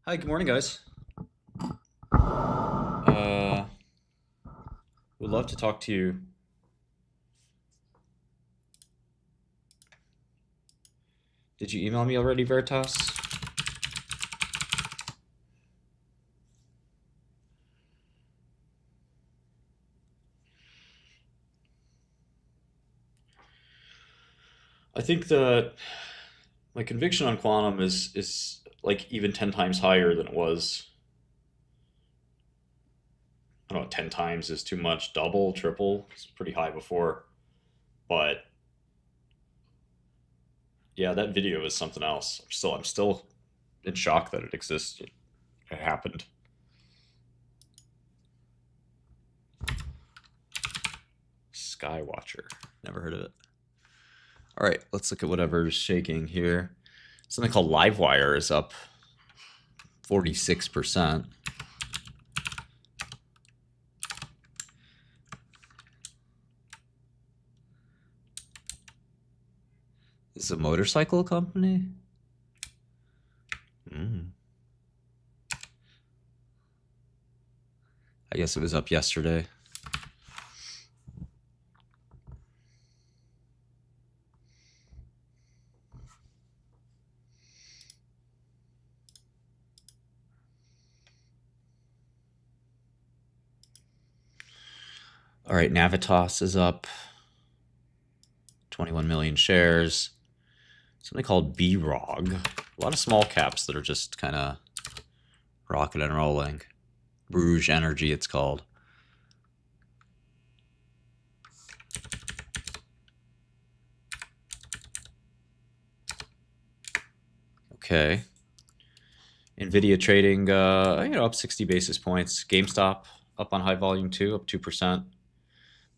Hi, good morning, guys. Uh, would love to talk to you. Did you email me already, Veritas? I think that my conviction on quantum is like even 10 times higher than it was. I don't know, 10 times is too much. Double, triple, it's pretty high before. But yeah, that video is something else. I'm still in shock that it exists. It happened. Skywatcher. Never heard of it. All right, let's look at whatever's shaking here. Something called Livewire is up 46%. This is a motorcycle company? I guess it was up yesterday. All right, Navitas is up 21 million shares. Something called B-Rog. A lot of small caps that are just kind of rocking and rolling. Bruges Energy, it's called. Okay. Nvidia trading, up 60 basis points. GameStop up on high volume too, up 2%.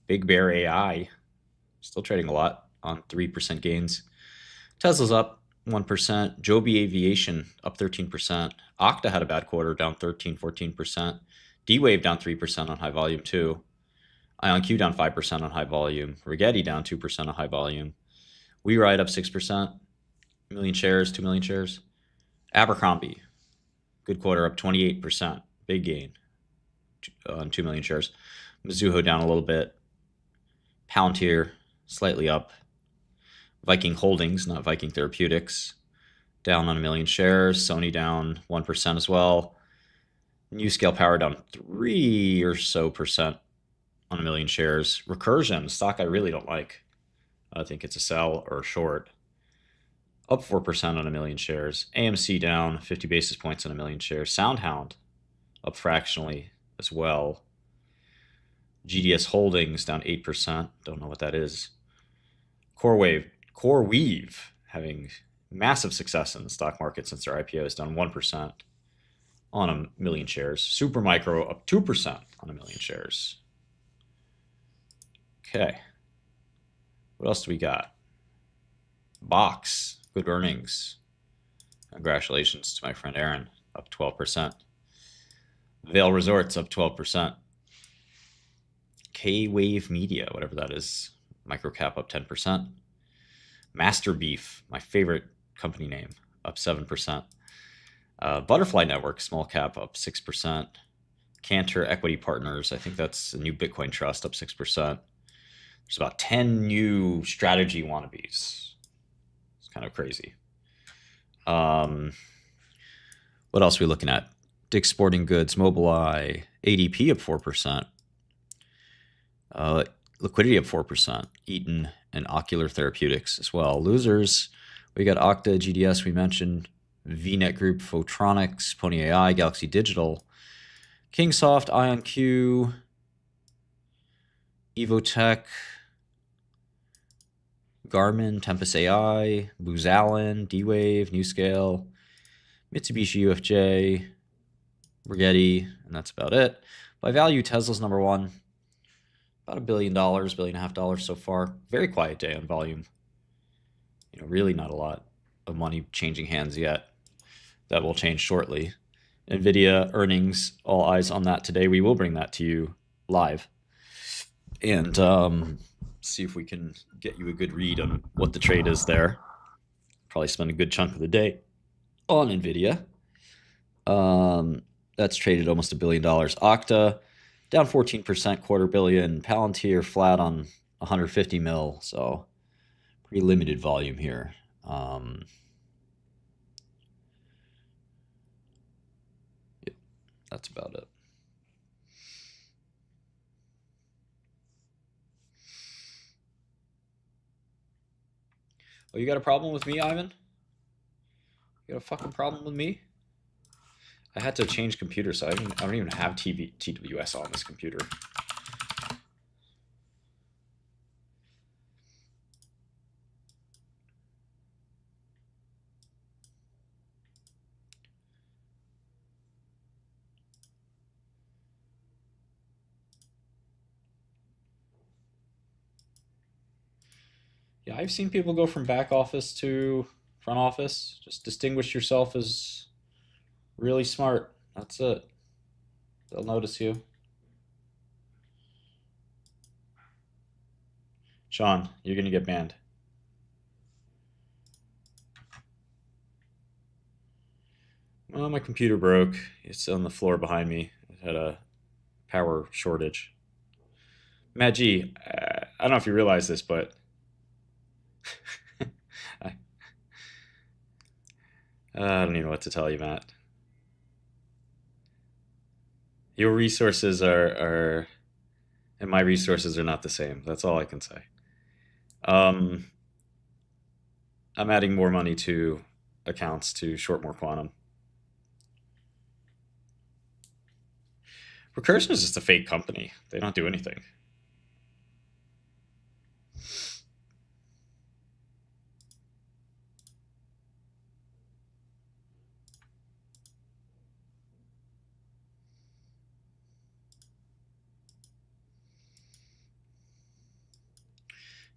Big Bear AI still trading a lot on 3% gains. Tesla's up 1%. Joby Aviation up 13%. Okta had a bad quarter, down 13-14%. D-Wave down 3% on high volume too. IonQ down 5% on high volume. Rigetti down 2% on high volume. WeRide up 6%. Million shares, 2 million shares. Abercrombie, good quarter, up 28%. Big gain on 2 million shares. Mizuho down a little bit. Palantir slightly up. Viking Holdings, not Viking Therapeutics, down on 1 million shares. Sony down 1% as well. NewScale Power down 3 or so percent on 1 million shares. Recursion, stock I really don't like. I think it's a sell or a short. Up 4% on 1 million shares. AMC down 50 basis points on 1 million shares. SoundHound up fractionally as well. GDS Holdings down 8%. Don't know what that is. CoreWeave having massive success in the stock market since their IPO is down 1% on 1 million shares. Supermicro up 2% on 1 million shares. Okay. What else do we got? Box, good earnings. Congratulations to my friend Aaron, up 12%. Vail Resorts up 12%. K-Wave Media, whatever that is, microcap up 10%. Master Beef, my favorite company name, up 7%. Butterfly Network, small cap, up 6%. Cantor Equity Partners, I think that's a new Bitcoin trust, up 6%. There's about 10 new strategy wannabes. It's kind of crazy. What else are we looking at? Dick's Sporting Goods, Mobileye, ADP up 4%. Liquidity up 4%. Eaton and Ocular Therapeutics as well. Losers, we got Okta, GDS, we mentioned, VNet Group, Photronics, Pony AI, Galaxy Digital, Kingsoft, IonQ, Evotech, Garmin, Tempest AI, Booz Allen, D-Wave, NewScale, Mitsubishi UFJ, Rigetti, and that's about it. By value, Tesla's number one. About $1 billion, $1.5 billion so far. Very quiet day on volume. Really not a lot of money changing hands yet. That will change shortly. Nvidia earnings, all eyes on that today. We will bring that to you live and see if we can get you a good read on what the trade is there. Probably spend a good chunk of the day on Nvidia. Um, that's traded almost $1 billion. Okta down 14%, quarter billion. Palantir flat on 150 mil. So pretty limited volume here. Yeah, that's about it. Oh, you got a problem with me, Ivan? You got a fucking problem with me? I had to change computers, so I don't even have TWS on this computer. Yeah, I've seen people go from back office to front office. Just distinguish yourself as really smart. That's it. They'll notice you. Sean, you're gonna get banned. Well, my computer broke. It's on the floor behind me. It had a power shortage. Matt G, I don't know if you realize this, but I, I don't even know what to tell you, Matt. Your resources are, and my resources are not the same. That's all I can say. Um, I'm adding more money to accounts to short more quantum. Recursion is just a fake company. They don't do anything.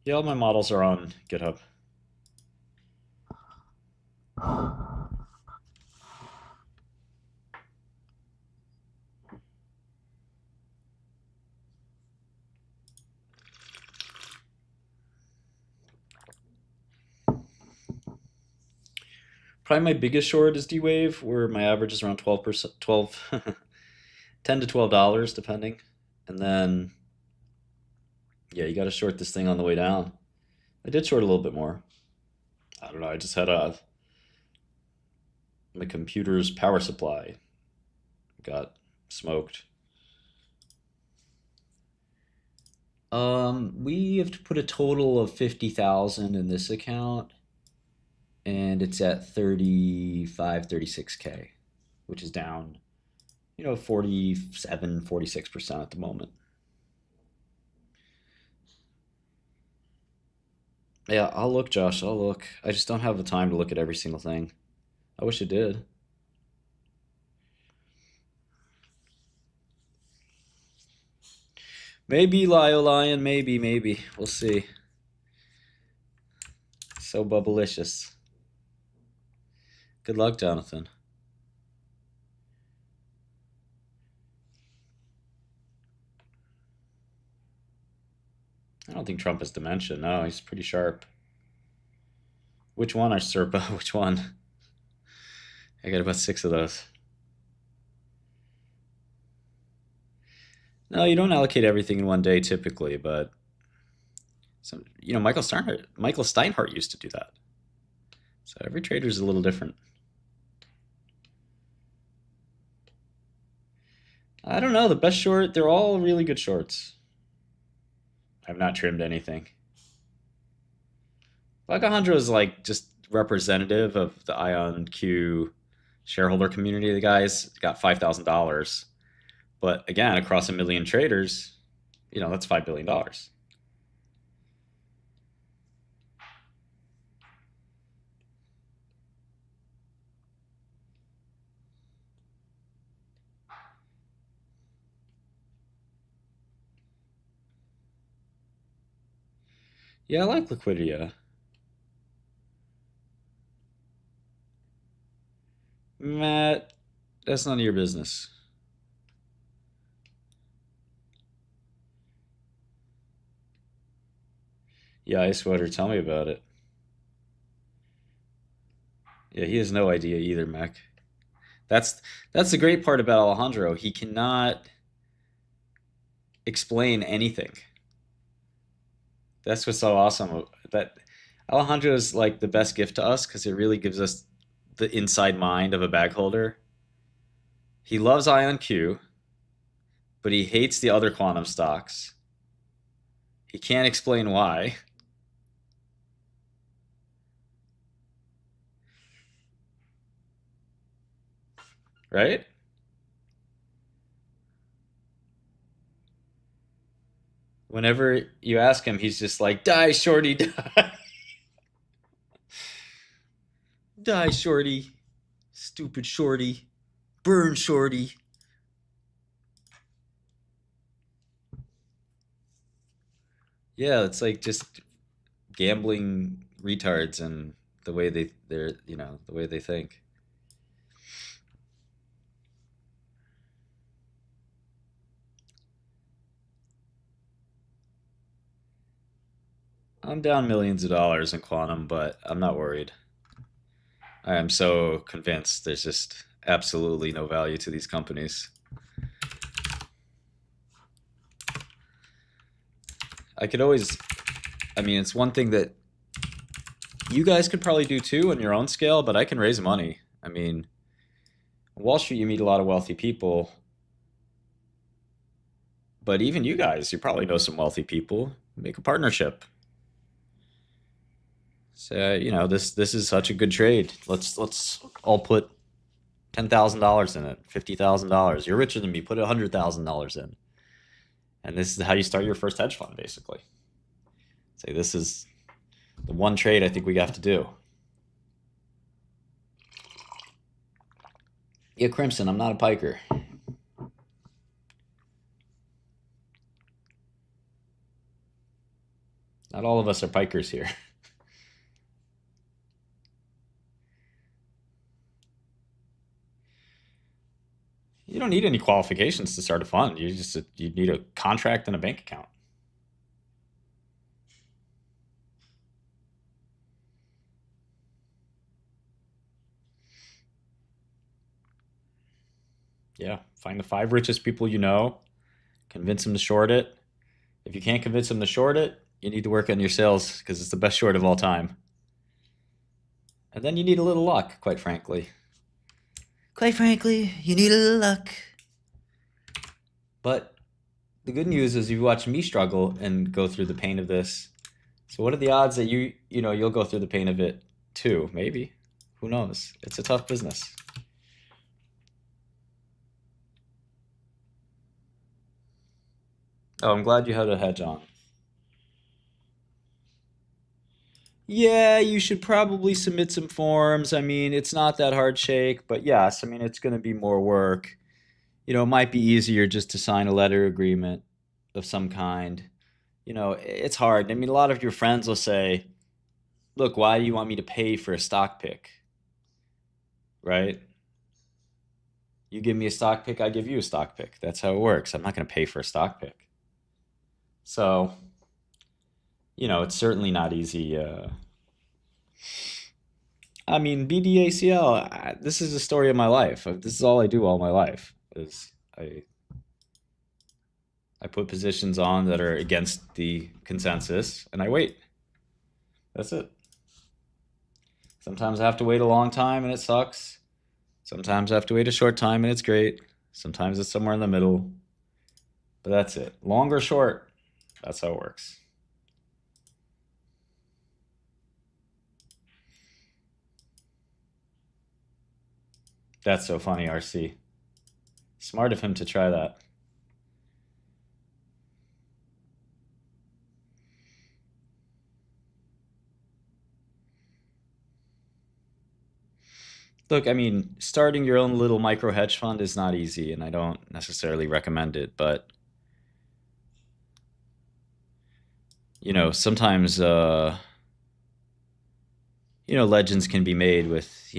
Yeah, all my models are on GitHub. Probably my biggest short is D-Wave, where my average is around 12%, 12, 10 to $12, depending. And then, yeah, you got to short this thing on the way down. I did short a little bit more. I don't know. I just had my computer's power supply got smoked. We have to put a total of 50,000 in this account, and it's at 35, 36K, which is down, 47, 46% at the moment. Yeah, I'll look, Josh. I'll look. I just don't have the time to look at every single thing. I wish I did. Maybe Lio Lion, maybe. We'll see. So bubblicious. Good luck, Jonathan. I don't think Trump has dementia. No, he's pretty sharp. Which one, Serpa? Which one? I got about 6 of those. No, you don't allocate everything in one day typically, but Michael Steinhardt used to do that. So every trader is a little different. I don't know. The best short, they're all really good shorts. I've not trimmed anything. Alejandro is like just representative of the Ion Q shareholder community. The guy's got $5,000, but again, across a million traders, that's $5 billion. Yeah, I like Liquidia. Matt, that's none of your business. Yeah, Ice Sweater, tell me about it. Yeah, he has no idea either, Mac. That's that's the great part about Alejandro. He cannot explain anything. That's what's so awesome. That Alejandro is like the best gift to us because it really gives us the inside mind of a bag holder. He loves Ion Q, but he hates the other quantum stocks. He can't explain why, right? Whenever you ask him, he's just like, "Die, shorty, die, die, shorty, stupid shorty, burn, shorty." Yeah, it's like just gambling retards and the way they're the way they think. I'm down millions of dollars in quantum, but I'm not worried. I am so convinced there's just absolutely no value to these companies. I could always, I mean, it's one thing that you guys could probably do too on your own scale, but I can raise money. I mean, Wall Street, you meet a lot of wealthy people, but even you guys, you probably know some wealthy people. Make a partnership. Say, this is such a good trade. Let's all put $10,000 in it, $50,000. You're richer than me. Put $100,000 in, and this is how you start your first hedge fund, basically. Say this is the one trade I think we have to do. Yeah, Crimson, I'm not a piker. Not all of us are pikers here. You don't need any qualifications to start a fund. You need a contract and a bank account. Yeah, find the five richest people you know, convince them to short it. If you can't convince them to short it, you need to work on your sales because it's the best short of all time. And then you need a little luck, quite frankly. Quite frankly, you need a little luck. But the good news is you've watched me struggle and go through the pain of this. So what are the odds that you'll go through the pain of it too? Maybe. Who knows? It's a tough business. Oh, I'm glad you had a hedge on. Yeah, you should probably submit some forms. I mean, it's not that hard shake, but yes, I mean, it's going to be more work. It might be easier just to sign a letter agreement of some kind. It's hard. I mean, a lot of your friends will say, "Look, why do you want me to pay for a stock pick?" Right? You give me a stock pick, I give you a stock pick. That's how it works. I'm not going to pay for a stock pick. So, it's certainly not easy. I mean, BDACL, this is the story of my life. This is all I do all my life. Is I put positions on that are against the consensus and I wait. That's it. Sometimes I have to wait a long time and it sucks. Sometimes I have to wait a short time and it's great. Sometimes it's somewhere in the middle. But that's it. Long or short, that's how it works. That's so funny, RC. Smart of him to try that. Look, I mean, starting your own little micro hedge fund is not easy, and I don't necessarily recommend it. But sometimes legends can be made with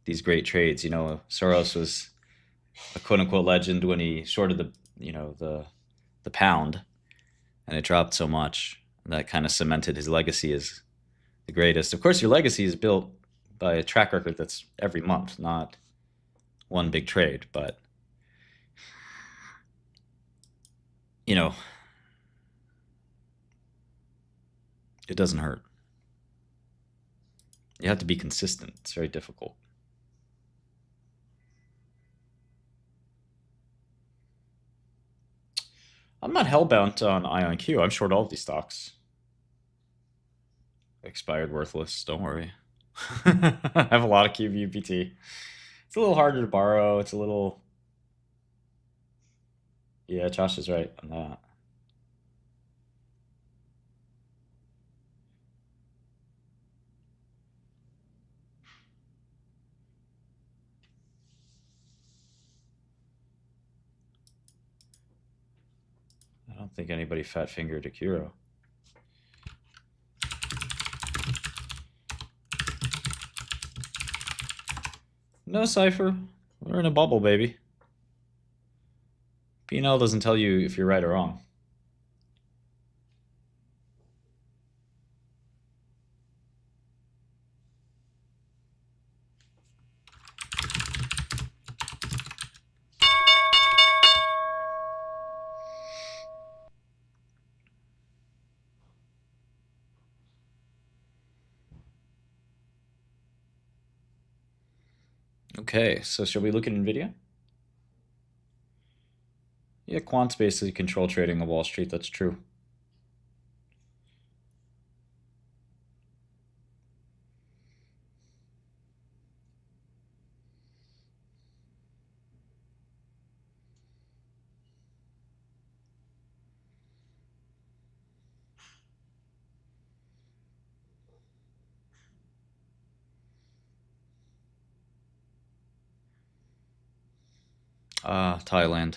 these great trades. Soros was a quote unquote legend when he shorted the pound, and it dropped so much. And that kind of cemented his legacy as the greatest. Of course, your legacy is built by a track record that's every month, not one big trade, but you know, it doesn't hurt. You have to be consistent. It's very difficult. I'm not hellbound on IonQ. I'm short all of these stocks. Expired, worthless. Don't worry. I have a lot of QVUPT. It's a little harder to borrow. It's a little. Yeah, Josh is right on that. I don't think anybody fat fingered Akiro. No, Cypher. We're in a bubble, baby. P&L doesn't tell you if you're right or wrong. Okay, so shall we look at Nvidia? Yeah, quants basically control trading on Wall Street. That's true. Thailand.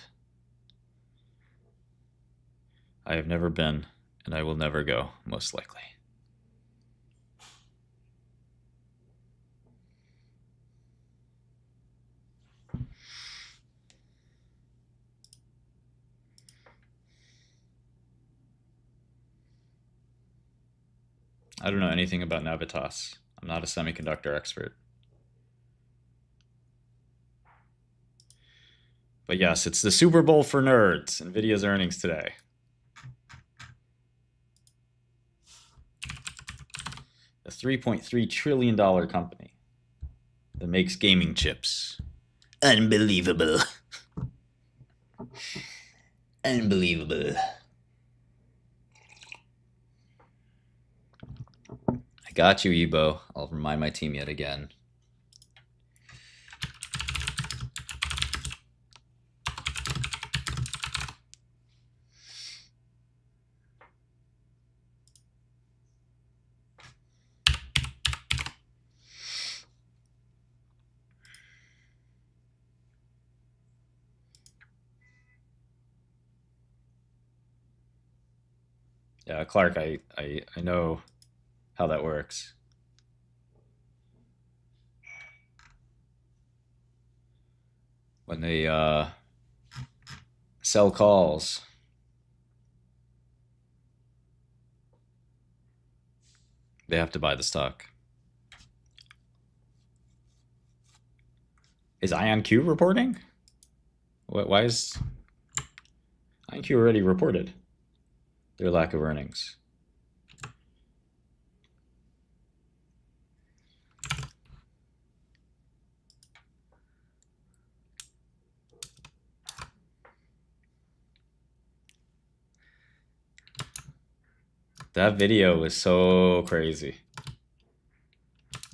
I have never been, and I will never go, most likely. I don't know anything about Navitas. I'm not a semiconductor expert. But yes, it's the Super Bowl for nerds. Nvidia's earnings today. A $3.3 trillion company that makes gaming chips. Unbelievable. Unbelievable. I got you, Ebo. I'll remind my team yet again. Yeah, Clark, I know how that works. When they sell calls, they have to buy the stock. Is IonQ reporting? Why is IonQ already reported their lack of earnings? That video was so crazy.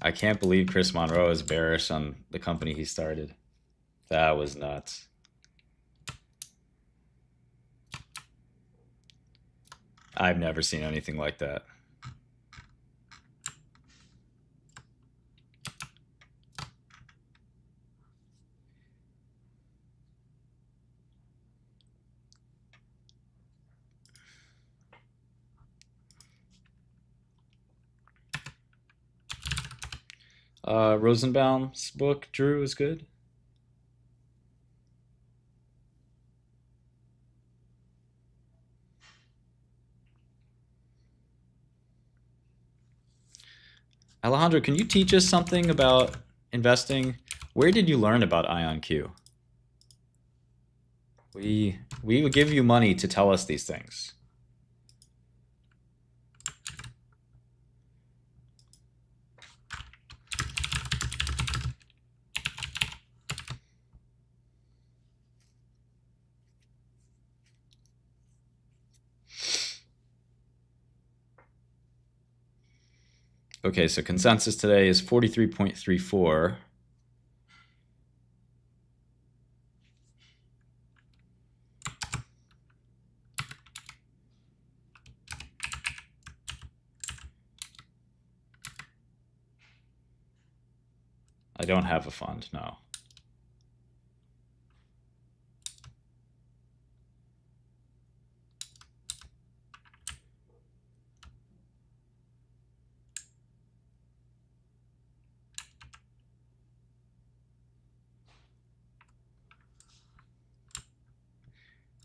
I can't believe Chris Monroe is bearish on the company he started. That was nuts. I've never seen anything like that. Rosenbaum's book, Drew, is good. Alejandro, can you teach us something about investing? Where did you learn about IonQ? We will give you money to tell us these things. Okay, so consensus today is 43.34. I don't have a fund, no.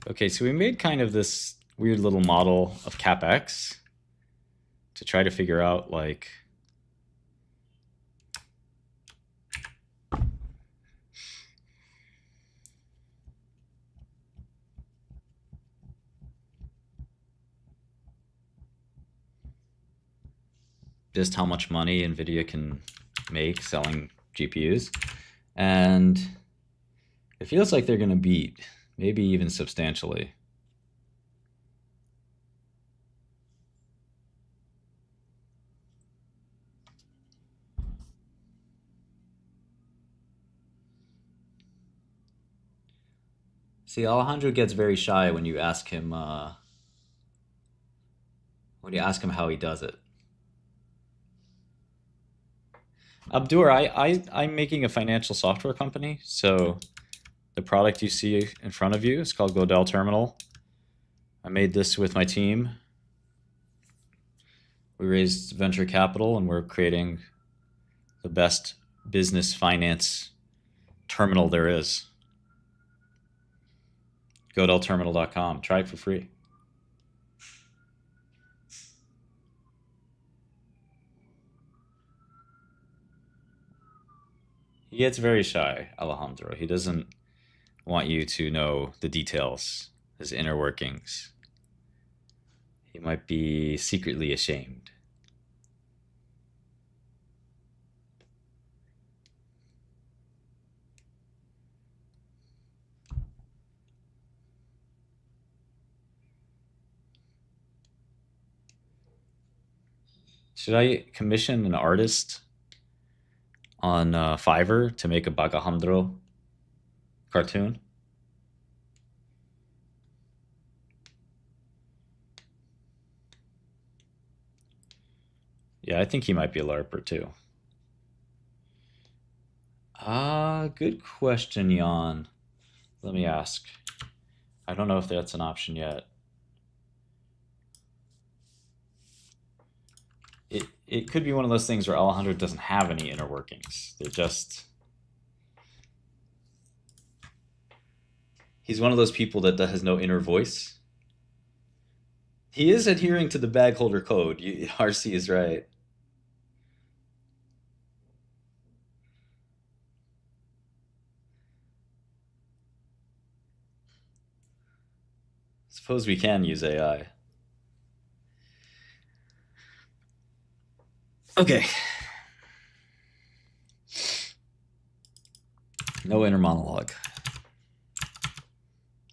Okay, so we made kind of this weird little model of CapEx to try to figure out like just how much money Nvidia can make selling GPUs. And it feels like they're going to beat, maybe even substantially. See, Alejandro gets very shy when you ask him how he does it. Abdur, I'm making a financial software company, so the product you see in front of you is called Godel Terminal. I made this with my team. We raised venture capital, and we're creating the best business finance terminal there is. GodelTerminal.com. Try it for free. He gets very shy, Alejandro. He doesn't want you to know the details, his inner workings. He might be secretly ashamed. Should I commission an artist on Fiverr to make a Bagajandro cartoon? Yeah, I think he might be a LARPer too. Good question, Jan. Let me ask. I don't know if that's an option yet. It could be one of those things where Alejandro doesn't have any inner workings. They're just... He's one of those people that has no inner voice. He is adhering to the bag holder code. RC is right. Suppose we can use AI. Okay. No inner monologue.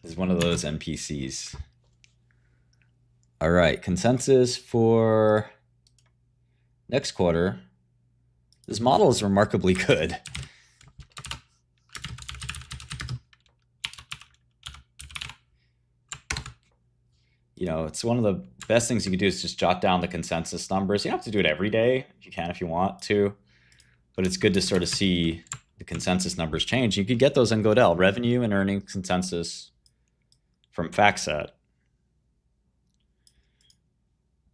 This is one of those NPCs. All right, consensus for next quarter. This model is remarkably good. You know, it's one of the best things you can do is just jot down the consensus numbers. You don't have to do it every day. You can if you want to, but it's good to sort of see the consensus numbers change. You could get those in Godel, revenue and earnings consensus from FactSet.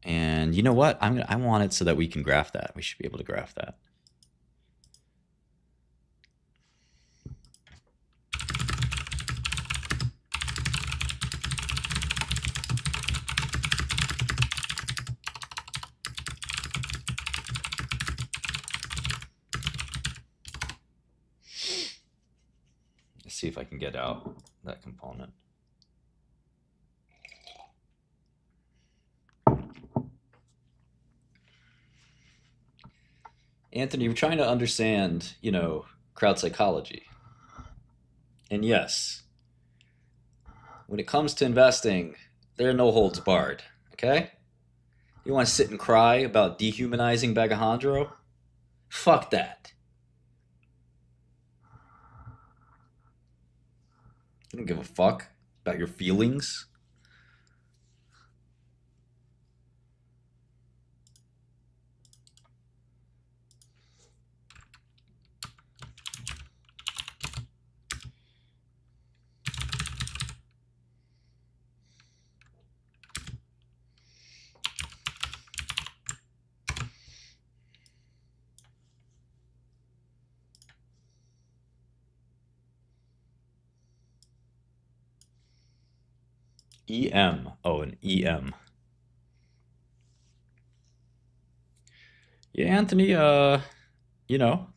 And you know what? I want it so that we can graph that. We should be able to graph that. see if I can get out that component. Anthony, we're trying to understand, crowd psychology. And yes, when it comes to investing, there are no holds barred. Okay? You want to sit and cry about dehumanizing Bagajandro? Fuck that. I don't give a fuck about your feelings. EM. Oh, an EM. Yeah, Anthony,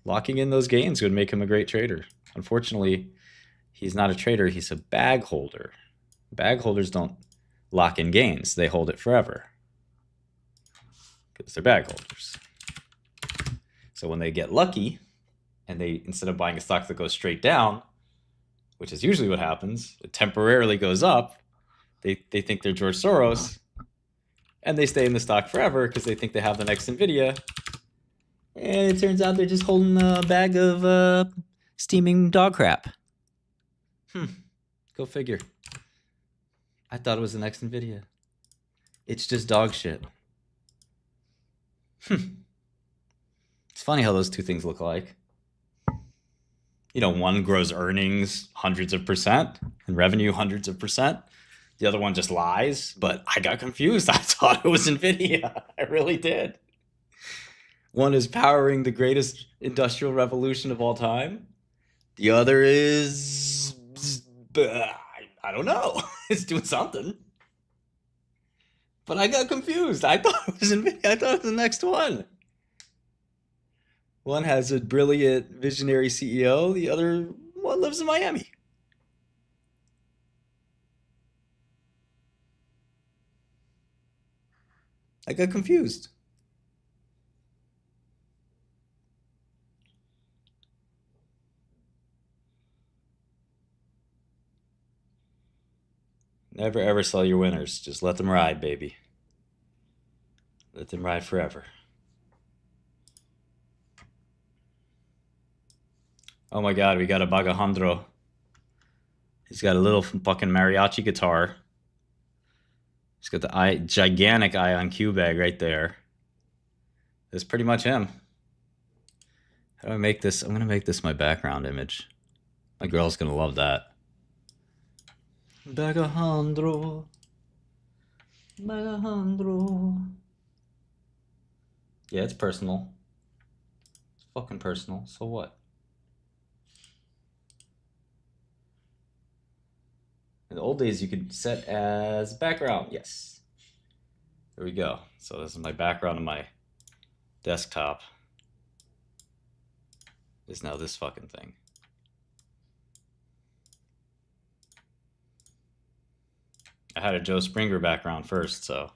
locking in those gains would make him a great trader. Unfortunately, he's not a trader, he's a bag holder. Bag holders don't lock in gains, they hold it forever because they're bag holders. So when they get lucky and they, instead of buying a stock that goes straight down, which is usually what happens, it temporarily goes up, they think they're George Soros, and they stay in the stock forever because they think they have the next Nvidia. And it turns out they're just holding a bag of steaming dog crap. Go figure. I thought it was the next Nvidia. It's just dog shit. It's funny how those two things look alike. One grows earnings hundreds of percent and revenue hundreds of percent. The other one just lies, but I got confused. I thought it was Nvidia. I really did. One is powering the greatest industrial revolution of all time. The other is, I don't know. It's doing something. But I got confused. I thought it was Nvidia. I thought it was the next one. One has a brilliant visionary CEO. The other one lives in Miami. I got confused. Never ever sell your winners. Just let them ride, baby. Let them ride forever. Oh my god, we got a Bagajandro. He's got a little fucking mariachi guitar. He's got the gigantic Ion Q bag right there. That's pretty much him. How do I make this? I'm going to make this my background image. My girl's going to love that. Bagajandro. Bagajandro. Yeah, it's personal. It's fucking personal. So what? In the old days, you could set as background. Yes. There we go. So this is my background on my desktop. Is now this fucking thing. I had a Joe Springer background first, so.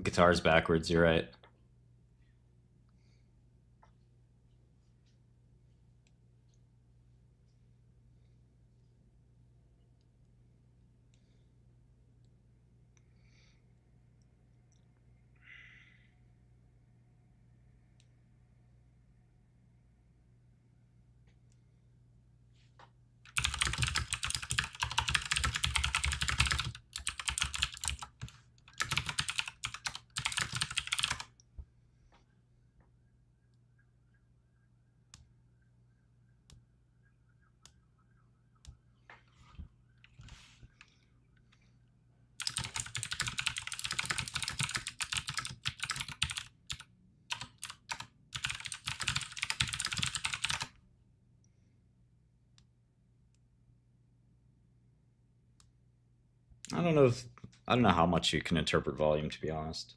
Guitar's backwards, you're right. I don't know if I don't know how much you can interpret volume, to be honest.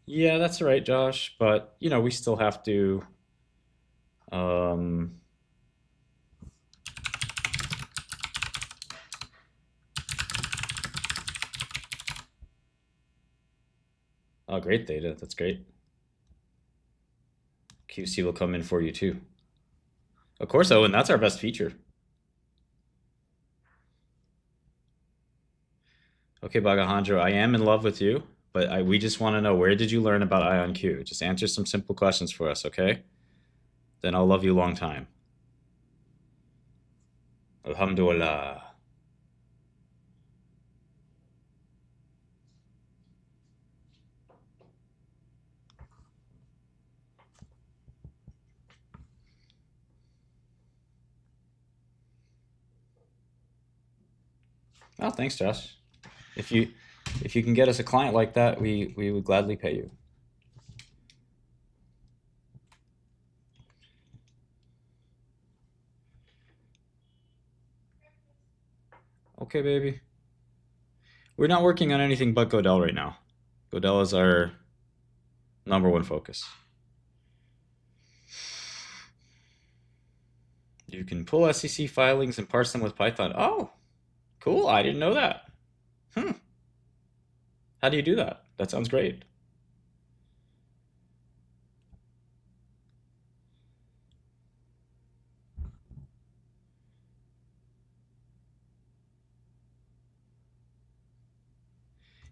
Yeah, that's right, Josh. But we still have to. Um, oh, great data. That's great. QC will come in for you too. Of course, Owen. That's our best feature. Okay, Bagahandro, I am in love with you, but we just want to know, where did you learn about IonQ? Just answer some simple questions for us, okay? Then I'll love you long time. Alhamdulillah. Oh, thanks, Josh. If you if you can get us a client like that, we would gladly pay you. Okay, baby. We're not working on anything but Godel right now. Godel is our number one focus. You can pull SEC filings and parse them with Python. Oh, cool. I didn't know that. Hmm. How do you do that? That sounds great.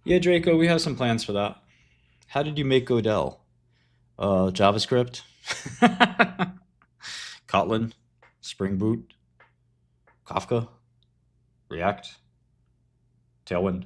Yeah, Draco, we have some plans for that. How did you make Godel? JavaScript, Kotlin, Spring Boot, Kafka, React, Tailwind.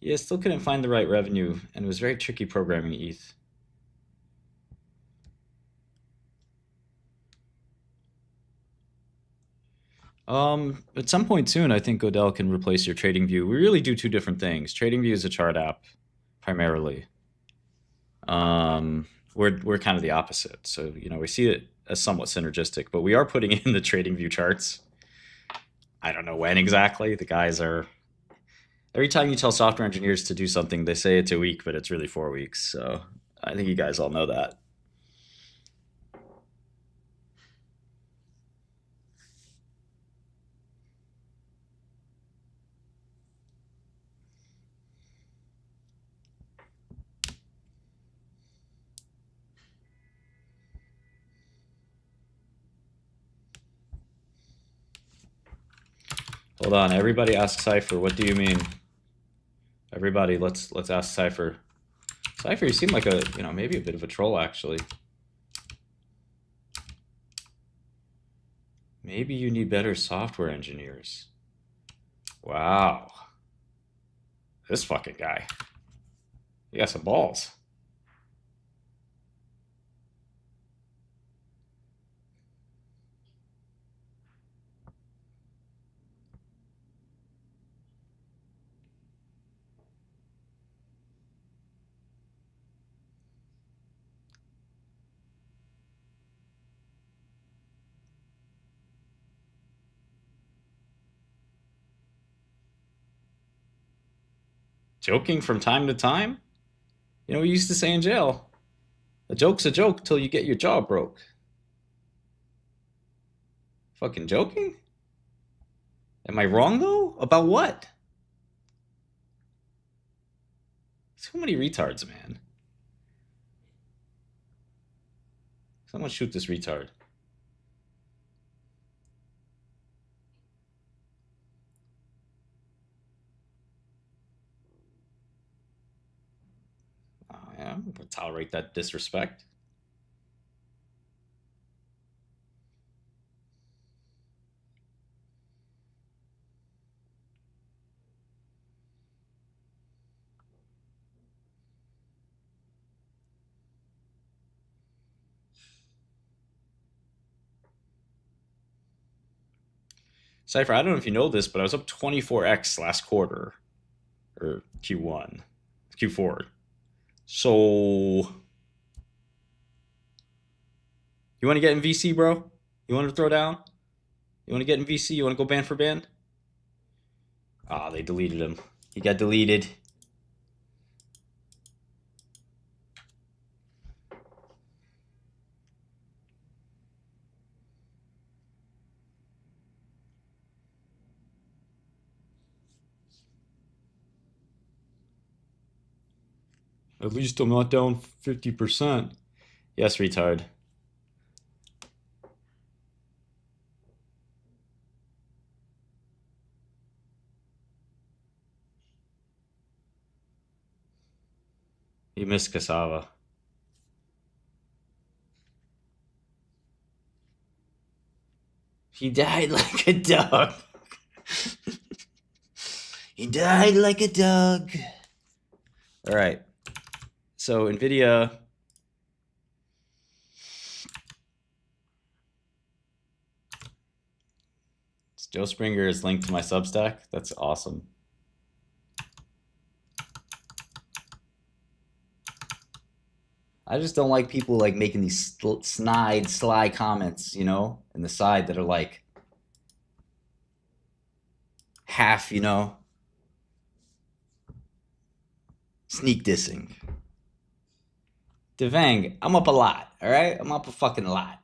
Yeah, still couldn't find the right revenue, and it was very tricky programming ETH. At some point soon, I think Godel can replace your Trading View. We really do two different things. Trading View is a chart app, primarily. Um, we're kind of the opposite. So we see it as somewhat synergistic, but we are putting in the Trading View charts. I don't know when exactly. The guys are every time you tell software engineers to do something, they say it's a week, but it's really 4 weeks. So I think you guys all know that. Hold on, everybody ask Cypher. What do you mean? Everybody, let's ask Cypher. Cypher, you seem like a maybe a bit of a troll actually. Maybe you need better software engineers. Wow, this fucking guy. You got some balls. Joking from time to time? We used to say in jail, a joke's a joke till you get your jaw broke. Fucking joking? Am I wrong though? About what? So many retards, man. Someone shoot this retard. tolerate that disrespect. Cypher, I don't know if you know this, but I was up 24x last quarter, or Q1, Q4. So, you want to get in VC, bro? You want to throw down? You want to get in VC? You want to go band for band? Ah, they deleted him. He got deleted. At least I'm not down 50%. Yes, retard. You missed cassava. He died like a dog. He died like a dog. All right. So Nvidia. Joe Springer is linked to my Substack. That's awesome. I just don't like people like making these snide, sly comments, you know, in the side that are like half, you know, sneak dissing. Devang, I'm up a lot, all right? I'm up a fucking lot.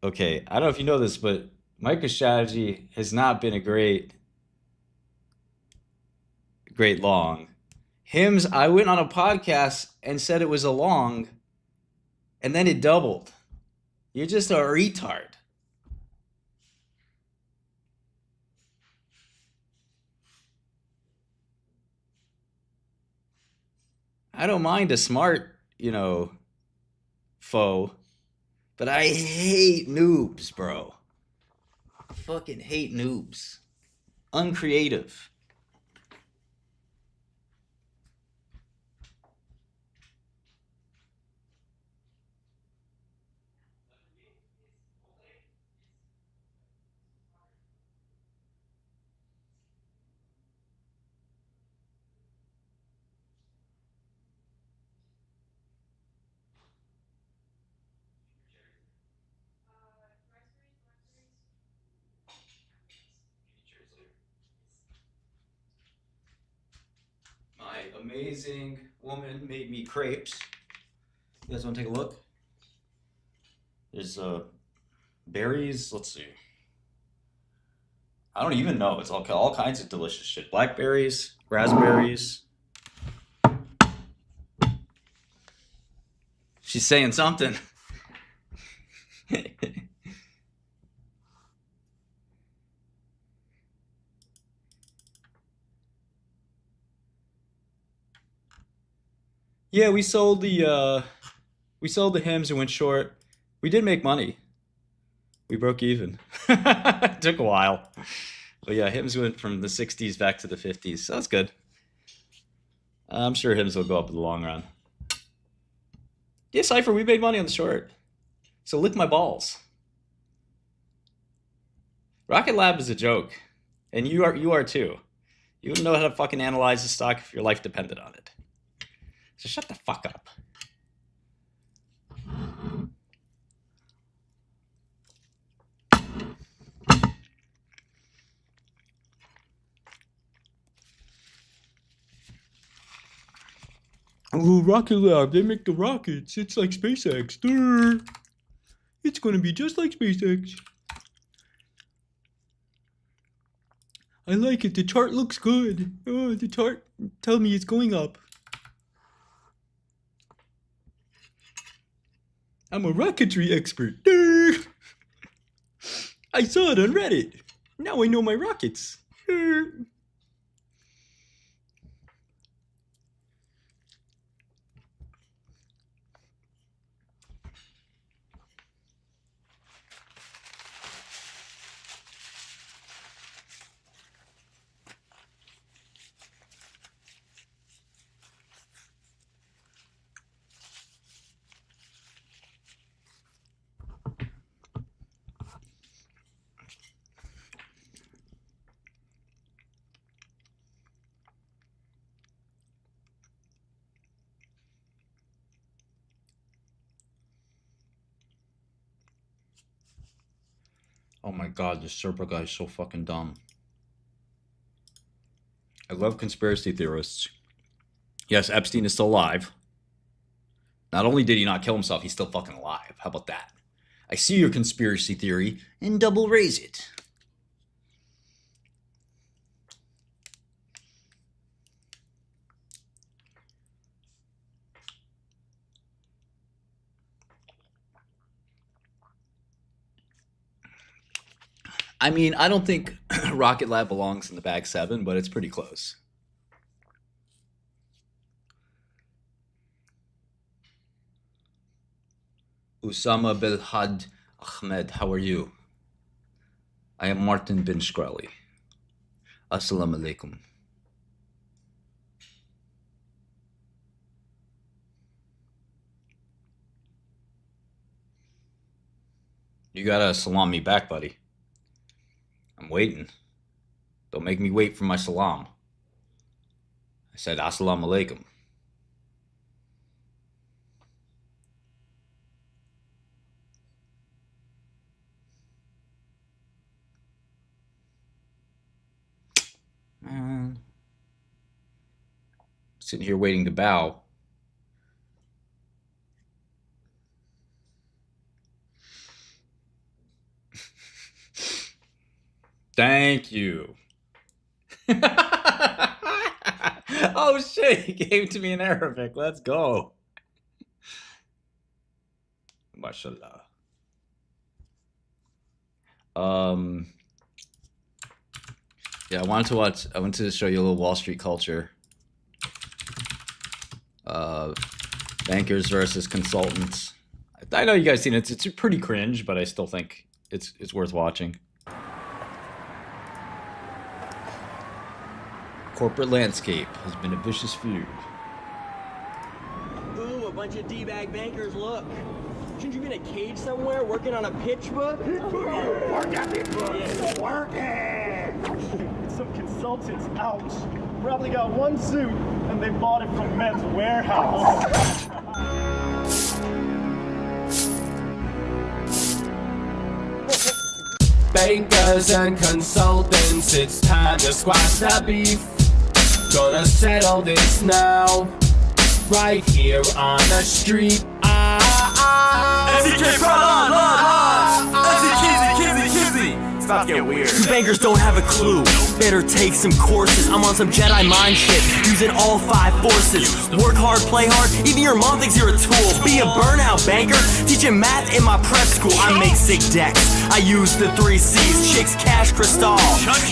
Okay, I don't know if you know this, but MicroStrategy has not been a great long. Hims, I went on a podcast and said it was a long, and then it doubled. You're just a retard. I don't mind a smart, you know, foe, but I hate noobs, bro. I fucking hate noobs. Uncreative. My amazing woman made me crepes. You guys want to take a look? There's berries. Let's see. I don't even know. It's all kinds of delicious shit. Blackberries, raspberries. She's saying something. Yeah, we sold the hymns and went short. We did make money. We broke even. It took a while. But yeah, hymns went from the 60s back to the 50s. So that's good. I'm sure hymns will go up in the long run. Yeah, Cypher, we made money on the short. So lick my balls. Rocket Lab is a joke. And you are too. You wouldn't know how to fucking analyze the stock if your life depended on it. So shut the fuck up. Oh, Rocket Lab, they make the rockets. It's like SpaceX. Durr. It's going to be just like SpaceX. I like it. The chart looks good. Oh, the chart tell me it's going up. I'm a rocketry expert. Durr. I saw it on Reddit. Now I know my rockets. Durr. Oh my god, this Serpa guy is so fucking dumb. I love conspiracy theorists. Yes, Epstein is still alive. Not only did he not kill himself, he's still fucking alive. How about that? I see your conspiracy theory and double raise it. I mean, I don't think Rocket Lab belongs in the bag 7, but it's pretty close. Usama Belhad Ahmed, how are you? I am Martin bin Shkreli. Assalamu alaikum. You gotta salam me back, buddy. I'm waiting. Don't make me wait for my salam. I said assalamu alaikum. Man. Sitting here waiting to bow. Thank you. Oh shit, he gave it to me in Arabic. Let's go. Mashallah. Yeah, I wanted to show you a little Wall Street culture. Bankers versus consultants. I know you guys seen it. It's pretty cringe, but I still think it's worth watching. Corporate landscape has been a vicious feud. Ooh, a bunch of D-bag bankers, look. Shouldn't you be in a cage somewhere working on a pitch book? Work at it, Yeah. working! Some consultants out. Probably got one suit, and they bought it from Men's Warehouse. Bankers and consultants, it's time to squash the beef. Gonna settle this now, right here on the street. It's about to get weird. You bankers don't have a clue. Better take some courses. I'm on some Jedi mind shit, using all 5 forces. Work hard, play hard. Even your mom thinks you're a tool. Be a burnout banker. Teaching math in my prep school. I make sick decks. I use the 3 C's. Chicks, cash, crystal.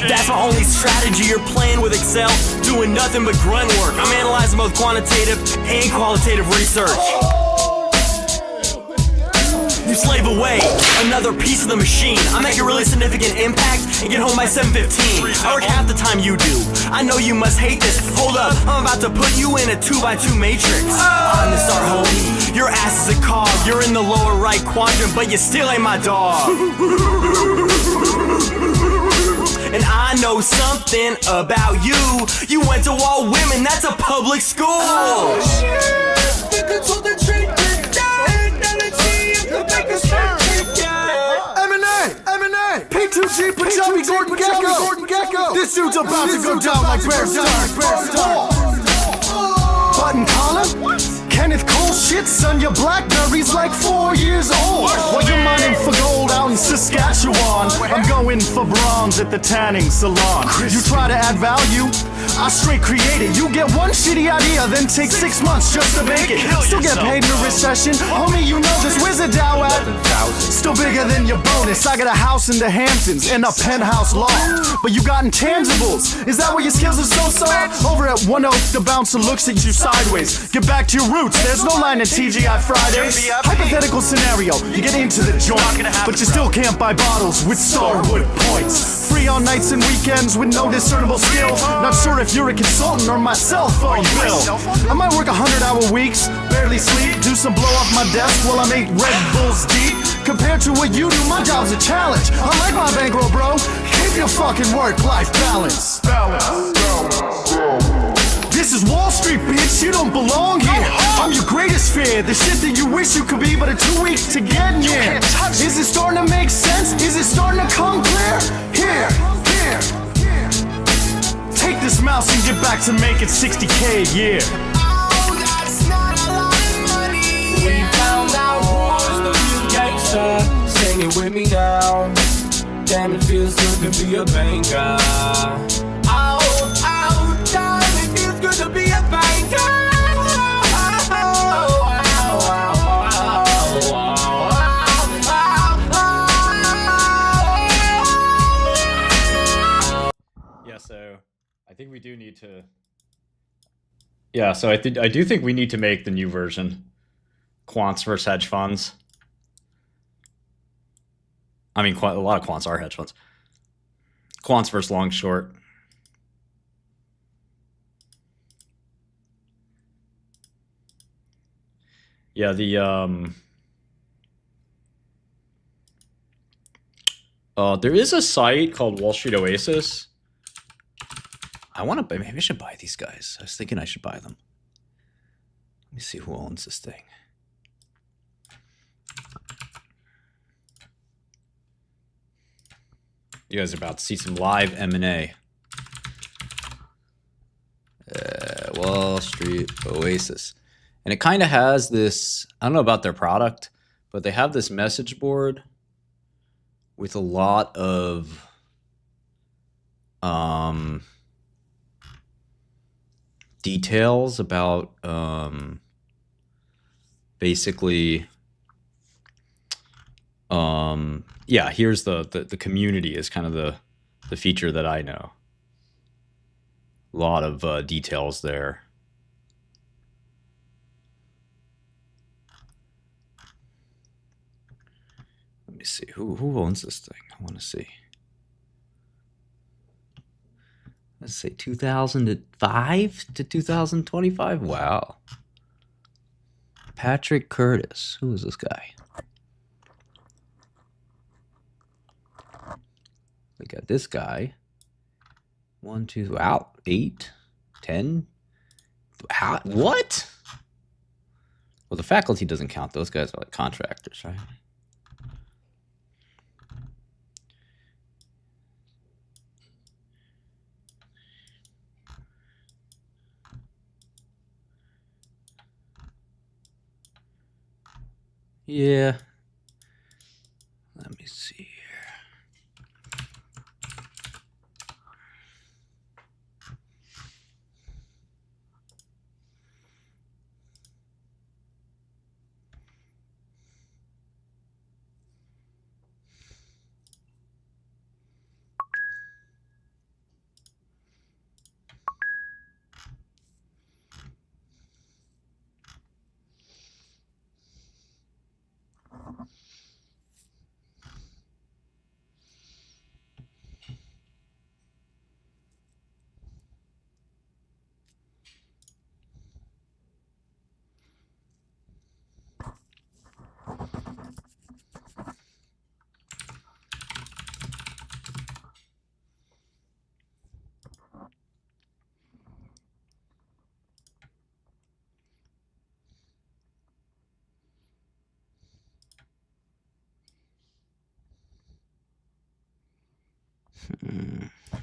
That's my only strategy. You're playing with Excel, doing nothing but grunt work. I'm analyzing both quantitative and qualitative research. You slave away, another piece of the machine. I make a really significant impact and get home by 7:15. I work half the time you do. I know you must hate this. Hold up, I'm about to put you in a 2x2 matrix. I'm the star, homie. Your ass is a cog. You're in the lower right quadrant, but you still ain't my dog. And I know something about you. You went to all women, that's a public school. M&A, P2G, Punjabi, Gordon Gecko. This dude's about to go down like Bear Button collar? Kenneth Cole shit, son, your Blackberry's like 4 years old. While you're mining for gold out in Saskatchewan, I'm going for bronze at the tanning salon. You try to add value, I straight create it. You get one shitty idea, then take 6 months just to make it. Still get paid in a recession, homie, you know this. Where's the Dow at? Still bigger than your bonus. I got a house in the Hamptons and a penthouse loft. But you got intangibles, is that why your skills are so soft? Over at One Oak, the bouncer looks at you sideways. Get back to your roots, there's no line in TGI Fridays. Hypothetical scenario, you get into the joint, but you still can't buy bottles with Starwood points. Free on nights and weekends with no discernible skill. Not sure if you're a consultant or my cell phone bill. I might work 100-hour weeks, barely sleep, do some blow off my desk while I'm 8 Red Bulls deep. Compared to what you do, my job's a challenge. Unlike my bankroll, bro, keep your fucking work-life balance. This is Wall Street, bitch, you don't belong here. I'm your greatest fear. fear. The shit that you wish you could be, but are too weak to get near. Is it starting to make sense? Is it starting to come clear? Here, here. Take this mouse and get back to making 60K a year. Oh, that's not a lot of money. We found out who's the real gangster. Sing it with me now. Damn, it feels good to be a banker. Oh, oh, damn, it feels good to be a banker. Yeah, so I think we do need to. Yeah, so I do think we need to make the new version, quants versus hedge funds. I mean, a lot of quants are hedge funds. Quants versus long short. Yeah, there is a site called Wall Street Oasis. Maybe I should buy these guys. I was thinking I should buy them. Let me see who owns this thing. You guys are about to see some live M&A. Wall Street Oasis. And it kind of has this, I don't know about their product, but they have this message board with a lot of details about basically yeah, here's the community is kind of the feature that I know. A lot of details there. Let me see who owns this thing. I want to see. Let's say 2005 to 2025. Wow. Patrick Curtis. Who is this guy? We got this guy. 1, 2, wow, 8, 10. How, what? Well, the faculty doesn't count. Those guys are like contractors, right? Yeah. Let me see here.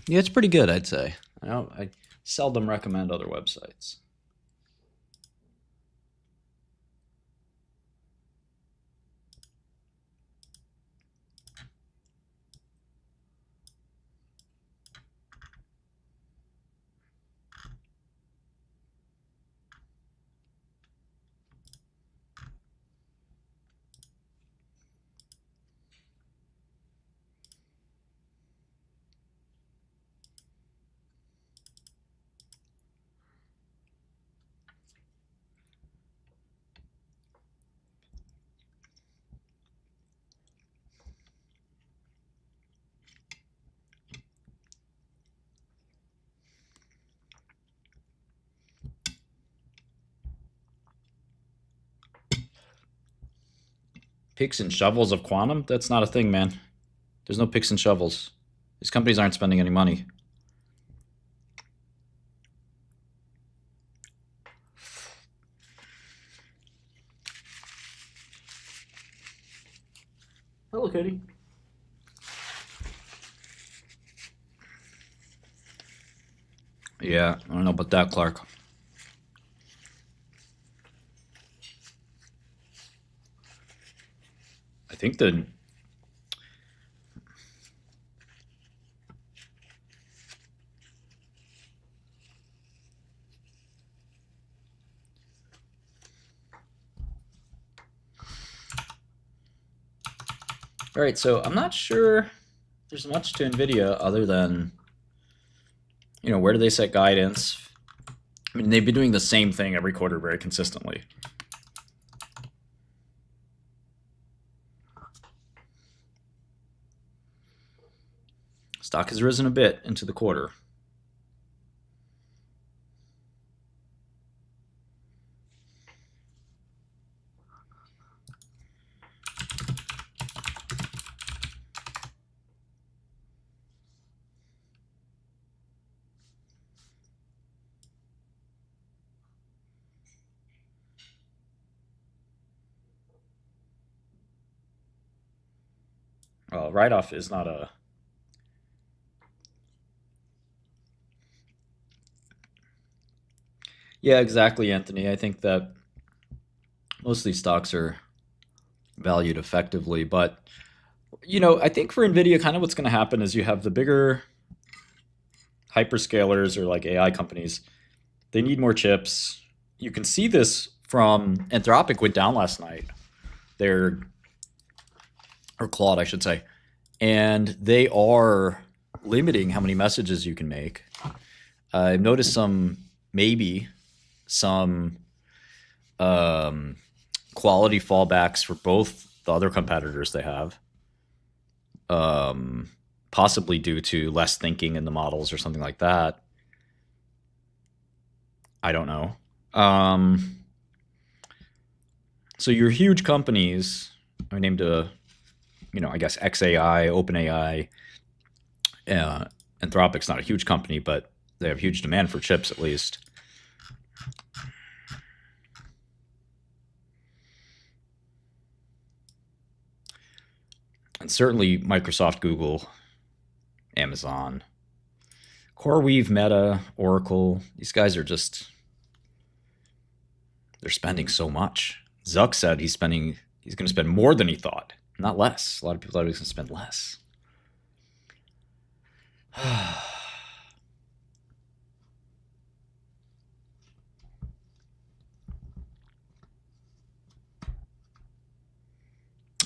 Yeah, it's pretty good, I'd say. I seldom recommend other websites. Picks and shovels of quantum? That's not a thing, man. There's no picks and shovels. These companies aren't spending any money. complicated. Yeah, I don't know about that, Clark. I think the all right, so I'm not sure there's much to Nvidia other than, you know, where do they set guidance? I mean, they've been doing the same thing every quarter very consistently. Stock has risen a bit into the quarter. Well, write-off is not a... Yeah, exactly, Anthony. I think that most of these stocks are valued effectively, but you know, I think for Nvidia, kind of what's going to happen is you have the bigger hyperscalers or like AI companies. They need more chips. You can see this from Anthropic went down last night. They're, or Claude, I should say, and they are limiting how many messages you can make. I've noticed maybe some quality fallbacks for both the other competitors they have, possibly due to less thinking in the models or something like that. I don't know. So your huge companies, I named I guess XAI, OpenAI, Anthropic's not a huge company, but they have huge demand for chips at least. And certainly Microsoft, Google, Amazon, CoreWeave, Meta, Oracle, these guys are just, they're spending so much. Zuck said he's going to spend more than he thought, not less. A lot of people thought he was going to spend less.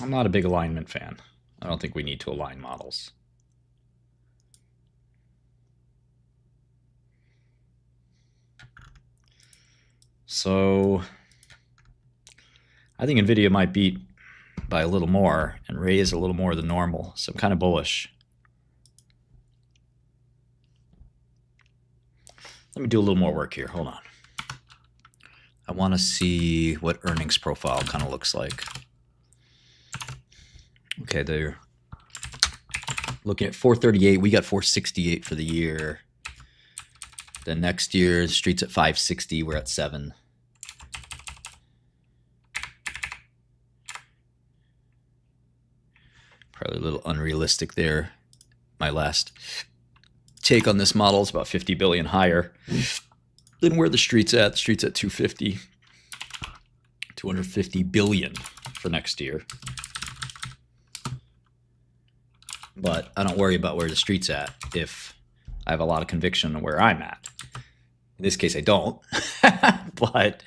I'm not a big alignment fan. I don't think we need to align models. So I think Nvidia might beat by a little more and raise a little more than normal. So I'm kind of bullish. Let me do a little more work here. Hold on. I want to see what earnings profile kind of looks like. Okay, they're looking at 438. We got 468 for the year. Then next year, the street's at 560. We're at 7. Probably a little unrealistic there. My last take on this model is about 50 billion higher than where the street's at. The street's at 250. 250 billion for next year. But I don't worry about where the street's at if I have a lot of conviction on where I'm at. In this case, I don't. But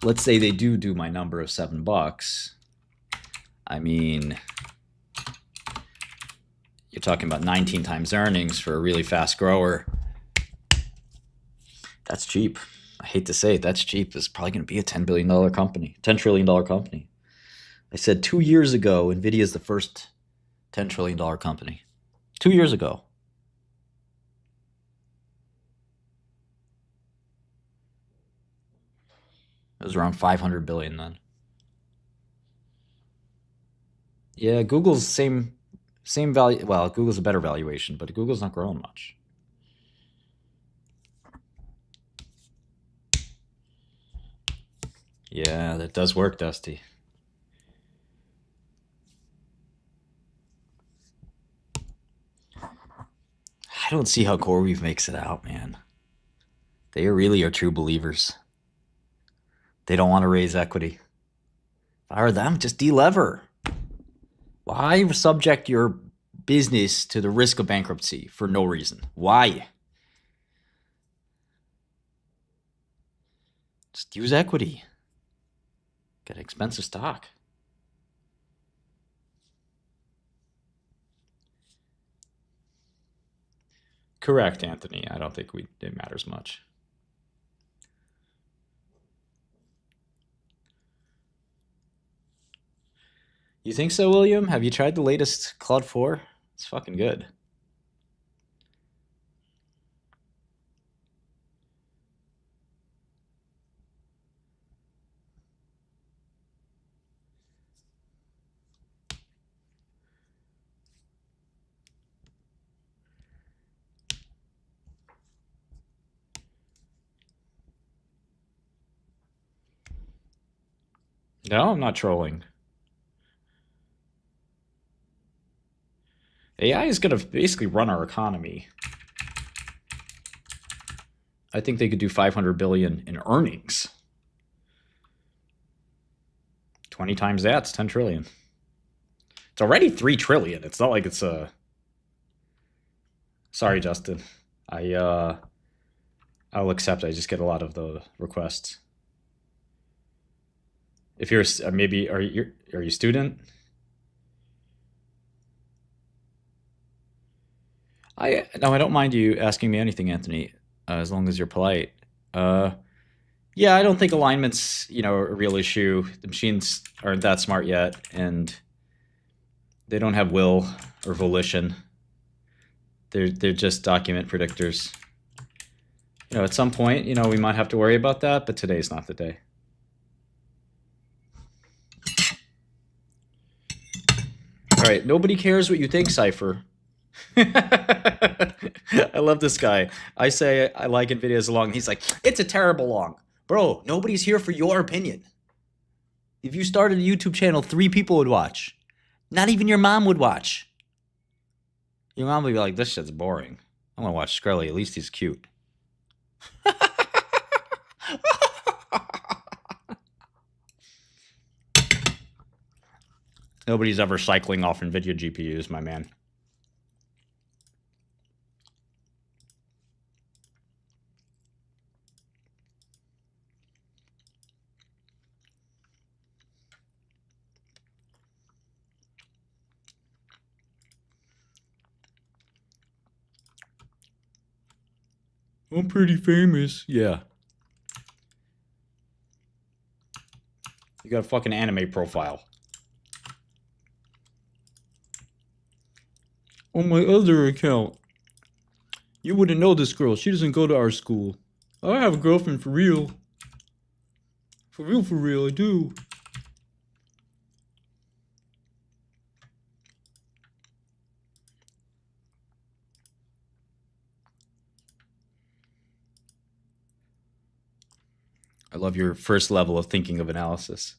let's say they do my number of $7. I mean, you're talking about 19 times earnings for a really fast grower. That's cheap. I hate to say it, that's cheap. It's probably going to be a $10 billion company, $10 trillion company. I said 2 years ago, Nvidia is the first $10 trillion company. 2 years ago. It was around 500 billion then. Yeah, Google's same value. Well, Google's a better valuation, but Google's not growing much. Yeah, that does work, Dusty. don't see how CoreWeave makes it out, man. They really are true believers. They don't want to raise equity. If I were them, just delever. Why subject your business to the risk of bankruptcy for no reason? Why? Just use equity. Get expensive stock. Correct, Anthony. I don't think it matters much. You think so, William? Have you tried the latest Claude 4? It's fucking good. No, I'm not trolling. AI is going to basically run our economy. I think they could do 500 billion in earnings. 20 times that's 10 trillion. It's already 3 trillion. It's not like it's a... Sorry, Justin. I'll accept. I just get a lot of the requests. If you're maybe are you a student? I don't mind you asking me anything, Anthony, as long as you're polite. Yeah, I don't think alignment's a real issue. The machines aren't that smart yet, and they don't have will or volition. They're just document predictors. At some point, we might have to worry about that, but today's not the day. All right, nobody cares what you think, Cypher. I love this guy. I say I like Nvidia's long. He's like, it's a terrible long. Bro, nobody's here for your opinion. If you started a YouTube channel, 3 people would watch. Not even your mom would watch. Your mom would be like, this shit's boring. I'm going to watch Skrelly. At least he's cute. Nobody's ever cycling off Nvidia GPUs, my man. I'm pretty famous. Yeah. You got a fucking anime profile. On my other account. You wouldn't know this girl. She doesn't go to our school. I have a girlfriend for real. For real, I do. I love your first level of thinking of analysis.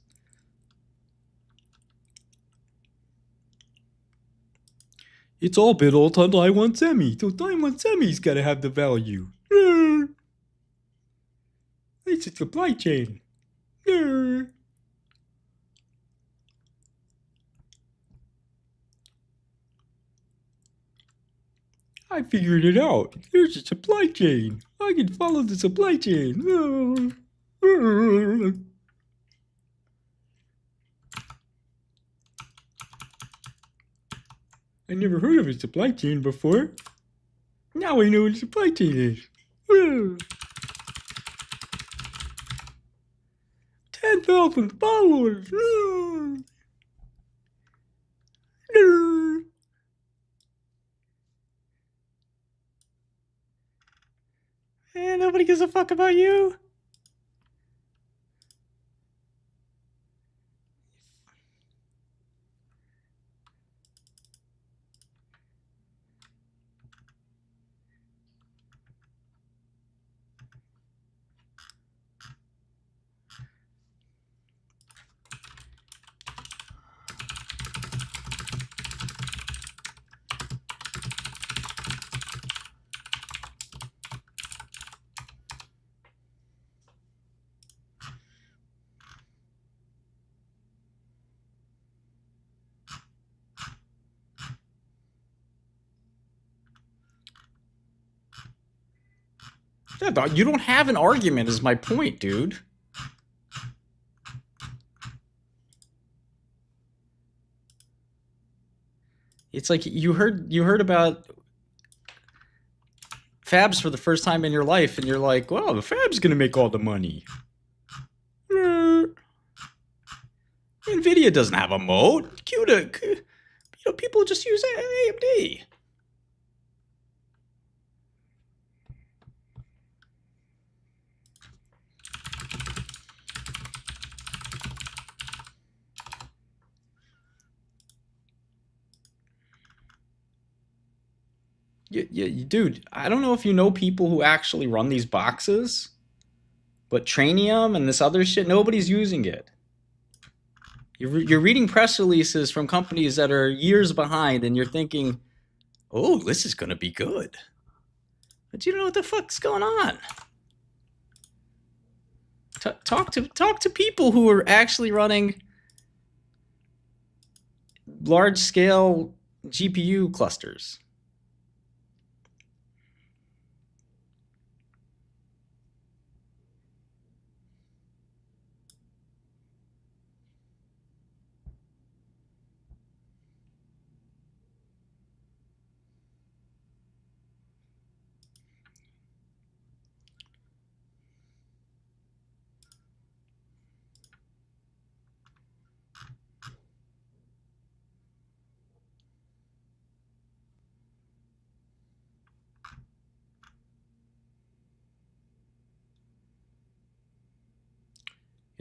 It's all built on Taiwan Semi, so Taiwan Semi's gotta have the value. It's a supply chain. I figured it out. There's a supply chain. I can follow the supply chain. I never heard of a supply chain before. Now I know what a supply chain is. 10,000 followers. And nobody gives a fuck about you. Yeah, you don't have an argument is my point, dude. It's like you heard about fabs for the first time in your life, and you're like, well, the fab's gonna make all the money. Nvidia doesn't have a moat. CUDA, people just use AMD. Dude, I don't know if you know people who actually run these boxes, but Trainium and this other shit, nobody's using it. You're reading press releases from companies that are years behind, and you're thinking, oh, this is going to be good. But you don't know what the fuck's going on. Talk to people who are actually running large-scale GPU clusters.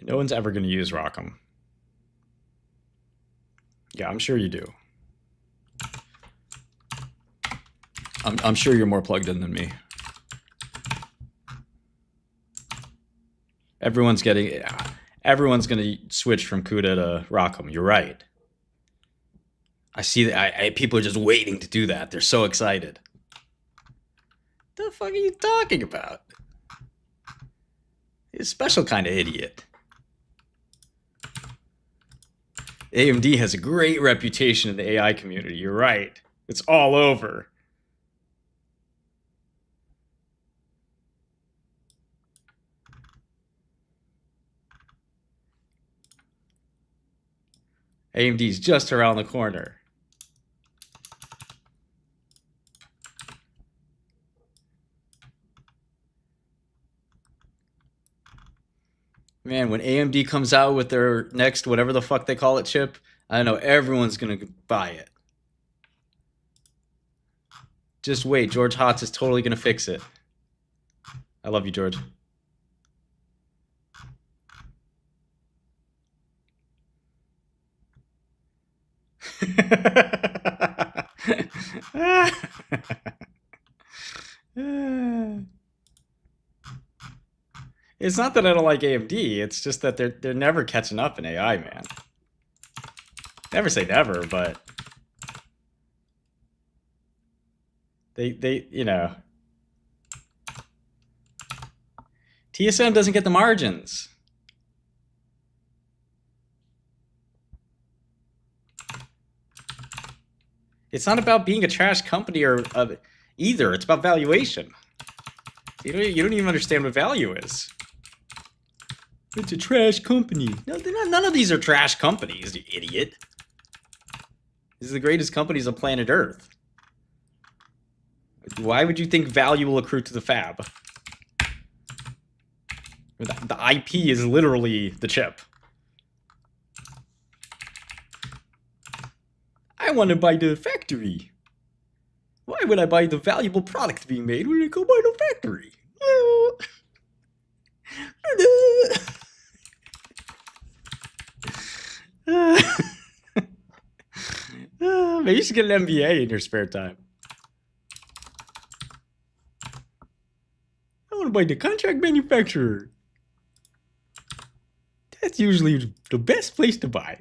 No one's ever going to use Rockham. Yeah, I'm sure you do. I'm sure you're more plugged in than me. Everyone's going to switch from CUDA to Rockham. You're right. I see that. People are just waiting to do that. They're so excited. What the fuck are you talking about? You're a special kind of idiot. AMD has a great reputation in the AI community. You're right. It's all over. AMD's just around the corner. Man, when AMD comes out with their next whatever the fuck they call it chip, I know everyone's going to buy it. Just wait. George Hotz is totally going to fix it. I love you, George. It's not that I don't like AMD. It's just that they're never catching up in AI, man. Never say never, but they you know, TSM doesn't get the margins. It's not about being a trash company or either. It's about valuation. You don't even understand what value is. It's a trash company. No, they're not. None of these are trash companies, you idiot. These are the greatest companies on planet Earth. Why would you think value will accrue to the fab? The IP is literally the chip. I want to buy the factory. Why would I buy the valuable product being made when I go buy the factory? Maybe you should get an MBA in your spare time. I want to buy the contract manufacturer. That's usually the best place to buy.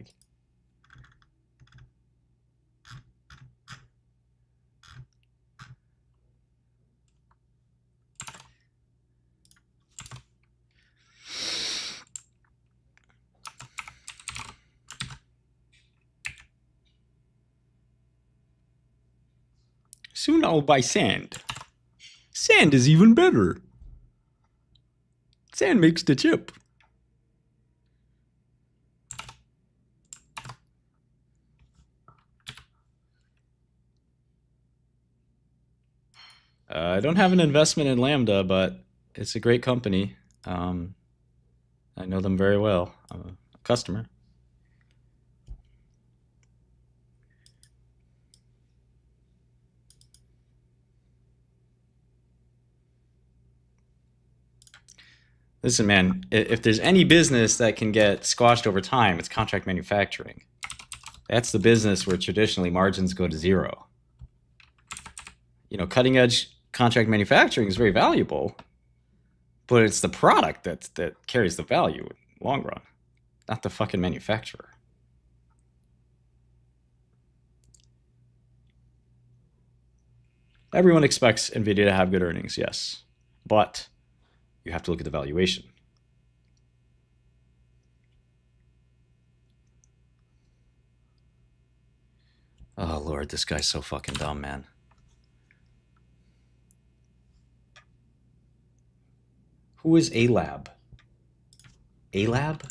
Soon I'll buy sand. Sand is even better. Sand makes the chip. I don't have an investment in Lambda, but it's a great company. I know them very well. I'm a customer. Listen, man, if there's any business that can get squashed over time, it's contract manufacturing. That's the business where traditionally margins go to zero. You know, cutting edge contract manufacturing is very valuable, but it's the product that carries the value in the long run, not the fucking manufacturer. Everyone expects Nvidia to have good earnings, yes, but you have to look at the valuation. Oh, Lord, this guy's so fucking dumb, man. Who is ALAB? ALAB?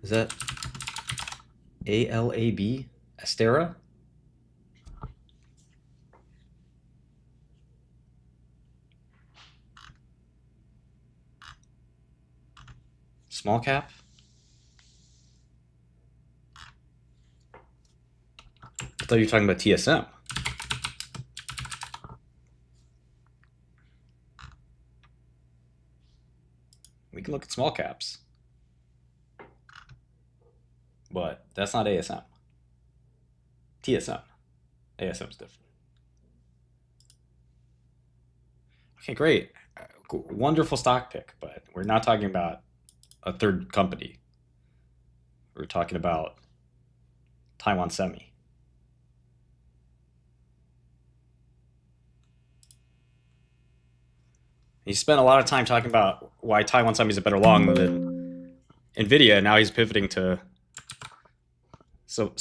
Is that ALAB? Astera? Small cap? I thought you were talking about TSM. We can look at small caps. But that's not ASM. TSM. ASM's different. Okay, great. Wonderful stock pick, but we're not talking about a third company. We're talking about Taiwan Semi. He spent a lot of time talking about why Taiwan Semi is a better long than Nvidia. Now he's pivoting to some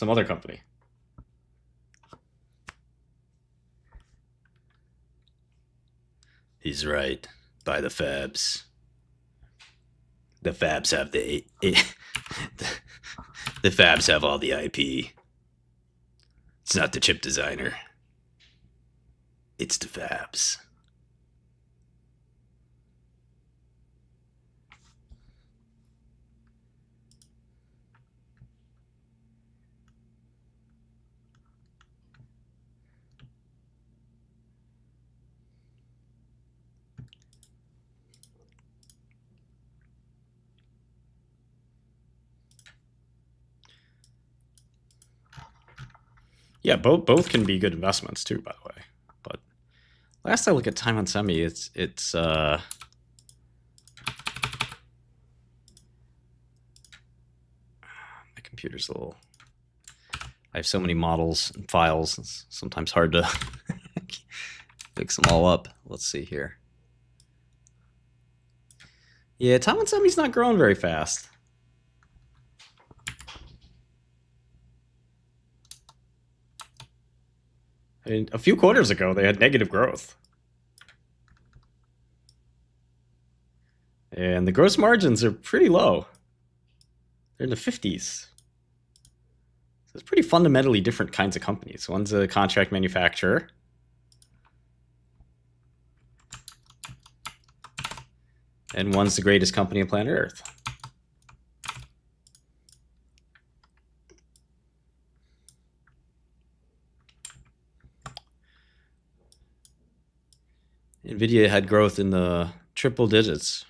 other company. He's right. Buy the fabs. The fabs have the fabs have all the IP. It's not the chip designer. It's the fabs. Yeah, both can be good investments too, by the way. But last I look at Taiwan Semi, it's my computer's a little. I have so many models and files. It's sometimes hard to fix them all up. Let's see here. Yeah, Taiwan Semi's not growing very fast. I mean, a few quarters ago, they had negative growth. And the gross margins are pretty low. They're in the 50s. So it's pretty fundamentally different kinds of companies. One's a contract manufacturer. And one's the greatest company on planet Earth. Nvidia had growth in the triple digits.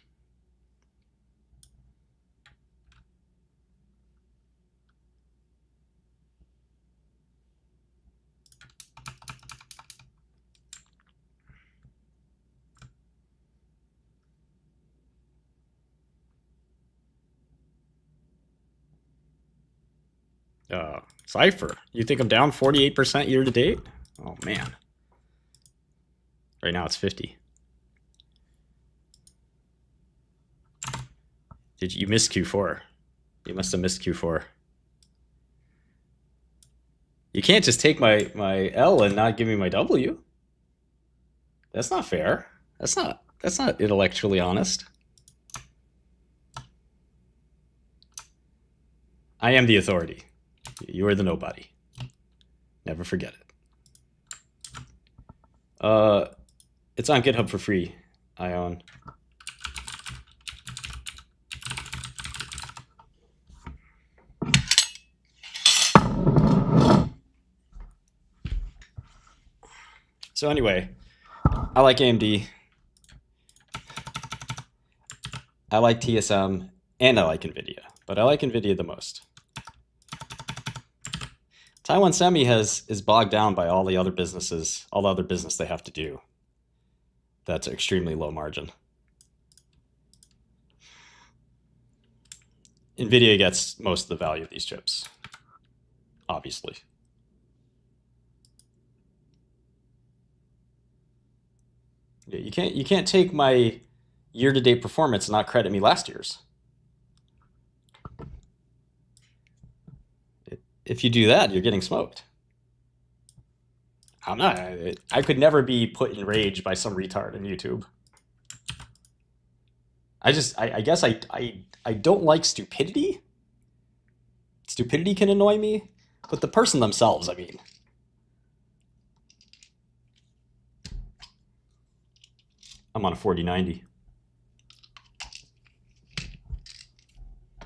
Cypher, you think I'm down 48% year to date? Oh man. Right now it's 50. Did you miss Q4? You must have missed Q4. You can't just take my L and not give me my W. That's not fair. That's not intellectually honest. I am the authority. You are the nobody. Never forget it. It's on GitHub for free, Ion. So anyway, I like AMD. I like TSM, and I like Nvidia, but I like Nvidia the most. Taiwan Semi is bogged down by all the other businesses, all the other business they have to do. That's extremely low margin. Nvidia gets most of the value of these chips, obviously. You can't take my year-to-date performance and not credit me last year's. If you do that, you're getting smoked. I'm not. I could never be put in rage by some retard on YouTube. I guess I don't like stupidity. Stupidity can annoy me, but the person themselves, I mean. I'm on a 4090.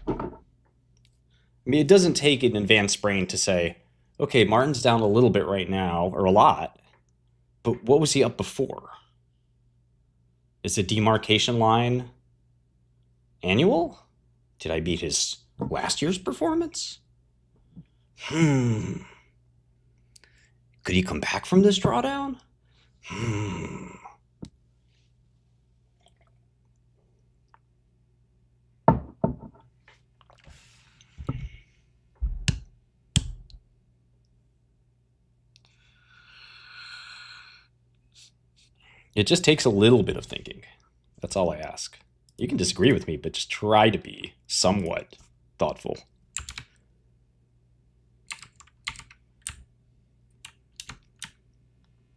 I mean, it doesn't take an advanced brain to say, okay, Martin's down a little bit right now, or a lot, but what was he up before? Is the demarcation line annual? Did I beat his last year's performance? Could he come back from this drawdown? It just takes a little bit of thinking. That's all I ask. You can disagree with me, but just try to be somewhat thoughtful.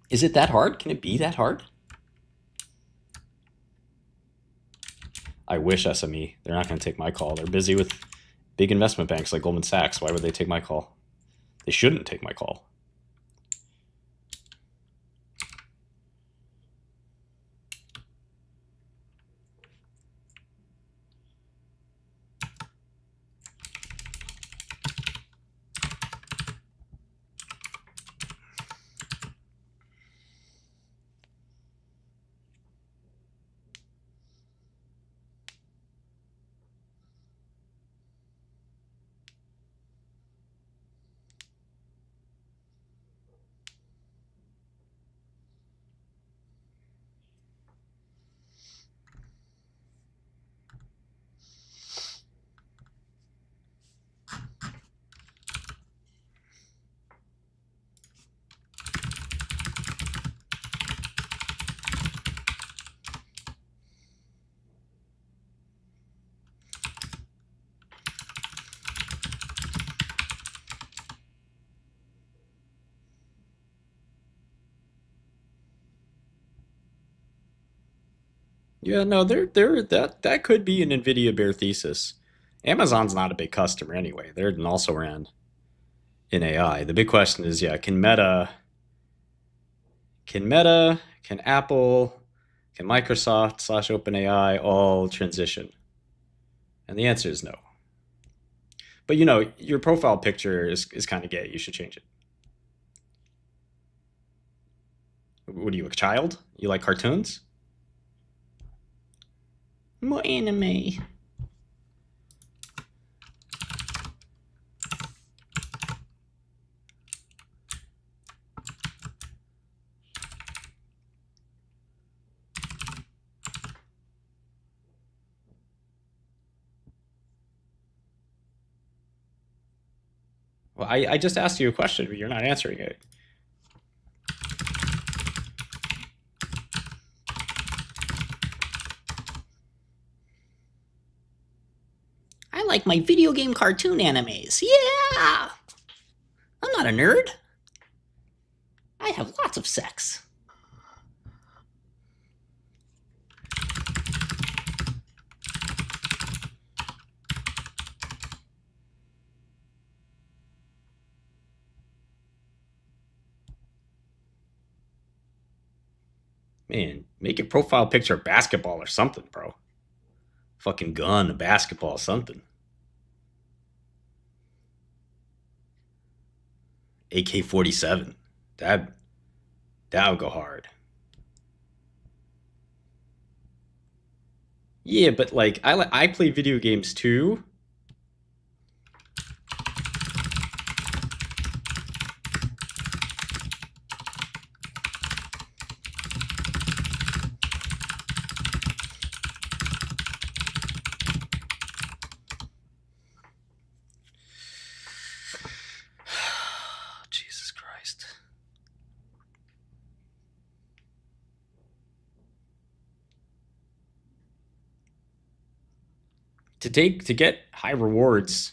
Is it that hard? Can it be that hard? I wish SME. They're not going to take my call. They're busy with big investment banks like Goldman Sachs. Why would they take my call? They shouldn't take my call. Yeah, no, that could be an Nvidia bear thesis. Amazon's not a big customer anyway. They're an also ran in AI. The big question is, yeah, can can Apple, can Microsoft / OpenAI all transition? And the answer is no. But you know, your profile picture is kind of gay. You should change it. What are you, a child? You like cartoons? More anime. Well, I just asked you a question, but you're not answering it. I like my video game cartoon animes. Yeah! I'm not a nerd. I have lots of sex. Man, make your profile picture a basketball or something, bro. Fucking gun, a basketball, something. AK-47. That would go hard. Yeah, but like I play video games too. Jesus Christ. To get high rewards.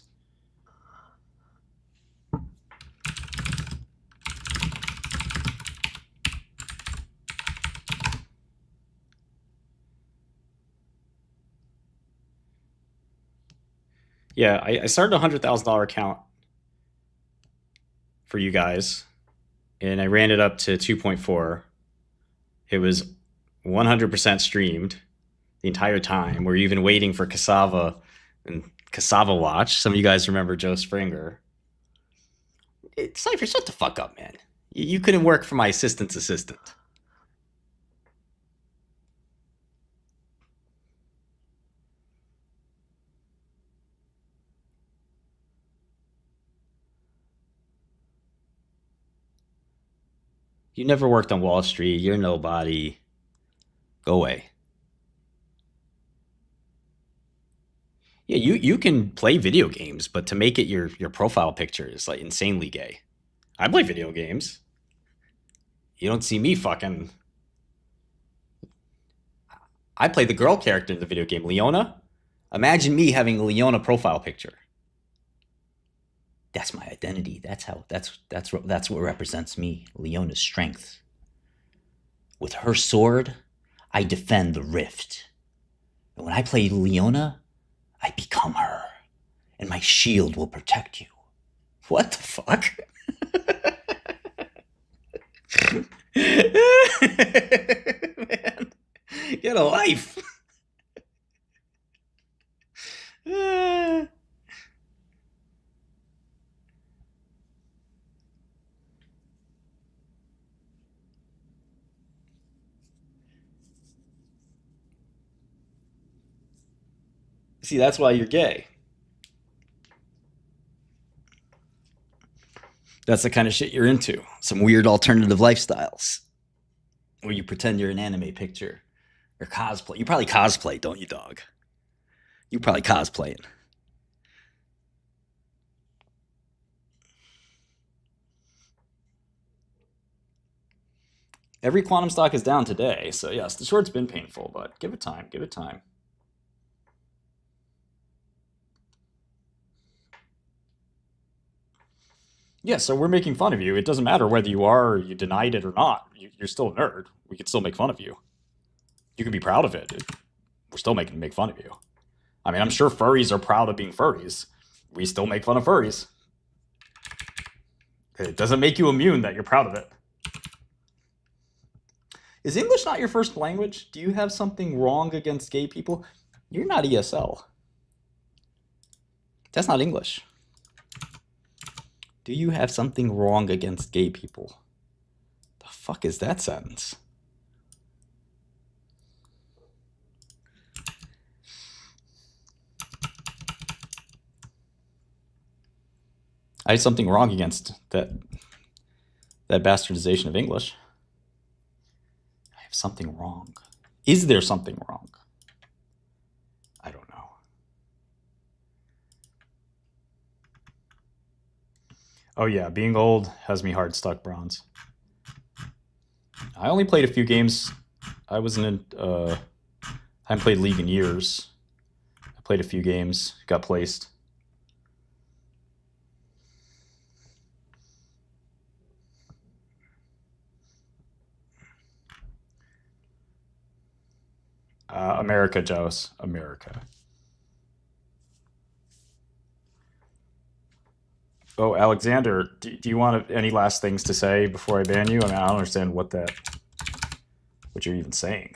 Yeah, I started a $100,000 account for you guys, and I ran it up to 2.4. It was 100% streamed the entire time. We're even waiting for Cassava and Cassava Watch. Some of you guys remember Joe Springer. Cypher, shut the fuck up, man. You couldn't work for my assistant's assistant. You never worked on Wall Street. You're nobody. Go away. Yeah, you can play video games, but to make it your profile picture is like insanely gay. I play video games. You don't see me fucking. I play the girl character in the video game, Leona. Imagine me having a Leona profile picture. That's my identity. That's what represents me. Leona's strength. With her sword, I defend the rift. And when I play Leona, I become her. And my shield will protect you. What the fuck? Man, get a life. See, that's why you're gay. That's the kind of shit you're into. Some weird alternative lifestyles. Where you pretend you're an anime picture. Or cosplay. You probably cosplay, don't you, dog? You probably cosplay it. Every quantum stock is down today. So yes, the short's been painful, but give it time. Give it time. Yeah, so we're making fun of you. It doesn't matter whether you are or you denied it or not. You're still a nerd. We can still make fun of you. You can be proud of it. We're still make fun of you. I mean, I'm sure furries are proud of being furries. We still make fun of furries. It doesn't make you immune that you're proud of it. Is English not your first language? Do you have something wrong against gay people? You're not ESL. That's not English. Do you have something wrong against gay people? The fuck is that sentence? I had something wrong against that bastardization of English. I have something wrong. Is there something wrong? I don't know. Oh yeah, being old has me hard stuck, Bronze. I only played a few games. I haven't played League in years. I played a few games, got placed. America, Joes. America. Oh, Alexander, do you want any last things to say before I ban you? I mean, I don't understand what that what you're even saying.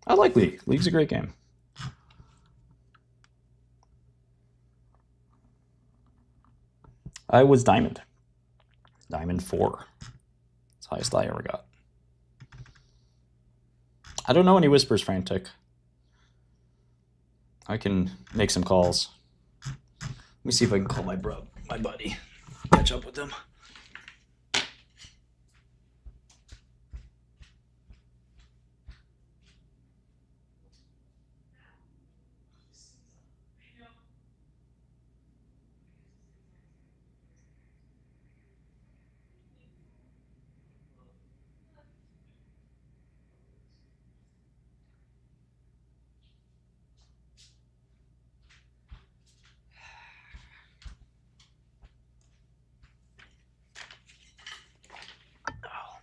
I like League. League's a great game. I was Diamond. Diamond 4. It's the highest I ever got. I don't know any Whispers, Frantic. I can make some calls. Let me see if I can call my buddy. Catch up with him.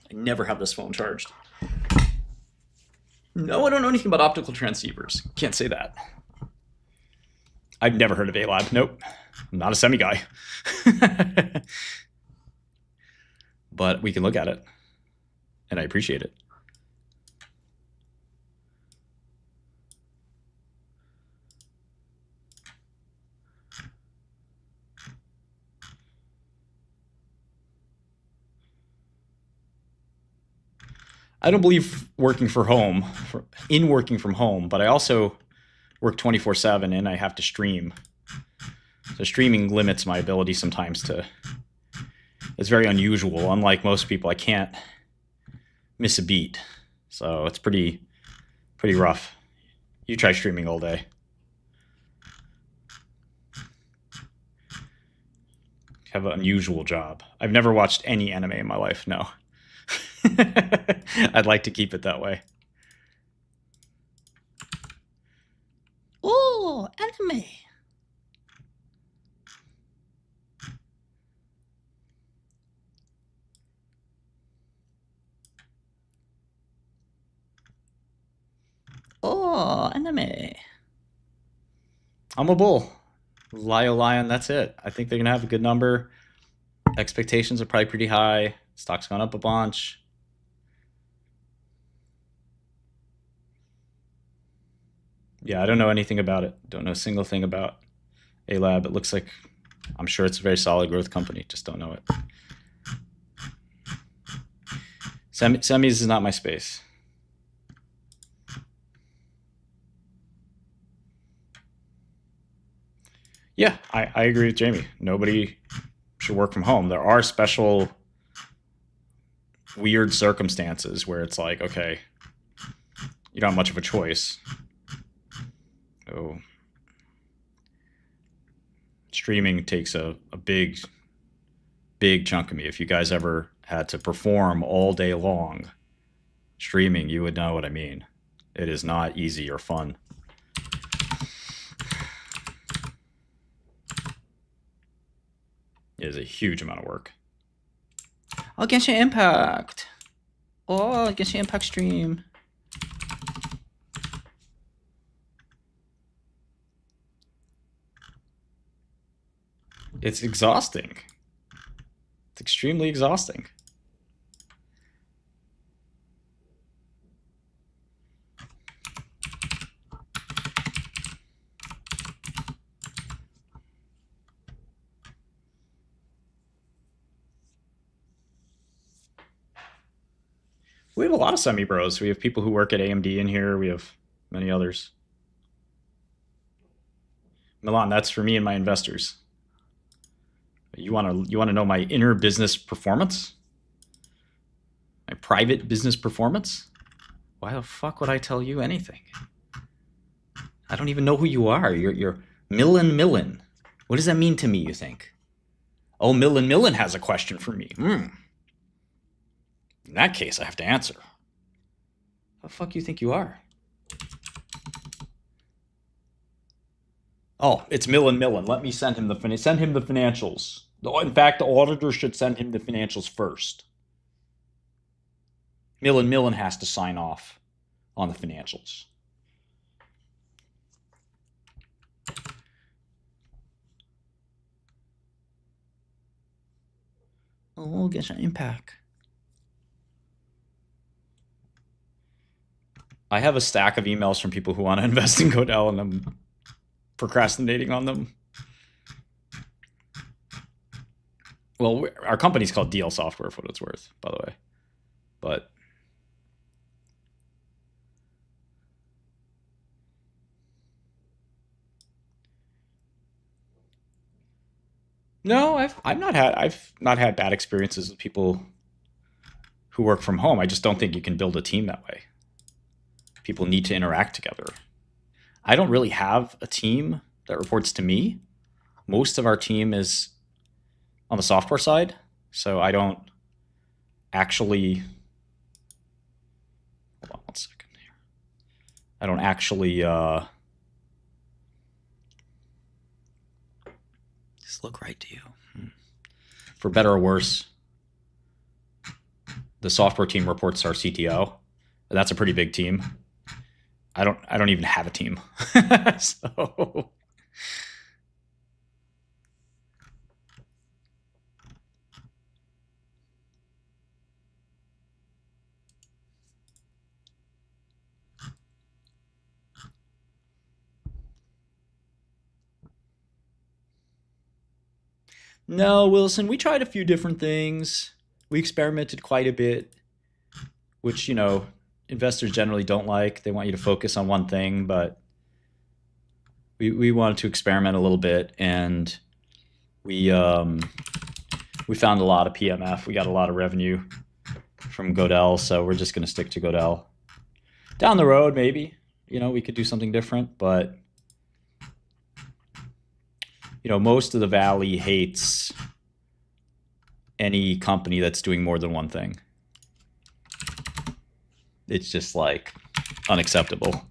I never have this phone charged. No, I don't know anything about optical transceivers. Can't say that. I've never heard of A-Lab. Nope. I'm not a semi guy. But we can look at it. And I appreciate it. I don't believe working from home, but I also work 24/7 and I have to stream. So streaming limits my ability sometimes to. It's very unusual. Unlike most people, I can't miss a beat. So it's pretty rough. You try streaming all day. You have an unusual job. I've never watched any anime in my life, no. I'd like to keep it that way. Oh, anime. Oh, anime. I'm a bull. Lio Lion, that's it. I think they're going to have a good number. Expectations are probably pretty high. Stock's gone up a bunch. Yeah, I don't know anything about it. Don't know a single thing about A-Lab. It looks like, I'm sure it's a very solid growth company. Just don't know it. Semis is not my space. Yeah, I agree with Jamie. Nobody should work from home. There are special weird circumstances where it's like, okay, you don't have much of a choice. So streaming takes a big chunk of me. If you guys ever had to perform all day long streaming, you would know what I mean. It is not easy or fun. It is a huge amount of work. Oh, Genshin Impact. Oh, Genshin Impact stream. It's exhausting. It's extremely exhausting. We have a lot of semi-bros. We have people who work at AMD in here. We have many others. Milan, that's for me and my investors. You want to know my inner business performance? My private business performance? Why the fuck would I tell you anything? I don't even know who you are. You're Millen. What does that mean to me, you think? Oh, Millen has a question for me. In that case, I have to answer. How the fuck you think you are? Oh, it's Millen. Let me send him the financials. In fact, the auditor should send him the financials first. Millen has to sign off on the financials. Oh, Genshin Impact. I have a stack of emails from people who want to invest in Godel, and I'm procrastinating on them. Well, our company's called DL Software, for what it's worth, by the way. But no, I've not had bad experiences with people who work from home. I just don't think you can build a team that way. People need to interact together. I don't really have a team that reports to me. Most of our team is on the software side, so I don't actually. Hold on 1 second here. I don't actually. Does this look right to you? For better or worse, the software team reports to our CTO. That's a pretty big team. I don't even have a team. So no, Wilson, we tried a few different things. We experimented quite a bit, which, you know, investors generally don't like. They want you to focus on one thing, but we wanted to experiment a little bit, and we found a lot of PMF. We got a lot of revenue from Godel, so we're just going to stick to Godel. Down the road, maybe, you know, we could do something different, but you know, most of the Valley hates any company that's doing more than one thing. It's just like unacceptable.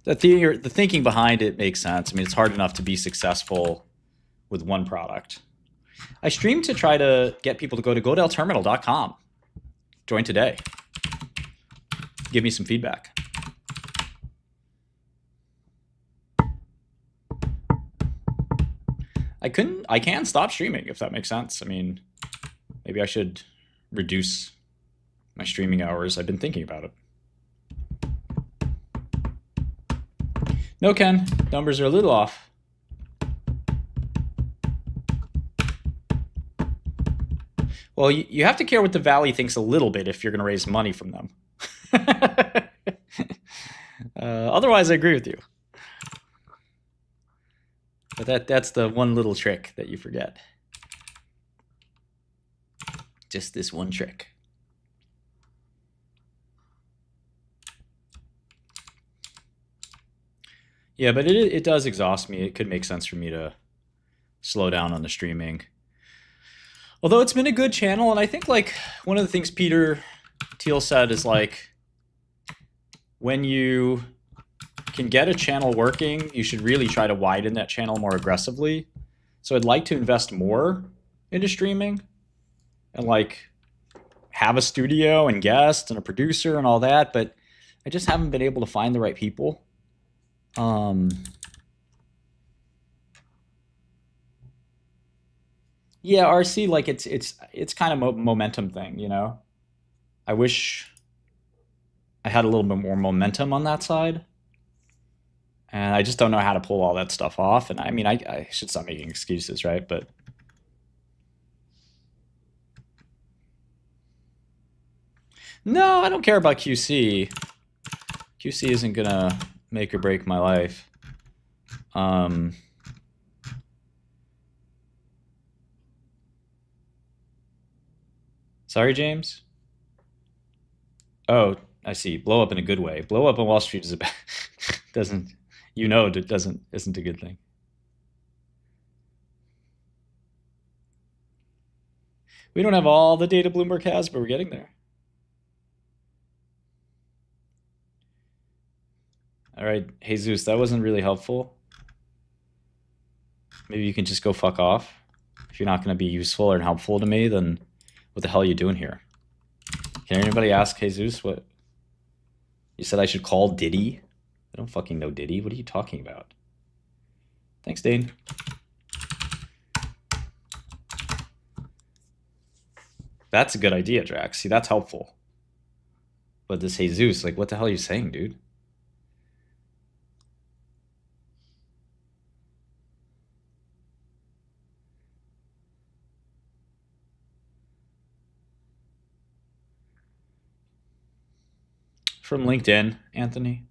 The thinking behind it makes sense. I mean, it's hard enough to be successful with one product. I streamed to try to get people to go to godelterminal.com. Join today. Give me some feedback. I can stop streaming if that makes sense. I mean, maybe I should reduce my streaming hours. I've been thinking about it. No, Ken, numbers are a little off. Well, you have to care what the Valley thinks a little bit if you're going to raise money from them. Otherwise, I agree with you. But that's the one little trick that you forget. Just this one trick. Yeah, but it does exhaust me. It could make sense for me to slow down on the streaming. Although it's been a good channel, and I think like one of the things Peter Thiel said is like, when you can get a channel working, you should really try to widen that channel more aggressively. So I'd like to invest more into streaming and like have a studio and guests and a producer and all that, but I just haven't been able to find the right people. Yeah, RC, like it's kind of a momentum thing, you know. I wish I had a little bit more momentum on that side. And I just don't know how to pull all that stuff off. And I mean, I should stop making excuses, right? But no, I don't care about QC. QC isn't gonna make or break my life. Sorry, James. Oh, I see. Blow up in a good way. Blow up on Wall Street is a doesn't, you know, it isn't a good thing. We don't have all the data Bloomberg has, but we're getting there. All right, Jesus, that wasn't really helpful. Maybe you can just go fuck off. If you're not going to be useful or helpful to me, then what the hell are you doing here? Can anybody ask Jesus what? You said I should call Diddy? I don't fucking know Diddy. What are you talking about? Thanks, Dane. That's a good idea, Drax. See, that's helpful. But this Jesus, like, what the hell are you saying, dude? From LinkedIn, Anthony.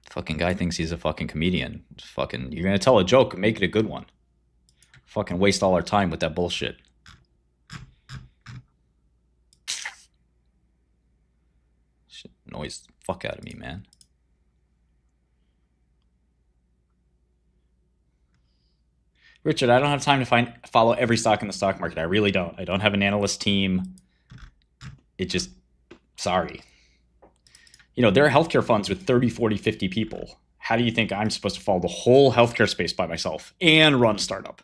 Fucking guy thinks he's a fucking comedian. Fucking, you're gonna tell a joke, make it a good one. Fucking waste all our time with that bullshit. Shit annoys the fuck out of me, man. Richard, I don't have time to follow every stock in the stock market. I really don't. I don't have an analyst team. It just, sorry. You know, there are healthcare funds with 30, 40, 50 people. How do you think I'm supposed to follow the whole healthcare space by myself and run a startup?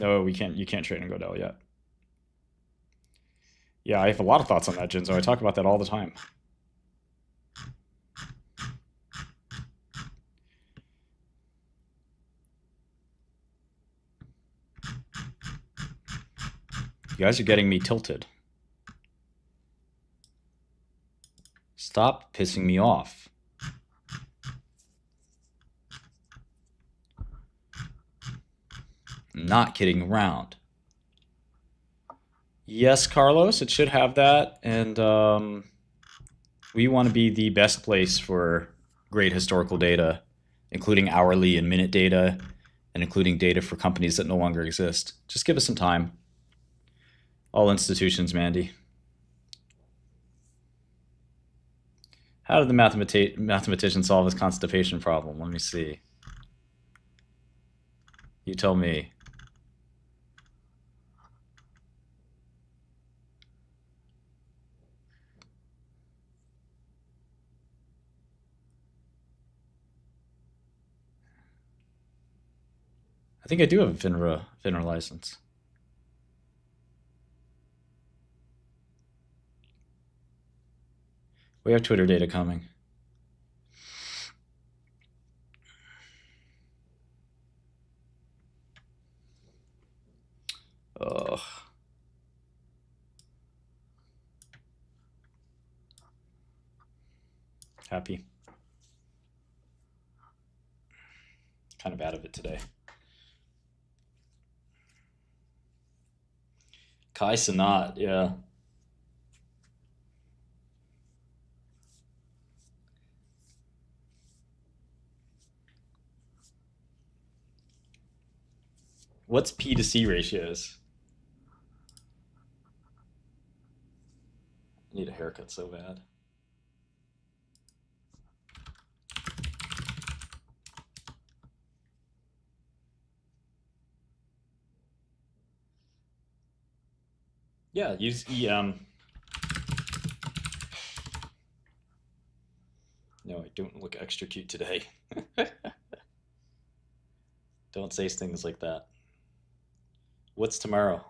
No, we can't. You can't trade in Godel yet. Yeah, I have a lot of thoughts on that, Jinzo. I talk about that all the time. You guys are getting me tilted. Stop pissing me off. I'm not kidding around. Yes, Carlos, it should have that. And we want to be the best place for great historical data, including hourly and minute data, and including data for companies that no longer exist. Just give us some time. All institutions, Mandy. How did the mathematician solve his constipation problem? Let me see. You tell me. I think I do have a FINRA license. We have Twitter data coming. Ugh. Happy. Kind of out of it today. Kai Sanat, yeah. What's P to C ratios? I need a haircut so bad. Yeah, use EM. No, I don't look extra cute today. Don't say things like that. What's tomorrow?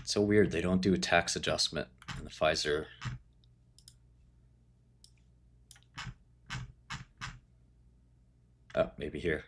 It's so weird. They don't do a tax adjustment in the Pfizer. Oh, maybe here.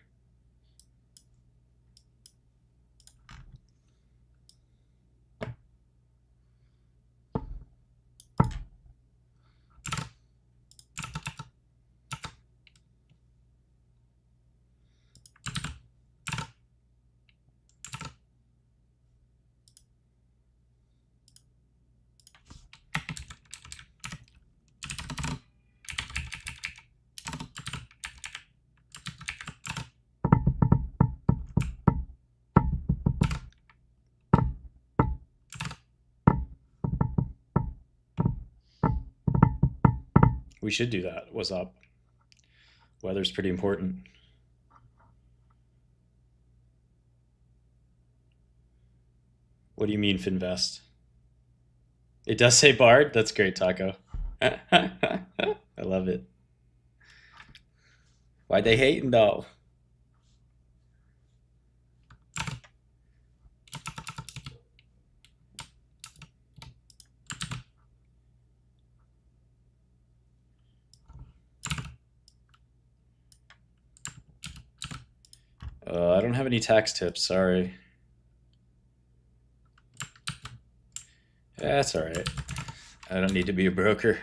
We should do that. What's up? Weather's pretty important. What do you mean, Finvest? It does say Bard? That's great, Taco. I love it. Why they hating though? I don't have any tax tips, sorry. That's all right. I don't need to be a broker.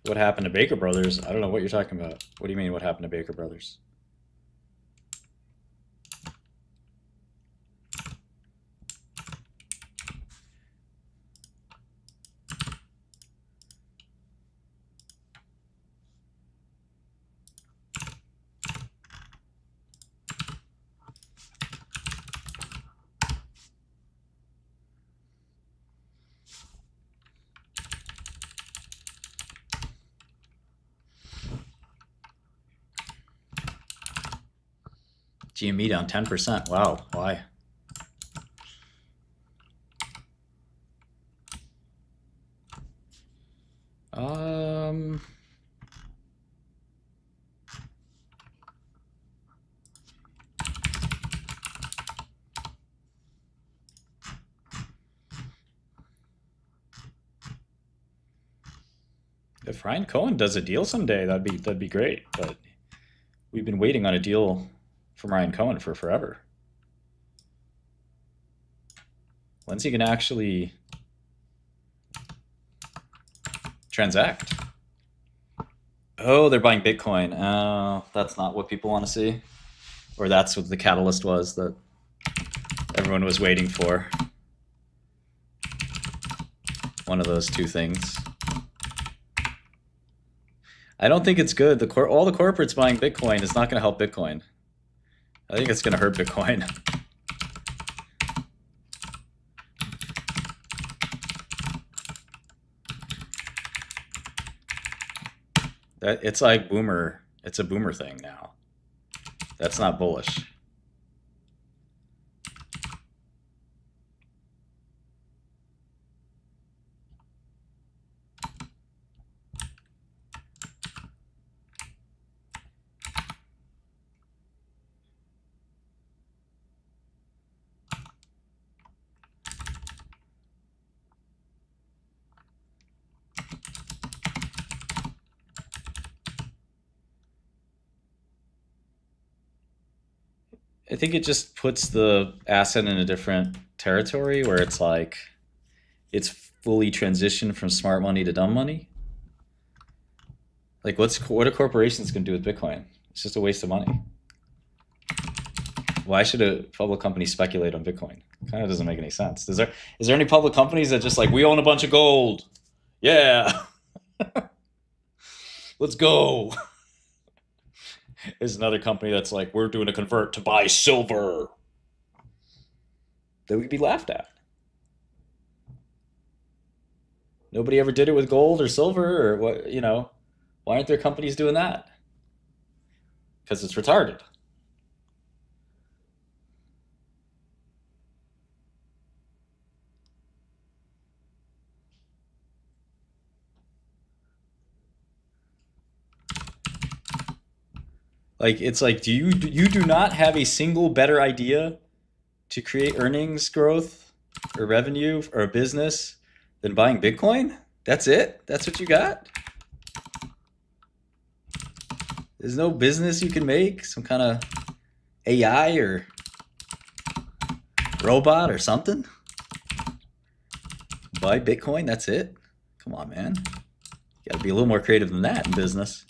What happened to Baker Brothers? I don't know what you're talking about. What do you mean, what happened to Baker Brothers? GME down 10%. Wow, why? Um, if Ryan Cohen does a deal someday, that'd be great. But we've been waiting on a deal from Ryan Cohen for forever. When's he gonna actually transact? Oh, they're buying Bitcoin. Oh, that's not what people want to see. Or that's what the catalyst was that everyone was waiting for. One of those two things. I don't think it's good. All the corporates buying Bitcoin is not going to help Bitcoin. I think it's going to hurt Bitcoin. It's like boomer. It's a boomer thing now. That's not bullish. I think it just puts the asset in a different territory where it's like it's fully transitioned from smart money to dumb money. Like what are corporations going to do with Bitcoin? It's just a waste of money. Why should a public company speculate on Bitcoin? It kind of doesn't make any sense. Is there any public companies that just like, we own a bunch of gold? Yeah. Let's go. There's another company that's like, we're doing a convert to buy silver. That would be laughed at. Nobody ever did it with gold or silver or what, you know. Why aren't there companies doing that? Because it's retarded. Like, it's like, you do not have a single better idea to create earnings growth or revenue or a business than buying Bitcoin? That's it? That's what you got? There's no business you can make? Some kind of AI or robot or something? Buy Bitcoin, that's it? Come on, man. You gotta be a little more creative than that in business.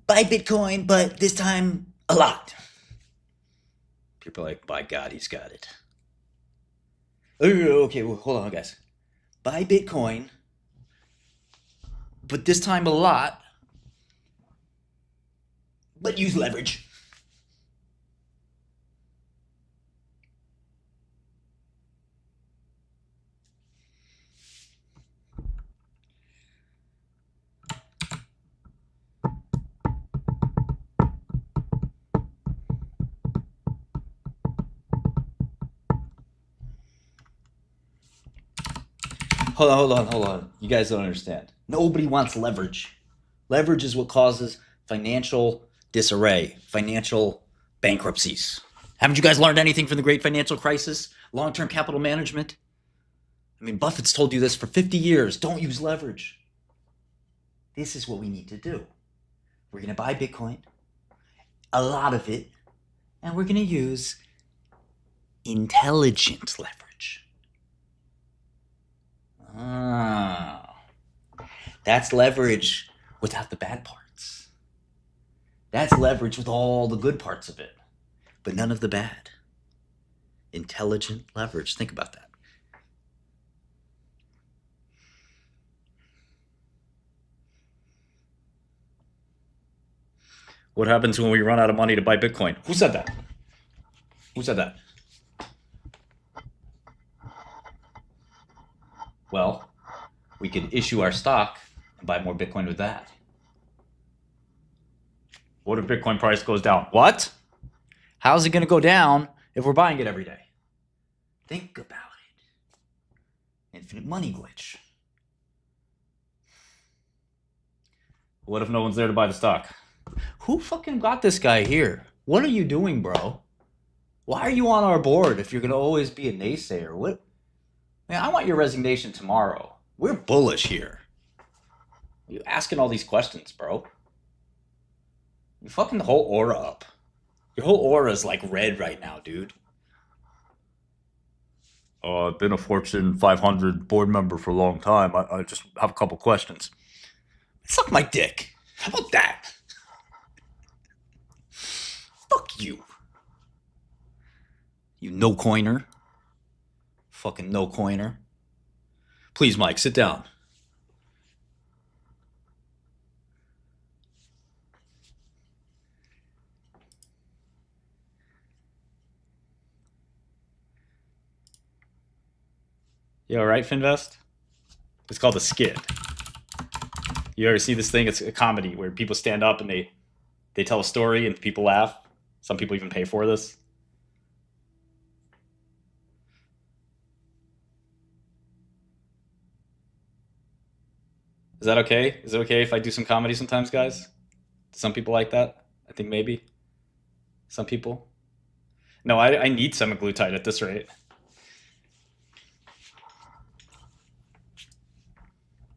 Buy Bitcoin, but this time a lot. People are like, by God, he's got it. Okay, well, hold on, guys. Buy Bitcoin, but this time a lot, but use leverage. hold on. You guys don't understand. Nobody wants leverage. Leverage is what causes financial disarray, financial bankruptcies. Haven't you guys learned anything from the great financial crisis? Long-term capital management? I mean, Buffett's told you this for 50 years. Don't use leverage. This is what we need to do. We're going to buy Bitcoin, a lot of it, and we're going to use intelligent leverage. That's leverage without the bad parts. That's leverage with all the good parts of it, but none of the bad. Intelligent leverage. Think about that. What happens when we run out of money to buy Bitcoin? Who said that? Who said that? Well, we could issue our stock and buy more Bitcoin with that. What if Bitcoin price goes down? What? How's it going to go down if we're buying it every day? Think about it. Infinite money glitch. What if no one's there to buy the stock? Who fucking got this guy here? What are you doing, bro? Why are you on our board if you're going to always be a naysayer? What? Man, I want your resignation tomorrow. We're bullish here. You asking all these questions, bro. You fucking the whole aura up. Your whole aura is like red right now, dude. I've been a Fortune 500 board member for a long time. I just have a couple questions. Suck my dick. How about that? Fuck you. You no-coiner. Fucking no-coiner. Please, Mike, sit down. You alright, Finvest? It's called a skit. You ever see this thing? It's a comedy where people stand up and they tell a story and people laugh. Some people even pay for this. Is that okay? Is it okay if I do some comedy sometimes, guys? Some people like that? I think maybe. Some people. No, I need semaglutide at this rate.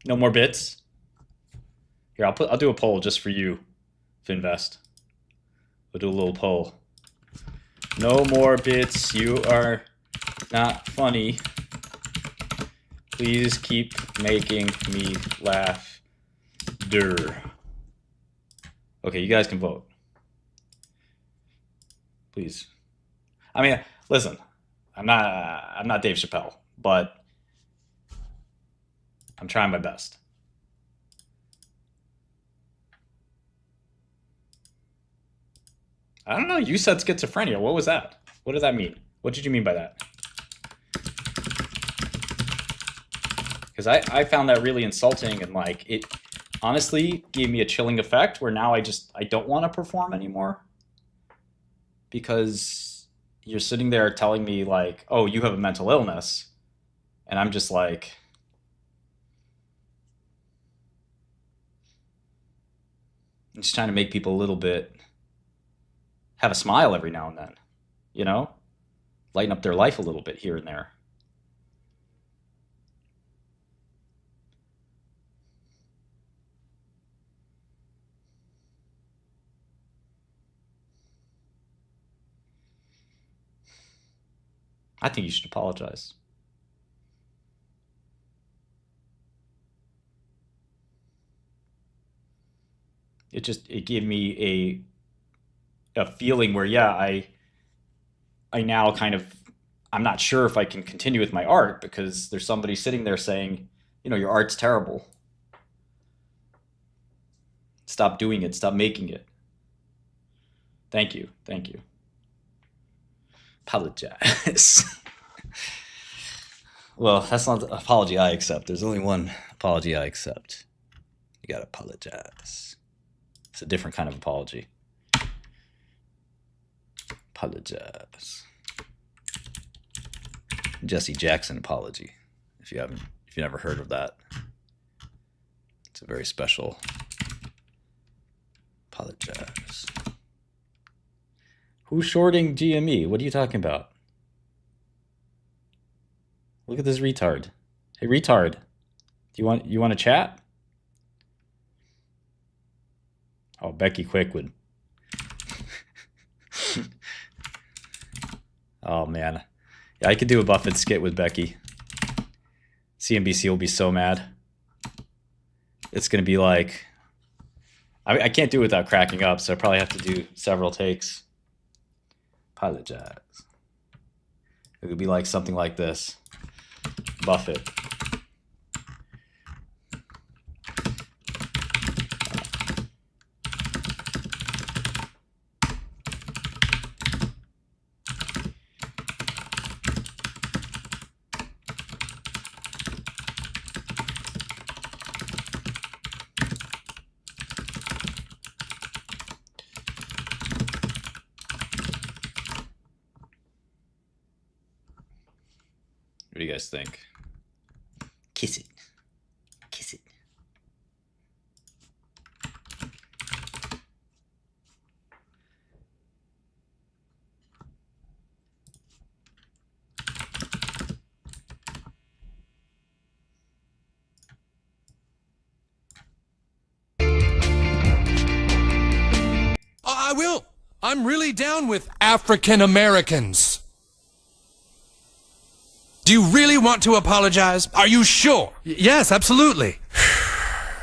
No more bits? Here, I'll do a poll just for you, Finvest. We'll do a little poll. No more bits. You are not funny. Please keep making me laugh. Durr. Okay, you guys can vote. Please. I mean, listen. I'm not Dave Chappelle, but I'm trying my best. I don't know. You said schizophrenia. What was that? What does that mean? What did you mean by that? Because I found that really insulting, and like it honestly gave me a chilling effect where now I don't want to perform anymore. Because you're sitting there telling me like, oh, you have a mental illness. And I'm just like, I'm just trying to make people a little bit have a smile every now and then, you know, lighten up their life a little bit here and there. I think you should apologize. It gave me a feeling where, yeah, I now kind of, I'm not sure if I can continue with my art because there's somebody sitting there saying, you know, your art's terrible. Stop doing it. Stop making it. Thank you. Thank you. Apologize. Well, that's not the apology I accept. There's only one apology I accept. You gotta apologize. It's a different kind of apology. Apologize. Jesse Jackson apology. If If you never heard of that, it's a very special. Apologize. Who's shorting GME? What are you talking about? Look at this retard. Hey, retard. Do you want to chat? Oh, Becky Quick would. Oh man, yeah, I could do a Buffett skit with Becky. CNBC will be so mad. It's gonna be like, I can't do it without cracking up, so I probably have to do several takes. Apologize. It would be like something like this. Buffett. What do you guys think? Kiss it. Kiss it. I will. I'm really down with African Americans. Do you really want to apologize? Are you sure? Yes, absolutely.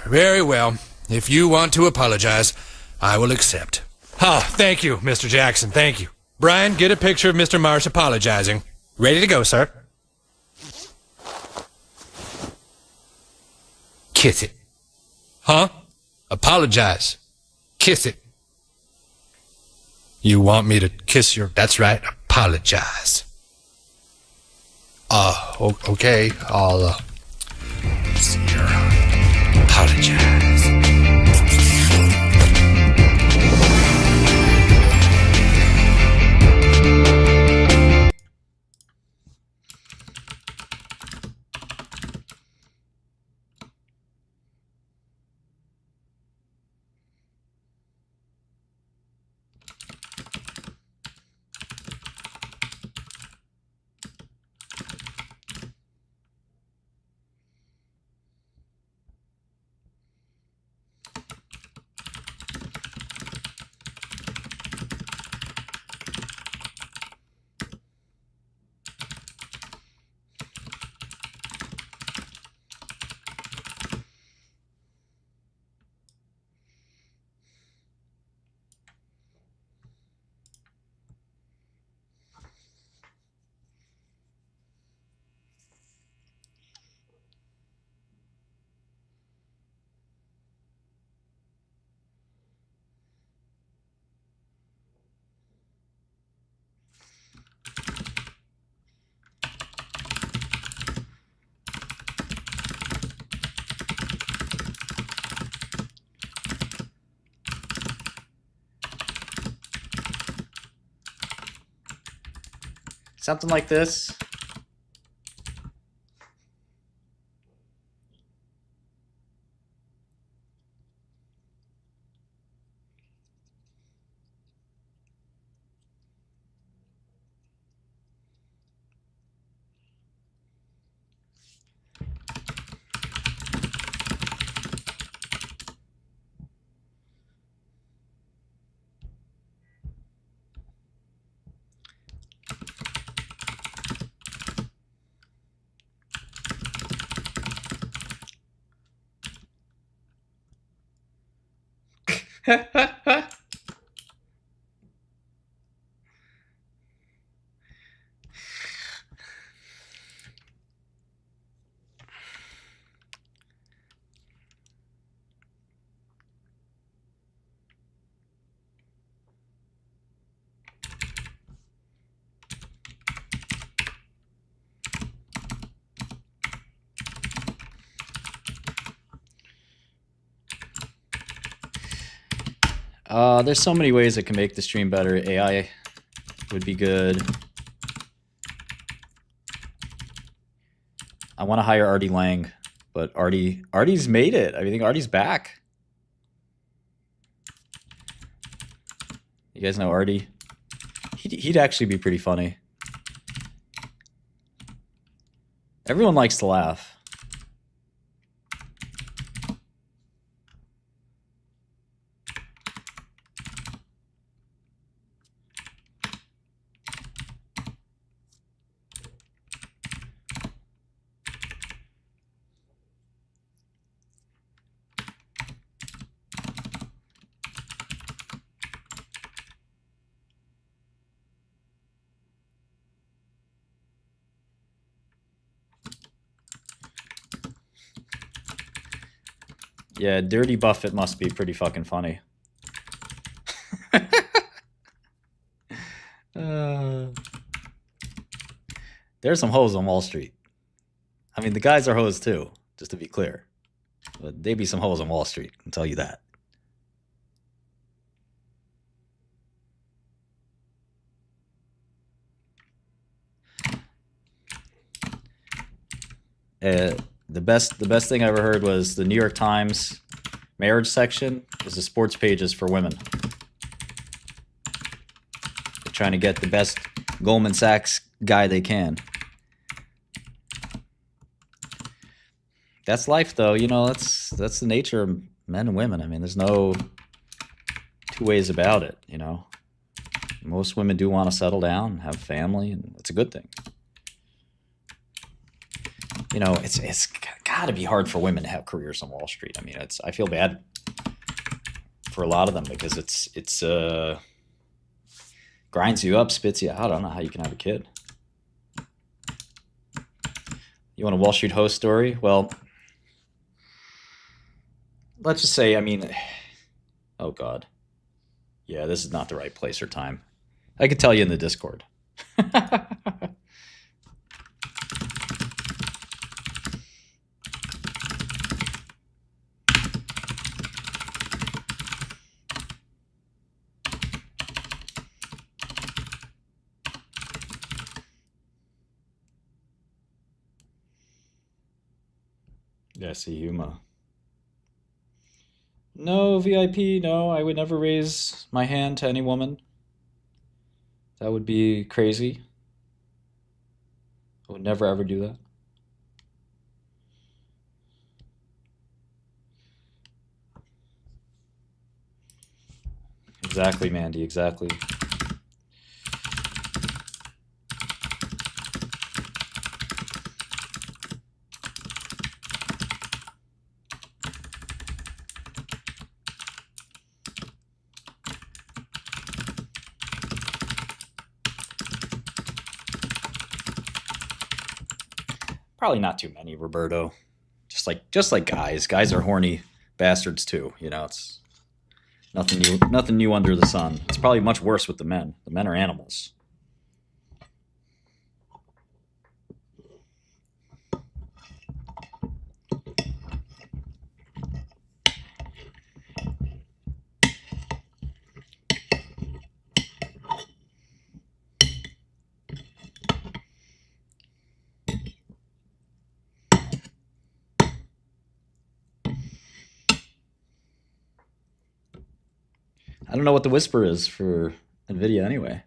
Very well. If you want to apologize, I will accept. Ah, thank you, Mr. Jackson. Thank you. Brian, get a picture of Mr. Marsh apologizing. Ready to go, sir. Kiss it. Huh? Apologize. Kiss it. You want me to kiss your... That's right. Apologize. Okay. I'll, see here. Apologize. Something like this. There's so many ways it can make the stream better. AI would be good. I want to hire Artie Lang, but Artie's made it. I think Artie's back. You guys know Artie? He'd actually be pretty funny. Everyone likes to laugh. Yeah, Dirty Buffett must be pretty fucking funny. There's some hoes on Wall Street. I mean, the guys are hoes too, just to be clear. But they be some hoes on Wall Street, I can tell you that. The best thing I ever heard was the New York Times marriage section is the sports pages for women. They're trying to get the best Goldman Sachs guy they can. That's life, though. You know, that's the nature of men and women. I mean, there's no two ways about it. You know, most women do want to settle down, have family, and it's a good thing. You know, it's got to be hard for women to have careers on Wall Street. I mean, I feel bad for a lot of them because it's grinds you up, spits you out. I don't know how you can have a kid. You want a Wall Street host story? Well, let's just say, I mean, oh God. Yeah, this is not the right place or time. I could tell you in the Discord. Yeah, see Huma. No, VIP, no, I would never raise my hand to any woman. That would be crazy. I would never ever do that. Exactly, Mandy, exactly. Probably not too many, Roberto. Just like guys. Guys are horny bastards too. You know, it's nothing new under the sun. It's probably much worse with the men. The men are animals. I don't know what the whisper is for Nvidia anyway.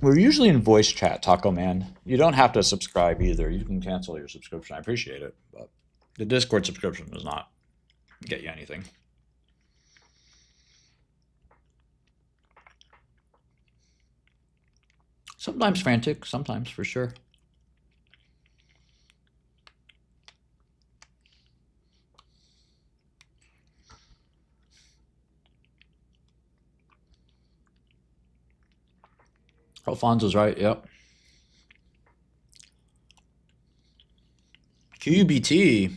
We're usually in voice chat, Taco Man. You don't have to subscribe either. You can cancel your subscription. I appreciate it, but the Discord subscription does not get you anything. Sometimes frantic, sometimes for sure. Alfonso's right, yep. QUBT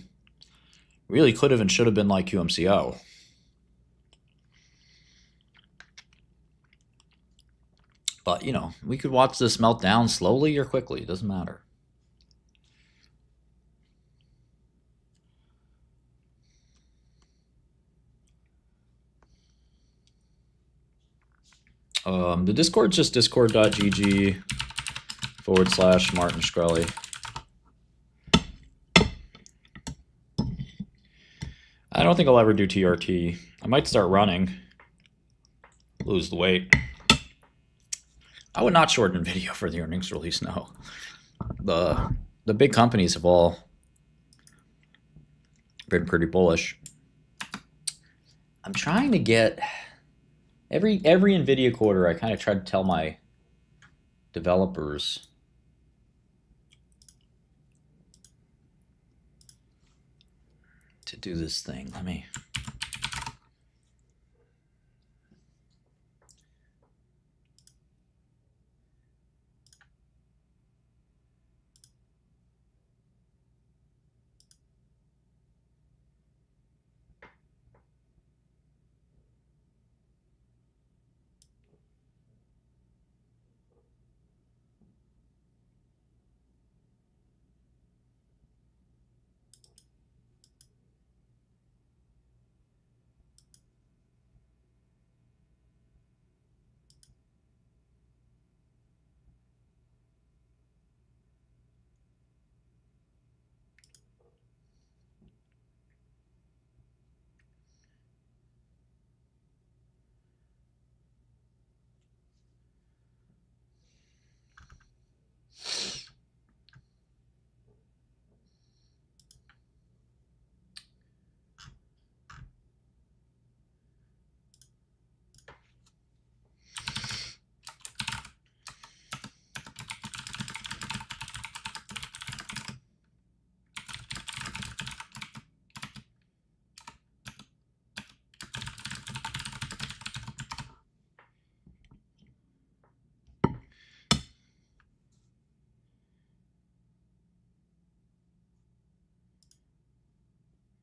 really could have and should have been like QMCO. But, you know, we could watch this melt down slowly or quickly. It doesn't matter. The Discord's just discord.gg/Martin Shkreli. I don't think I'll ever do TRT. I might start running. Lose the weight. I would not short Nvidia for the earnings release, no. The big companies have all been pretty bullish. I'm trying to get every Nvidia quarter. I kind of try to tell my developers to do this thing. Let me.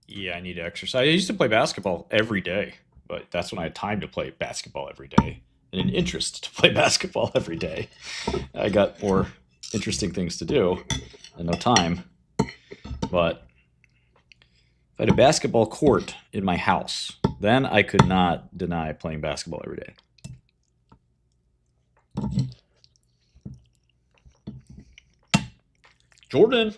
Yeah, I need to exercise. I used to play basketball every day, but that's when I had time to play basketball every day and an interest to play basketball every day. I got more interesting things to do and no time. But if I had a basketball court in my house, then I could not deny playing basketball every day. Jordan.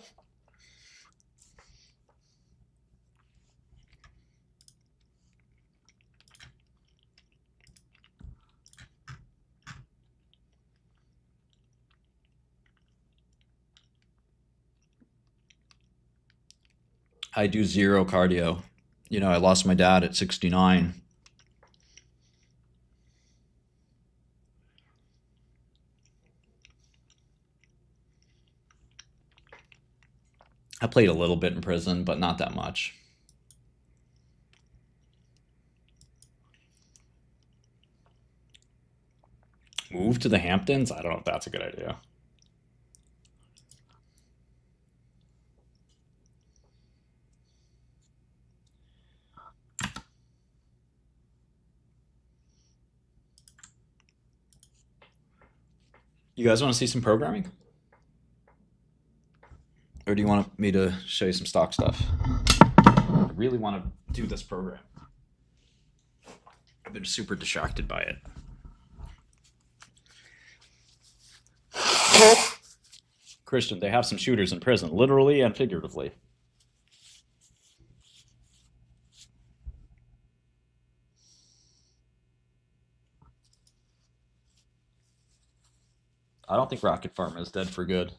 I do zero cardio. You know, I lost my dad at 69. I played a little bit in prison, but not that much. Move to the Hamptons? I don't know if that's a good idea. You guys want to see some programming? Or do you want me to show you some stock stuff? I really want to do this program. I've been super distracted by it. Christian, they have some shooters in prison, literally and figuratively. I don't think Rocket Pharma is dead for good.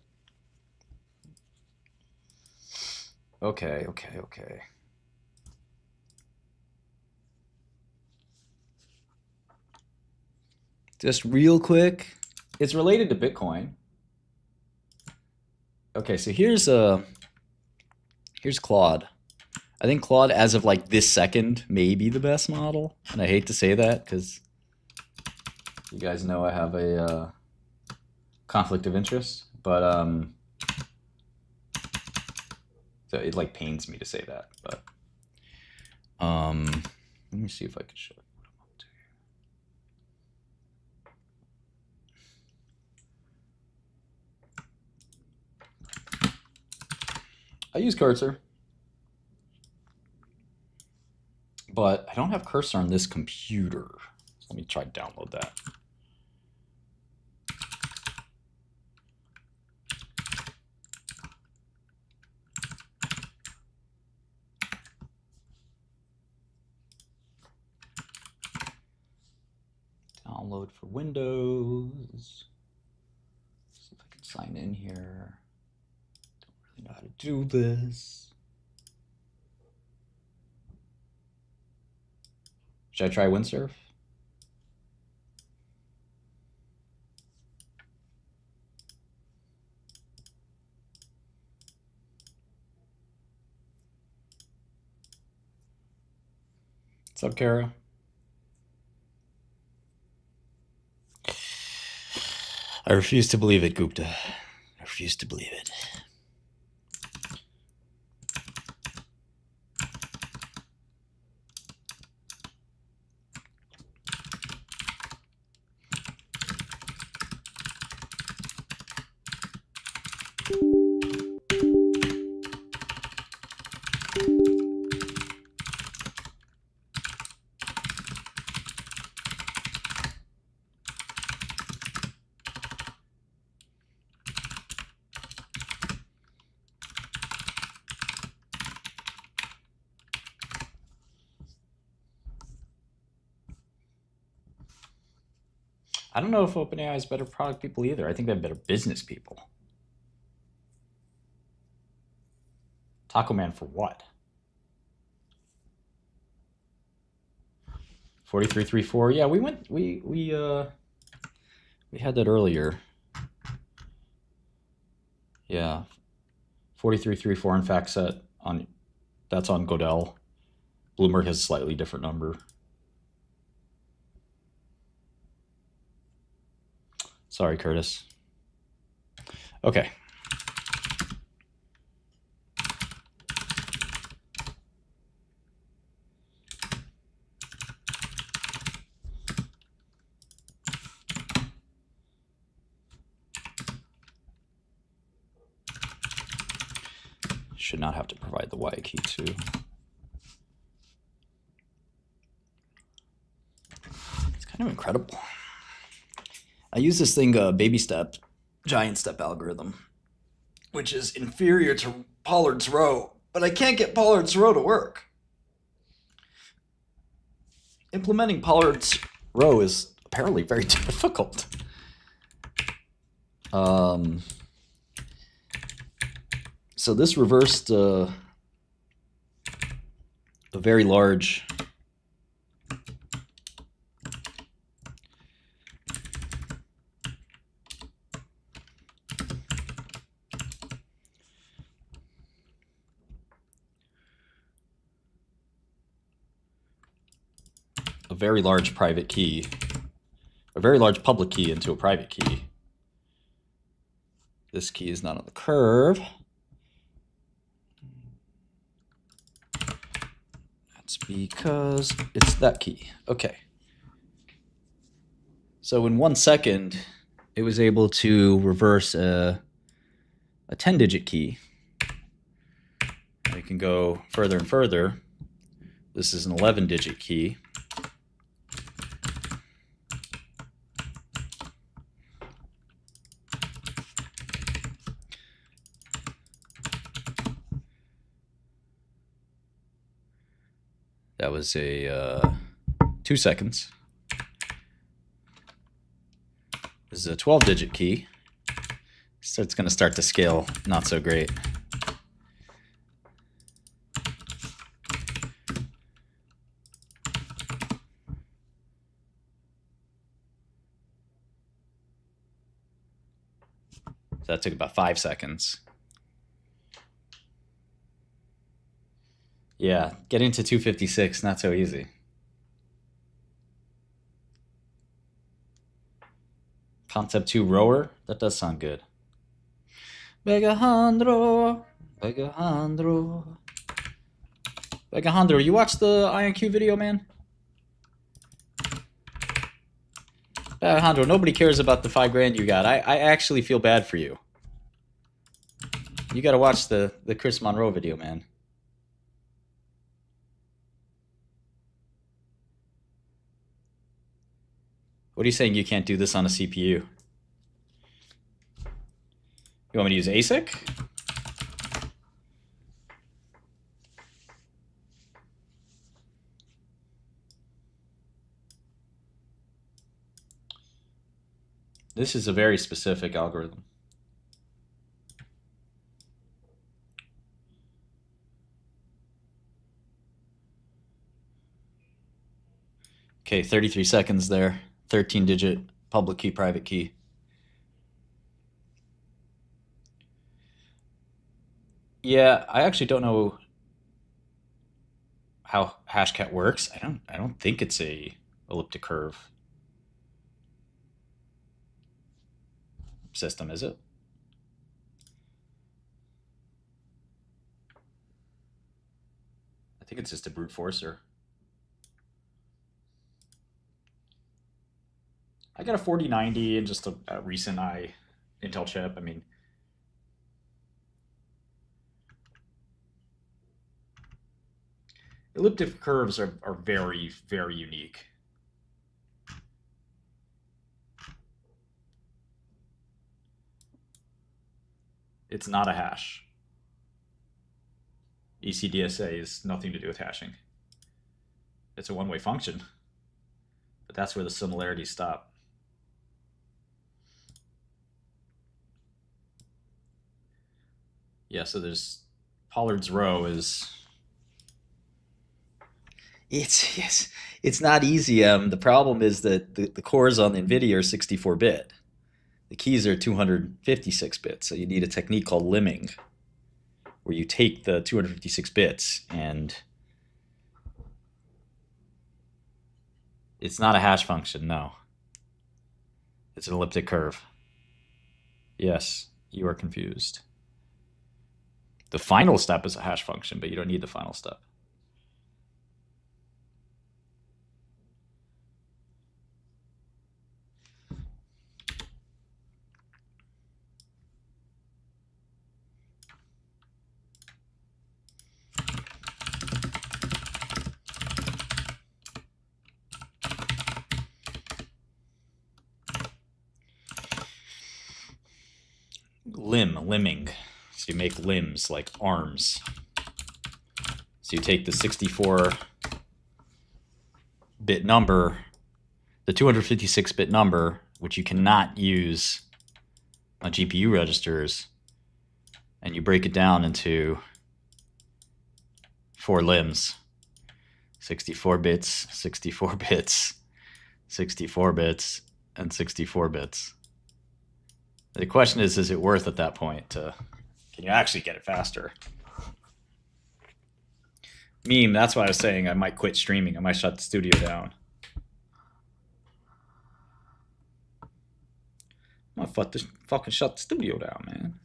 Okay. Just real quick, it's related to Bitcoin. Okay, so here's Claude. I think Claude, as of like this second, may be the best model, and I hate to say that because you guys know I have a conflict of interest, but so it like pains me to say that. But let me see if I can show you what I'm up to. I use Cursor, but I don't have Cursor on this computer. So let me try to download that. download for Windows. See if I can sign in here. Don't really know how to do this. Should I try Windsurf? What's up, Kara? I refuse to believe it, Gupta. I refuse to believe it. I don't know if OpenAI is better product people either. I think they're better business people. Taco Man for what? 4334. Yeah, we had that earlier. Yeah. 4334 in fact set on that's on Godel. Bloomberg has a slightly different number. Sorry, Curtis. Okay. Should not have to provide the Y key too. It's kind of incredible. I use this thing, baby step, giant step algorithm, which is inferior to Pollard's row, but I can't get Pollard's row to work. Implementing Pollard's row is apparently very difficult. So this reversed a very large private key, a very large public key into a private key. This key is not on the curve. That's because it's that key. Okay. So in 1 second, it was able to reverse a 10-digit key. We can go further and further. This is an 11-digit key. That was a 2 seconds. This is a 12-digit key. So it's going to start to scale not so great. So that took about 5 seconds. Yeah, getting to 256, not so easy. Concept 2 rower, that does sound good. Begajandro, Begajandro. Begajandro, you watched the IonQ video, man? Begajandro, nobody cares about the $5,000 you got. I actually feel bad for you. You gotta watch the Chris Monroe video, man. What are you saying you can't do this on a CPU? You want me to use ASIC? This is a very specific algorithm. Okay, 33 seconds there. 13-digit public key, private key. Yeah, I actually don't know how Hashcat works. I don't think it's a elliptic curve system, is it? I think it's just a brute forcer. I got a 4090 and just a recent Intel chip. I mean, elliptic curves are very, very unique. It's not a hash. ECDSA is nothing to do with hashing. It's a one-way function, but that's where the similarities stop. Yeah, so there's Pollard's row is it's not easy. The problem is that the cores on Nvidia are 64-bit. The keys are 256 bits, so you need a technique called limbing, where you take the 256 bits and it's not a hash function, no. It's an elliptic curve. Yes, you are confused. The final step is a hash function, but you don't need the final step. Limbing. So you make limbs like arms. So you take the 64-bit number, the 256-bit number, which you cannot use on GPU registers, and you break it down into 4 limbs. 64 bits, 64 bits, 64 bits, and 64 bits. The question is it worth at that point to, can you actually get it faster? Meme, that's why I was saying I might quit streaming. I might shut the studio down. I'm gonna fucking shut the studio down, man.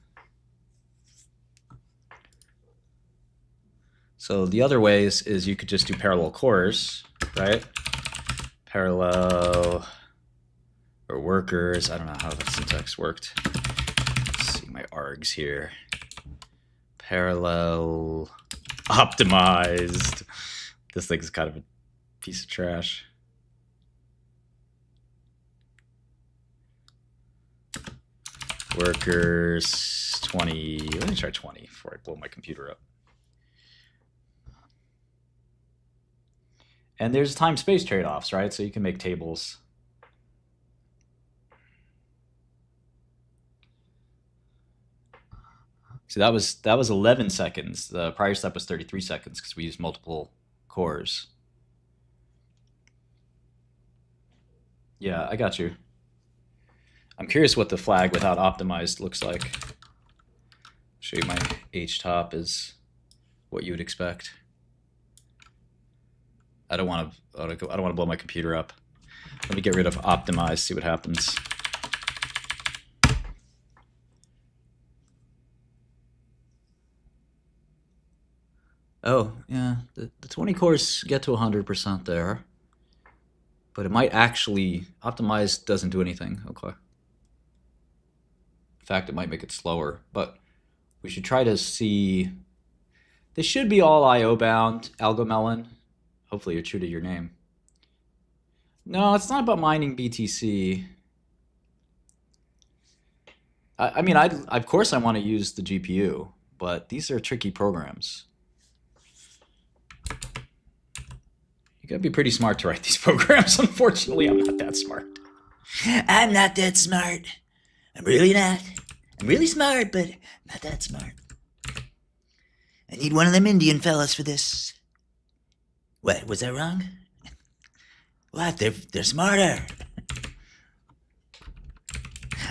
So the other ways is you could just do parallel cores, right? Parallel or workers. I don't know how the syntax worked. Let's see my args here. Parallel optimized. This thing's kind of a piece of trash. Workers 20. Let me try 20 before I blow my computer up. And there's time-space trade-offs, right? So you can make tables. So that was 11 seconds. The prior step was 33 seconds because we used multiple cores. Yeah, I got you. I'm curious what the flag without optimized looks like. Show you my H-top is what you would expect. I don't want to blow my computer up. Let me get rid of optimize, see what happens. Oh, yeah, the 20 cores get to 100% there. But it might actually, optimize doesn't do anything, okay. In fact, it might make it slower, but we should try to see, this should be all IO bound, Algomelon. Hopefully you're true to your name. No, it's not about mining BTC. I mean, of course I want to use the GPU, but these are tricky programs. You gotta be pretty smart to write these programs. Unfortunately, I'm not that smart. I'm not that smart. I'm really not. I'm really smart, but not that smart. I need one of them Indian fellas for this. What, was that wrong? What? They're smarter.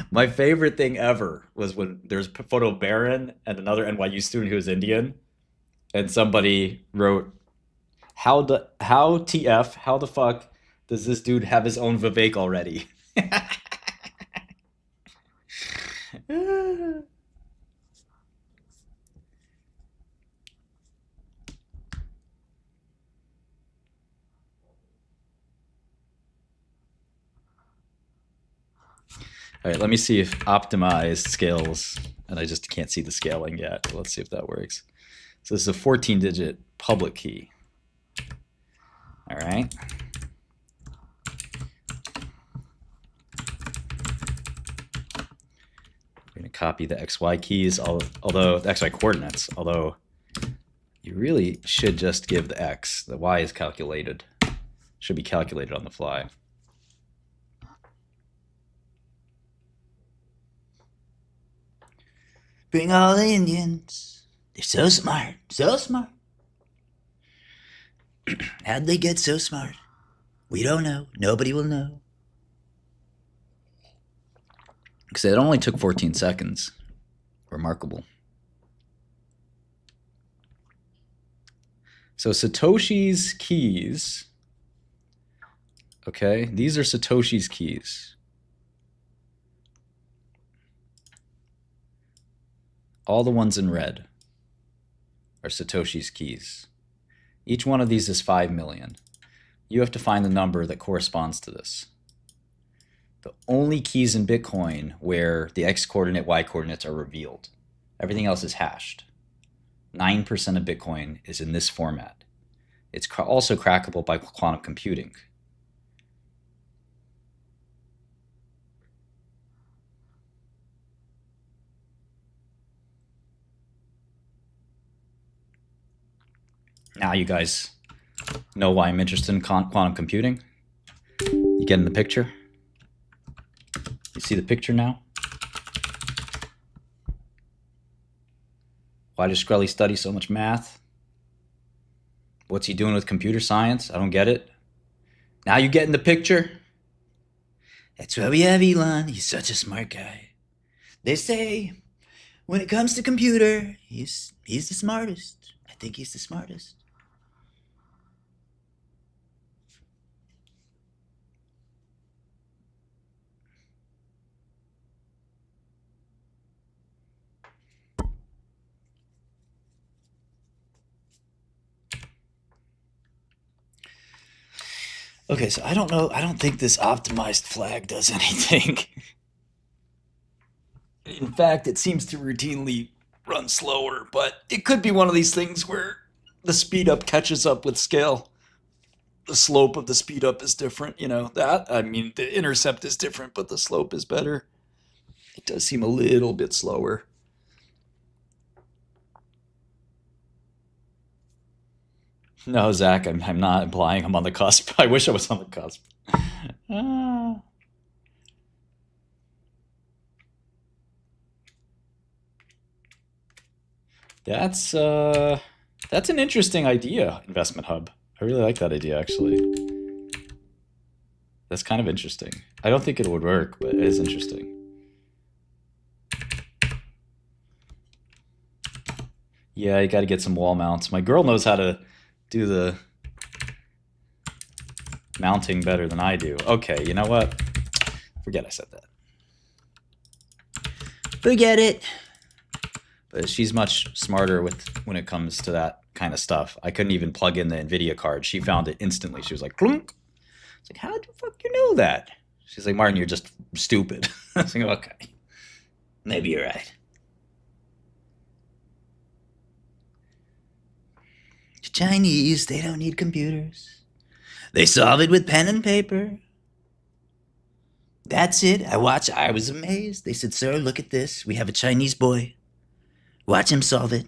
My favorite thing ever was when there's a photo of Barron and another NYU student who was Indian, and somebody wrote, how the fuck does this dude have his own Vivek already? All right, let me see if optimized scales, and I just can't see the scaling yet. Let's see if that works. So this is a 14-digit public key. All right. We're going to copy the XY keys, although the XY coordinates, although you really should just give the X. The Y is calculated. Should be calculated on the fly. Bring all the Indians. They're so smart. So smart. How'd they get so smart? We don't know. Nobody will know. Because it only took 14 seconds. Remarkable. So Satoshi's keys. Okay, these are Satoshi's keys. All the ones in red are Satoshi's keys. Each one of these is 5 million. You have to find the number that corresponds to this. The only keys in Bitcoin where the X coordinate, Y coordinates are revealed. Everything else is hashed. 9% of Bitcoin is in this format. It's also crackable by quantum computing. Now you guys know why I'm interested in quantum computing. You getting the picture? You see the picture now? Why does Shkreli study so much math? What's he doing with computer science? I don't get it. Now you getting the picture? That's why we have Elon. He's such a smart guy. They say when it comes to computer, he's the smartest. I think he's the smartest. Okay, so I don't know. I don't think this optimized flag does anything. In fact, it seems to routinely run slower, but it could be one of these things where the speed up catches up with scale. The slope of the speed up is different, you know, the intercept is different, but the slope is better. It does seem a little bit slower. No, Zach, I'm not implying I'm on the cusp. I wish I was on the cusp. That's an interesting idea, Investment Hub. I really like that idea, actually. That's kind of interesting. I don't think it would work, but it is interesting. Yeah, you got to get some wall mounts. My girl knows how to do the mounting better than I do. Okay, you know what? Forget I said that. Forget it. But she's much smarter when it comes to that kind of stuff. I couldn't even plug in the Nvidia card. She found it instantly. She was like, clunk. It's like, how the fuck you know that? She's like, Martin, you're just stupid. I was like, okay. Maybe you're right. The Chinese, they don't need computers. They solve it with pen and paper. That's it. I was amazed. They said, sir, look at this. We have a Chinese boy. Watch him solve it.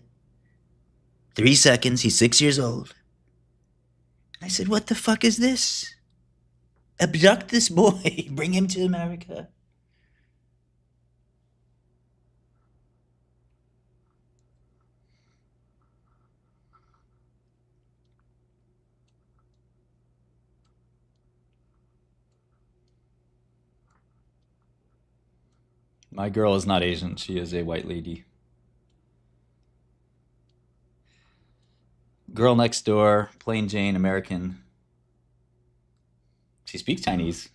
3 seconds. He's 6 years old. I said, what the fuck is this? Abduct this boy. Bring him to America. My girl is not Asian. She is a white lady. Girl next door, plain Jane, American. She speaks Chinese.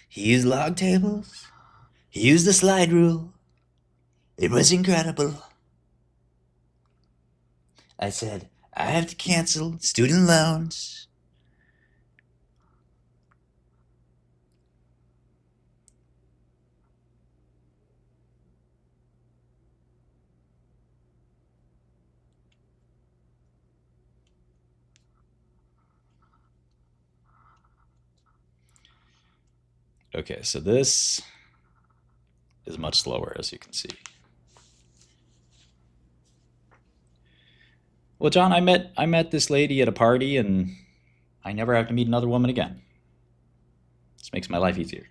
He used log tables. He used the slide rule. It was incredible. I said, I have to cancel student loans. Okay, so this is much slower, as you can see. Well, John, I met this lady at a party, and I never have to meet another woman again. This makes my life easier.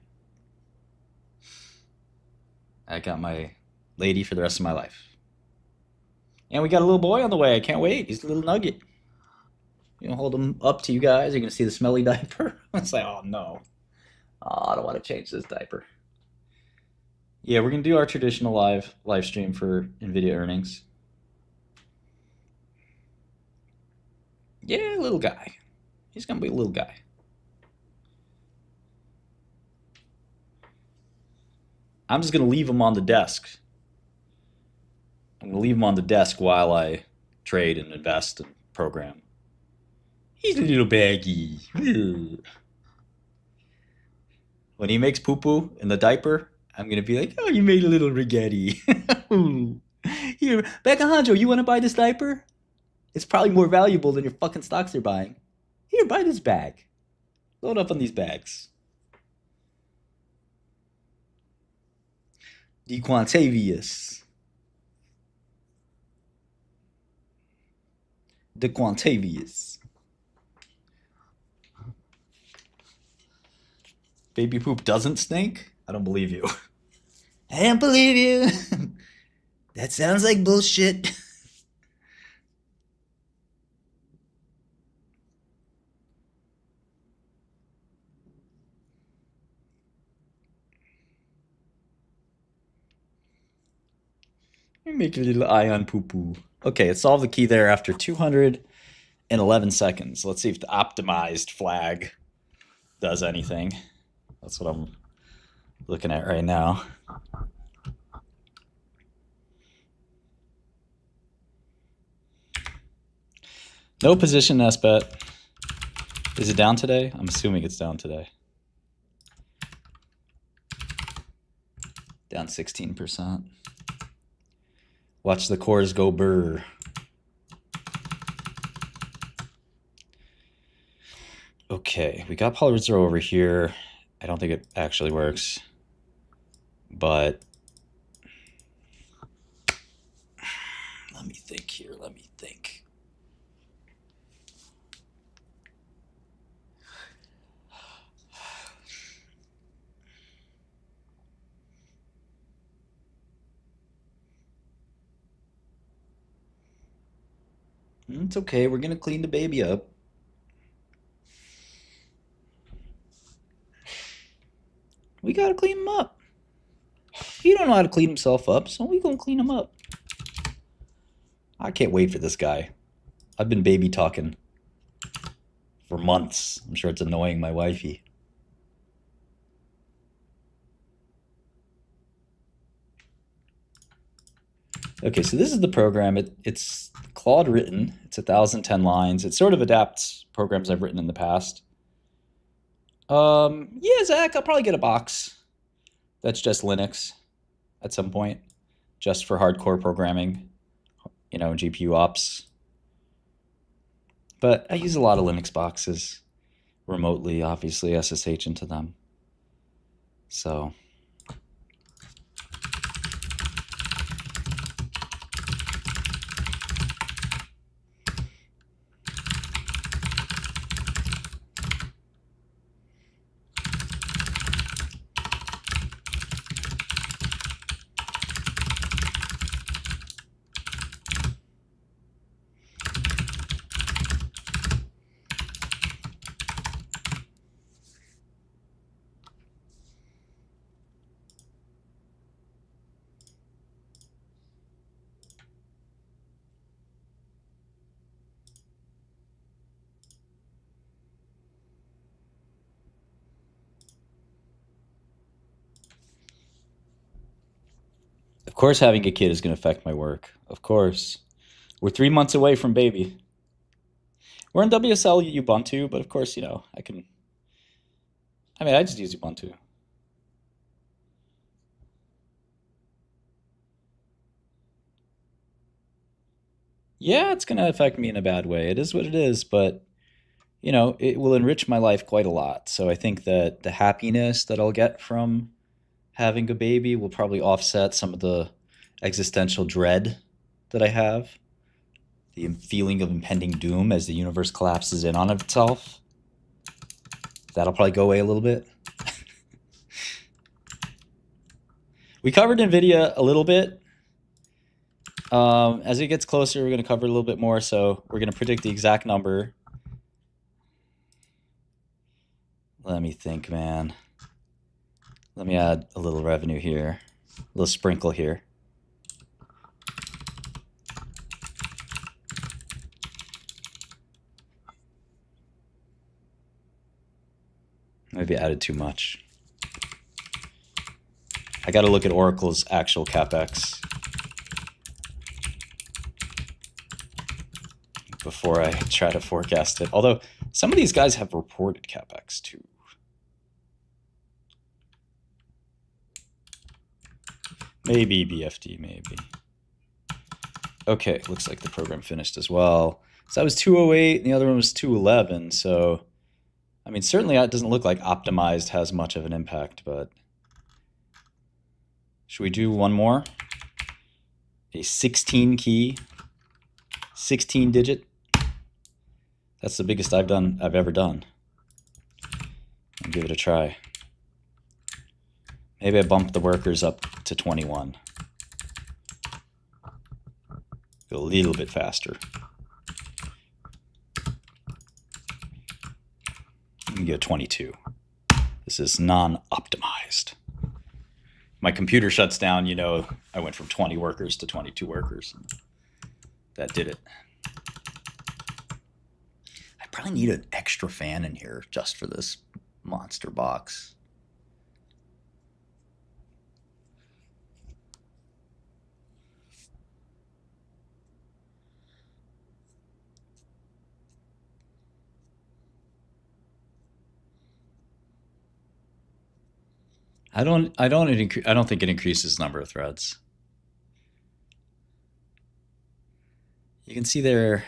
I got my lady for the rest of my life. And we got a little boy on the way. I can't wait. He's a little nugget. You know, hold him up to you guys. You're going to see the smelly diaper. It's like, oh, no. Oh, I don't want to change this diaper. Yeah, we're going to do our traditional live stream for Nvidia earnings. Yeah, little guy. He's going to be a little guy. I'm just going to leave him on the desk. I'm going to leave him on the desk while I trade and invest and program. He's a little baggy. When he makes poo-poo in the diaper, I'm going to be like, oh, you made a little rigetti. Here, Becca you want to buy this diaper? It's probably more valuable than your fucking stocks you're buying. Here, buy this bag. Load up on these bags. DeQuantavious. DeQuantavious. Baby poop doesn't stink? I don't believe you. I don't believe you. That sounds like bullshit. Make a little eye on poo-poo. Okay, it solved the key there after 211 seconds. Let's see if the optimized flag does anything. That's what I'm looking at right now. No position SBET. Is it down today? I'm assuming it's down today. Down 16%. Watch the cores go burr. Okay, we got Pulitzer over here. I don't think it actually works, but let me think here. Let me think. It's okay. We're going to clean the baby up. We got to clean him up. He don't know how to clean himself up, so we going to clean him up. I can't wait for this guy. I've been baby talking for months. I'm sure it's annoying my wifey. Okay, so this is the program. It's Claude written. It's 1,010 lines. It sort of adapts programs I've written in the past. Yeah, Zach, I'll probably get a box that's just Linux at some point, just for hardcore programming, you know, GPU ops. But I use a lot of Linux boxes remotely, obviously, SSH into them. So course having a kid is going to affect my work. Of course. We're 3 months away from baby. We're in WSL Ubuntu, but of course, you know, I just use Ubuntu. Yeah, it's going to affect me in a bad way. It is what it is, but, you know, it will enrich my life quite a lot. So I think that the happiness that I'll get from having a baby will probably offset some of the existential dread that I have. The feeling of impending doom as the universe collapses in on itself. That'll probably go away a little bit. We covered Nvidia a little bit. As it gets closer, we're going to cover a little bit more. So we're going to predict the exact number. Let me think, man. Let me add a little revenue here. A little sprinkle here. Maybe I added too much. I got to look at Oracle's actual CapEx before I try to forecast it. Although some of these guys have reported CapEx too. Maybe BFD, maybe. Okay, looks like the program finished as well. So that was 208 and the other one was 211. So, I mean, certainly it doesn't look like optimized has much of an impact, but should we do one more? A 16 key, 16 digit. That's the biggest I've ever done. I'll give it a try. Maybe I bump the workers up to 21. Go a little bit faster. Let me go 22. This is non-optimized. My computer shuts down, you know, I went from 20 workers to 22 workers. That did it. I probably need an extra fan in here just for this monster box. I don't think it increases the number of threads. You can see there.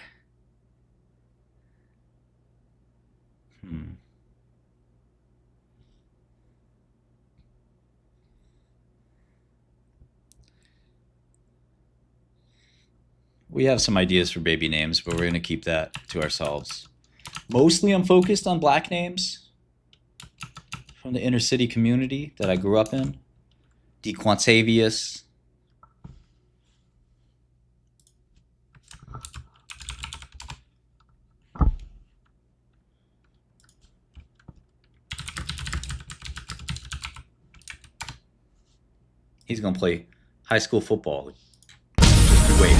We have some ideas for baby names, but we're going to keep that to ourselves. Mostly I'm focused on black names from the inner city community that I grew up in. DeQuantavius. He's going to play high school football. Just wait.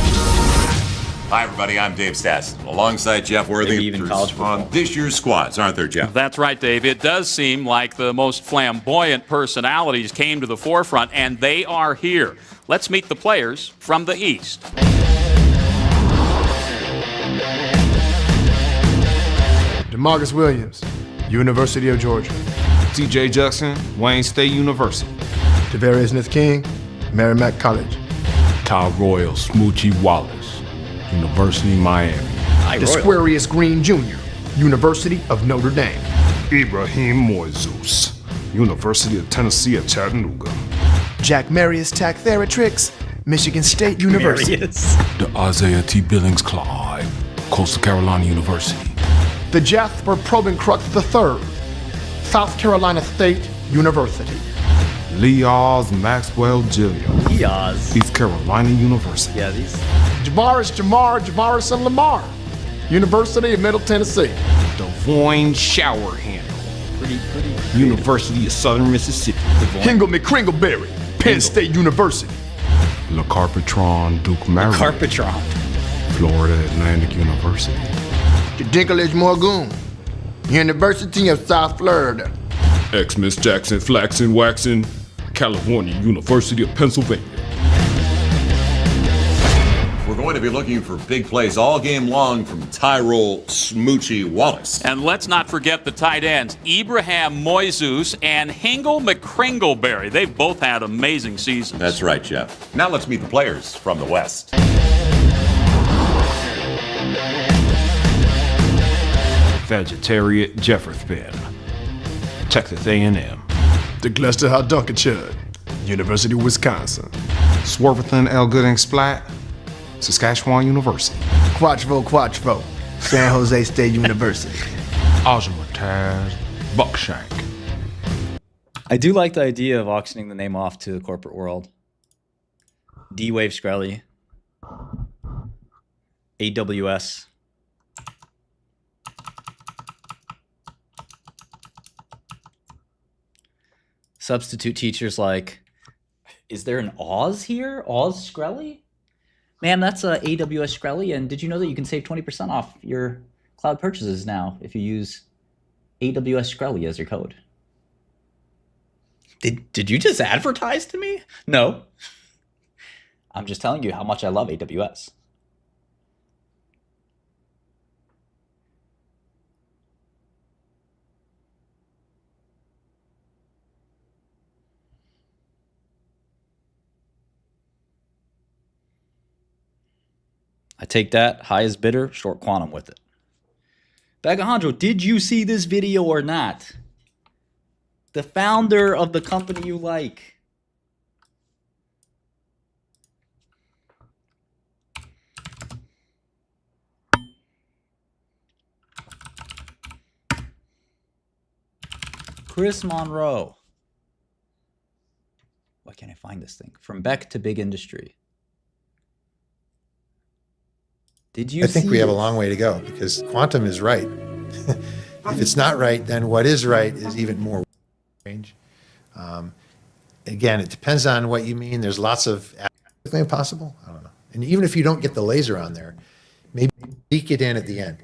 Hi, everybody. I'm Dave Stassi, alongside Jeff Worthy. Maybe even college football. On this year's squads, aren't there, Jeff? That's right, Dave. It does seem like the most flamboyant personalities came to the forefront, and they are here. Let's meet the players from the East. DeMarcus Williams, University of Georgia. TJ Jackson, Wayne State University. Tavarius Smith-King, Merrimack College. Kyle Royal, Smoochie Wallace, University of Miami. Desquarius Green Jr., University of Notre Dame. Ibrahim Moises, University of Tennessee at Chattanooga. Jack Marius Tack-Theratrix, Michigan State University. The Isaiah T. Billings Clyde, Coastal Carolina University. The Jasper Probencrux III, South Carolina State University. Leoz Maxwell Jr. Leoz. East Carolina University. Yeah, these. Javaris and Lamar, University of Middle Tennessee. Devoyne Showerhandle. Pretty. University of Southern Mississippi. Hingle McCringleberry, Penn State University. Le Carpetron, Duke Maryland. Carpetron. Florida Atlantic University. Dinklage Morgoon, University of South Florida. Xmas Jackson Flaxen Waxen, California University of Pennsylvania. to be looking for big plays all game long from Tyrell Smoochy Wallace. And let's not forget the tight ends, Ibrahim Moises and Hingle McCringleberry. They've both had amazing seasons. That's right, Jeff. Now let's meet the players from the West. Vegetarian Jefferson, Texas A&M. The Gloucester Hot Chud, University of Wisconsin. Swartherton L. Gooding Splat, Saskatchewan University. Quatchvo, San Jose State University. Oshmataz, Buckshank. I do like the idea of auctioning the name off to the corporate world. D-Wave Skrelly. AWS. Substitute teachers like, is there an Oz here? Oz Skrelly? Man, that's a AWS Skrelly, and did you know that you can save 20% off your cloud purchases now if you use AWS Skrelly as your code? Did you just advertise to me? No. I'm just telling you how much I love AWS. I take that, highest bidder, short quantum with it. Bagahondro, did you see this video or not? The founder of the company you like. Chris Monroe. Why can't I find this thing? From Beck to Big Industry. Did you I think see we have a this? long way to go because quantum is right. If it's not right, then what is right is even more range. Again, it depends on what you mean. There's lots of everything possible. I don't know. And even if you don't get the laser on there, maybe peek it in at the end.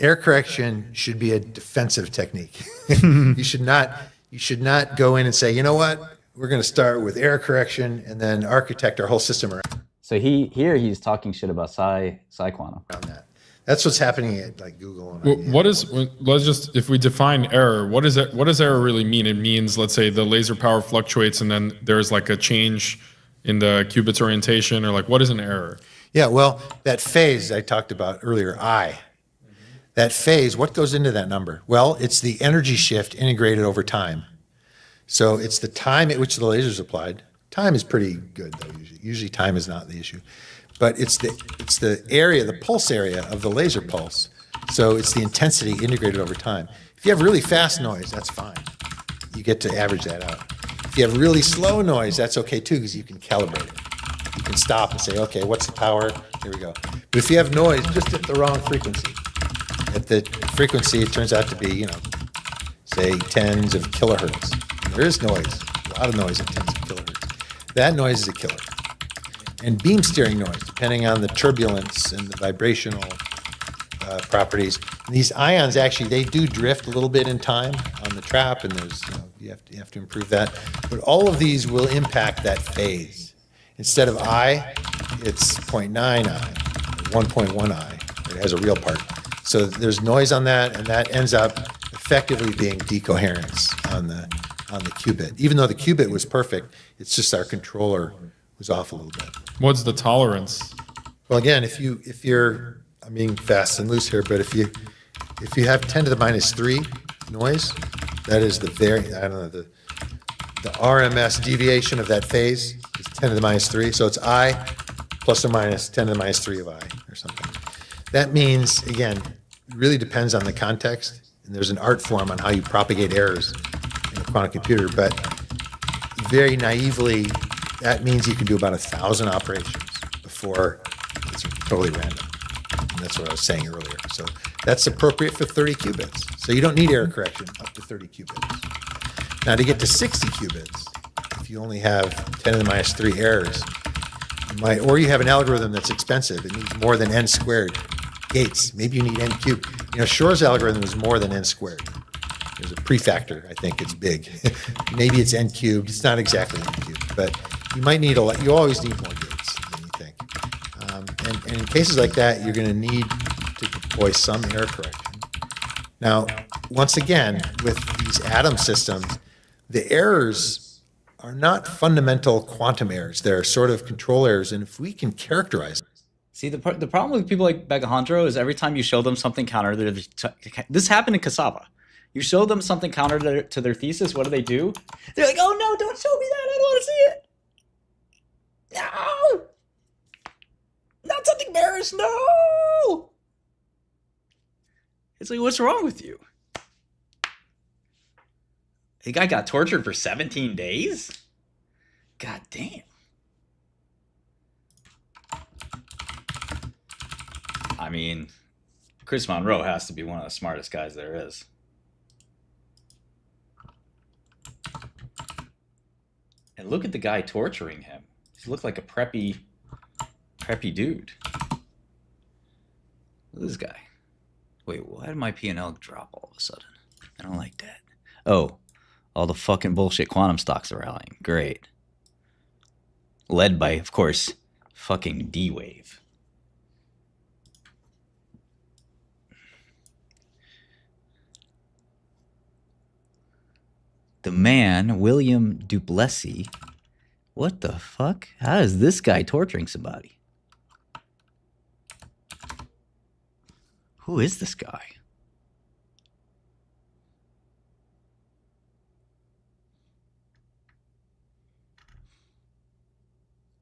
Error correction should be a defensive technique. You should not go in and say, you know what, we're going to start with error correction and then architect our whole system around. So he's talking shit about psi quantum. That's what's happening at like Google. And Let's just, if we define error, what does error really mean? It means, let's say the laser power fluctuates and then there's like a change in the qubit's orientation, or like, what is an error? Yeah, well, that phase I talked about earlier, I. That phase, what goes into that number? Well, it's the energy shift integrated over time. So it's the time at which the laser is applied. Time is pretty good though, usually. Usually time is not the issue. But it's the area, the pulse area of the laser pulse. So it's the intensity integrated over time. If you have really fast noise, that's fine. You get to average that out. If you have really slow noise, that's okay too, because you can calibrate it. You can stop and say, okay, what's the power? Here we go. But if you have noise just at the wrong frequency, at the frequency it turns out to be, say tens of kilohertz. And there is noise, a lot of noise at tens of kilohertz. That noise is a killer. And beam steering noise, depending on the turbulence and the vibrational properties. And these ions actually, they do drift a little bit in time on the trap, and there's, you have to improve that. But all of these will impact that phase. Instead of I, it's 0.9 I, or 1.1 I. It has a real part. So there's noise on that, and that ends up effectively being decoherence on the qubit. Even though the qubit was perfect, it's just our controller was off a little bit. What's the tolerance? Well, again, if you're, I'm being fast and loose here, but if you have 10 to the minus 3 noise, that is the the RMS deviation of that phase is 10 to the minus 3. So it's I plus or minus 10 to the minus 3 of I or something. That means, again, it really depends on the context, and there's an art form on how you propagate errors in a quantum computer, but very naively, that means you can do about 1,000 operations before it's totally random. And that's what I was saying earlier. So that's appropriate for 30 qubits. So you don't need error correction up to 30 qubits. Now to get to 60 qubits, if you only have 10 to the minus 3 errors, or you have an algorithm that's expensive, it needs more than n squared gates. Maybe you need n cubed. Shor's algorithm is more than n squared. There's a prefactor, I think it's big. Maybe it's n cubed, it's not exactly n cubed, but you might need you always need more gates than you think. And in cases like that, you're going to need to deploy some error correction. Now, once again, with these atom systems, the errors are not fundamental quantum errors. They're sort of control errors, and if we can characterize them. See, the problem with people like Begahondro is every time you show them something counter to this happened in Cassava. You show them something counter to their thesis, what do? They're like, oh no, don't show me that, I don't want to see it. No! Not something bearish, no! It's like, what's wrong with you? The guy got tortured for 17 days? God damn. I mean, Chris Monroe has to be one of the smartest guys there is. And look at the guy torturing him. He looked like a preppy dude. Look at this guy. Wait, why did my P&L drop all of a sudden? I don't like that. Oh, all the fucking bullshit quantum stocks are rallying. Great. Led by, of course, fucking D-Wave. The man, William Duplessis. What the fuck? How is this guy torturing somebody? Who is this guy?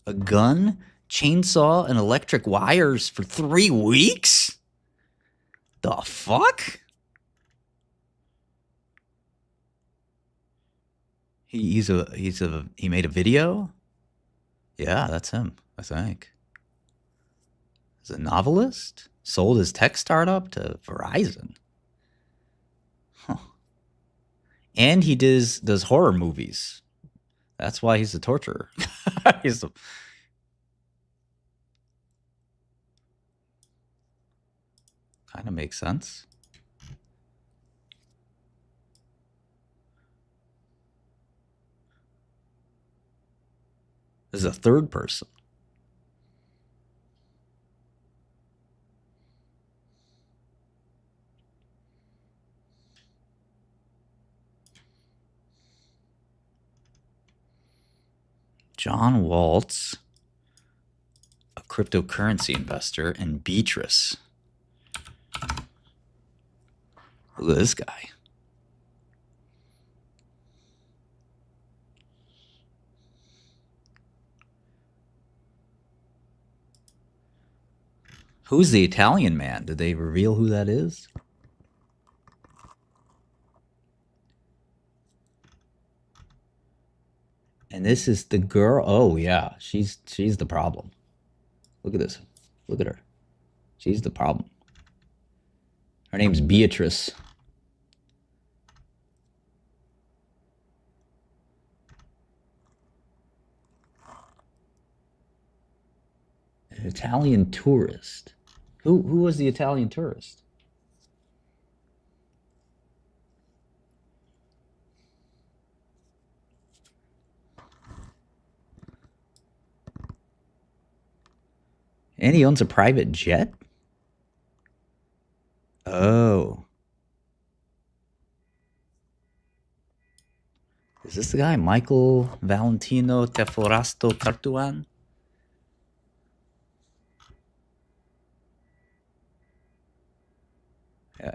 A gun, chainsaw, and electric wires for 3 weeks? The fuck? He made a video? Yeah, that's him, I think. He's a novelist? Sold his tech startup to Verizon. Huh. And he does horror movies. That's why he's a torturer. He's a... Kind of makes sense. This is a third person. John Waltz, a cryptocurrency investor, and Beatrice. Look at this guy. Who's the Italian man? Did they reveal who that is? And this is the girl. Oh yeah, she's the problem. Look at this. Look at her. She's the problem. Her name's Beatrice. An Italian tourist. Who was the Italian tourist? And he owns a private jet? Oh. Is this the guy? Michael Valentino Teforasto Cartuan?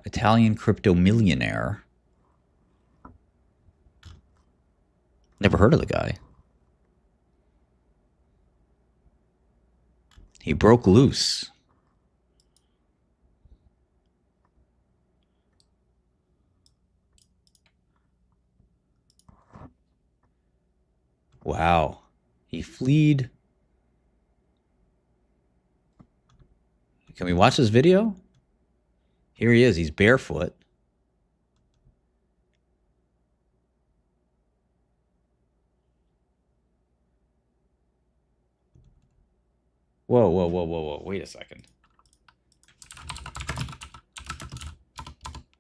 Italian crypto millionaire. Never heard of the guy. He broke loose. Wow. He fled. Can we watch this video? Here he is. He's barefoot. Whoa, whoa, whoa, whoa, whoa. Wait a second.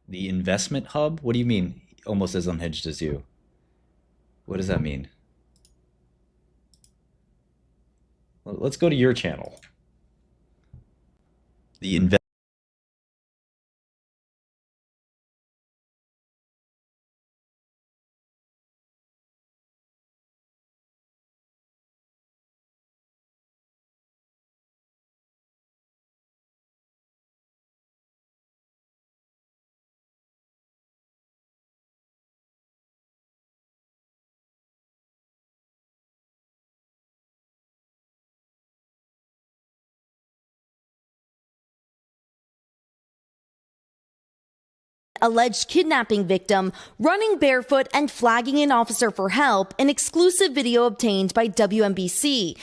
The investment hub? What do you mean almost as unhinged as you? What does that mean? Let's go to your channel. The invest. Alleged kidnapping victim running barefoot and flagging an officer for help, an exclusive video obtained by WNBC.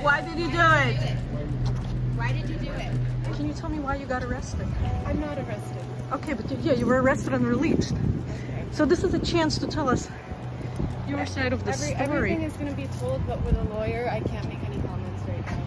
Why did you do it? Why did you do it? Can you tell me why you got arrested? I'm not arrested. Okay, but yeah, you were arrested and released. Okay. So this is a chance to tell us your side of the story. Everything is going to be told, but with a lawyer, I can't make any comments right now.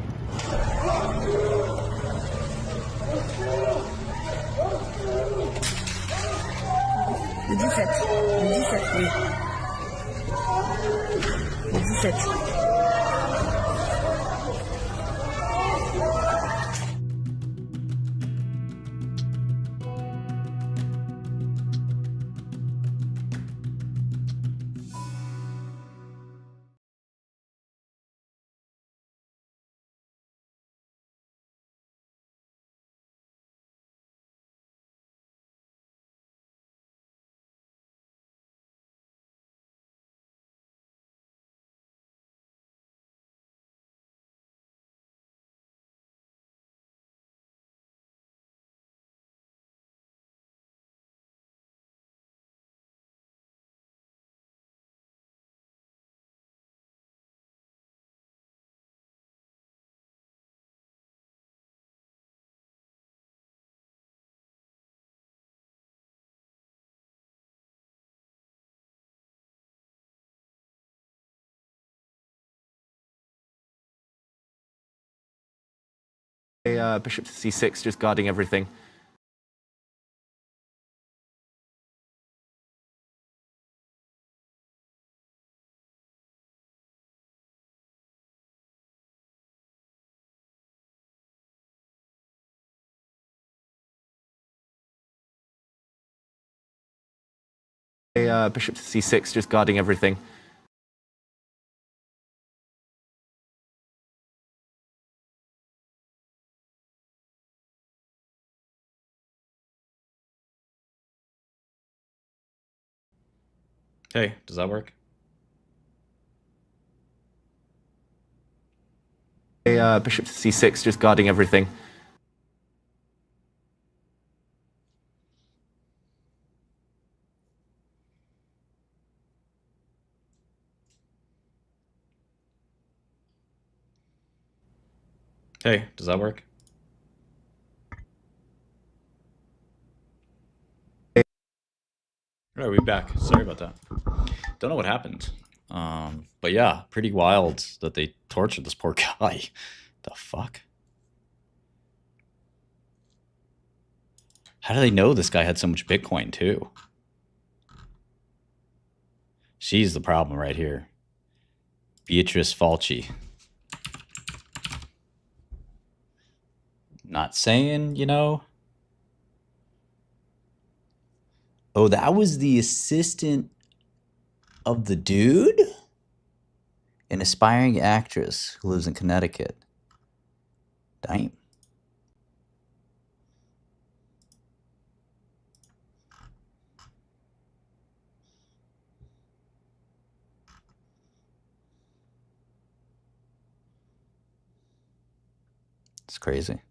Bishop to c6, just guarding everything. Bishop to c6, just guarding everything. Hey, does that work? Bishop to c6, just guarding everything. Hey, does that work? All right, we're back. Sorry about that. Don't know what happened. But yeah, pretty wild that they tortured this poor guy. The fuck? How do they know this guy had so much Bitcoin too? She's the problem right here. Beatrice Falchi. Not saying, you know. Oh, that was the assistant of the dude? An aspiring actress who lives in Connecticut. Damn. It's crazy.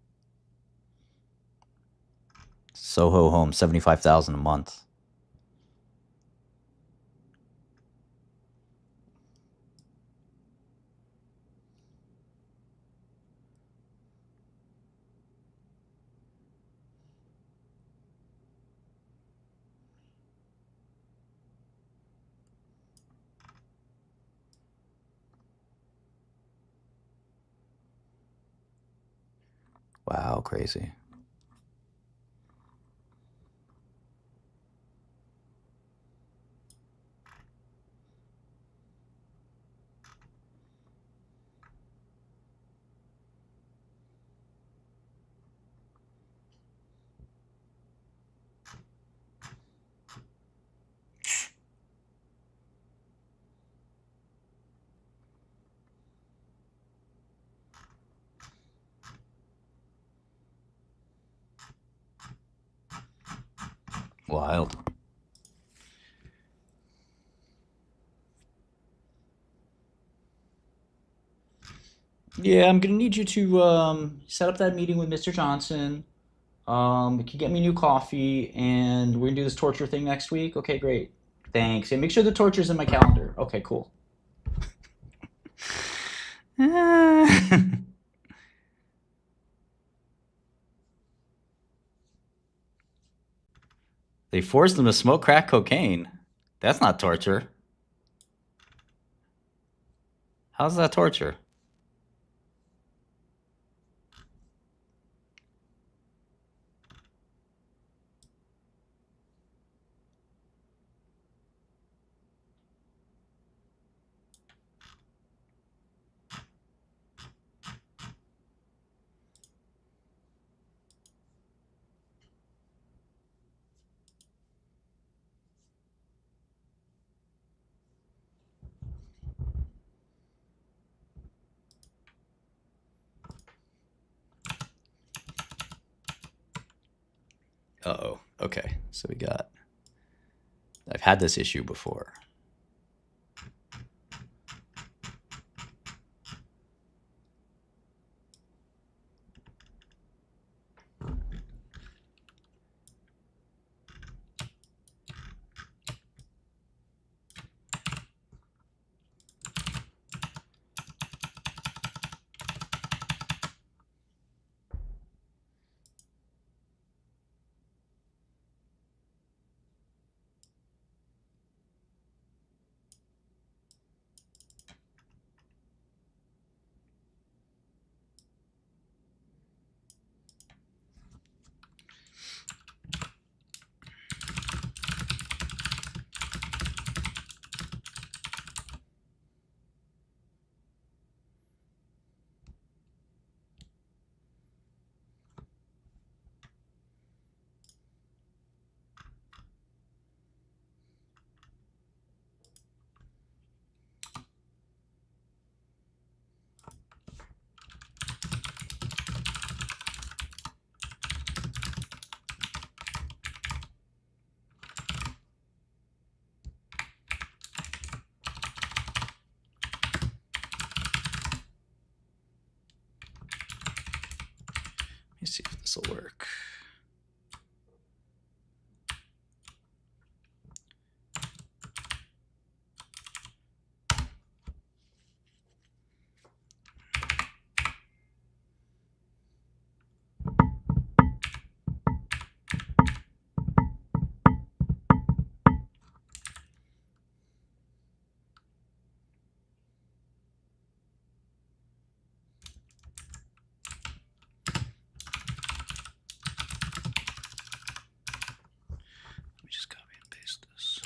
Soho home, 75,000 a month. Wow, crazy. Wild. Yeah, I'm gonna need you to set up that meeting with Mr. Johnson. You can get me new coffee, and we're gonna do this torture thing next week. Okay, great. Thanks. And make sure the torture's in my calendar. Okay, cool. They forced them to smoke crack cocaine. That's not torture. How's that torture? Uh-oh. Okay, so we got... I've had this issue before. Let me see if this will work. Let me just copy and paste this.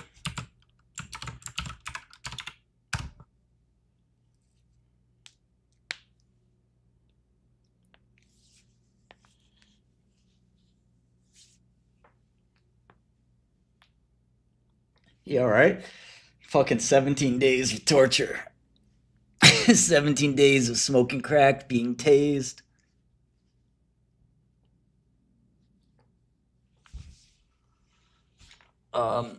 Yeah, all right. Fucking 17 days of torture. 17 days of smoking crack, being tased. No,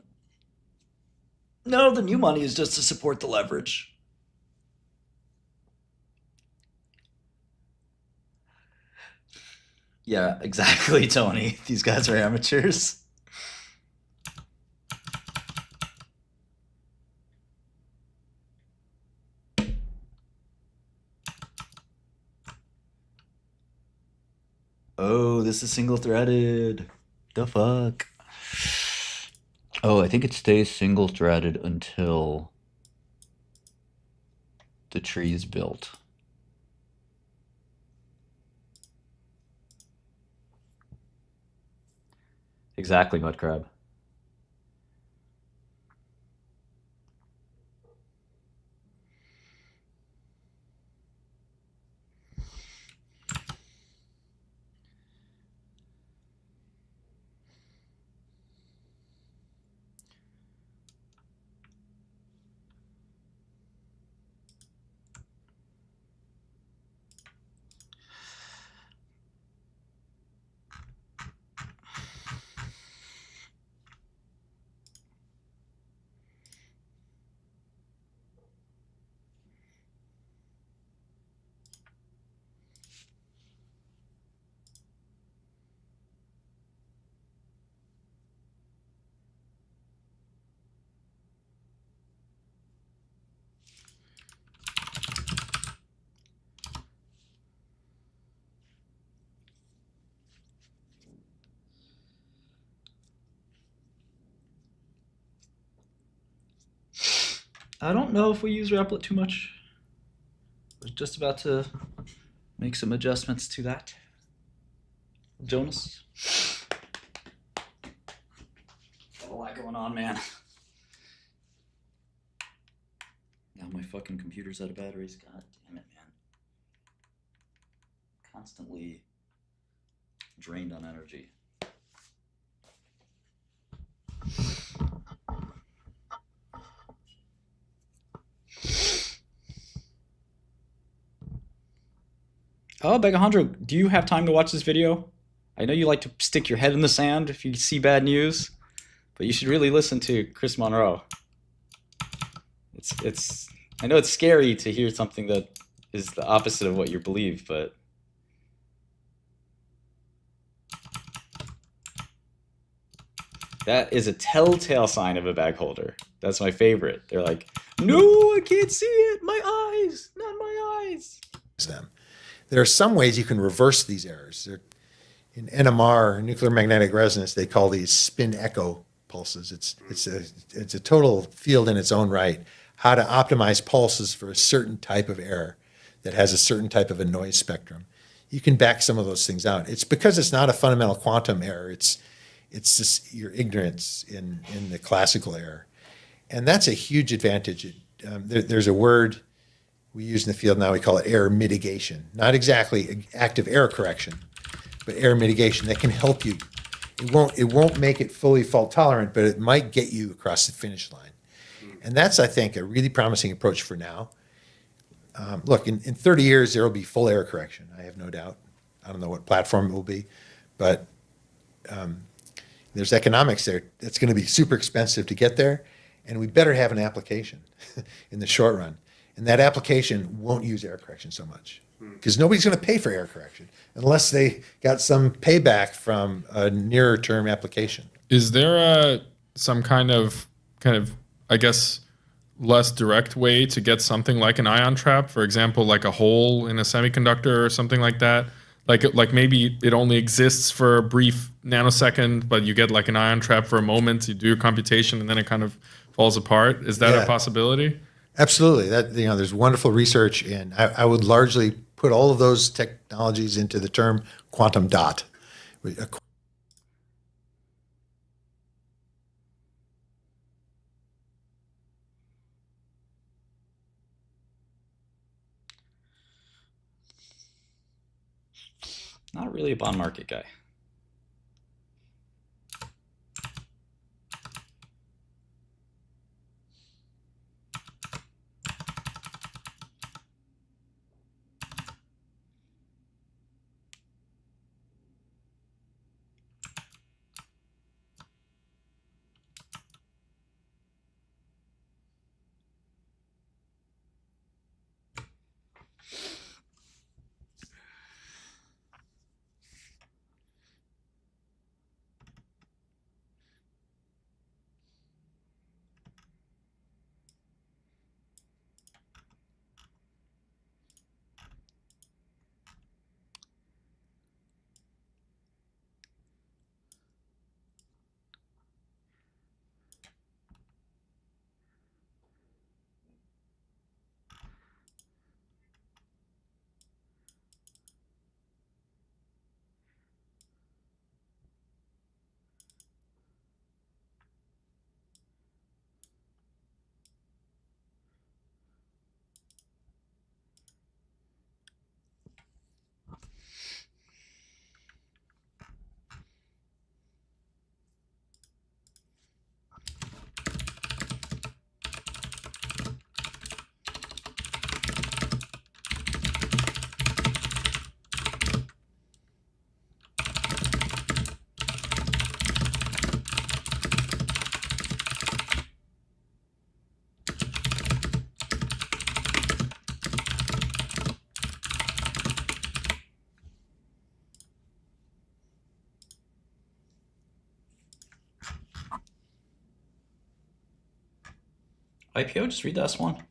the new money is just to support the leverage. Yeah, exactly, Tony. These guys are amateurs. Oh, this is single threaded. The fuck? Oh, I think it stays single threaded until the tree is built. Exactly, Mudcrab. I don't know if we use Replit too much. I was just about to make some adjustments to that. Jonas? Got a lot going on, man. Now my fucking computer's out of batteries. God damn it, man. Constantly drained on energy. Oh, Begahondro, do you have time to watch this video? I know you like to stick your head in the sand if you see bad news, but you should really listen to Chris Monroe. It's I know it's scary to hear something that is the opposite of what you believe, but that is a telltale sign of a bag holder. That's my favorite. They're like, no, I can't see it. My eyes, not my eyes. Them. There are some ways you can reverse these errors. In NMR, nuclear magnetic resonance, they call these spin echo pulses. It's a total field in its own right. How to optimize pulses for a certain type of error that has a certain type of a noise spectrum. You can back some of those things out. It's because it's not a fundamental quantum error. It's just your ignorance in the classical error. And that's a huge advantage. There's a word we use in the field now, we call it error mitigation. Not exactly active error correction, but error mitigation that can help you. It won't make it fully fault tolerant, but it might get you across the finish line. And that's, I think, a really promising approach for now. Look, in 30 years, there will be full error correction. I have no doubt. I don't know what platform it will be, but there's economics there. It's going to be super expensive to get there, and we better have an application in the short run. And that application won't use error correction so much because nobody's going to pay for error correction unless they got some payback from a nearer term application. Is there some kind of, I guess, less direct way to get something like an ion trap? For example, like a hole in a semiconductor or something like that? Like maybe it only exists for a brief nanosecond, but you get like an ion trap for a moment, you do your computation, and then it kind of falls apart. Is that a possibility? Absolutely. There's wonderful research, and I would largely put all of those technologies into the term quantum dot. Not really a bond market guy. IPO, just read the S1.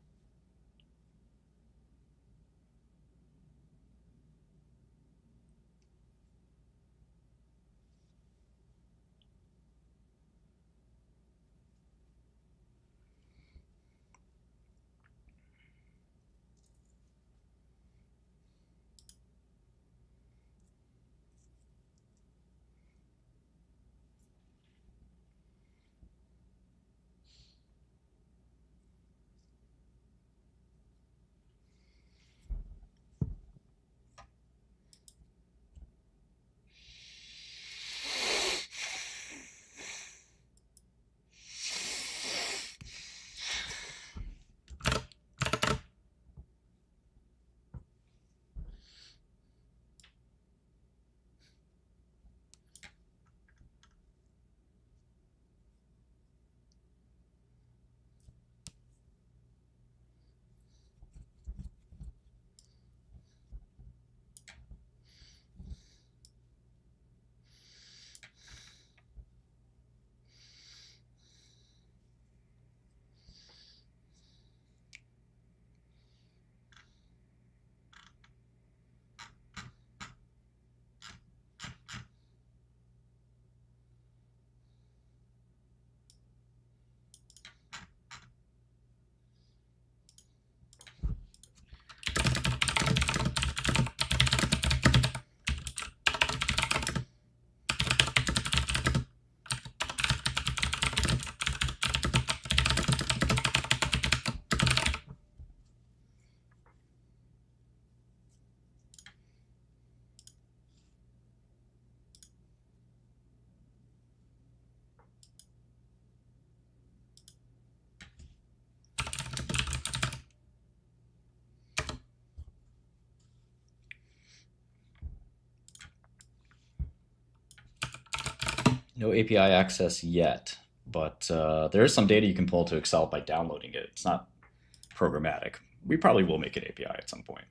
No API access yet, but there is some data you can pull to Excel by downloading it. It's not programmatic. We probably will make an API at some point.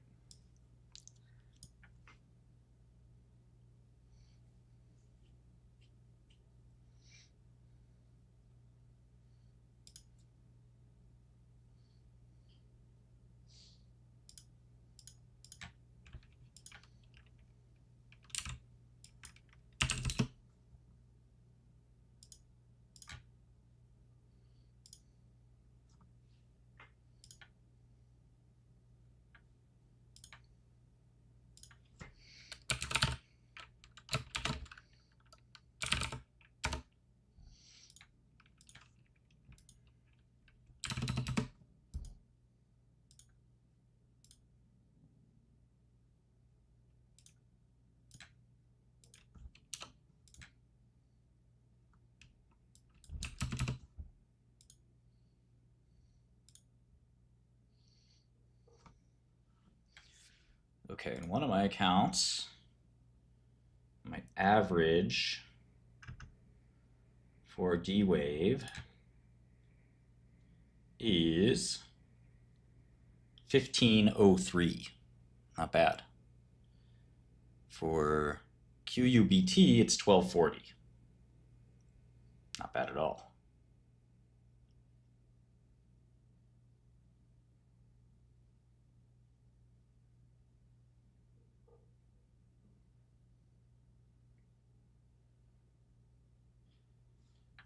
Okay, in one of my accounts, my average for D-Wave is 1503. Not bad. For QUBT, it's 1240. Not bad at all.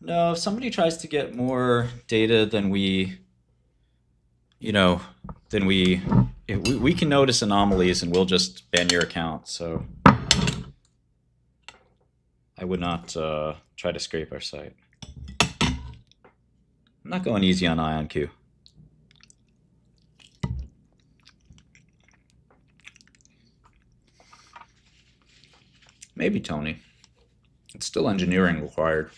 No, if somebody tries to get more data than we, then we can notice anomalies and we'll just ban your account. So I would not try to scrape our site. I'm not going easy on IonQ. Maybe Tony. It's still engineering required.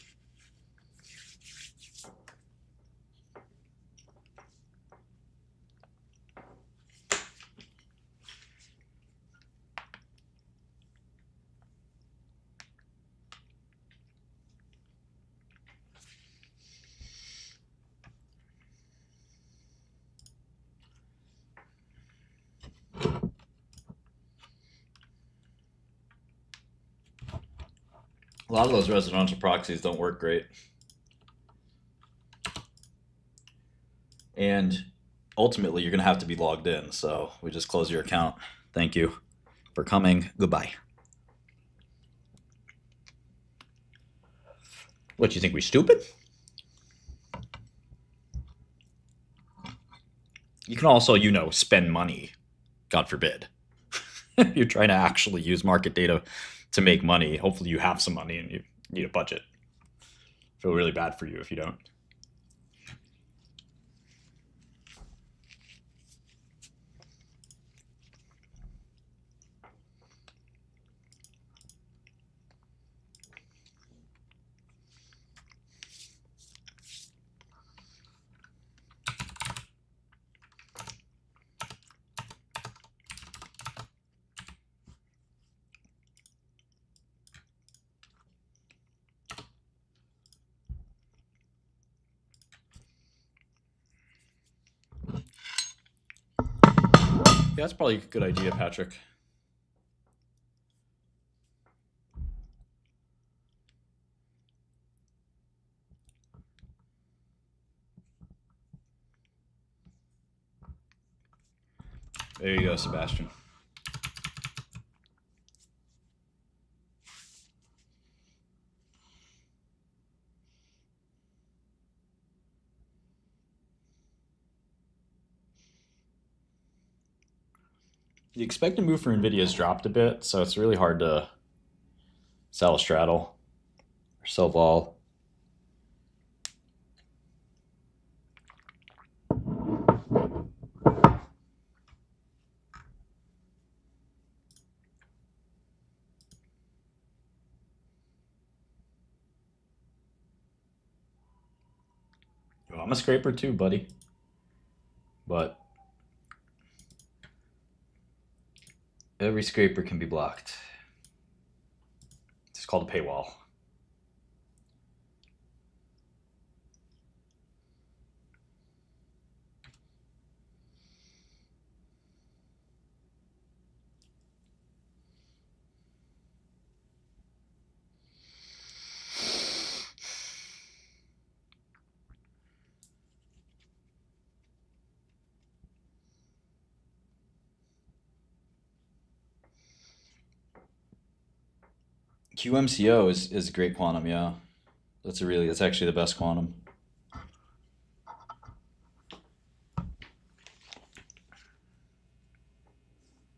A lot of those residential proxies don't work great. And ultimately, you're going to have to be logged in. So we just close your account. Thank you for coming. Goodbye. What, you think we stupid? You can also, spend money. God forbid. You're trying to actually use market data to make money. Hopefully you have some money and you need a budget. Feel really bad for you if you don't. Yeah, that's probably a good idea, Patrick. There you go, Sebastian. The expected move for Nvidia has dropped a bit, so it's really hard to sell a straddle or sell vol. Well, I'm a scraper too, buddy. But every scraper can be blocked. It's called a paywall. QMCO is a great quantum, yeah. That's actually the best quantum.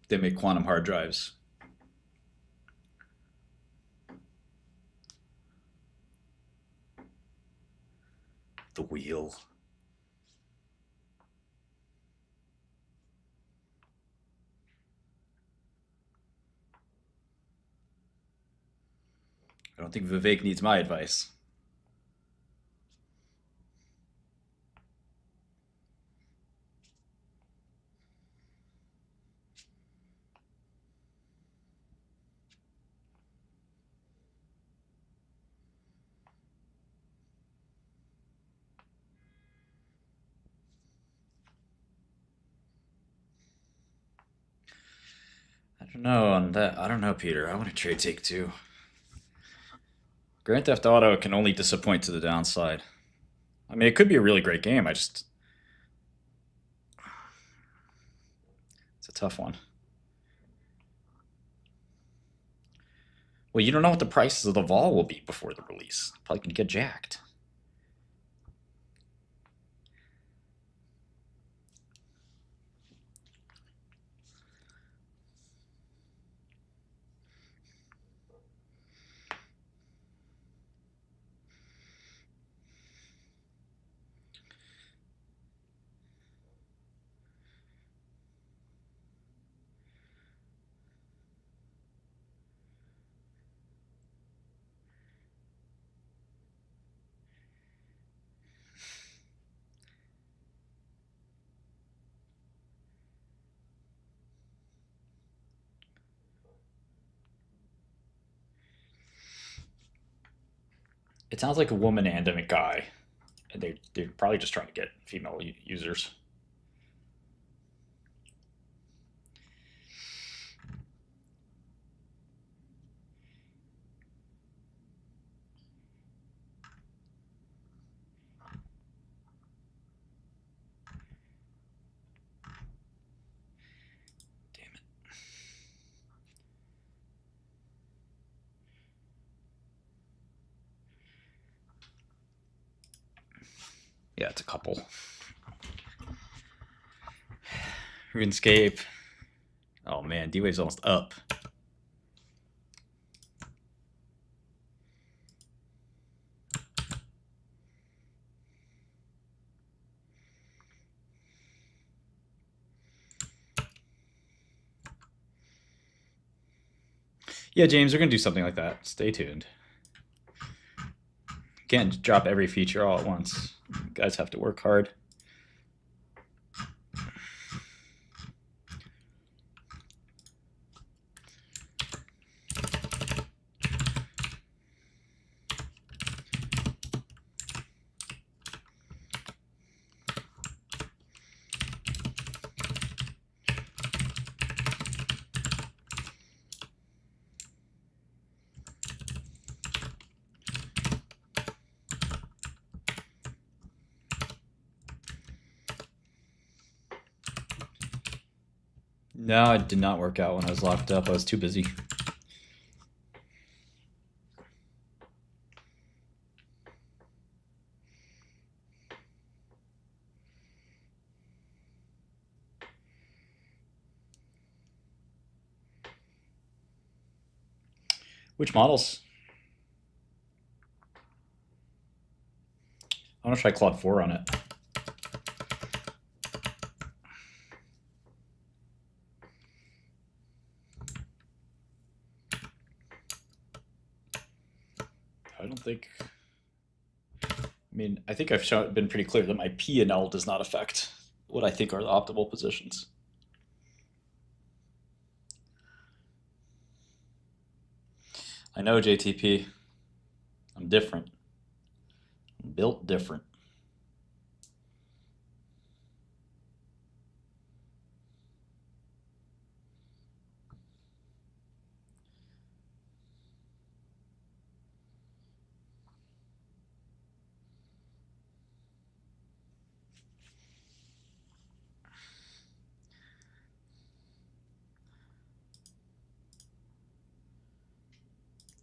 They make quantum hard drives. The wheel. I don't think Vivek needs my advice. I don't know on that. I don't know, Peter. I want to trade Take-Two. Grand Theft Auto can only disappoint to the downside. I mean, it could be a really great game. It's a tough one. Well, you don't know what the prices of the vol will be before the release. Probably gonna get jacked. It sounds like a woman and a guy. They're probably just trying to get female users. Yeah, it's a couple. RuneScape. Oh man, D-Wave's almost up. Yeah, James, we're gonna do something like that. Stay tuned. Can't drop every feature all at once. You guys have to work hard. No, it did not work out when I was locked up. I was too busy. Which models? I want to try Claude 4 on it. I don't think... I mean, I think I've been pretty clear that my P and L does not affect what I think are the optimal positions. I know, JTP. I'm different. I'm built different.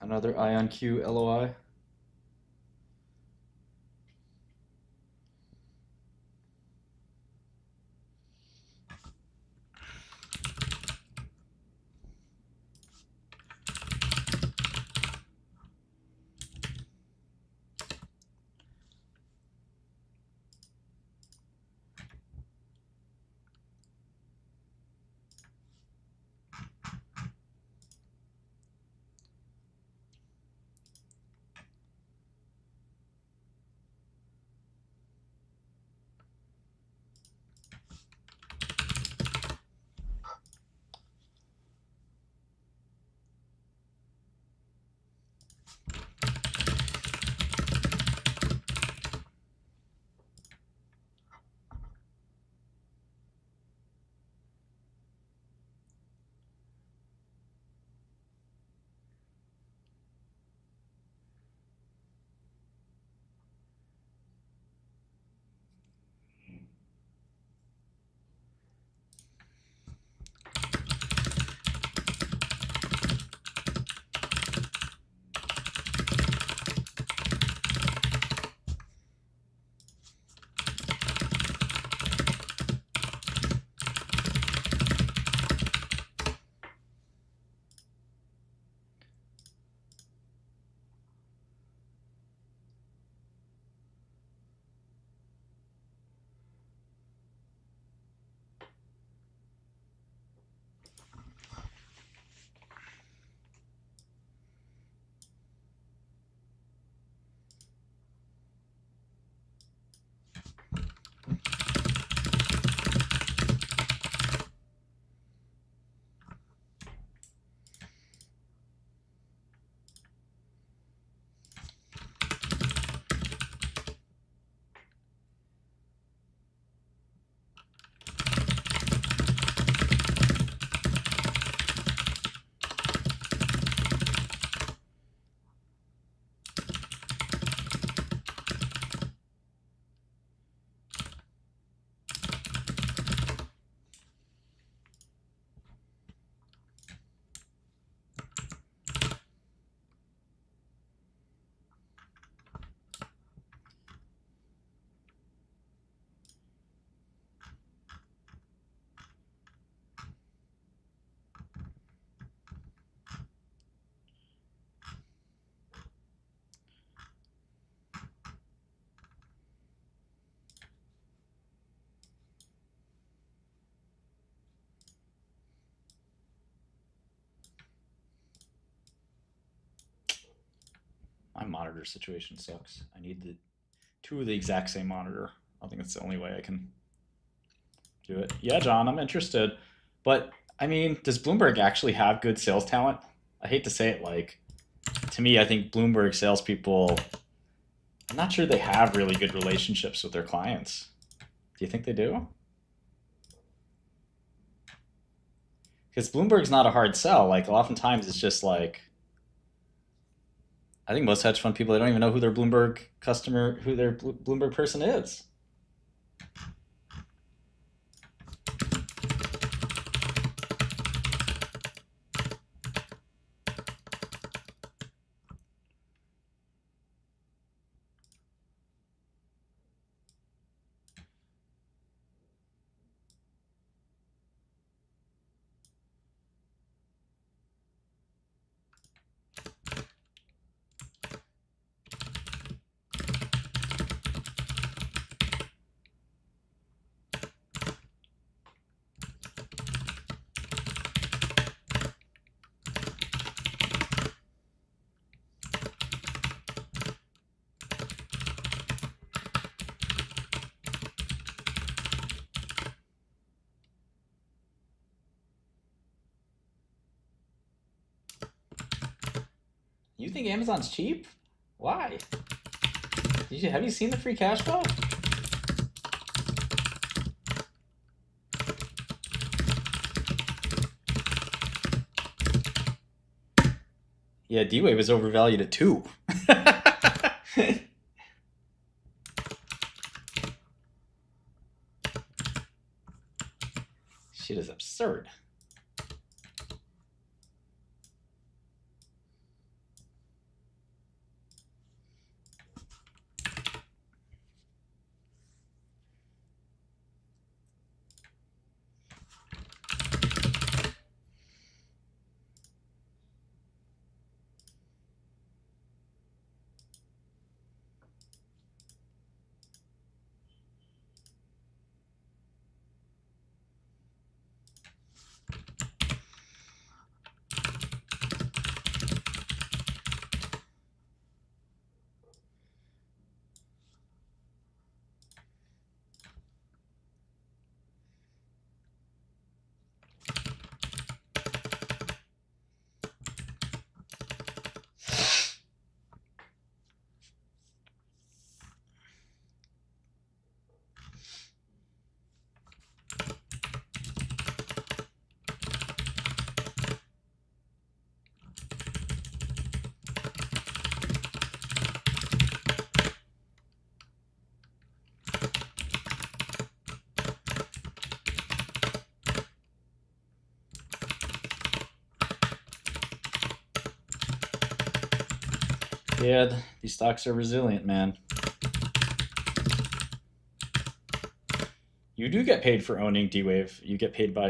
Another IonQ LOI. My monitor situation sucks. I need the two of the exact same monitor. I think that's the only way I can do it. Yeah, John, I'm interested. But I mean, does Bloomberg actually have good sales talent? I hate to say it, like, to me, I think Bloomberg salespeople, I'm not sure they have really good relationships with their clients. Do you think they do? Because Bloomberg's not a hard sell. Like, oftentimes it's just like, I think most hedge fund people, they don't even know who their Bloomberg customer, who their Bloomberg person is. You think Amazon's cheap? Why? Have you seen the free cash flow? Yeah, D-Wave is overvalued at 2. Shit is absurd. Yeah, these stocks are resilient, man. You do get paid for owning D-Wave. You get paid by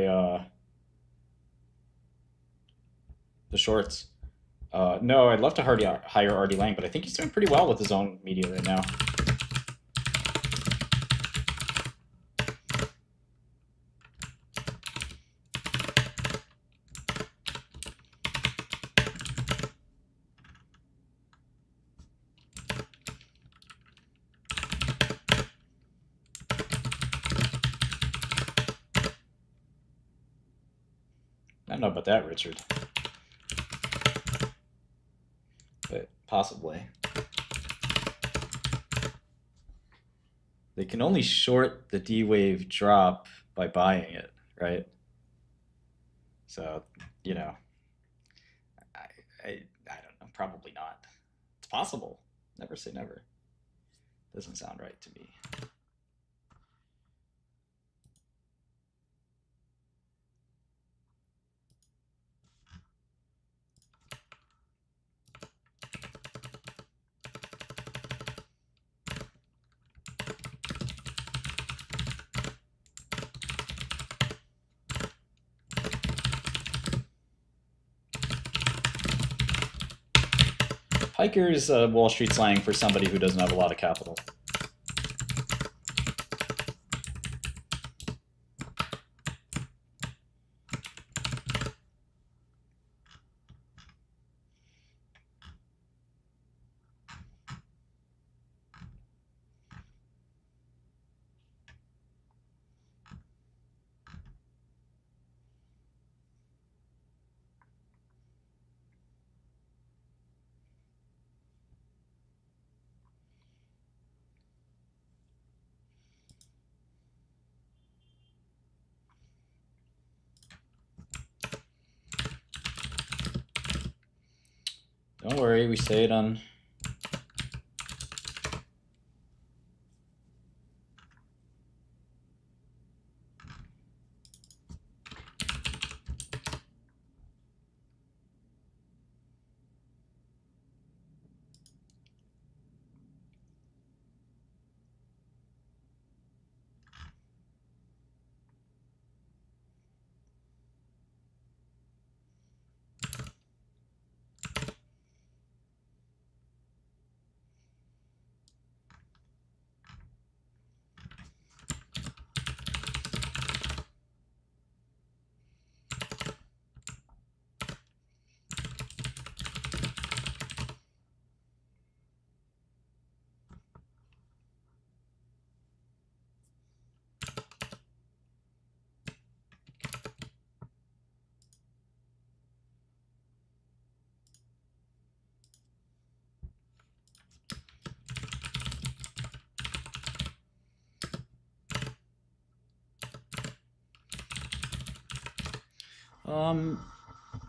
the shorts. No, I'd love to hire Artie Lang, but I think he's doing pretty well with his own media right now. I don't know about that, Richard. But possibly. They can only short the D-Wave drop by buying it, right? So, you know, I don't know, probably not. It's possible. Never say never. Doesn't sound right to me. Hiker is Wall Street slang for somebody who doesn't have a lot of capital. Don't worry, we stayed on.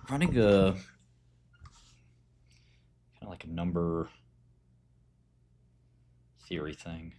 Running a kind of like a number theory thing.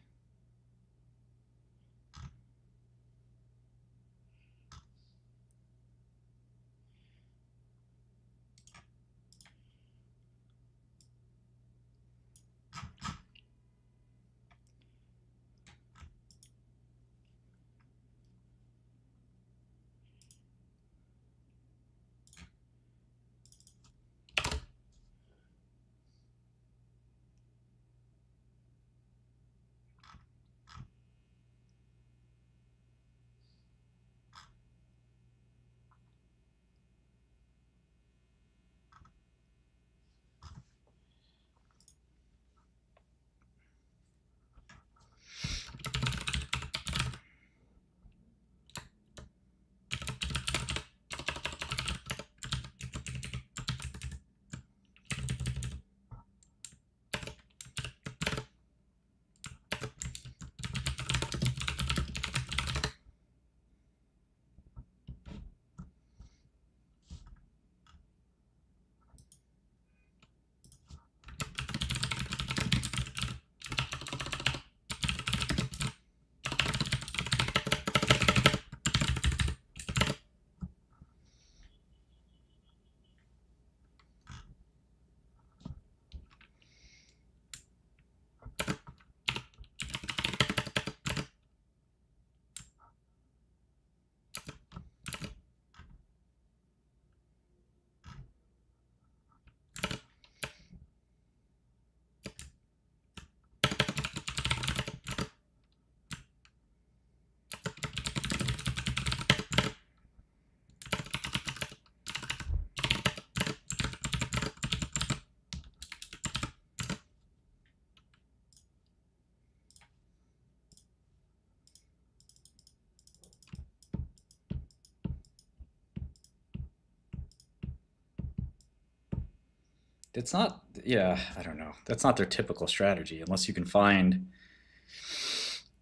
It's not, yeah, I don't know. That's not their typical strategy unless you can find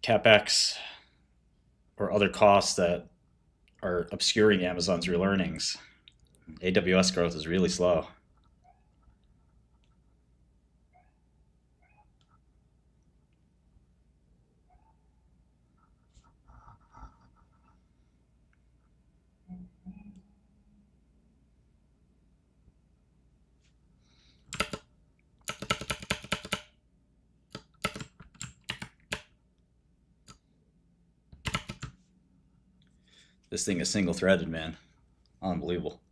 CapEx or other costs that are obscuring Amazon's real earnings. AWS growth is really slow. This thing is single threaded, man. Unbelievable.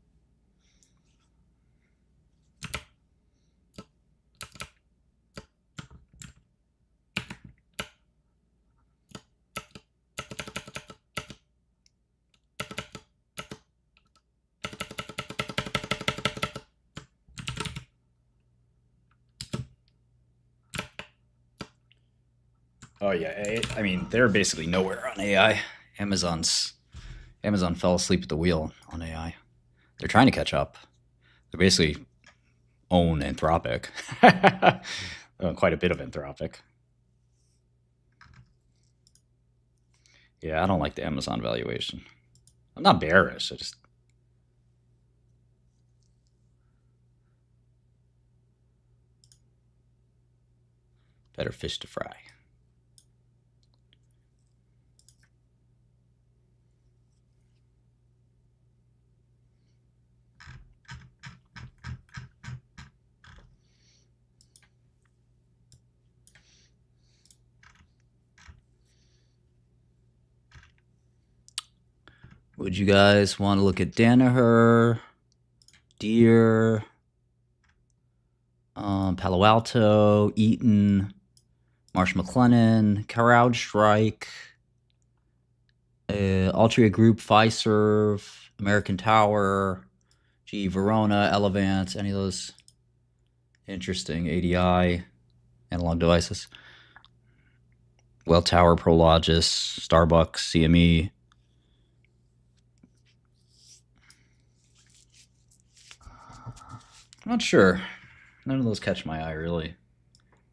Oh yeah, I mean they're basically nowhere on AI. Amazon fell asleep at the wheel on AI. They're trying to catch up. They basically own Anthropic. Quite a bit of Anthropic. Yeah, I don't like the Amazon valuation. I'm not bearish. I just Better fish to fry. Would you guys want to look at Danaher, Deere, Palo Alto, Eaton, Marsh McLennan, CrowdStrike, Altria Group, Fiserv, American Tower, GE Verona, Elevance, any of those interesting ADI, Analog Devices, Welltower, Prologis, Starbucks, CME. I'm not sure. None of those catch my eye, really.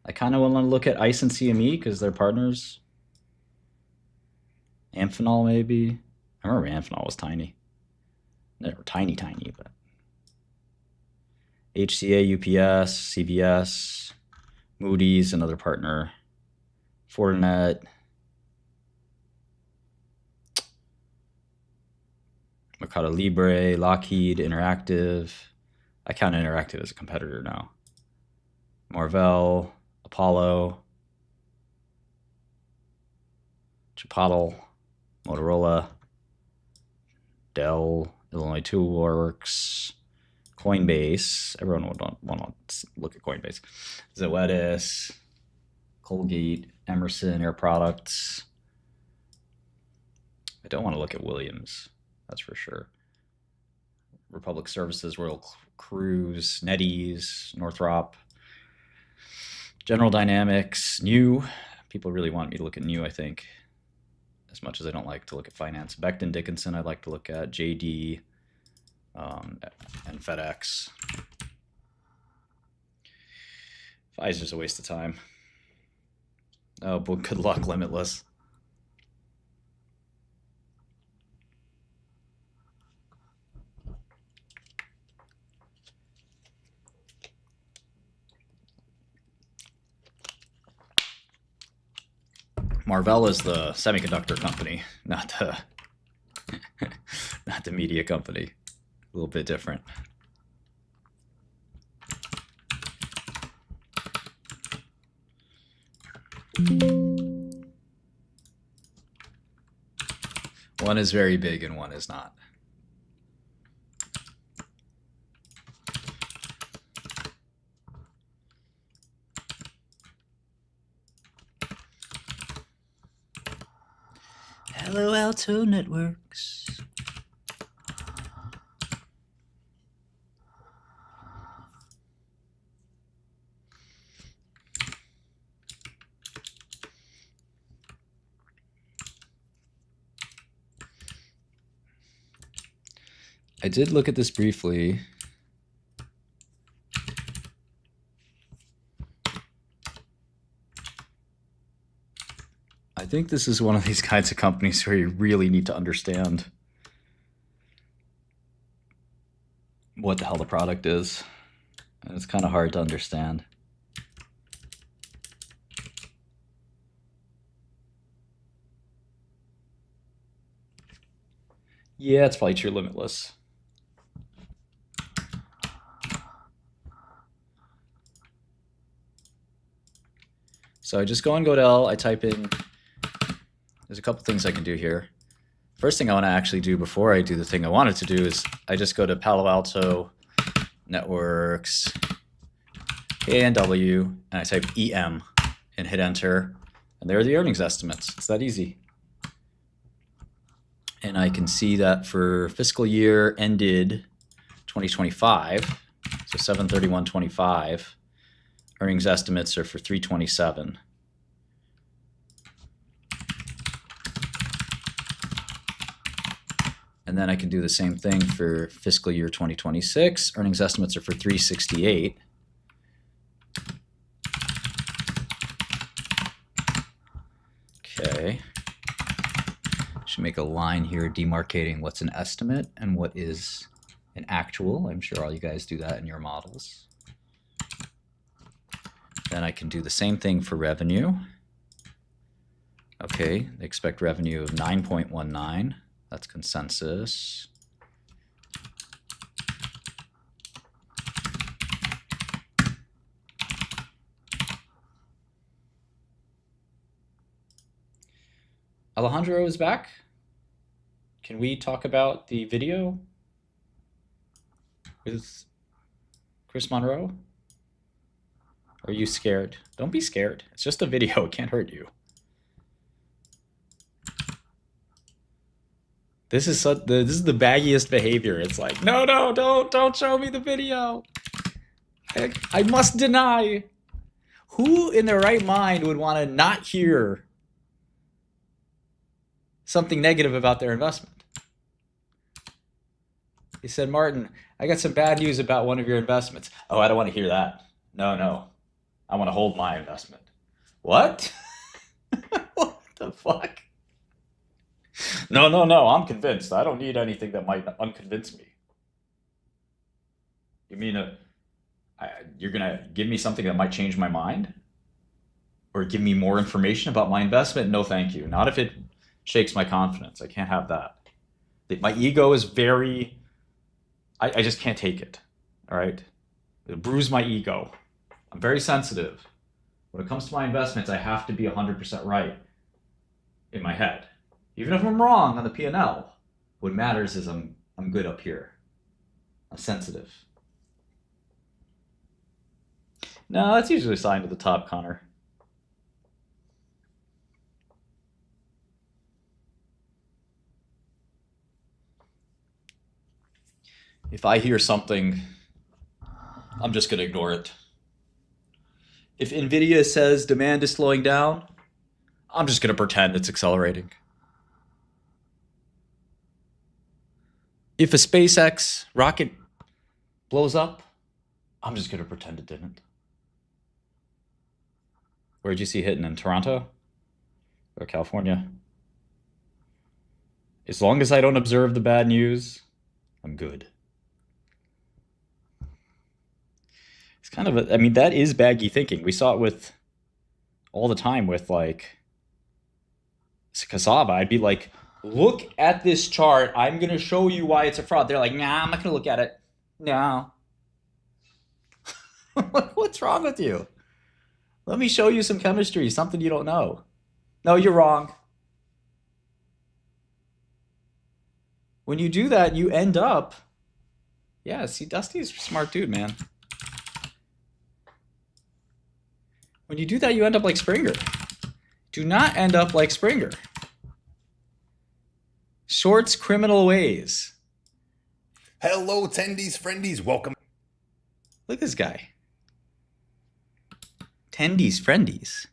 I kind of want to look at ICE and CME because they're partners. Amphenol, maybe. I remember Amphenol was tiny. They were tiny, but... HCA, UPS, CVS, Moody's, another partner. Fortinet. Mercado Libre, Lockheed, Interactive. I count Interactive as a competitor now. Marvell, Apollo, Chipotle, Motorola, Dell, Illinois Toolworks, Coinbase. Everyone would want to look at Coinbase. Zoetis, Colgate, Emerson, Air Products. I don't want to look at Williams, that's for sure. Republic Services, Royal Cruise, NetEase, Northrop, General Dynamics, New. People really want me to look at New, I think, as much as I don't like to look at finance. Becton Dickinson, I'd like to look at JD and FedEx. Pfizer's a waste of time. Oh, but good luck, Limitless. Marvell is the semiconductor company, not the not the media company. A little bit different. One is very big and one is not. Palo Alto Networks. I did look at this briefly. I think this is one of these kinds of companies where you really need to understand what the hell the product is. And it's kind of hard to understand. Yeah, it's probably true Limitless. So I just go on Godel, I type in, there's a couple things I can do here. First thing I want to actually do before I do the thing I wanted to do is I just go to Palo Alto Networks, ANW, and I type EM and hit enter. And there are the earnings estimates. It's that easy. And I can see that for fiscal year ended 2025, so 7/31/25, earnings estimates are for 327. And then I can do the same thing for fiscal year 2026. Earnings estimates are for 368. Okay. Should make a line here demarcating what's an estimate and what is an actual. I'm sure all you guys do that in your models. Then I can do the same thing for revenue. Okay, they expect revenue of 9.19. That's consensus. Alejandro is back. Can we talk about the video with Chris Monroe? Are you scared? Don't be scared. It's just a video. It can't hurt you. This is the baggiest behavior. It's like, no, don't show me the video. I must deny. Who in their right mind would want to not hear something negative about their investment? He said, Martin, I got some bad news about one of your investments. Oh, I don't want to hear that. No. I want to hold my investment. What? What the fuck? No. I'm convinced. I don't need anything that might unconvince me. You mean you're going to give me something that might change my mind? Or give me more information about my investment? No, thank you. Not if it shakes my confidence. I can't have that. My ego is very... I just can't take it. All right? It bruised my ego. I'm very sensitive. When it comes to my investments, I have to be 100% right in my head. Even if I'm wrong on the P&L, what matters is I'm good up here. I'm sensitive. No, that's usually a sign to the top, Connor. If I hear something, I'm just going to ignore it. If Nvidia says demand is slowing down, I'm just going to pretend it's accelerating. If a SpaceX rocket blows up, I'm just going to pretend it didn't. Where'd you see hitting? In Toronto or California? As long as I don't observe the bad news, I'm good. It's kind of I mean, that is baggy thinking. We saw it all the time with like cassava. I'd be like, look at this chart. I'm going to show you why it's a fraud. They're like, nah, I'm not going to look at it. No. What's wrong with you? Let me show you some chemistry, something you don't know. No, you're wrong. When you do that, you end up... Yeah, see, Dusty's a smart dude, man. When you do that, you end up like Springer. Do not end up like Springer. Short's criminal ways. Hello, tendies, friendies. Welcome. Look at this guy. Tendies, friendies.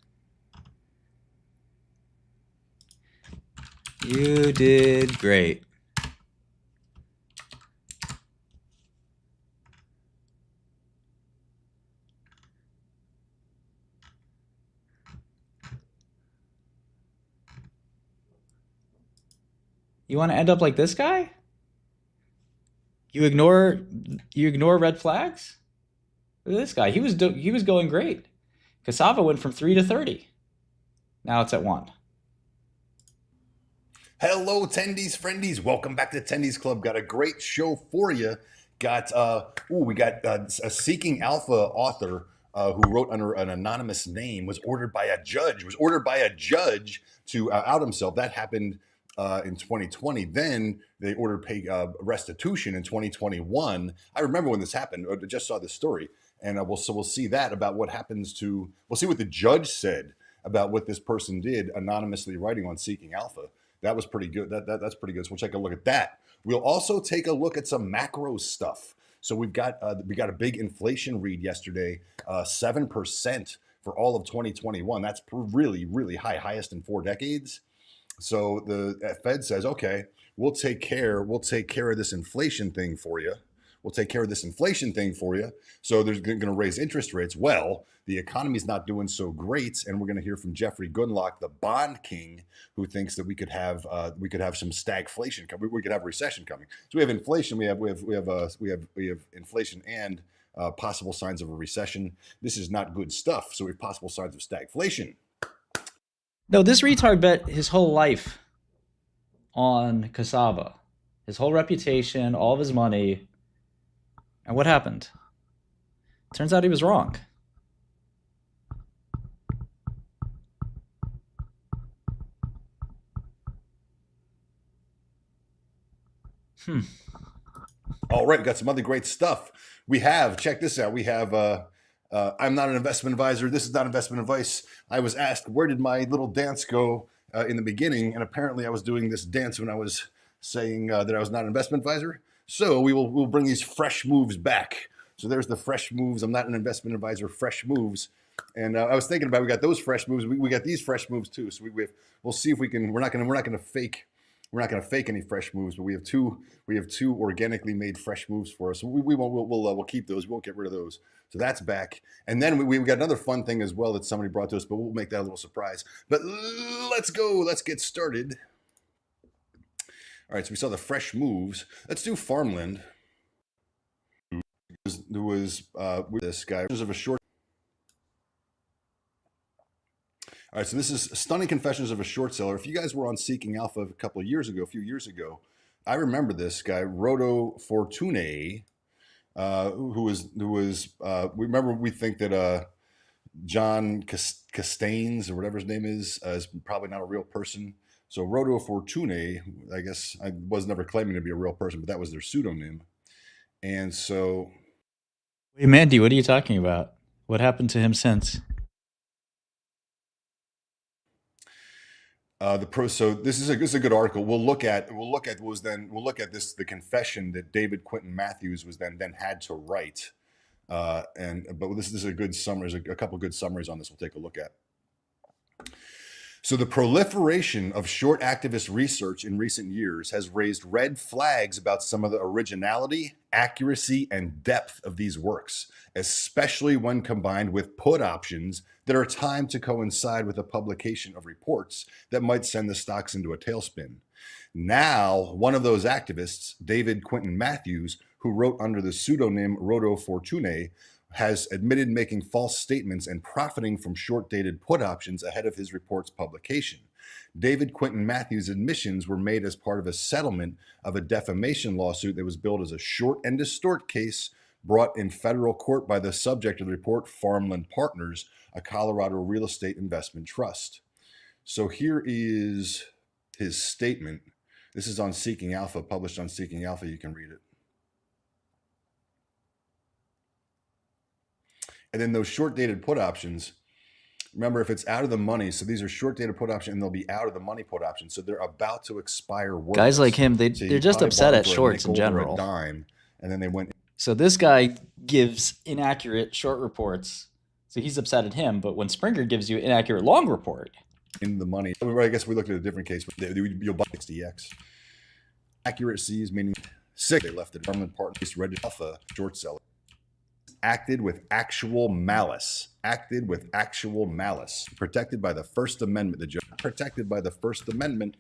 You did great. You want to end up like this guy? You ignore red flags? Look at this guy. He was going great. Cassava went from 3 to 30. Now it's at 1. Hello, tendies, friendies. Welcome back to Tendies Club. Got a great show for you. We got a Seeking Alpha author who wrote under an anonymous name was ordered by a judge to out himself. That happened in 2020. Then they ordered restitution in 2021. I remember when this happened. I just saw this story, and we'll see that about what happens to. We'll see what the judge said about what this person did anonymously writing on Seeking Alpha. That was pretty good. That's pretty good. So we'll take a look at that. We'll also take a look at some macro stuff. So we got a big inflation read yesterday, 7% for all of 2021. That's really, really high, highest in 4 decades. So the Fed says, okay, we'll take care of this inflation thing for you. So they're going to raise interest rates. Well, the economy's not doing so great, and we're going to hear from Jeffrey Gundlach, the bond king, who thinks that we could have some stagflation coming. We could have recession coming. So we have inflation. We have inflation and possible signs of a recession. This is not good stuff. So we have possible signs of stagflation. No, this retard bet his whole life on cassava, his whole reputation, all of his money. And what happened? Turns out he was wrong. All right, we got some other great stuff. We have, check this out. We have, I'm not an investment advisor. This is not investment advice. I was asked, where did my little dance go in the beginning? And apparently I was doing this dance when I was saying that I was not an investment advisor. So we'll bring these fresh moves back. So there's the fresh moves. I'm not an investment advisor, fresh moves. And I was thinking about, we got those fresh moves. We got these fresh moves too. So we'll see if we can, we're not going to fake any fresh moves, but we have two organically made fresh moves for us. So we'll keep those. We won't get rid of those. So that's back. And then we got another fun thing as well that somebody brought to us, but we'll make that a little surprise. But let's go. Let's get started. All right. So we saw the fresh moves. Let's do farmland. There was with this guy. Of a short. All right, so this is Stunning Confessions of a Short Seller. If you guys were on Seeking Alpha a few years ago, I remember this guy, Roto Fortune, who was we think that John Castains or whatever his name is probably not a real person. So Roto Fortune, I guess I was never claiming to be a real person, but that was their pseudonym. And so, Hey, Mandy, what are you talking about? What happened to him since? So this is a good article. We'll look at this, the confession that David Quinton Matthews was then had to write. But this is a good summary. There's a couple good summaries on this we'll take a look at. So the proliferation of short activist research in recent years has raised red flags about some of the originality, accuracy, and depth of these works, especially when combined with put options that are timed to coincide with the publication of reports that might send the stocks into a tailspin. Now, one of those activists, David Quinton Matthews, who wrote under the pseudonym Roto Fortune, has admitted making false statements and profiting from short-dated put options ahead of his report's publication. David Quinton Matthews' admissions were made as part of a settlement of a defamation lawsuit that was billed as a short and distort case brought in federal court by the subject of the report, Farmland Partners, a Colorado real estate investment trust. So here is his statement. This is on Seeking Alpha, published on Seeking Alpha. You can read it. And then those short-dated put options, remember, if it's out of the money, so these are short-dated put options, and they'll be out of the money put options, so they're about to expire. Guys like him, they're just upset at shorts in general. Dime, and then they went. So this guy gives inaccurate short reports, so he's upset at him. But when Springer gives you an inaccurate long report, in the money, I guess we looked at a different case. You'll buy 60x. Accuracies meaning 6. They left it. Farmland Partners registered alpha short seller. Acted with actual malice. Protected by the First Amendment. The judge protected by the First Amendment.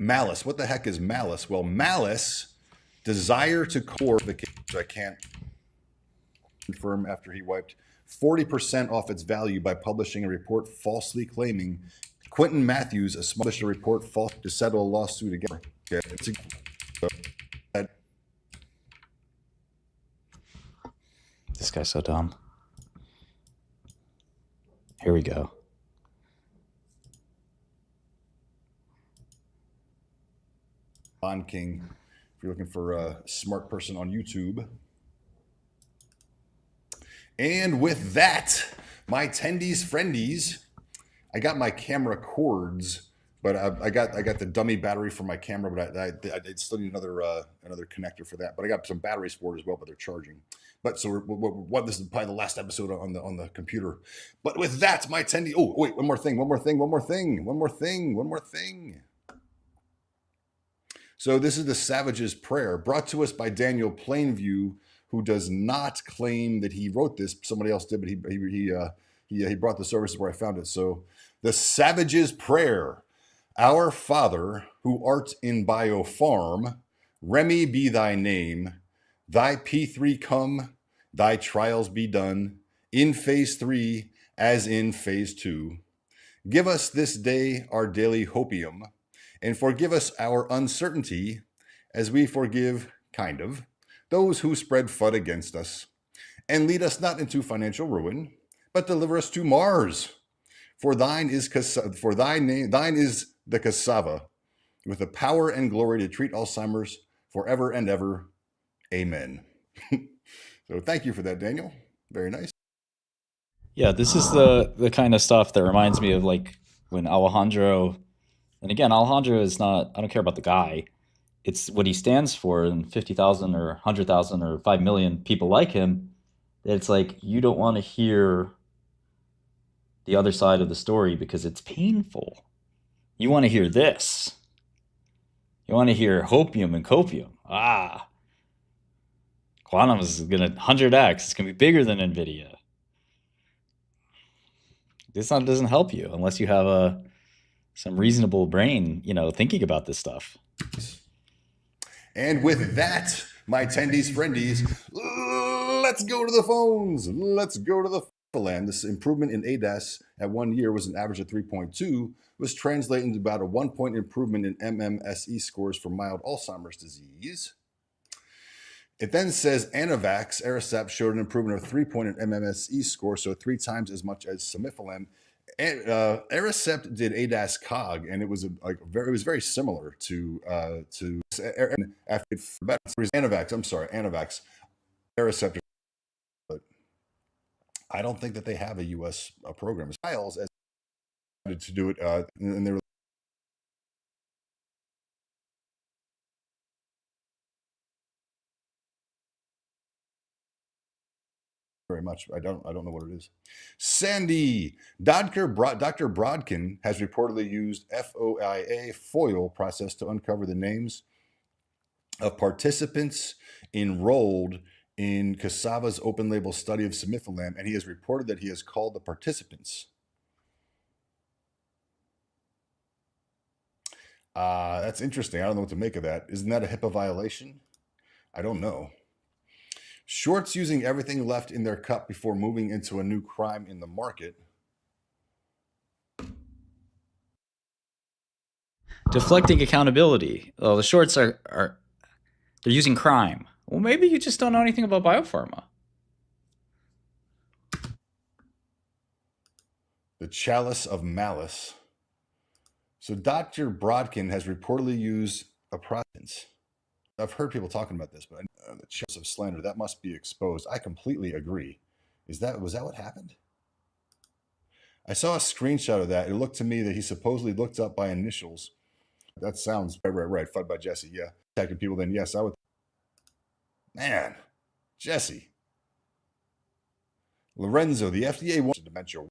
Malice. What the heck is malice? Well, malice, desire to core the case. I can't confirm after he wiped 40% off its value by publishing a report falsely claiming Quinton Matthews published a report false to settle a lawsuit against. This guy's so dumb. Here we go. Bond King, if you're looking for a smart person on YouTube. And with that, my tendies friendies, I got my camera cords But I got the dummy battery for my camera, but I still need another connector for that. But I got some batteries for it as well, but they're charging. But so what this is probably the last episode on the computer. But with that, my attendee. Oh wait, one more thing. So this is the Savage's Prayer, brought to us by Daniel Plainview, who does not claim that he wrote this. Somebody else did, but he brought the services where I found it. So the Savage's Prayer. Our Father, who art in Biofarm, Remy be thy name, thy P3 come, thy trials be done, in phase 3 as in phase 2. Give us this day our daily hopium, and forgive us our uncertainty, as we forgive, kind of, those who spread FUD against us. And lead us not into financial ruin, but deliver us to Mars. For thine is the cassava, with the power and glory to treat Alzheimer's forever and ever. Amen. So thank you for that, Daniel. Very nice. Yeah, this is the kind of stuff that reminds me of like when Alejandro, and again, Alejandro is not, I don't care about the guy. It's what he stands for, and 50,000 or 100,000 or 5 million people like him. It's like you don't want to hear the other side of the story because it's painful. You want to hear this. You want to hear hopium and copium. Quantum is going to 100x. It's going to be bigger than Nvidia. This doesn't help you unless you have some reasonable brain, thinking about this stuff. And with that, my attendees, friendies, let's go to the phones. Let's go to the land. This improvement in ADAS at 1 year was an average of 3.2, was translating to about a 1-point improvement in MMSE scores for mild Alzheimer's disease. It then says Anavax, Aricept showed an improvement of 3-point in MMSE score, so 3 times as much as Semifilem. Aricept did ADAS COG, and it was very similar to Anavax. I'm sorry, Anavax. Aricept, but I don't think that they have a U.S. program. Trials as to do it, and they were very much. I don't know what it is. Sandy, Dr. Brodkin has reportedly used FOIA process to uncover the names of participants enrolled in Cassava's open label study of Semifilem, and he has reported that he has called the participants. That's interesting. I don't know what to make of that. Isn't that a HIPAA violation? I don't know. Shorts using everything left in their cup before moving into a new crime in the market. Deflecting accountability. Oh, the shorts are they're using crime. Well, maybe you just don't know anything about biopharma. The chalice of malice. So Dr. Brodkin has reportedly used a process. I've heard people talking about this, but the chalice of slander, that must be exposed. I completely agree. Was that what happened? I saw a screenshot of that. It looked to me that he supposedly looked up by initials. That sounds right. Fud by Jesse, yeah. Attacking people, then yes, I would. Man, Jesse. Lorenzo, the FDA wants dementia.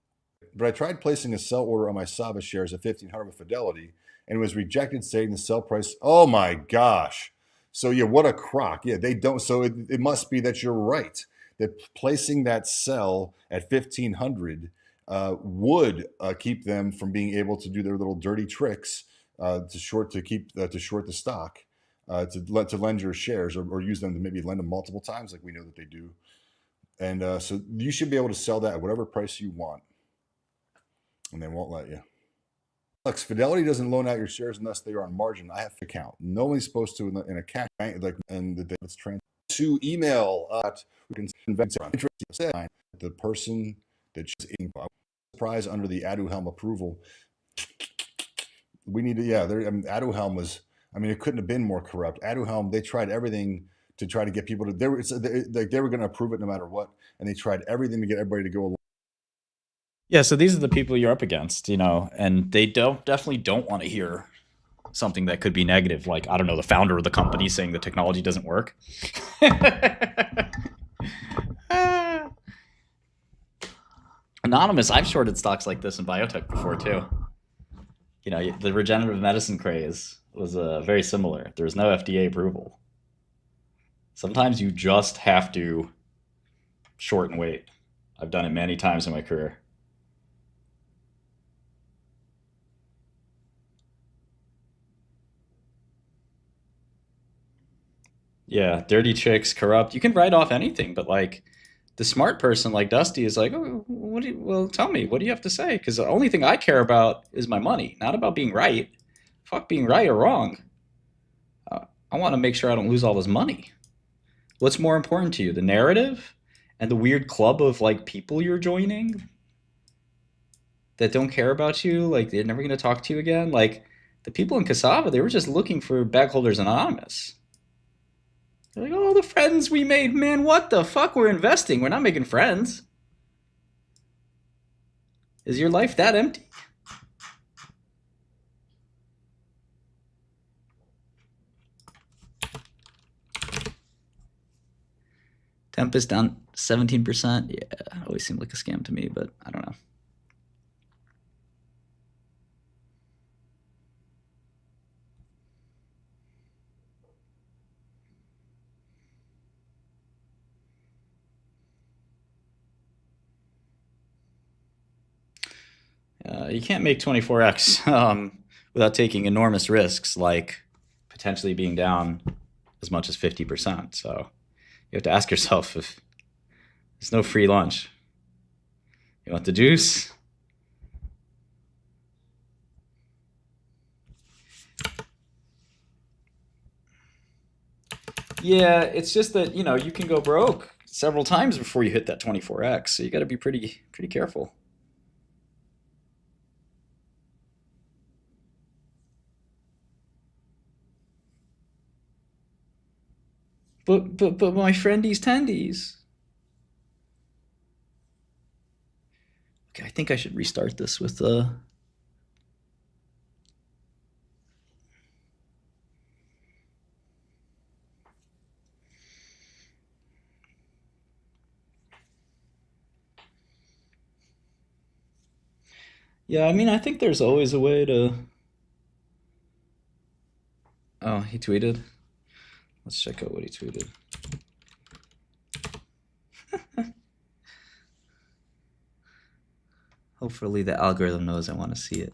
But I tried placing a sell order on my Sava shares at 1,500 with Fidelity, and it was rejected, saying the sell price. Oh my gosh. So yeah, what a crock. Yeah, they don't. So it must be that you're right. That placing that sell at 1,500 would keep them from being able to do their little dirty tricks to short the stock, to lend your shares or use them to maybe lend them multiple times, like we know that they do. And so you should be able to sell that at whatever price you want, and they won't let you. Alex, Fidelity doesn't loan out your shares unless they are on margin. I have an account. No one's supposed to in a cash bank, and the it's transferred to email. We can invent the person that is in prize under the Aduhelm approval. We need to, Aduhelm was, it couldn't have been more corrupt. Aduhelm, they tried everything to try to get people to, they were going to approve it no matter what, and they tried everything to get everybody to go along. Yeah, so these are the people you're up against, and they definitely don't want to hear something that could be negative, like, I don't know, the founder of the company saying the technology doesn't work. Anonymous, I've shorted stocks like this in biotech before too. The regenerative medicine craze was very similar. There was no FDA approval. Sometimes you just have to short and wait. I've done it many times in my career. Yeah, dirty tricks, corrupt. You can write off anything, but like the smart person like Dusty is like, oh, well, tell me, what do you have to say? Because the only thing I care about is my money, not about being right. Fuck being right or wrong. I want to make sure I don't lose all this money. What's more important to you, the narrative and the weird club of like people you're joining that don't care about you, like they're never going to talk to you again? Like the people in Cassava, they were just looking for bag holders anonymous. They're like, oh, the friends we made, man, what the fuck? We're investing. We're not making friends. Is your life that empty? Tempest down 17%. Yeah, always seemed like a scam to me, but I don't know. You can't make 24x without taking enormous risks, like potentially being down as much as 50%. So you have to ask yourself if there's no free lunch. You want the juice? Yeah, it's just that, you can go broke several times before you hit that 24x. So you got to be pretty careful. But my friendies tendies. Okay, I think I should restart this with Yeah, I mean, I think there's always a way to. Oh, he tweeted. Let's check out what he tweeted. Hopefully the algorithm knows I want to see it.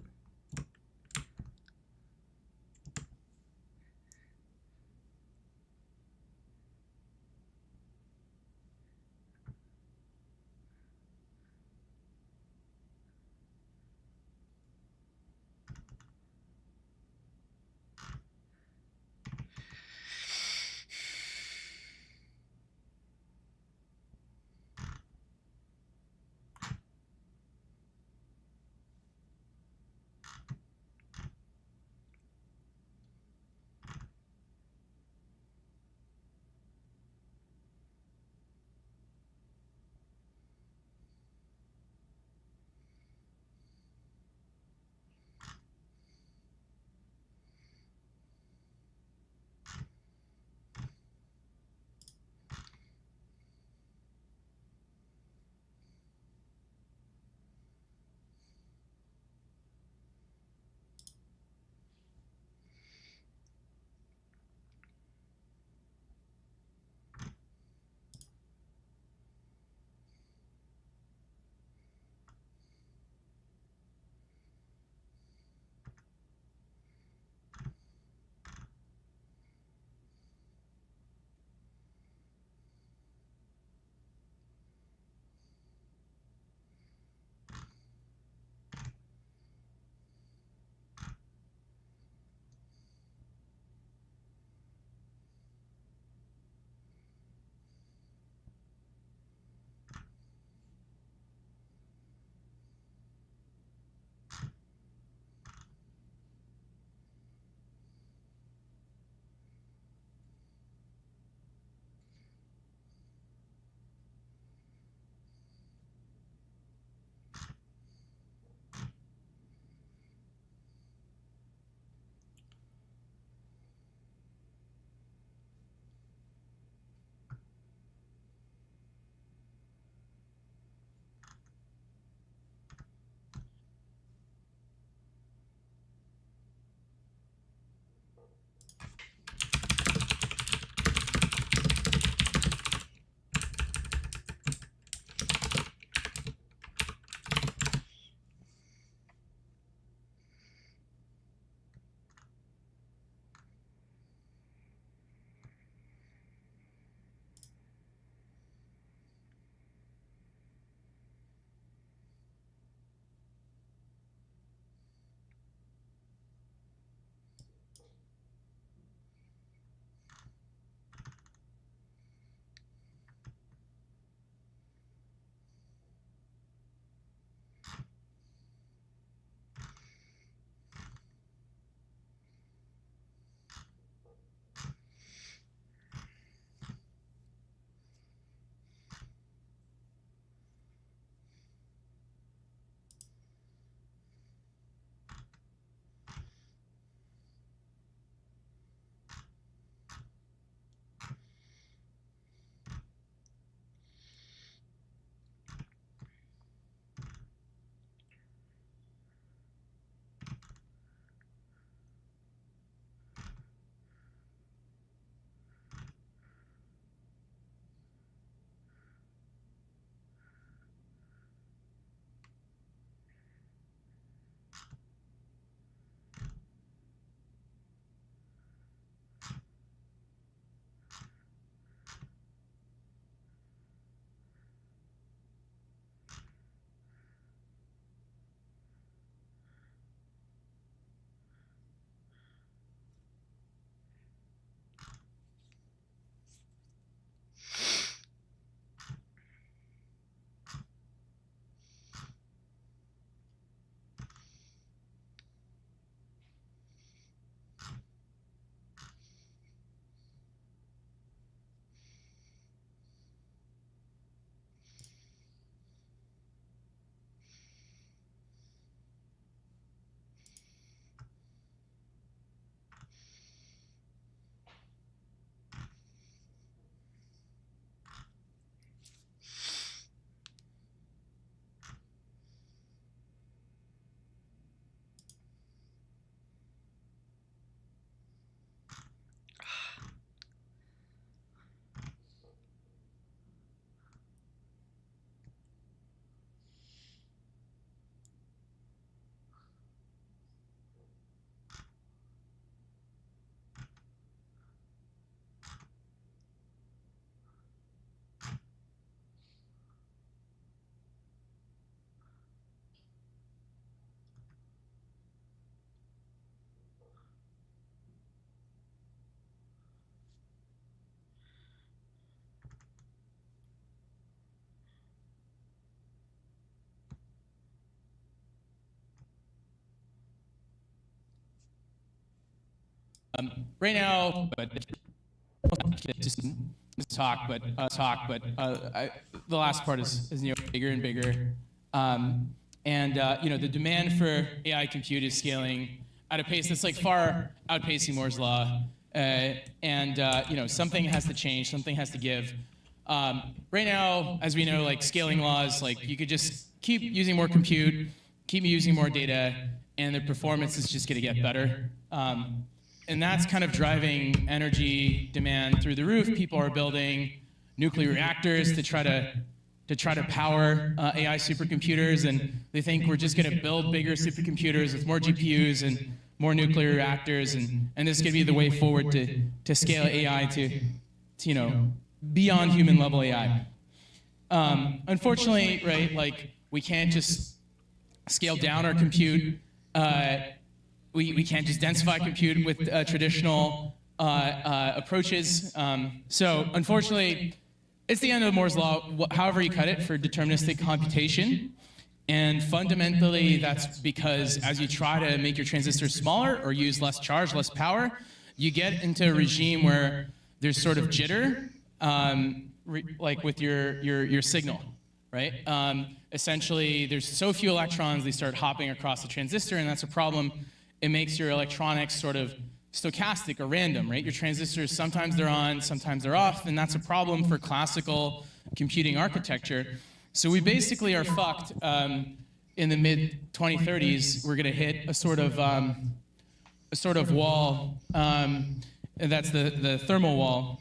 Right now, but just talk, but the last part is bigger and bigger, the demand for AI compute is scaling at a pace that's like far outpacing Moore's law, something has to change, something has to give. Right now, as we know, like scaling laws, like you could just keep using more compute, keep using more data, and the performance is just going to get better. And that's kind of driving energy demand through the roof. People are building nuclear reactors to try to power AI supercomputers, and they think we're just going to build bigger supercomputers with more GPUs and more nuclear reactors, and this is going to be the way forward to scale AI to beyond human level AI. Unfortunately, right, like we can't just scale down our compute. We can't just densify compute with traditional approaches. So unfortunately, it's the end of Moore's law, however you cut it, for deterministic computation. And fundamentally, that's because as you try to make your transistors smaller or use less charge, less power, you get into a regime where there's sort of jitter, like with your signal, right? Essentially, there's so few electrons, they start hopping across the transistor, and that's a problem. It makes your electronics sort of stochastic or random, right? Your transistors, sometimes they're on, sometimes they're off, and that's a problem for classical computing architecture. So we basically are fucked in the mid-2030s. We're going to hit a sort of wall, and that's the thermal wall.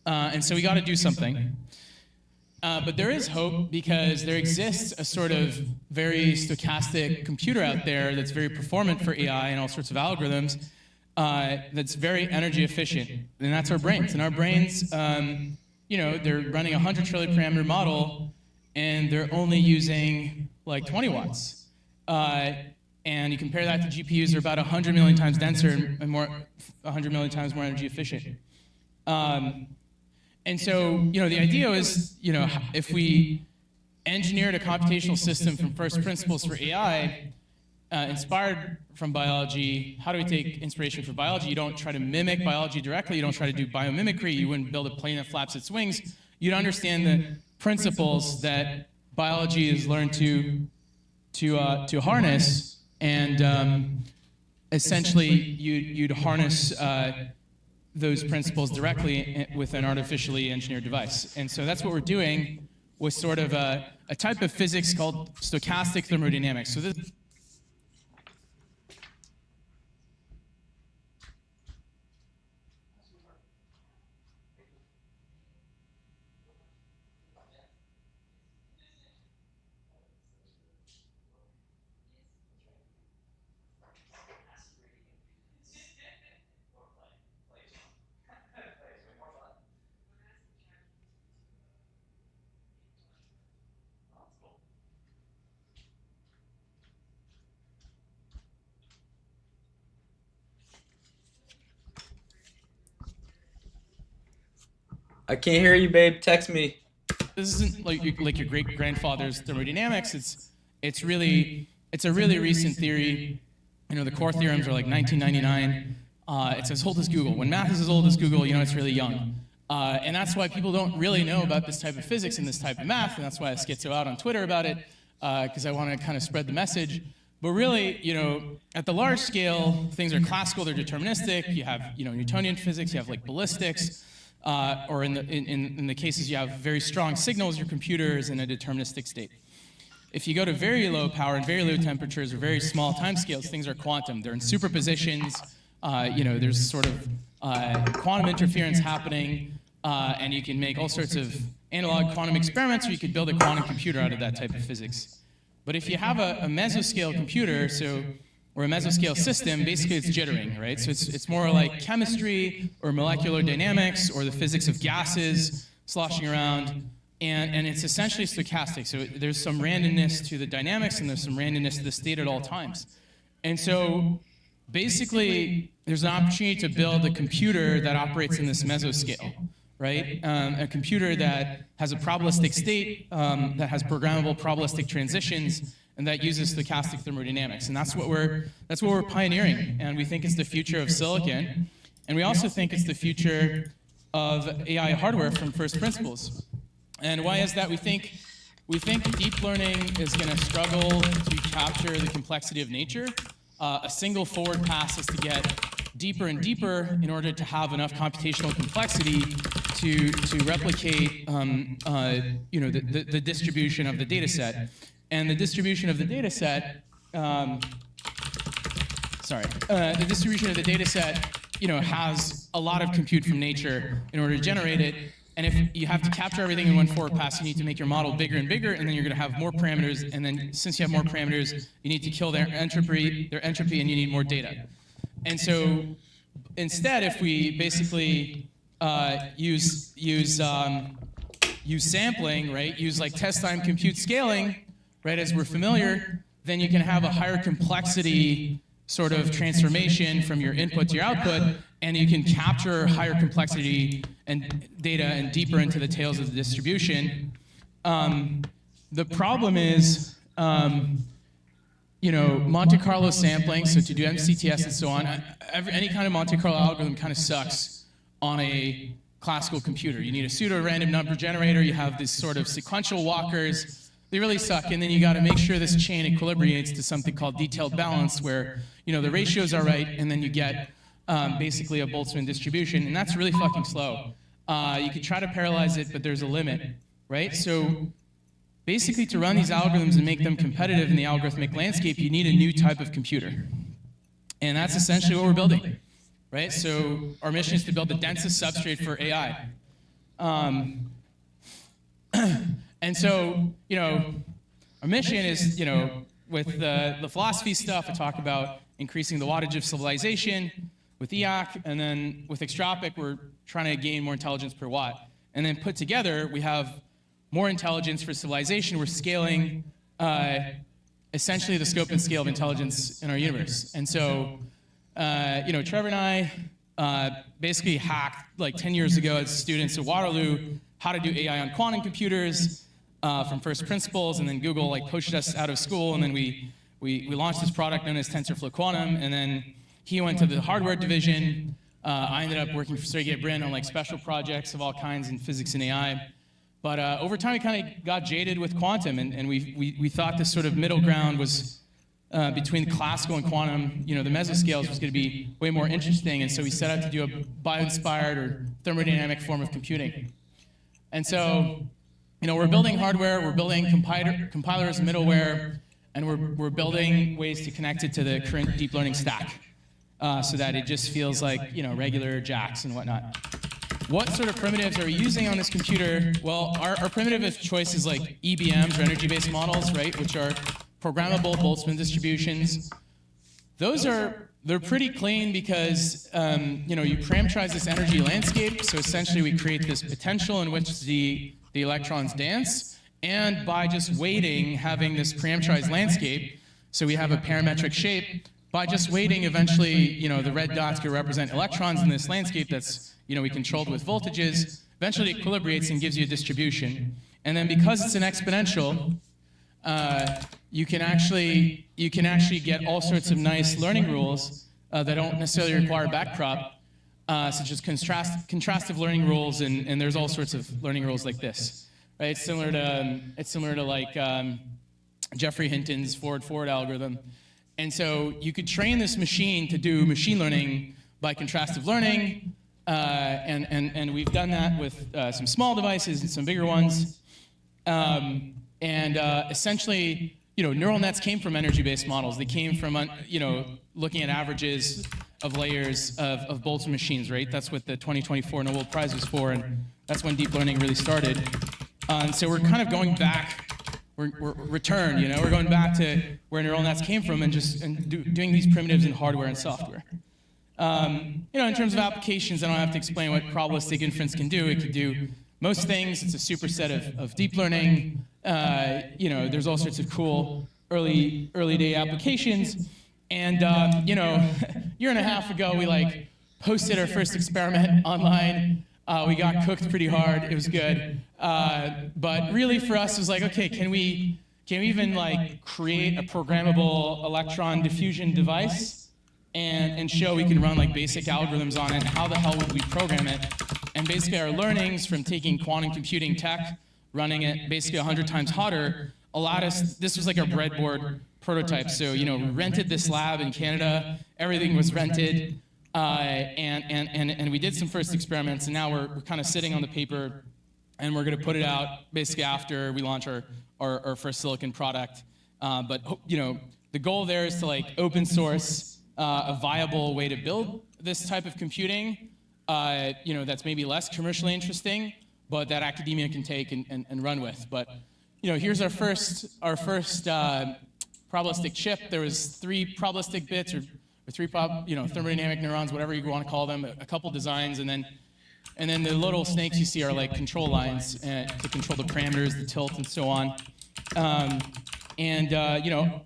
And so we got to do something. But there is hope because there exists a sort of very stochastic computer out there that's very performant for AI and all sorts of algorithms that's very energy efficient. And that's our brains. And our brains, they're running a 100 trillion parameter model and they're only using like 20 watts. And you compare that to GPUs, they're about 100 million times denser and 100 million times more energy efficient. And so, the idea is, if we engineered a computational system from first principles for AI, inspired from biology, how do we take inspiration from biology? You don't try to mimic biology directly. You don't try to do biomimicry. You wouldn't build a plane that flaps its wings. You'd understand the principles that biology has learned to harness, and essentially, you'd harness those principles directly with an artificially engineered device. And so that's what we're doing with sort of a type of physics called stochastic thermodynamics. So this I can't hear you, babe. Text me. This isn't like your great grandfather's thermodynamics. It's a really recent theory. The core theorems are like 1999. It's as old as Google. When math is as old as Google, it's really young. And that's why people don't really know about this type of physics and this type of math, and that's why I schizo out on Twitter about it, because I want to kind of spread the message. But really, at the large scale, things are classical, they're deterministic. You have, Newtonian physics, you have like ballistics. Or in the cases you have very strong signals, your computer is in a deterministic state. If you go to very low power and very low temperatures or very small time scales, things are quantum. They're in superpositions. There's sort of quantum interference happening, and you can make all sorts of analog quantum experiments, or you could build a quantum computer out of that type of physics. But if you have a mesoscale computer, or a mesoscale system, basically it's jittering, right? So it's more like chemistry or molecular dynamics or the physics of gases sloshing around, and it's essentially stochastic. So there's some randomness to the dynamics and there's some randomness to the state at all times. And so basically there's an opportunity to build a computer that operates in this mesoscale, right? A computer that has a probabilistic state, that has programmable probabilistic transitions, and that uses stochastic thermodynamics. And that's what we're pioneering, and we think it's the future of silicon. And we also think it's the future of AI hardware from first principles. And why is that? We think deep learning is going to struggle to capture the complexity of nature. A single forward pass is to get deeper and deeper in order to have enough computational complexity to replicate the distribution of the data set. And the distribution of the data set, the distribution of the data set, has a lot of compute from nature in order to generate it. And if you have to capture everything in one forward pass, you need to make your model bigger and bigger, and then you're going to have more parameters. And then since you have more parameters, you need to kill their entropy, and you need more data. And so instead, if we basically use sampling, right? Use like test time compute scaling, right? As we're familiar, then you can have a higher complexity sort of transformation from your input to your output, and you can capture higher complexity and data and deeper into the tails of the distribution. The problem is, Monte Carlo sampling, so to do MCTS and so on, any kind of Monte Carlo algorithm kind of sucks on a classical computer. You need a pseudo-random number generator, you have these sort of sequential walkers, they really suck, and then you gotta make sure this chain equilibrates to something called detailed balance, where the ratios are right, and then you get basically a Boltzmann distribution, and that's really fucking slow. You could try to parallelize it, but there's a limit, right? So basically, to run these algorithms and make them competitive in the algorithmic landscape, you need a new type of computer. And that's essentially what we're building, right? So our mission is to build the densest substrate for AI. And so, our mission is, with the philosophy stuff, I talk about increasing the wattage of civilization with EAC, and then with Extropic, we're trying to gain more intelligence per watt. And then put together, we have more intelligence for civilization. We're scaling essentially the scope and scale of intelligence in our universe. And so, Trevor and I basically hacked like 10 years ago as students at Waterloo how to do AI on quantum computers from first principles, and then Google like poached us out of school, and then we launched this product known as TensorFlow Quantum, and then he went to the hardware division. I ended up working for Sergey Brin on like special projects of all kinds in physics and AI. But over time, we kind of got jaded with quantum, and we thought this sort of middle ground was between classical and quantum, the mesoscales was going to be way more interesting, and so we set out to do a bio-inspired or thermodynamic form of computing. And so, we're building hardware, we're building compilers, middleware, and we're building ways to connect it to the current deep learning stack so that it just feels like, regular JAX and whatnot. What sort of primitives are we using on this computer? Well, our primitive of choice is like EBMs, or energy-based models, right, which are programmable Boltzmann distributions. They're pretty clean because, you parameterize this energy landscape, so essentially we create this potential in which the electrons dance, and by just weighting, having this parameterized landscape, so we have a parametric shape, by just weighting, eventually, the red dots could represent electrons in this landscape that's, we controlled with voltages, eventually it equilibrates and gives you a distribution. And then because it's an exponential, you can actually get all sorts of nice learning rules that don't necessarily require backprop, such as contrastive learning rules, and there's all sorts of learning rules like this, right? It's similar to like Geoffrey Hinton's forward algorithm. And so you could train this machine to do machine learning by contrastive learning, and we've done that with some small devices and some bigger ones. Essentially, neural nets came from energy-based models. They came from, looking at averages of layers of Boltzmann machines, right? That's what the 2024 Nobel Prize was for, and that's when deep learning really started. So we're kind of going back, we're going back to where neural nets came from and doing these primitives in hardware and software. In terms of applications, I don't have to explain what probabilistic inference can do. It can do most things. It's a superset of deep learning. There's all sorts of cool early day applications. And year and a half ago, we posted our first experiment online. We got cooked pretty hard. It was good. But really for us, it was like, okay, can we even create a programmable electron diffusion device? and show we can run like basic algorithms on it. How the hell would we program it? And basically our learnings from taking quantum computing tech, running it basically 100 times hotter, allowed us, this was like our breadboard prototype. So, you know, we rented this lab in Canada, everything was rented, and we did some first experiments, and now we're kind of sitting on the paper, and we're gonna put it out basically after we launch our first silicon product. But, you know, the goal there is to like open source a viable way to build this type of computing, you know, that's maybe less commercially interesting, but that academia can take and run with. But, you know, here's our first probabilistic chip. There was 3 probabilistic bits or 3 thermodynamic neurons, whatever you want to call them, a couple designs, and then the little snakes you see are like control lines to control the parameters, the tilt, and so on. You know,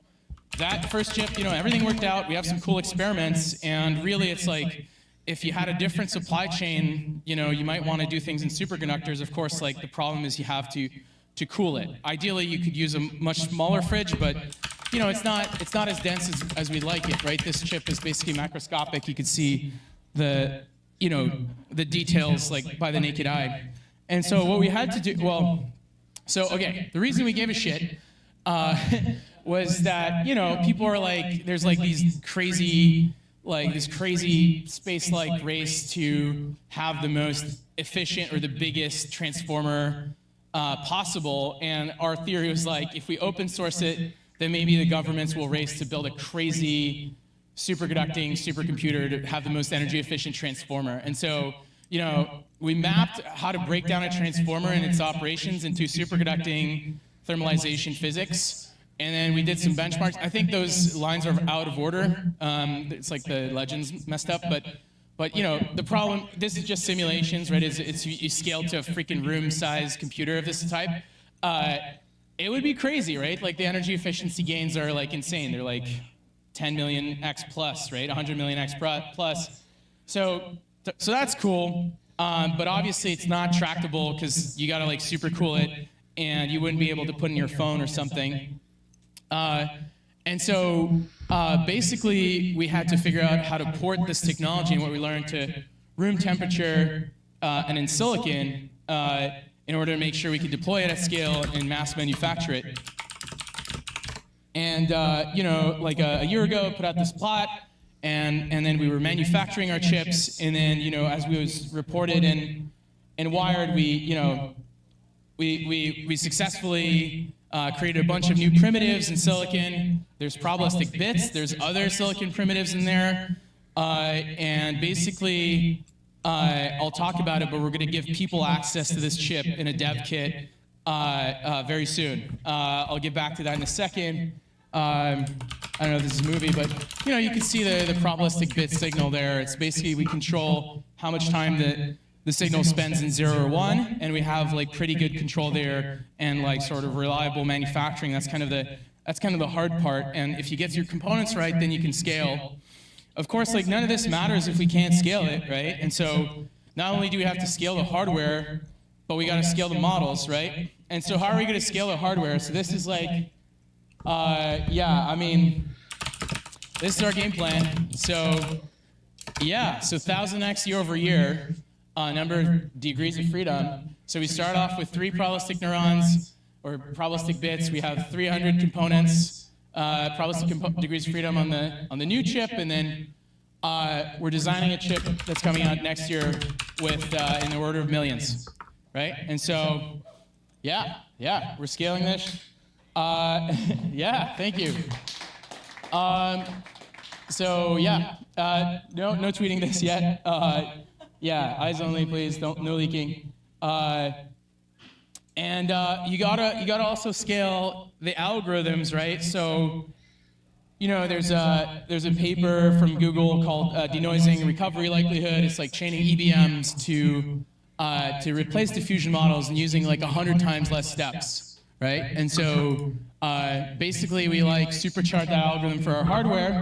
that first chip, you know, everything worked out. We have some cool experiments, and really it's like, if you had a different supply chain, you know, you might want to do things in superconductors. Of course, like the problem is you have to cool it. Ideally, you could use a much smaller fridge, but you know, it's not as dense as we like it, right? This chip is basically macroscopic. You could see the, you know, the details like by the naked eye. And so what we had to do, okay, the reason we gave a shit was that, you know, people are like, there's like these crazy, like this crazy space-like race to have the most efficient or the biggest transformer possible. And our theory was like, if we open source it, then maybe the governments will race to build a crazy superconducting supercomputer to have the most energy efficient transformer. And so, you know, we mapped how to break down a transformer and its operations into superconducting thermalization physics. And then we did some benchmarks. I think those lines are out of order. It's like the legends messed up, but you know, the problem, this is just simulations, right? It's you scale to a freaking room-sized computer of this type. It would be crazy, right? Like the energy efficiency gains are like insane. They're like 10 million X plus, right? 100 million X plus. So that's cool. But obviously it's not tractable because you gotta like super cool it, and you wouldn't be able to put in your phone or something. And so basically we had to figure out how to port this technology and what we learned to room temperature and in silicon in order to make sure we could deploy it at scale and mass manufacture it. And you know, like a year ago, put out this plot, and then we were manufacturing our chips, and then, you know, as we was reported in Wired, we successful created a bunch of new primitives in silicon. There's probabilistic bits, there's other silicon primitives in there, and basically, I'll talk about it, but we're gonna give people access to this chip in a dev kit very soon. I'll get back to that in a second. I don't know if this is a movie, but you know, you can see the probabilistic bit signal there. It's basically, we control how much time the signal spends in 0 or 1, and we have like pretty good control there and like sort of reliable manufacturing. That's kind of the hard part. And if you get your components right, then you can scale. Of course, like none of this matters if we can't scale it, right? And so not only do we have to scale the hardware, but we got to scale the models, right? And so how are we going to scale the hardware? So this is like, yeah, I mean, this is our game plan. So yeah, so 1000x year over year, number of degrees of freedom. So we start off with 3 probabilistic neurons or probabilistic bits. We have 300 components, probabilistic degrees of freedom on the new chip, and then we're designing a chip that's coming out next year with in the order of millions, right? And so, yeah, we're scaling this. Yeah, thank you. So yeah, no tweeting this yet. Yeah, eyes only, please. No leaking. And you gotta also scale the algorithms, right? So, you know, there's a paper from Google called Denoising Recovery Likelihood. It's like chaining EBMs to replace diffusion models and using like 100 times less steps, right? And so basically we like supercharge that algorithm for our hardware.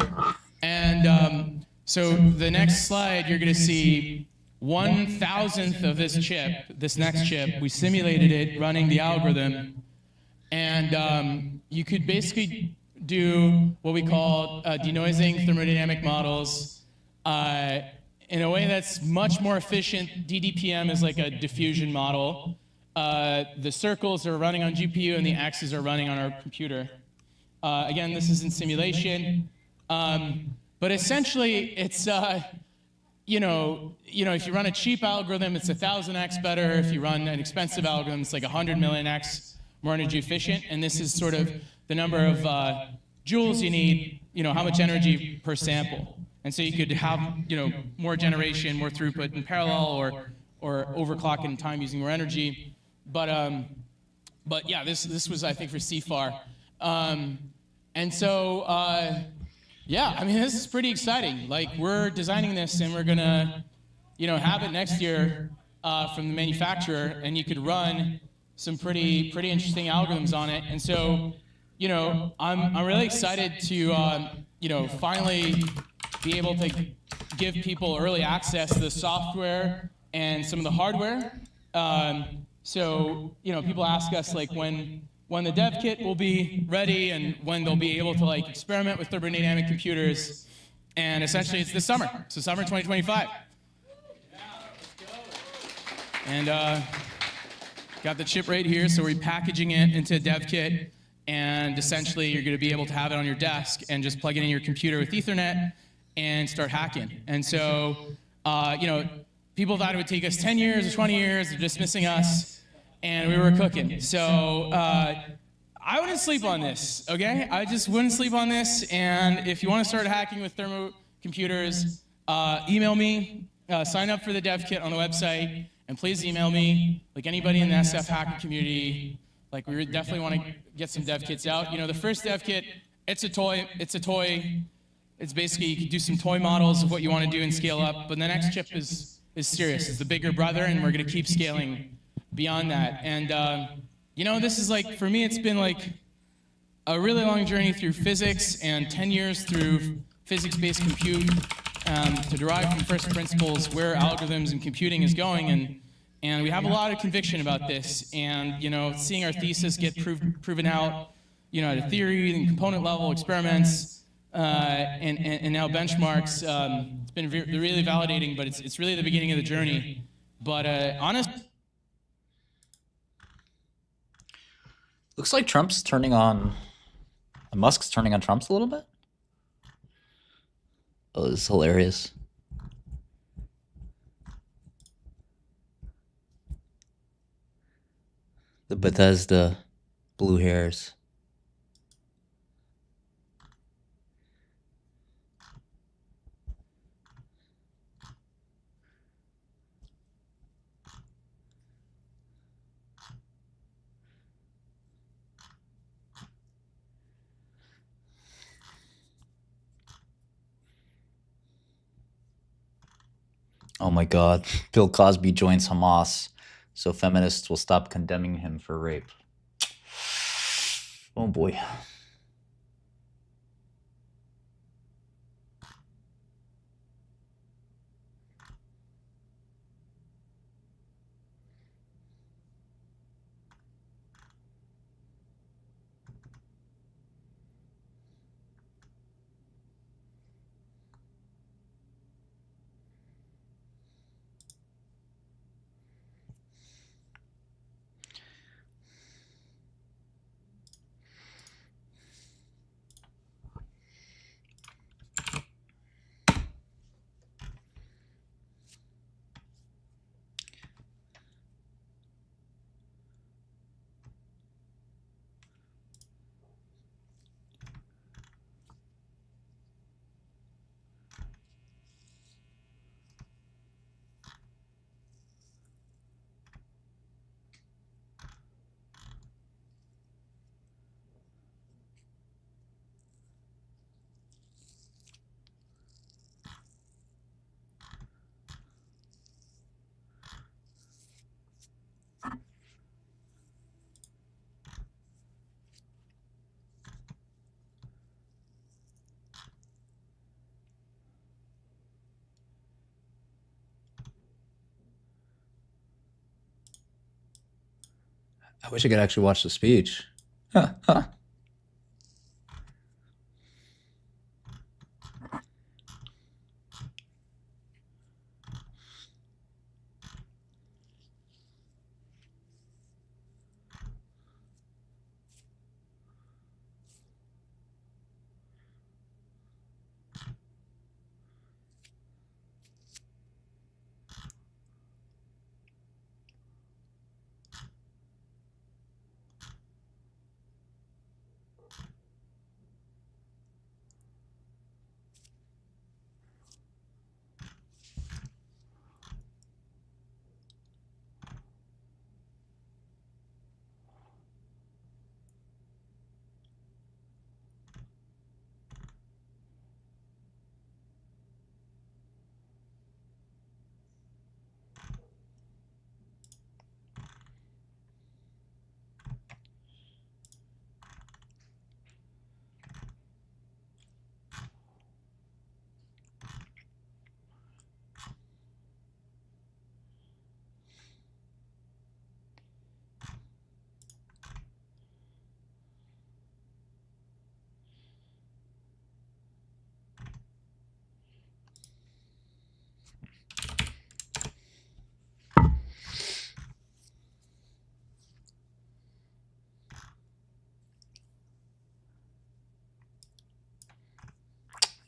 And so the next slide, you're gonna see 1,000th of this chip, this next chip. We simulated it running the algorithm, and you could basically do what we call denoising thermodynamic models in a way that's much more efficient. DDPM is like a diffusion model. The circles are running on GPU and the axes are running on our computer. Again, this is in simulation. But essentially, it's, you know, if you run a cheap algorithm, it's 1,000x better. If you run an expensive algorithm, it's like 100 million x more energy efficient. And this is sort of the number of joules you need, how much energy per sample. And so you could have, more generation, more throughput in parallel, or overclock in time using more energy. But yeah, this was, I think, for CFAR. And so, yeah, I mean, this is pretty exciting. Like, we're designing this, and we're gonna, have it next year from the manufacturer, and you could run some pretty interesting algorithms on it. And so, I'm really excited to, finally be able to give people early access to the software and some of the hardware. So, people ask us, like, when the dev kit will be ready and when they'll be able to, like, experiment with thermodynamic computers. And essentially, it's this summer. So summer 2025. And got the chip right here, so we're packaging it into a dev kit. And essentially, you're going to be able to have it on your desk and just plug it in your computer with Ethernet and start hacking. And so, people thought it would take us 10 years or 20 years, they're dismissing us. And we were cooking. So I wouldn't sleep on this, okay? I just wouldn't sleep on this. And if you want to start hacking with thermo computers, email me, sign up for the dev kit on the website, and please email me. Like, anybody in the SF hacker community, like, we definitely want to get some dev kits out. The first dev kit, it's a toy. It's basically, you can do some toy models of what you want to do and scale up. But the next chip is serious. It's the bigger brother, and we're going to keep scaling beyond that. And this is, like, for me, it's been like a really long journey through physics and 10 years through physics-based compute to derive from first principles where algorithms and computing is going. And we have a lot of conviction about this. And seeing our thesis get proven out, at a theory and component level experiments and now benchmarks, it's been really validating. But it's really the beginning of the journey. But honestly, Looks like Trump's turning on, Musk's turning on Trump's a little bit. Oh, this is hilarious. The Bethesda blue hairs. Oh my God. Bill Cosby joins Hamas, so feminists will stop condemning him for rape. Oh boy. I wish I could actually watch the speech.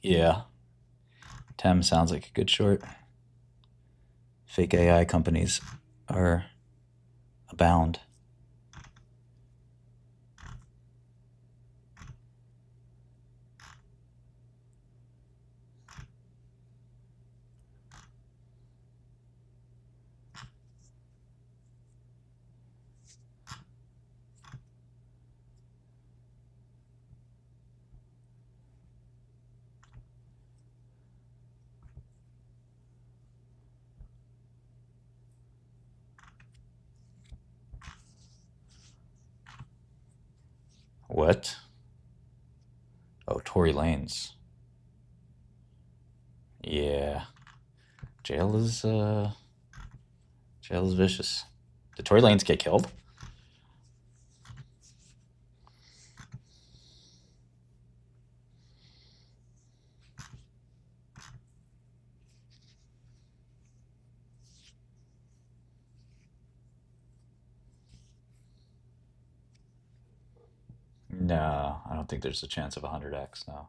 Yeah. TEM sounds like a good short. Fake AI companies are abound. What? Oh, Tory Lanez. Yeah. Jail is vicious. Did Tory Lanez get killed? No, I don't think there's a chance of 100x, no.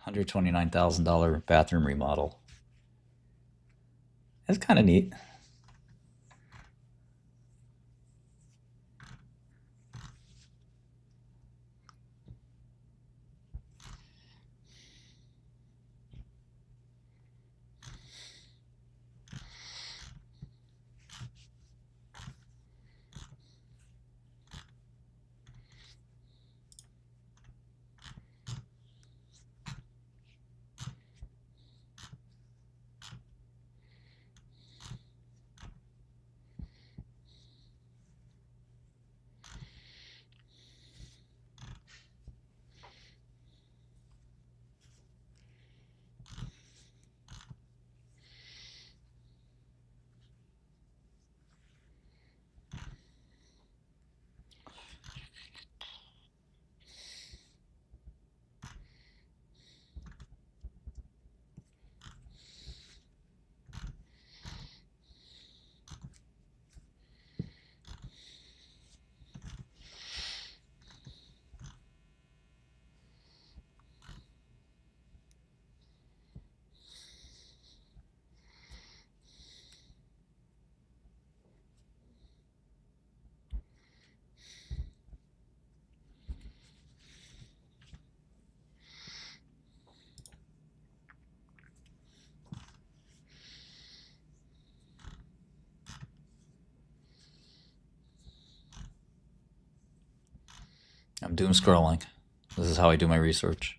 $129,000 bathroom remodel. That's kind of neat. I'm doom scrolling. This is how I do my research.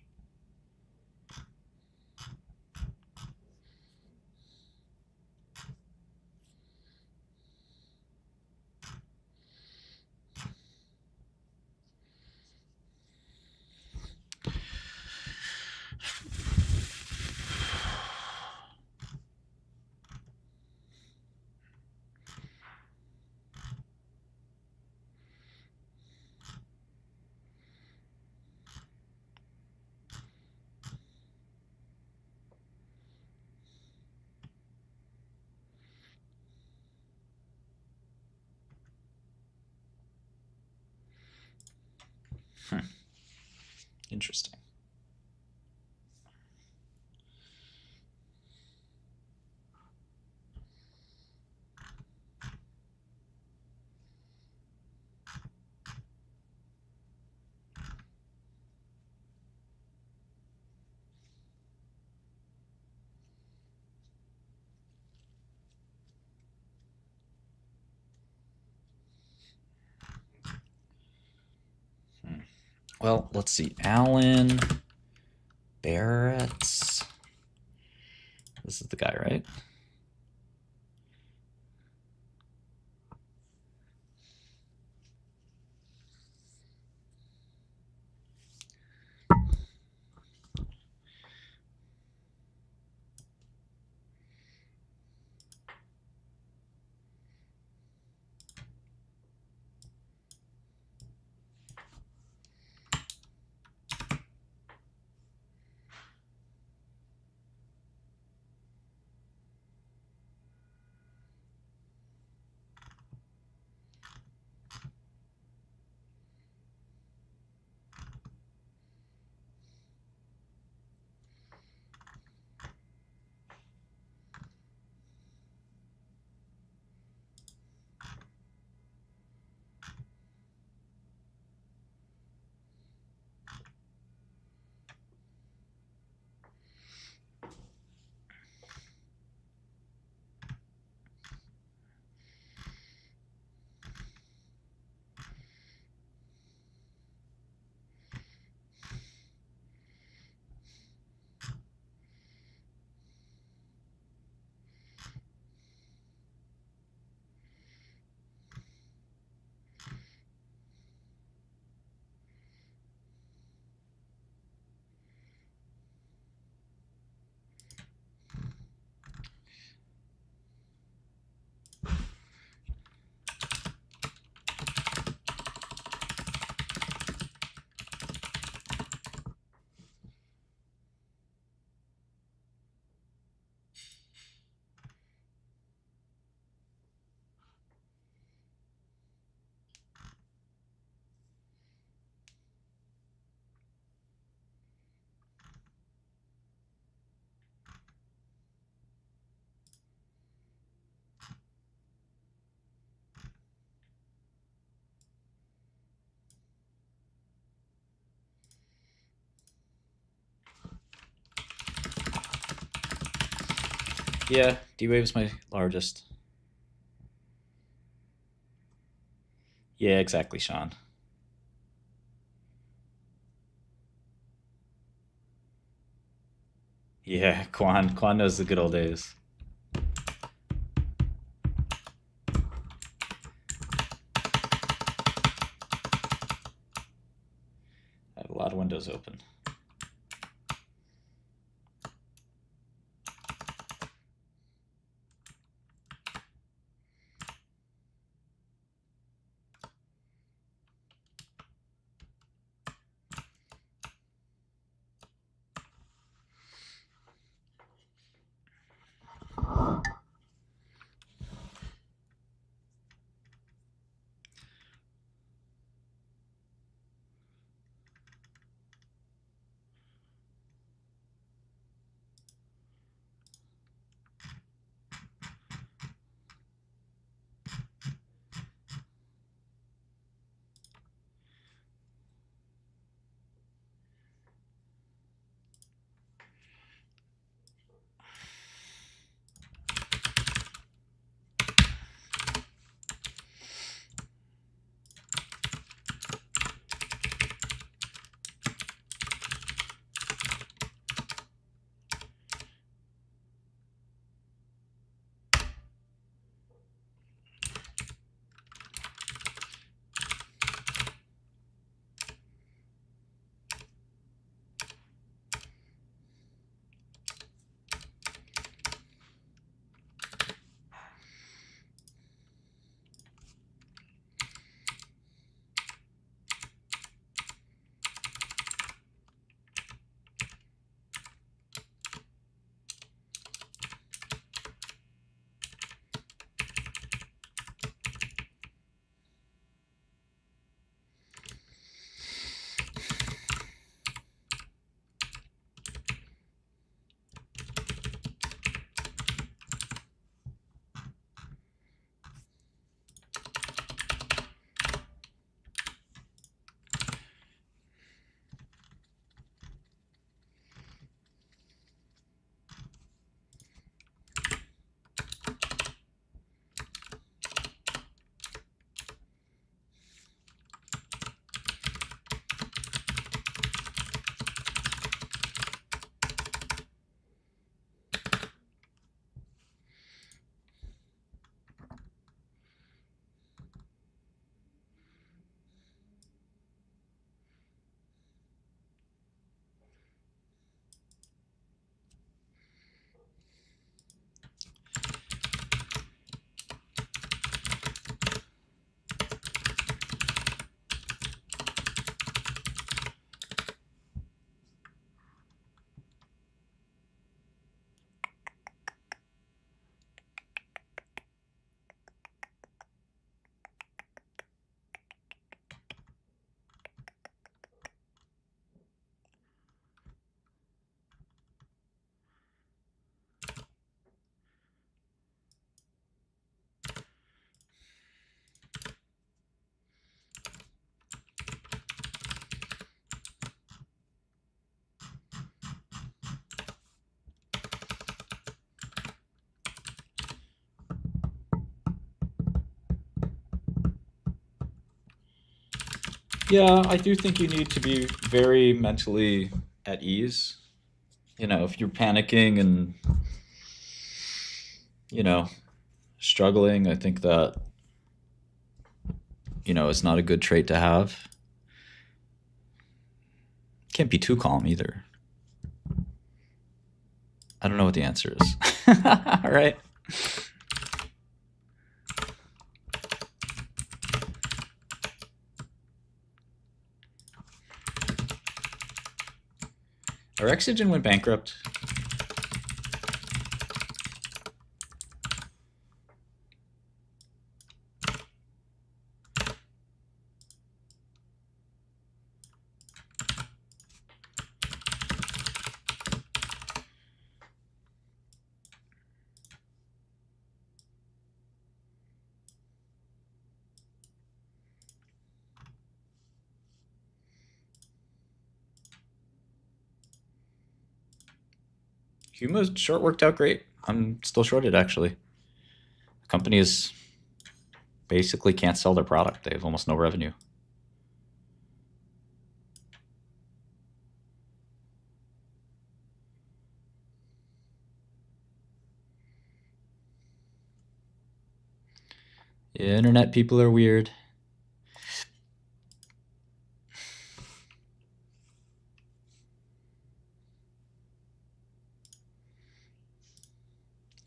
Interesting. Well, let's see. Alan Barrett. This is the guy, right? Yeah, D-Wave's my largest. Yeah, exactly, Sean. Yeah, Quan knows the good old days. I have a lot of windows open. Yeah, I do think you need to be very mentally at ease. You know, if you're panicking and, you know, struggling, I think that, you know, it's not a good trait to have. Can't be too calm either. I don't know what the answer is. All right. Our Exogen went bankrupt. Huma's short worked out great. I'm still shorted, actually. The company is basically can't sell their product. They have almost no revenue. Yeah, internet people are weird.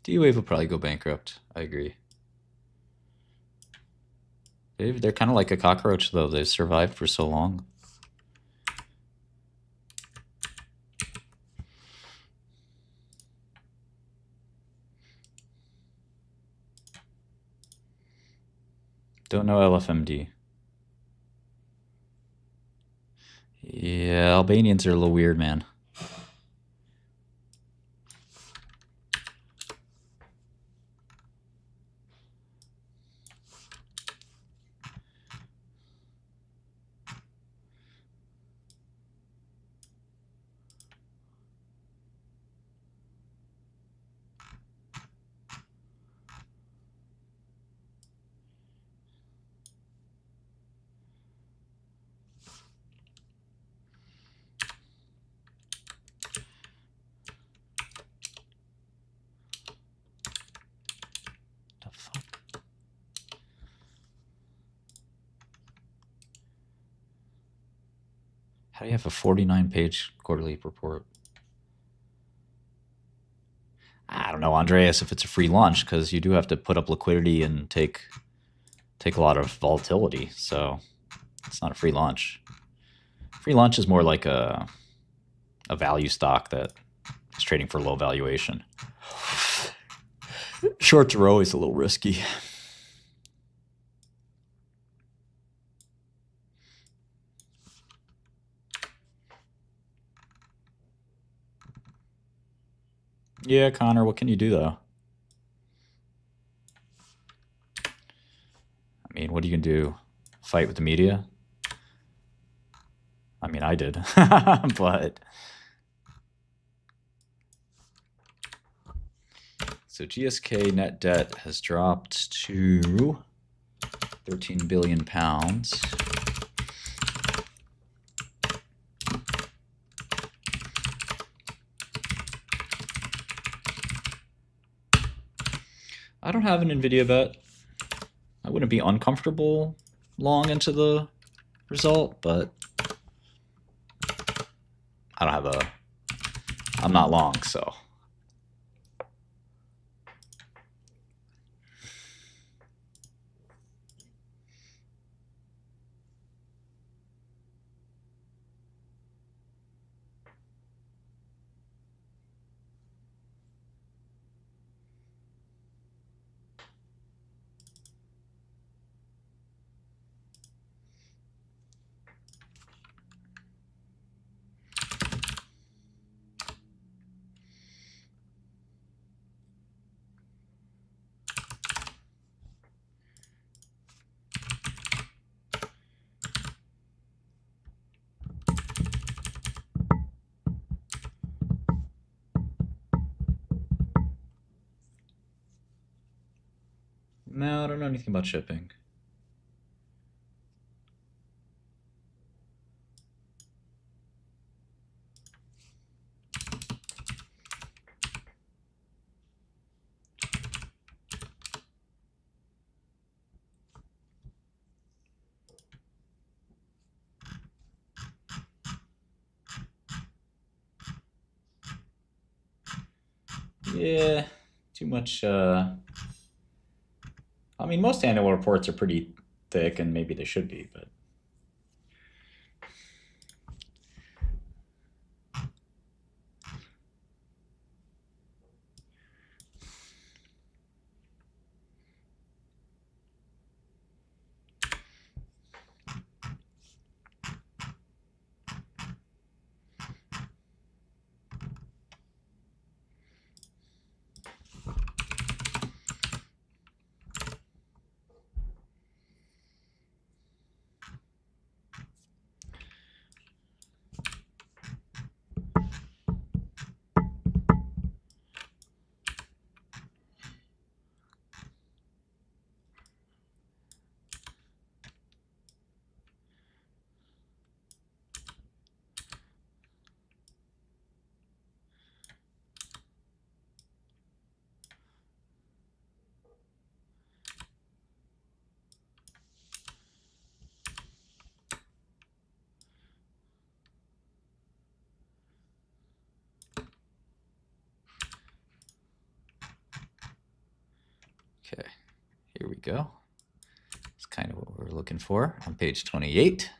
D-Wave will probably go bankrupt. I agree. They're kind of like a cockroach, though. They've survived for so long. Don't know LFMD. Yeah, Albanians are a little weird, man. How do you have a 49-page quarterly report? I don't know, Andreas, if it's a free launch, because you do have to put up liquidity and take a lot of volatility. So it's not a free launch. Free launch is more like a value stock that is trading for low valuation. Shorts are always a little risky. Yeah, Connor, what can you do, though? I mean, what are you going to do? Fight with the media? I mean, I did. But... So GSK net debt has dropped to 13 billion pounds. I don't have an Nvidia bet. I wouldn't be uncomfortable long into the result, but I don't have a... I'm not long, so... No, I don't know anything about shipping. Yeah, too much. I mean, most annual reports are pretty thick, and maybe they should be, but... go. It's kind of what we're looking for on page 28.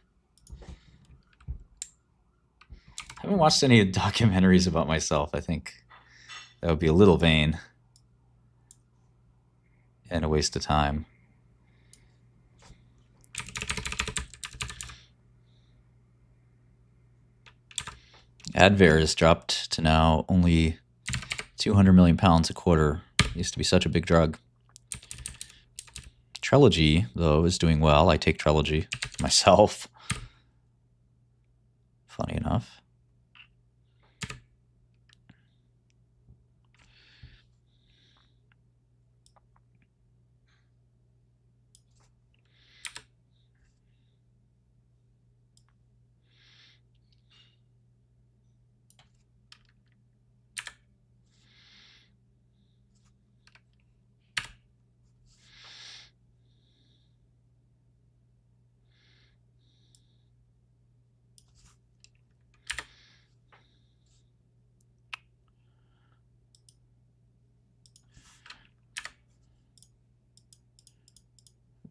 I haven't watched any documentaries about myself. I think that would be a little vain and a waste of time. Advair has dropped to now only 200 million pounds a quarter. It used to be such a big drug. Trelegy, though, is doing well. I take Trelegy myself. Funny enough.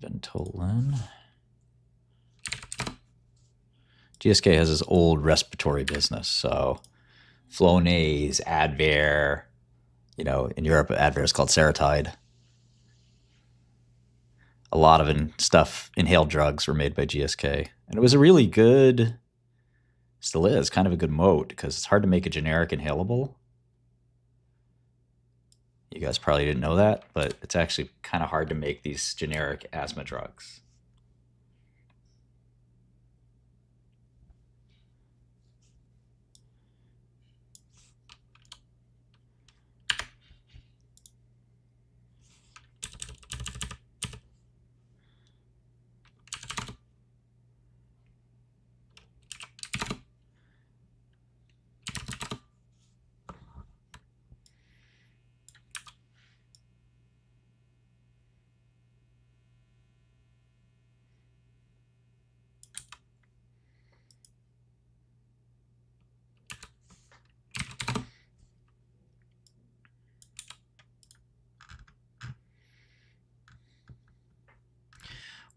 Ventolin. GSK has this old respiratory business, so Flonase, Advair, in Europe, Advair is called Seretide. A lot of inhaled drugs were made by GSK, and it was a really good, still is, kind of a good moat, because it's hard to make a generic inhalable. You guys probably didn't know that, but it's actually kind of hard to make these generic asthma drugs.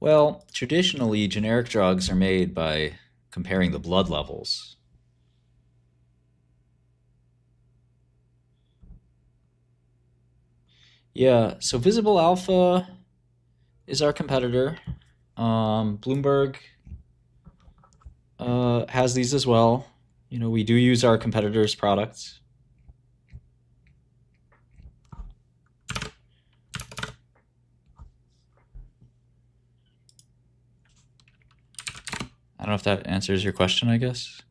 Well, traditionally, generic drugs are made by comparing the blood levels. Yeah, so Visible Alpha is our competitor. Bloomberg has these as well. We do use our competitors' products. I don't know if that answers your question, I guess.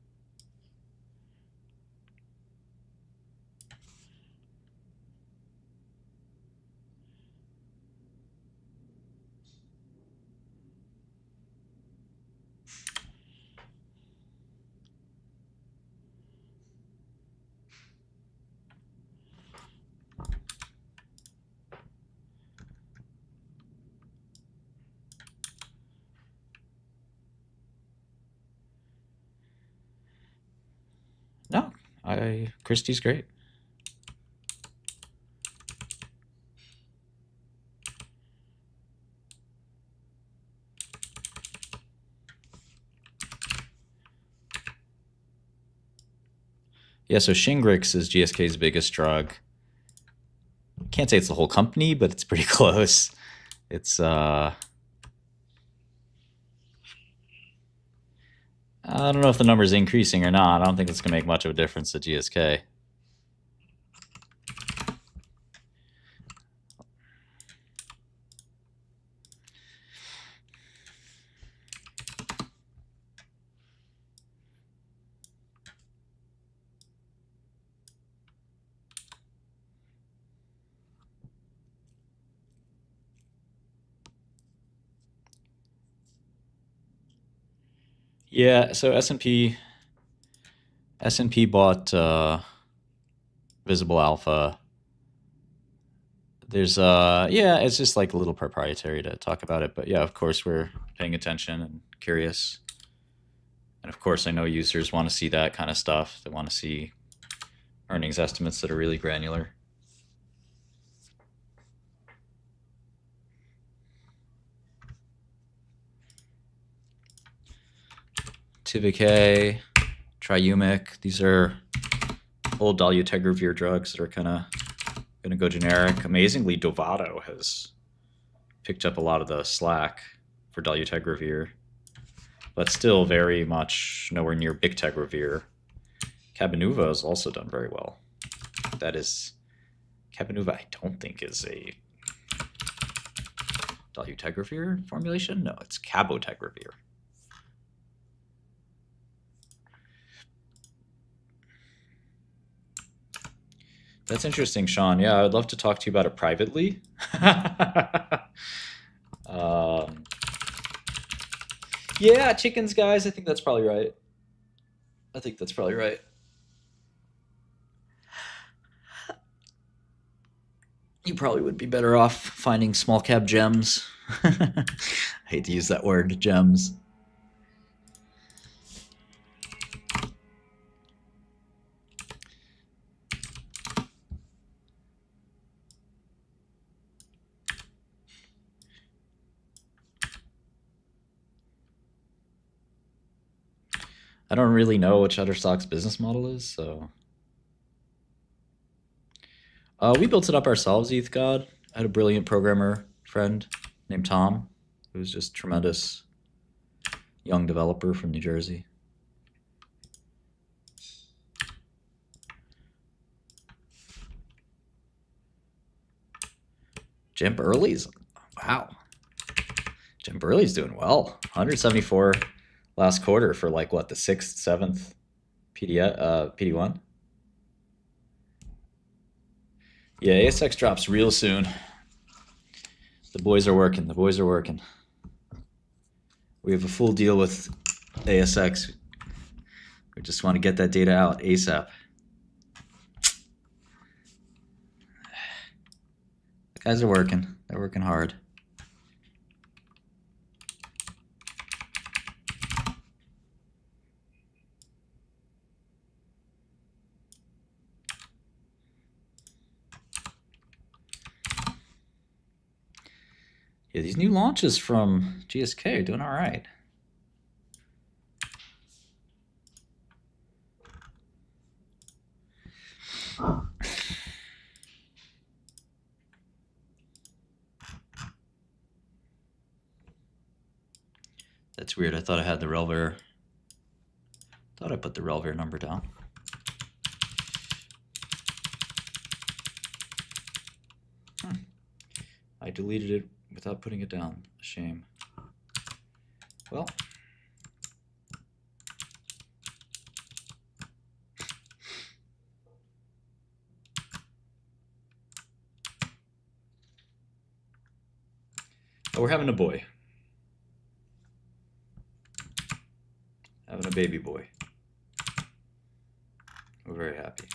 No, Christie's great. Yeah, so Shingrix is GSK's biggest drug. Can't say it's the whole company, but it's pretty close. It's I don't know if the number's increasing or not. I don't think it's going to make much of a difference to GSK. Yeah, so S&P bought Visible Alpha. There's yeah, it's just like a little proprietary to talk about it, but yeah, of course we're paying attention and curious. And of course I know users want to see that kind of stuff. They want to see earnings estimates that are really granular. Tivicay, Triumic. These are old dolutegravir drugs that are kind of going to go generic. Amazingly, Dovato has picked up a lot of the slack for dolutegravir, but still very much nowhere near bictegravir. Cabenuva has also done very well. That is, Cabenuva I don't think is a dolutegravir formulation. No, it's cabotegravir. That's interesting, Sean. Yeah, I'd love to talk to you about it privately. Yeah, chickens, guys. I think that's probably right. I think that's probably right. You probably would be better off finding small cap gems. I hate to use that word, gems. I don't really know what Shutterstock's business model is, so... we built it up ourselves, ETH God. I had a brilliant programmer friend named Tom, who was just tremendous young developer from New Jersey. Jim Burley's, wow. Jim Burley's doing well. 174 last quarter for like what, the 6th, 7th PD1? Yeah, ASX drops real soon. The boys are working. The boys are working. We have a full deal with ASX. We just want to get that data out ASAP. The guys are working. They're working hard. Yeah, these new launches from GSK are doing all right. That's weird. I thought I had the Relver. Thought I put the Relver number down. I deleted it without putting it down. A shame. Well. Oh, we're having a boy. Having a baby boy. We're very happy.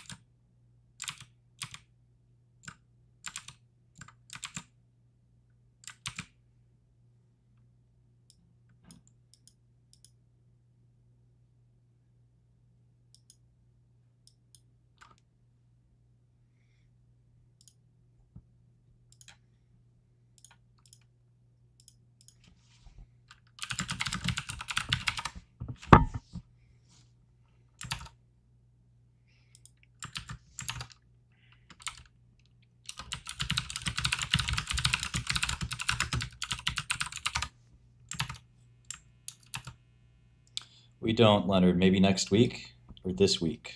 We don't, Leonard. Maybe next week or this week.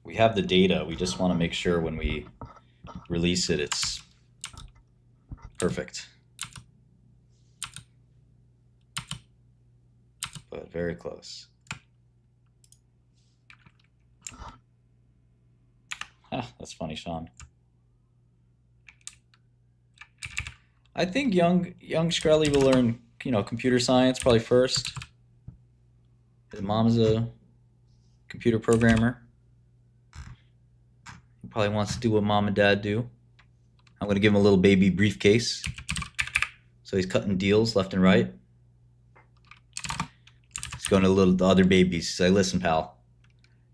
We have the data. We just want to make sure when we release it, it's perfect. But very close. That's funny, Sean. I think young Shkreli will learn, computer science probably first. His mom's a computer programmer. He probably wants to do what mom and dad do. I'm going to give him a little baby briefcase. So he's cutting deals left and right. He's going to the other babies. Say, listen, pal,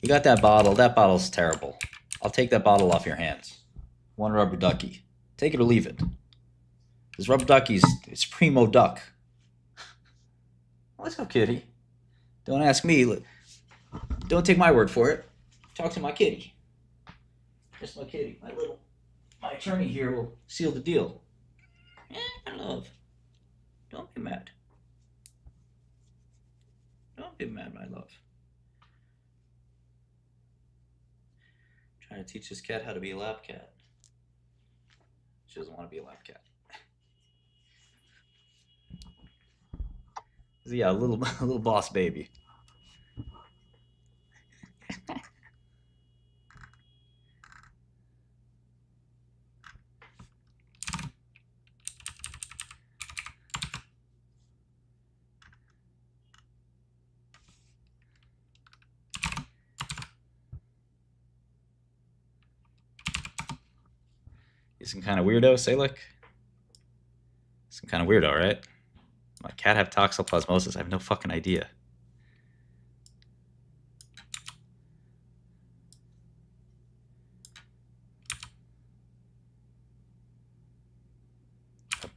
you got that bottle. That bottle's terrible. I'll take that bottle off your hands. One rubber ducky. Take it or leave it. This rubber ducky's it's primo duck. Let's go, kitty. Don't ask me. Look, don't take my word for it. Talk to my kitty. Just my kitty. My attorney here will seal the deal. My love. Don't be mad. Don't be mad, my love. I'm trying to teach this cat how to be a lap cat. She doesn't want to be a lap cat. Yeah, a little boss baby. You some kind of weirdo, Salek? Some kind of weirdo, right? My cat have toxoplasmosis? I have no fucking idea.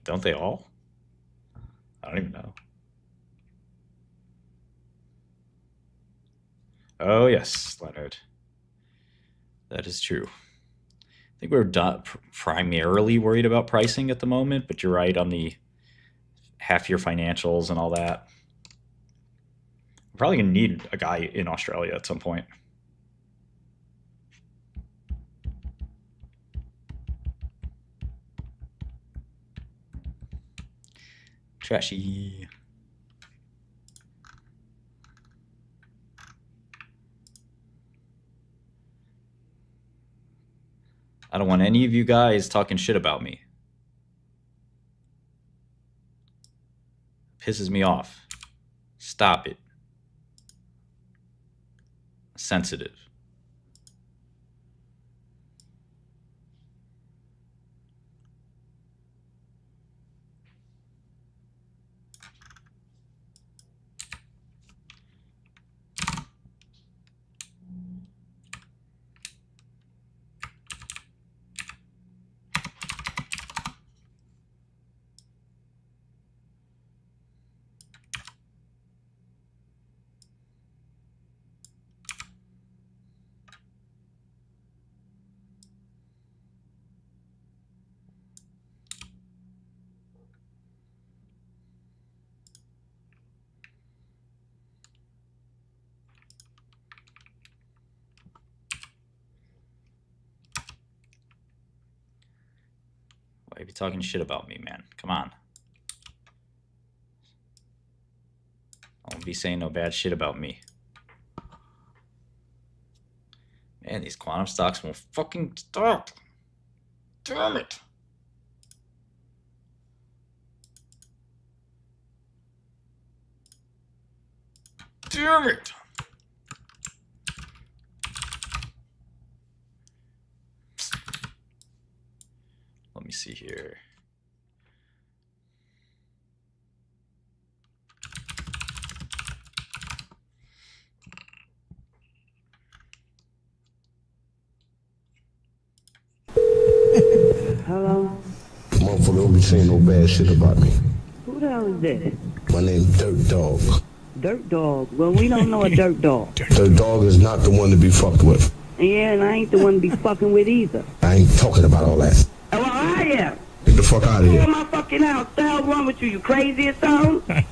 Don't they all? I don't even know. Oh, yes, Leonard. That is true. I think we're primarily worried about pricing at the moment, but you're right on the half-year financials and all that. We're probably going to need a guy in Australia at some point. Trashy. I don't want any of you guys talking shit about me. Pisses me off. Stop it. Sensitive. Why are you talking shit about me, man? Come on. I won't be saying no bad shit about me. Man, these quantum stocks won't fucking stop. Damn it. Damn it. Let me see here. Hello? Motherfucker don't be saying no bad shit about me. Who the hell is this? My name's Dirt Dog. Dirt Dog. Well, we don't know a Dirt Dog. Dirt Dog is not the one to be fucked with. Yeah, and I ain't the one to be fucking with either. I ain't talking about all that. Well, I am. Get the fuck out of here. Go in my fucking house. The hell wrong with you? You crazy or something?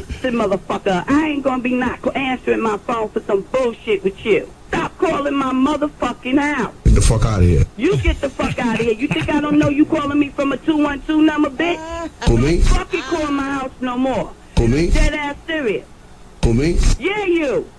Listen, motherfucker, I ain't gonna be not answering my phone for some bullshit with you. Stop calling my motherfucking house. Get the fuck out of here. You get the fuck out of here. You think I don't know you calling me from a 212 number, bitch? Who, me? Fucking call my house no more. Who, me? Dead ass serious. Who, me? Yeah, you.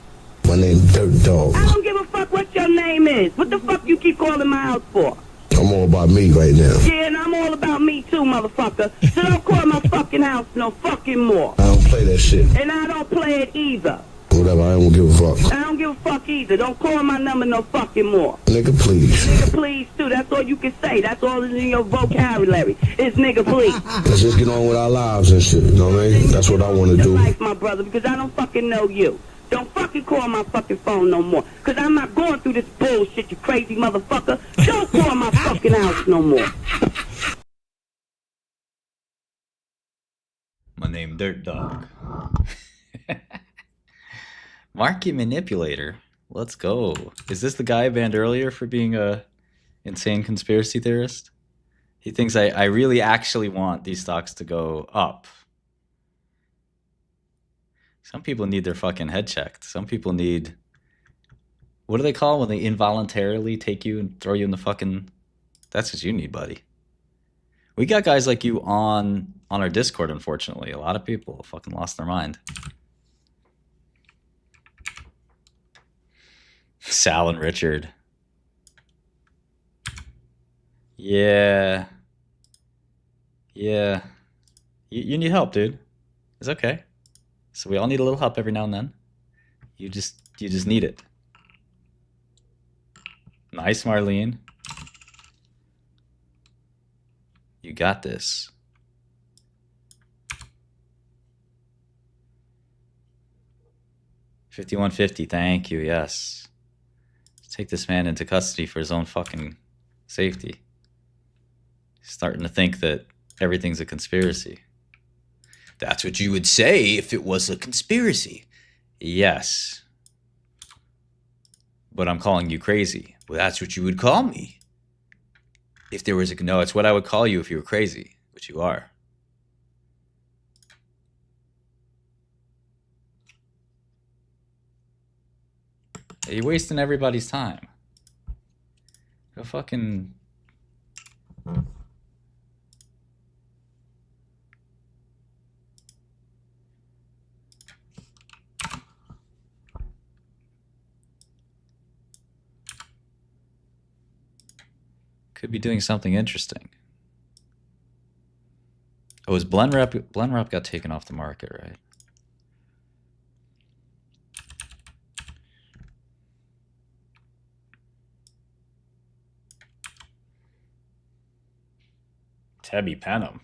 My name's Dirt Dog. I don't give a fuck what your name is. What the fuck you keep calling my house for? I'm all about me right now. Yeah, and I'm all about me too, motherfucker. So don't call my fucking house no fucking more. I don't play that shit. And I don't play it either. Whatever, I don't give a fuck. I don't give a fuck either. Don't call my number no fucking more. Nigga, please. Nigga, please, too. That's all you can say. That's all that's in your vocabulary. It's nigga, please. Let's just get on with our lives and shit, you know what I mean? That's what I want to do. Life, my brother, because I don't fucking know you. Don't fucking call my fucking phone no more. Because I'm not going through this bullshit, you crazy motherfucker. Don't call my fucking house no more. My name Dirt Dog. Market manipulator. Let's go. Is this the guy I banned earlier for being a insane conspiracy theorist? He thinks I really actually want these stocks to go up. Some people need their fucking head checked. Some people need, what do they call when they involuntarily take you and throw you in the fucking, that's what you need, buddy. We got guys like you on our Discord, unfortunately. A lot of people fucking lost their mind. Sal and Richard. Yeah. Yeah. You need help, dude. It's okay. So we all need a little help every now and then. You just need it. Nice, Marlene. You got this. $51.50. Thank you. Yes. Let's take this man into custody for his own fucking safety. He's starting to think that everything's a conspiracy. That's what you would say if it was a conspiracy. Yes. But I'm calling you crazy. Well, that's what you would call me. If there was a... No, it's what I would call you if you were crazy, which you are. You're wasting everybody's time. Go fucking... Could be doing something interesting. Oh, is Blenrep got taken off the market, right? Tebby Penham.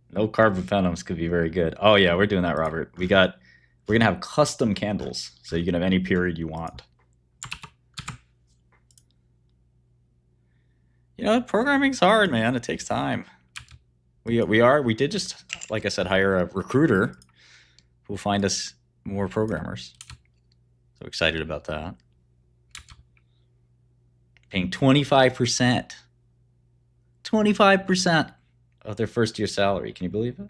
No carbon Penhams could be very good. Oh yeah, we're doing that, Robert. We're gonna have custom candles, so you can have any period you want. You know, programming's hard, man. It takes time. We did just, like I said, hire a recruiter who will find us more programmers. So excited about that. Paying 25%. 25% of their first year salary. Can you believe it?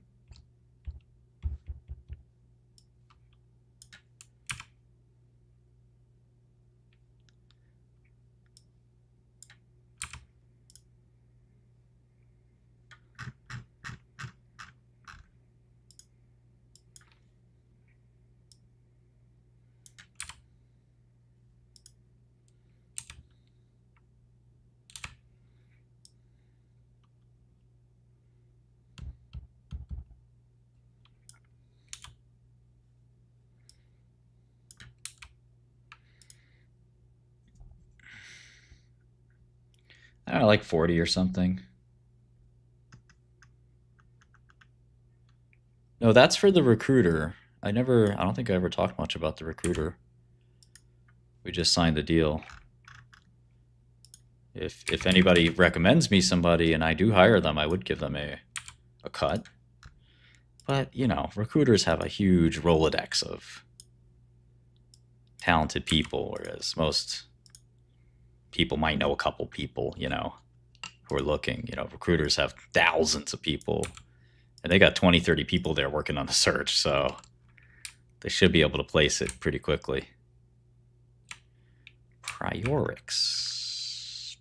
I don't know, like 40 or something. No, that's for the recruiter. I don't think I ever talked much about the recruiter. We just signed the deal. If anybody recommends me somebody and I do hire them, I would give them a cut. But, you know, recruiters have a huge Rolodex of talented people, whereas most people might know a couple people, you know, who are looking. You know, recruiters have thousands of people, and they got 20, 30 people there working on the search, so they should be able to place it pretty quickly. Priorix.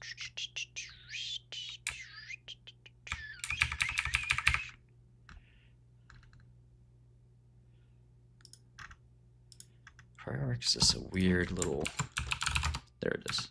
Priorix is a weird little... There it is.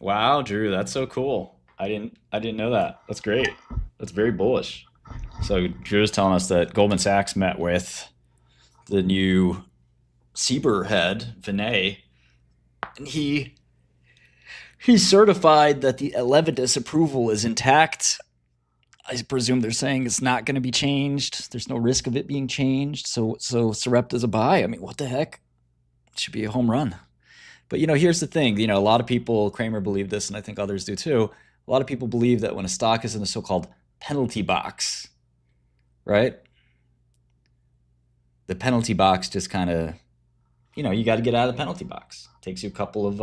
Wow, Drew, that's so cool. I didn't know that. That's great. That's very bullish. So Drew's telling us that Goldman Sachs met with the new CBER head, Vinay, and he certified that the Elevidus approval is intact. I presume they're saying it's not going to be changed. There's no risk of it being changed. So Sarepta's a buy. I mean, what the heck? It should be a home run. But, here's the thing. A lot of people, Kramer believed this, and I think others do too. A lot of people believe that when a stock is in the so-called penalty box, right? The penalty box just kind of, you got to get out of the penalty box. It takes you a couple of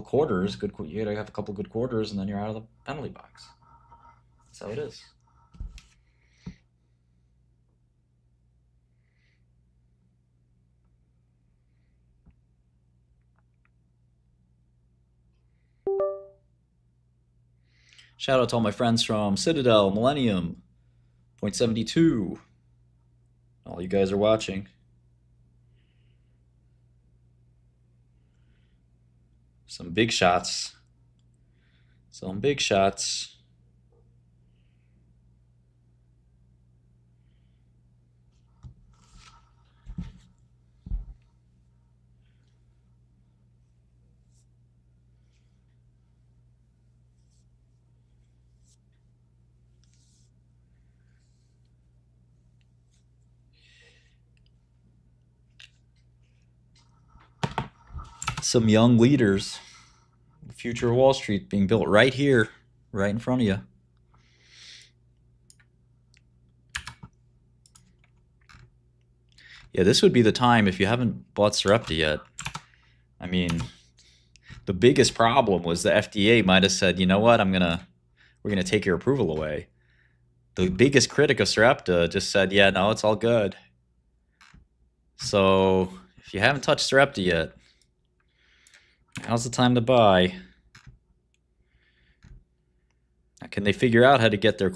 quarters. You got to have a couple good quarters, and then you're out of the penalty box. That's how it is. Shout out to all my friends from Citadel, Millennium, Point 72. All you guys are watching. Some big shots. Some big shots. Some young leaders. The future of Wall Street being built right here, right in front of you. Yeah, this would be the time if you haven't bought Sarepta yet. I mean, the biggest problem was the FDA might have said, you know what, we're gonna take your approval away. The biggest critic of Sarepta just said, yeah, no, it's all good. So if you haven't touched Sarepta yet, now's the time to buy. Now, can they figure out how to get their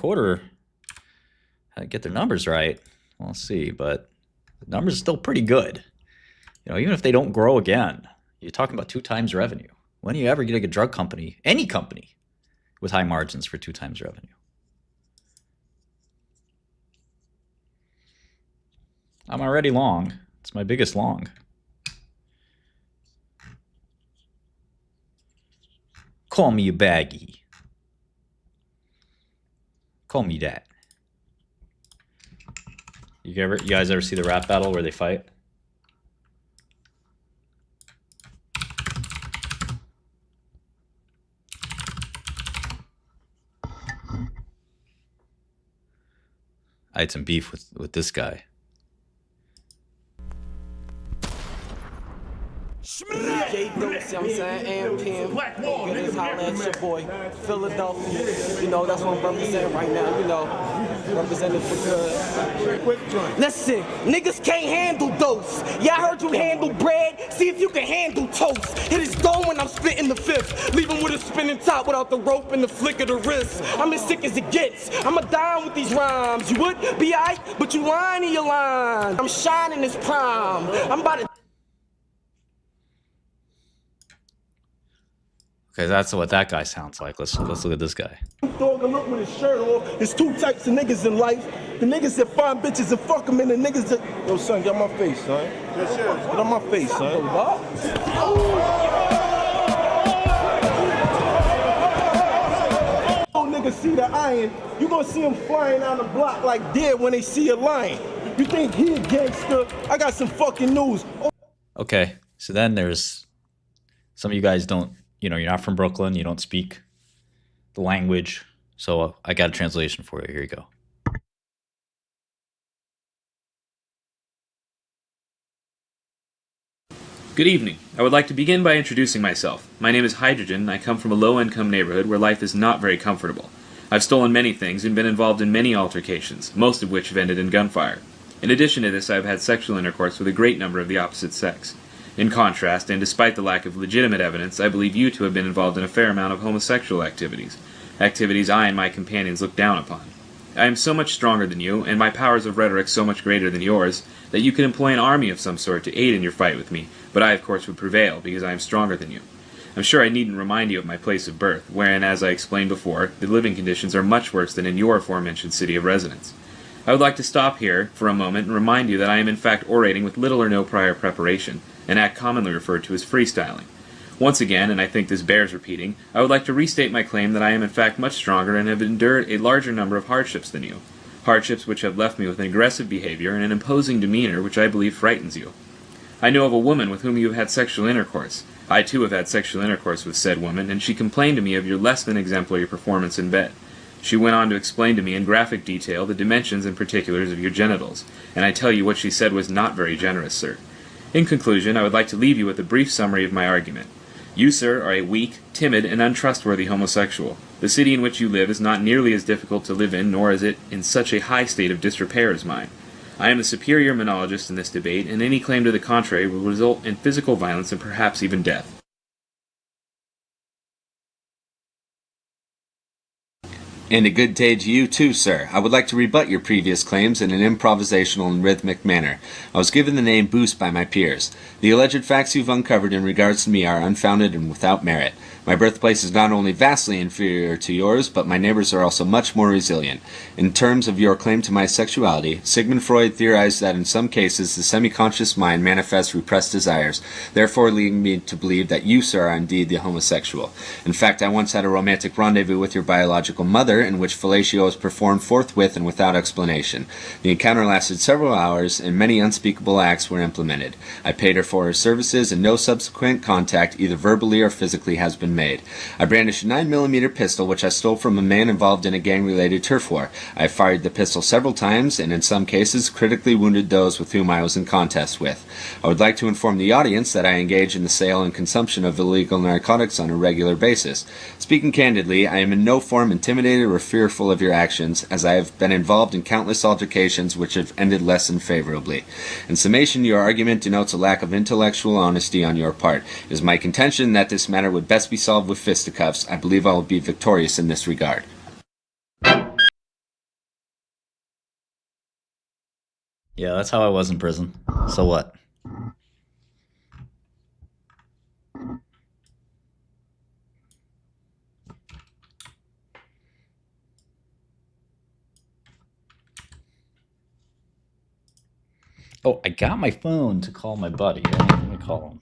numbers right? We'll see, but the numbers are still pretty good. Even if they don't grow again, you're talking about 2 times revenue. When are you ever going to get a drug company, any company, with high margins for 2 times revenue? I'm already long. It's my biggest long. Call me a baggie. Call me that. You guys ever see the rap battle where they fight? I had some beef with this guy. J Dope, see what I'm saying? And Pim. Just holler at your boy. Philadelphia. That's what I'm representing right now, representing for good. Listen, niggas can't handle dose. Yeah, I heard you handle bread. See if you can handle toast. Hit his dome when I'm spitting the fifth. Leave him with a spinning top without the rope and the flick of the wrist. I'm as sick as it gets. I'm a dime with these rhymes. You would be aight, but you lying in your line. I'm shining this prime. I'm about to. Okay, that's what that guy sounds like. Let's look at this guy. Dog a look with his shirt off. There's 2 types of niggas in life. The niggas that find bitches and fuck them, and the niggas that... Yo, son, get on my face, son. Yes, sir. Get on my face, son. Oh, niggas see the iron. You gonna see them flying down the block like deer when they see a lion. You think he a gangster? I got some fucking news. Okay, so then there's... Some of you guys don't... you're not from Brooklyn. You don't speak the language. So I got a translation for you. Here you go. Good evening. I would like to begin by introducing myself. My name is Hydrogen, and I come from a low-income neighborhood where life is not very comfortable. I've stolen many things and been involved in many altercations, most of which have ended in gunfire. In addition to this, I have had sexual intercourse with a great number of the opposite sex. In contrast, and despite the lack of legitimate evidence, I believe you to have been involved in a fair amount of homosexual activities I and my companions look down upon. I am so much stronger than you, and my powers of rhetoric so much greater than yours, that you could employ an army of some sort to aid in your fight with me, but I of course would prevail, because I am stronger than you. I'm sure I needn't remind you of my place of birth, wherein, as I explained before, the living conditions are much worse than in your aforementioned city of residence. I would like to stop here for a moment and remind you that I am in fact orating with little or no prior preparation, an act commonly referred to as freestyling. Once again, and I think this bears repeating, I would like to restate my claim that I am in fact much stronger and have endured a larger number of hardships than you. Hardships which have left me with an aggressive behavior and an imposing demeanor which I believe frightens you. I know of a woman with whom you have had sexual intercourse. I too have had sexual intercourse with said woman, and she complained to me of your less than exemplary performance in bed. She went on to explain to me in graphic detail the dimensions and particulars of your genitals, and I tell you what she said was not very generous, sir. In conclusion, I would like to leave you with a brief summary of my argument. You, sir, are a weak, timid, and untrustworthy homosexual. The city in which you live is not nearly as difficult to live in, nor is it in such a high state of disrepair as mine. I am the superior monologist in this debate, and any claim to the contrary will result in physical violence and perhaps even death. And a good day to you too, sir. I would like to rebut your previous claims in an improvisational and rhythmic manner. I was given the name Boost by my peers. The alleged facts you've uncovered in regards to me are unfounded and without merit. My birthplace is not only vastly inferior to yours, but my neighbors are also much more resilient. In terms of your claim to my sexuality, Sigmund Freud theorized that in some cases the semi-conscious mind manifests repressed desires, therefore leading me to believe that you, sir, are indeed the homosexual. In fact, I once had a romantic rendezvous with your biological mother, in which fellatio was performed forthwith and without explanation. The encounter lasted several hours, and many unspeakable acts were implemented. I paid her for her services, and no subsequent contact, either verbally or physically, has been made. I brandished a 9mm pistol, which I stole from a man involved in a gang-related turf war. I fired the pistol several times, and in some cases critically wounded those with whom I was in contest with. I would like to inform the audience that I engage in the sale and consumption of illegal narcotics on a regular basis. Speaking candidly, I am in no form intimidated or fearful of your actions, as I have been involved in countless altercations which have ended less than favorably. In summation, your argument denotes a lack of intellectual honesty on your part. It is my contention that this matter would best be solved with fisticuffs. I believe I will be victorious in this regard. Yeah, that's how I was in prison. So what? Oh, I got my phone to call my buddy. Let me call him.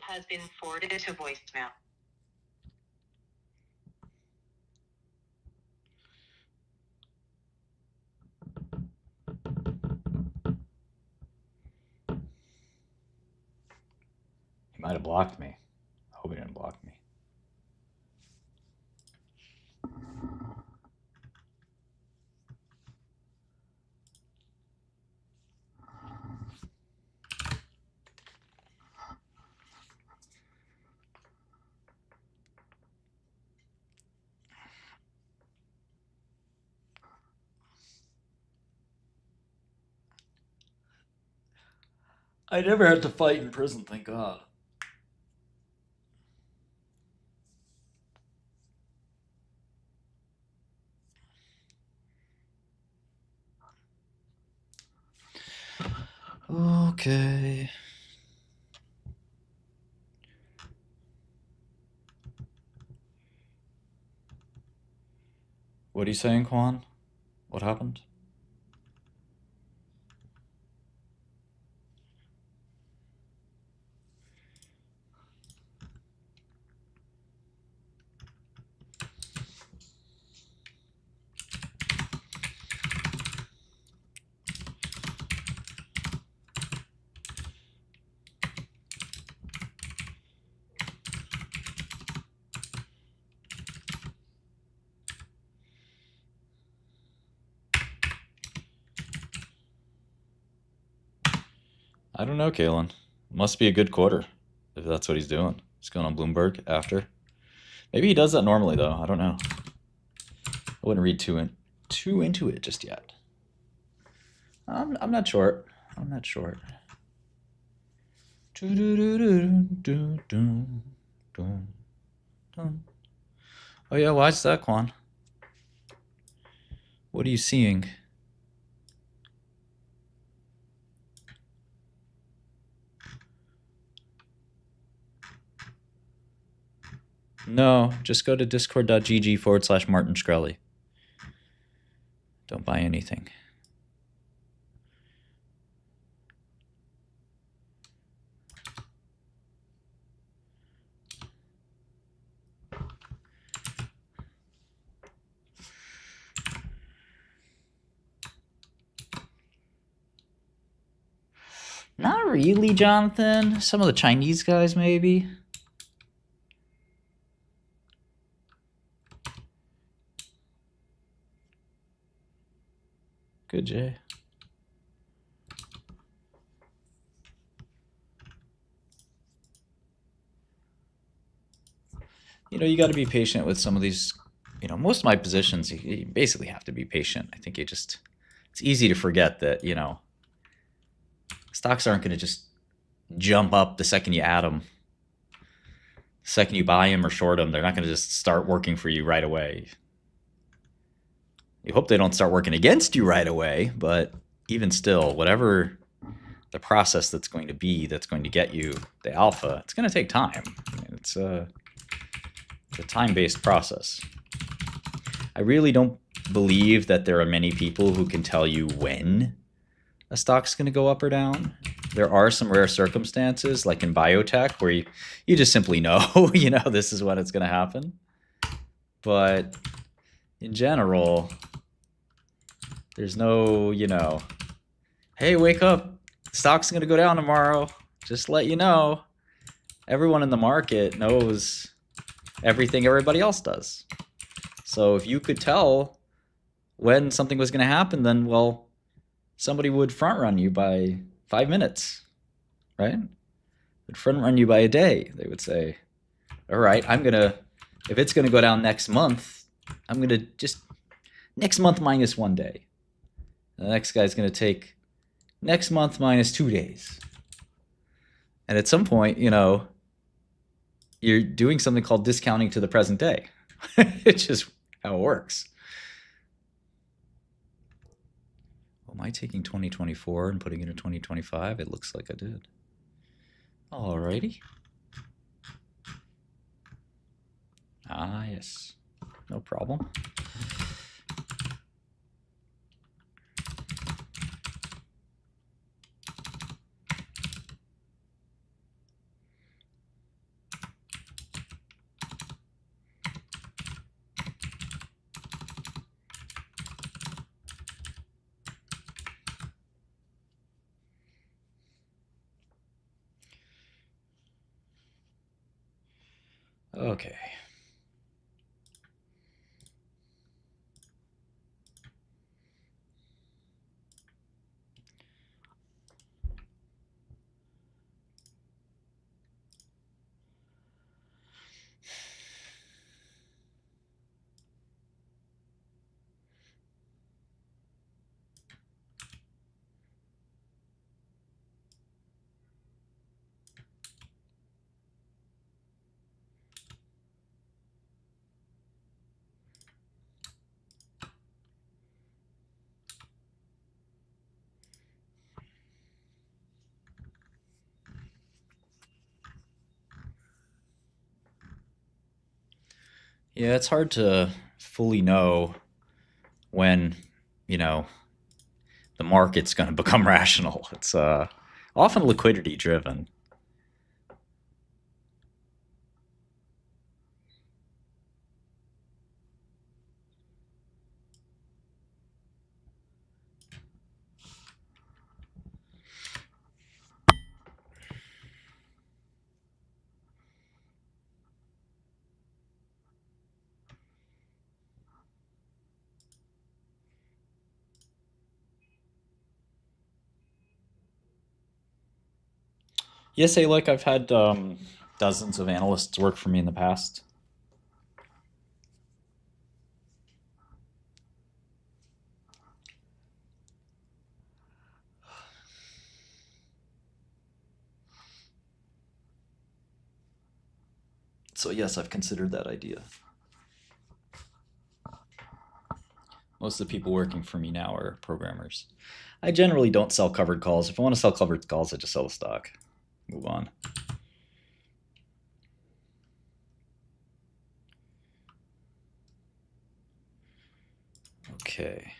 Has been forwarded to voicemail. He might have blocked me. I hope he didn't block me. I never had to fight in prison, thank God. Okay. What are you saying, Quan? What happened? I don't know, Kalen. Must be a good quarter, if that's what he's doing. He's going on Bloomberg after. Maybe he does that normally, though. I don't know. I wouldn't read too into it just yet. I'm not short. I'm not short. Oh yeah, why's that, Quan? What are you seeing? No, just go to discord.gg/Martin Shkreli. Don't buy anything. Not really, Jonathan. Some of the Chinese guys, maybe. Good, Jay. You got to be patient with some of these. Most of my positions, you basically have to be patient. I think it's easy to forget that, stocks aren't going to just jump up the second you add them. The second you buy them or short them, they're not going to just start working for you right away. You hope they don't start working against you right away, but even still, whatever the process that's going to get you the alpha, it's going to take time. It's a time-based process. I really don't believe that there are many people who can tell you when a stock's going to go up or down. There are some rare circumstances, like in biotech, where you just simply know, this is when it's going to happen. But in general, there's no, hey, wake up, stock's going to go down tomorrow. Just let you know. Everyone in the market knows everything everybody else does. So if you could tell when something was going to happen, then, well, somebody would front run you by 5 minutes, right? Would front run you by a day. They would say, all right, if it's going to go down next month, I'm going to just next month minus 1 day. The next guy's going to take next month minus 2 days. And at some point, you're doing something called discounting to the present day. It's just how it works. Am I taking 2024 and putting it in 2025? It looks like I did. Alrighty. Ah, yes. No problem. Okay. Yeah, it's hard to fully know when, the market's going to become rational. It's often liquidity driven. Yes, I've had dozens of analysts work for me in the past. So yes, I've considered that idea. Most of the people working for me now are programmers. I generally don't sell covered calls. If I want to sell covered calls, I just sell the stock. Move on. Okay.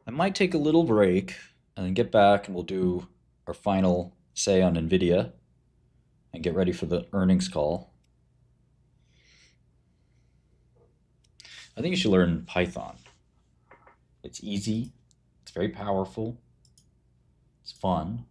I might take a little break and then get back and we'll do our final say on Nvidia and get ready for the earnings call. I think you should learn Python. It's easy, it's very powerful, it's fun.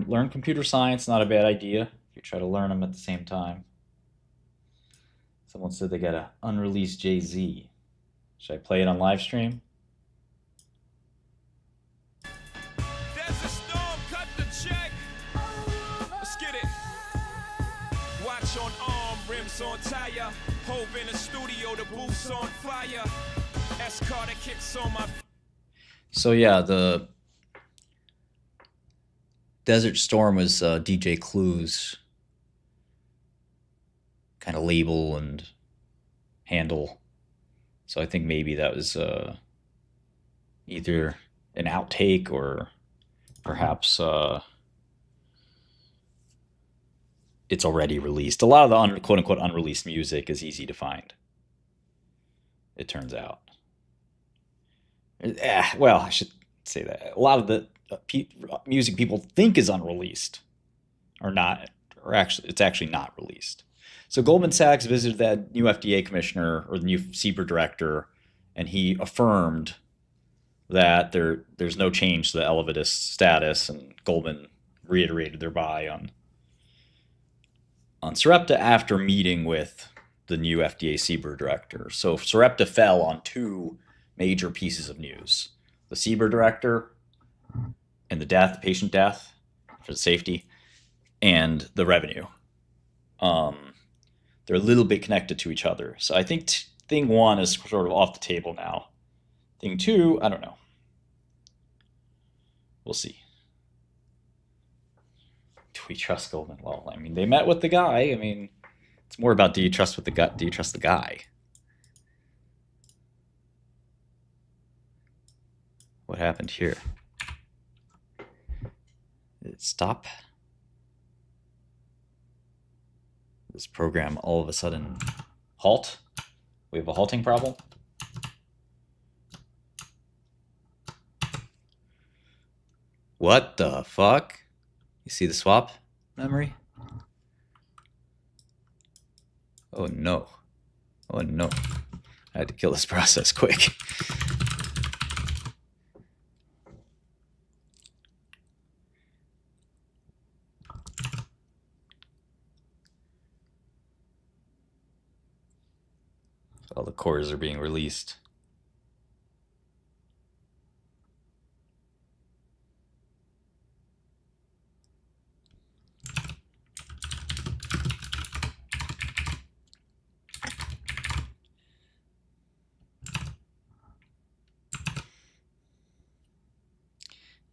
Learn computer science, not a bad idea if you try to learn them at the same time. Someone said they got an unreleased Jay-Z. Should I play it on live stream? There's a storm, cut the check. Let's get it. Watch on arm, rims on tire. Hove in the studio, the booth's on fire. S Carter kicks on my. So yeah, the Desert Storm was DJ Clue's kind of label and handle. So I think maybe that was either an outtake or perhaps it's already released. A lot of the quote-unquote unreleased music is easy to find, it turns out. Well, I should say that. A lot of the music people think is unreleased or not, or actually, it's actually not released. So Goldman Sachs visited that new FDA commissioner or the new CBER director, and he affirmed that there's no change to the Elevidus status, and Goldman reiterated their buy on Sarepta after meeting with the new FDA CBER director. So Sarepta fell on two major pieces of news: the CBER director and the patient death for the safety, and the revenue. They're a little bit connected to each other. So I think thing one is sort of off the table now. Thing two, I don't know. We'll see. Do we trust Goldman? Well, I mean, they met with the guy. I mean, it's more about do you trust the guy? What happened here? Did it stop? This program all of a sudden halt? We have a halting problem? What the fuck? You see the swap memory? Oh no. Oh no. I had to kill this process quick. All the cores are being released.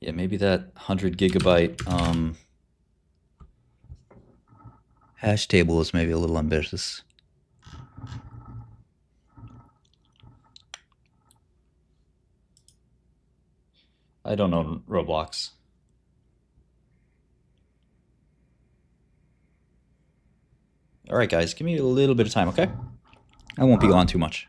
Yeah, maybe that 100 gigabyte hash table is maybe a little ambitious. I don't own Roblox. All right, guys, give me a little bit of time, okay? I won't be on too much.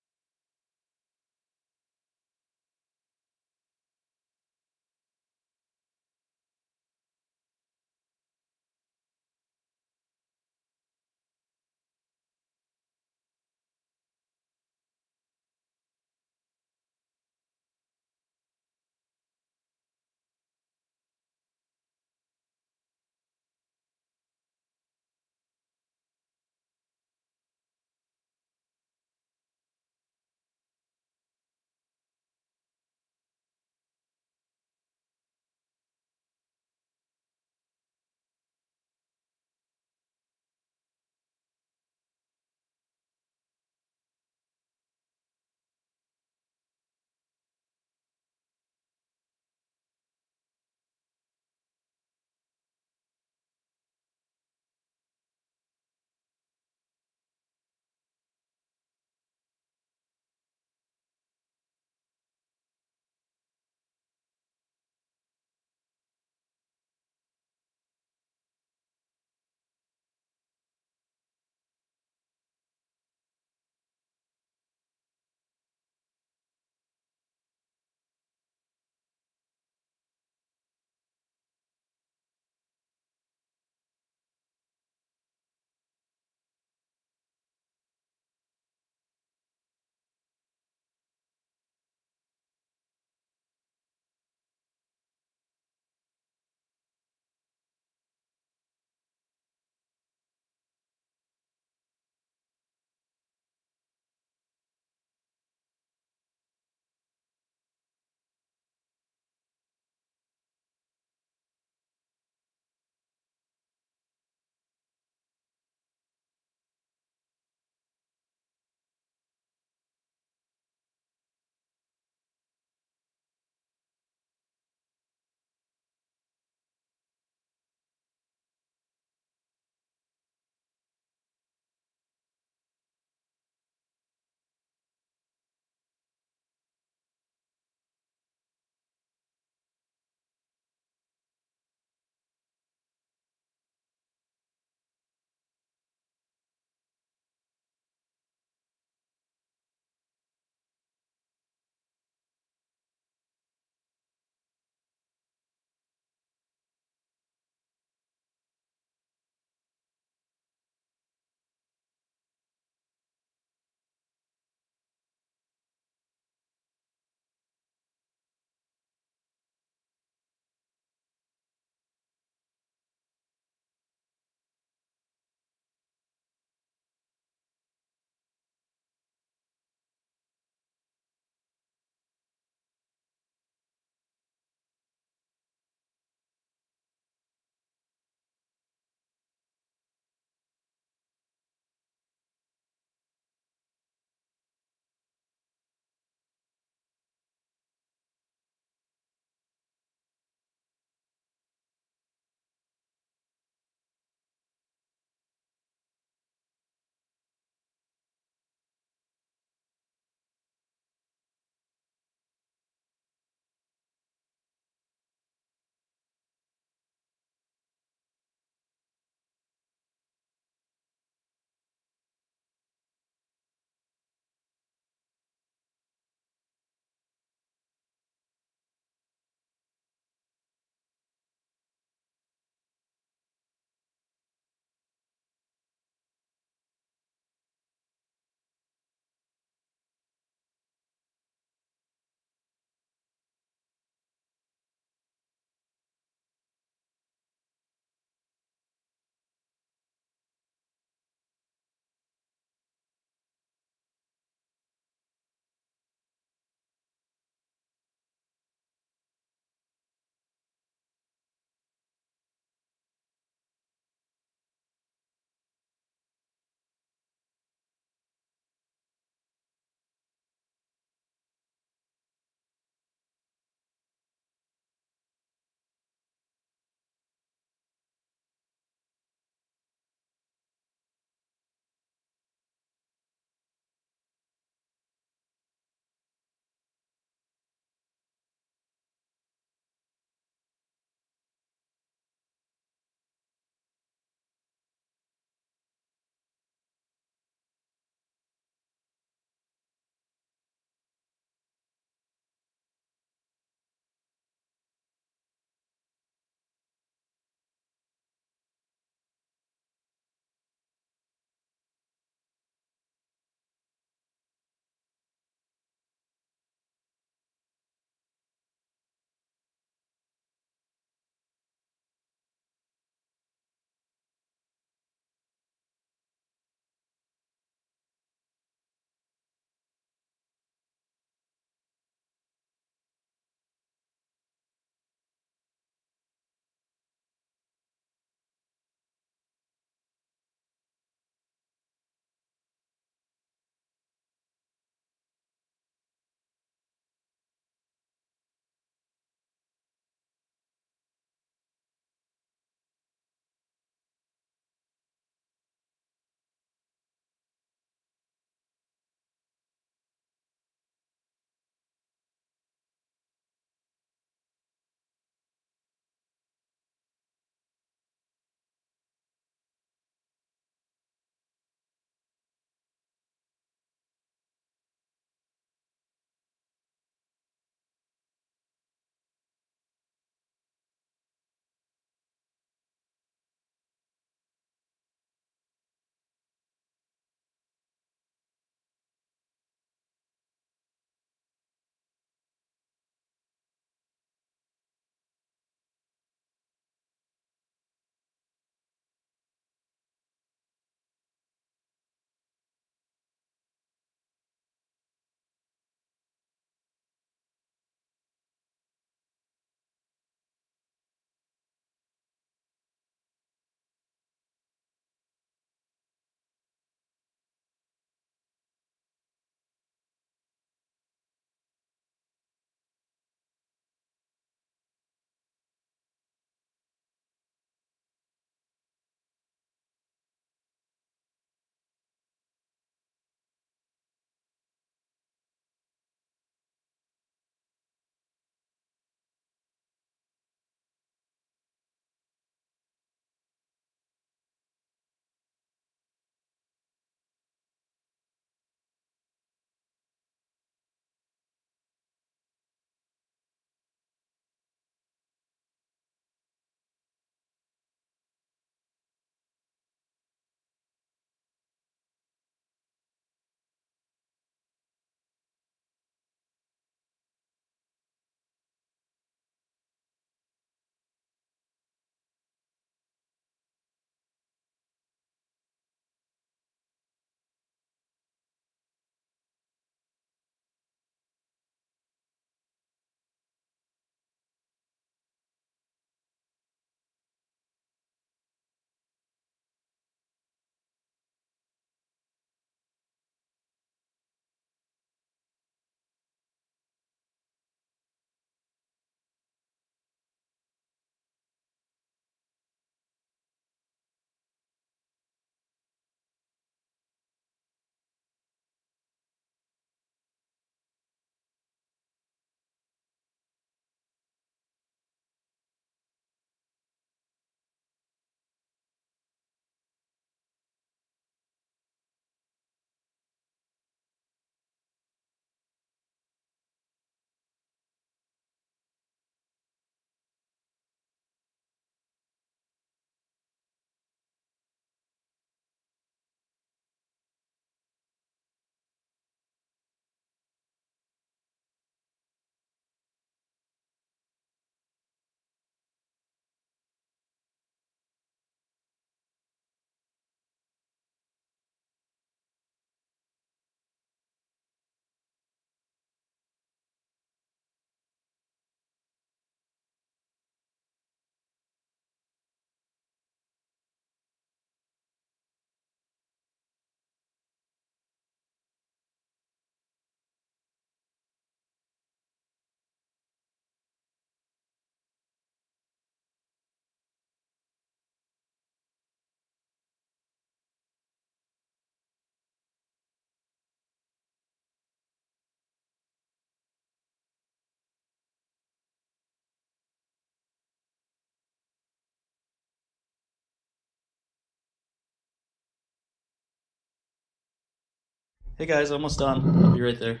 Hey guys, almost done. I'll be right there.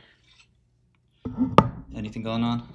Anything going on?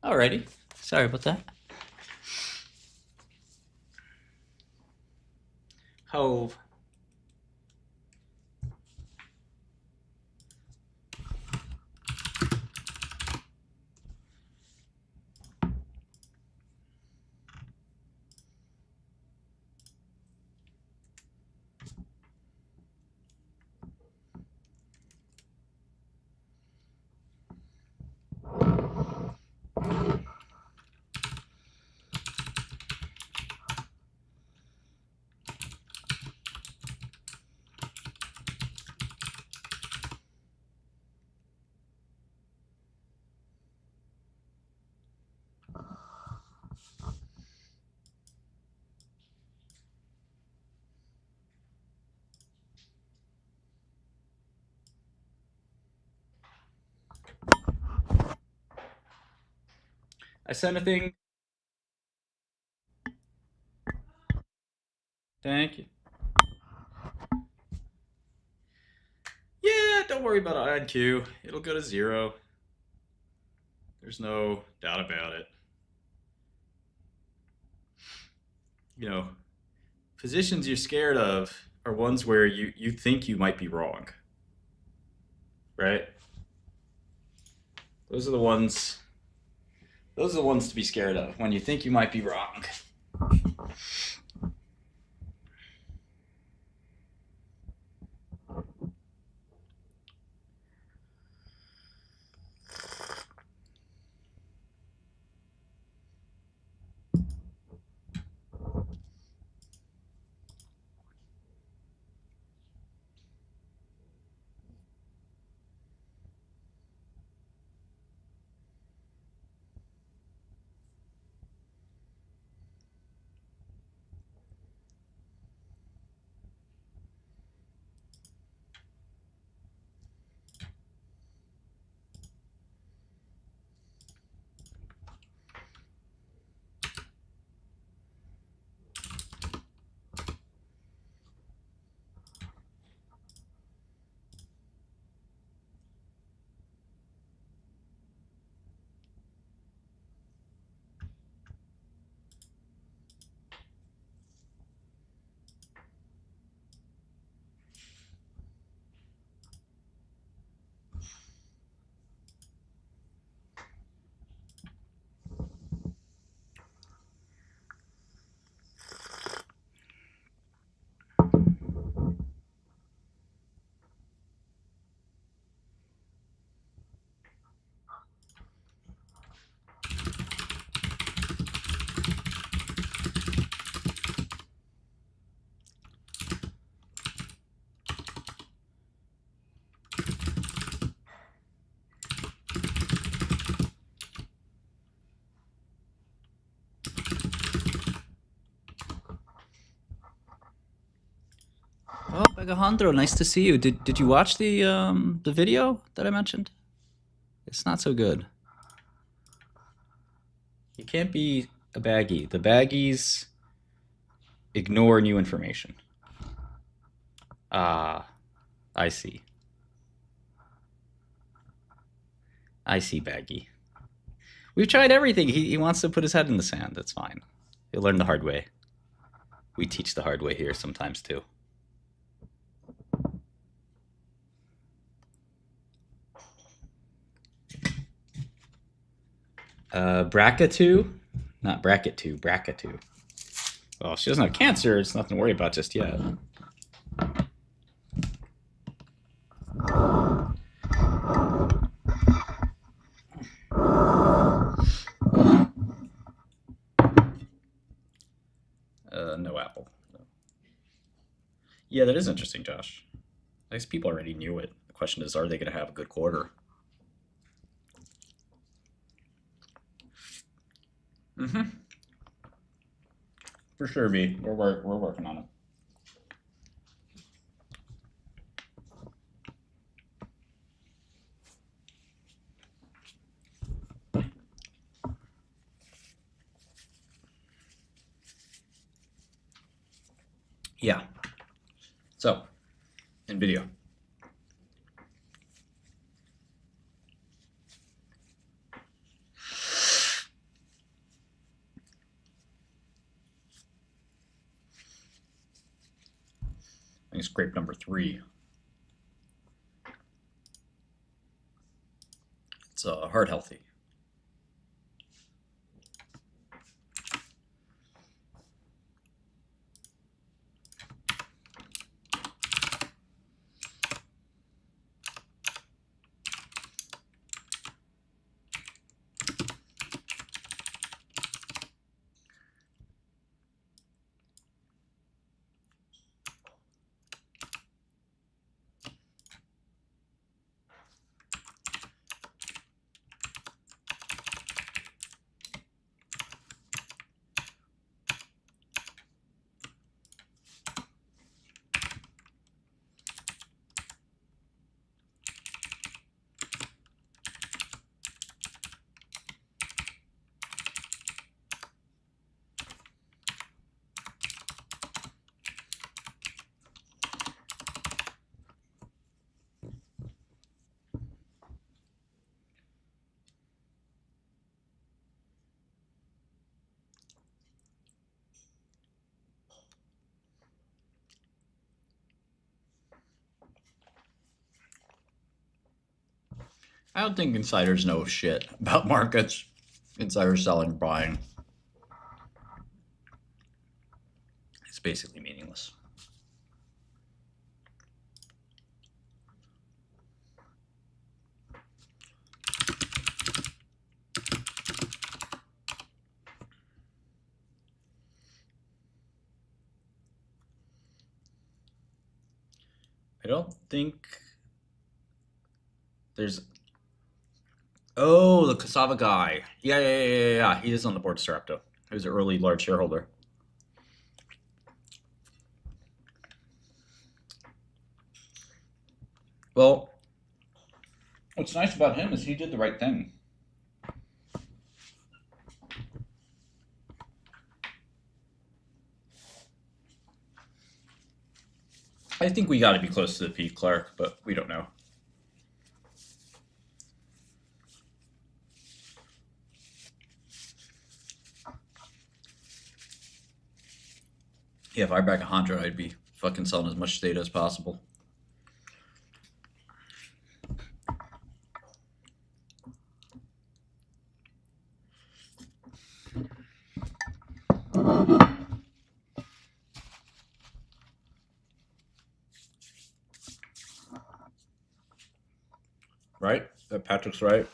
Alrighty. Sorry about that. Hove. I sent a thing. Thank you. Yeah, don't worry about INQ. It'll go to 0. There's no doubt about it. you know, positions you're scared of are ones where you think you might be wrong, right? Those are the ones. Those are the ones to be scared of when you think you might be wrong. Oh, Alejandro, nice to see you. Did you watch the video that I mentioned? It's not so good. You can't be a baggie. The baggies ignore new information. Ah, I see. I see, baggie. We've tried everything. He wants to put his head in the sand. That's fine. He'll learn the hard way. We teach the hard way here sometimes too. BRCA2? Not bracket2, BRCA2. Well, she doesn't have cancer. It's nothing to worry about just yet. No apple. No. Yeah, that is interesting, Josh. I guess people already knew it. The question is, are they going to have a good quarter? Mm-hmm. For sure, B. We're working on it. Yeah. So, Nvidia. I think it's scrape number 3. It's heart healthy. I don't think insiders know shit about markets. Insiders selling, buying. It's basically meaningless. I don't think there's. Oh, the cassava guy. Yeah. He is on the board of Sarepta. He was an early large shareholder. Well, what's nice about him is he did the right thing. I think we got to be close to the peak, Clark, but we don't know. Yeah, if I back a Honda, I'd be fucking selling as much data as possible. Right? Patrick's right.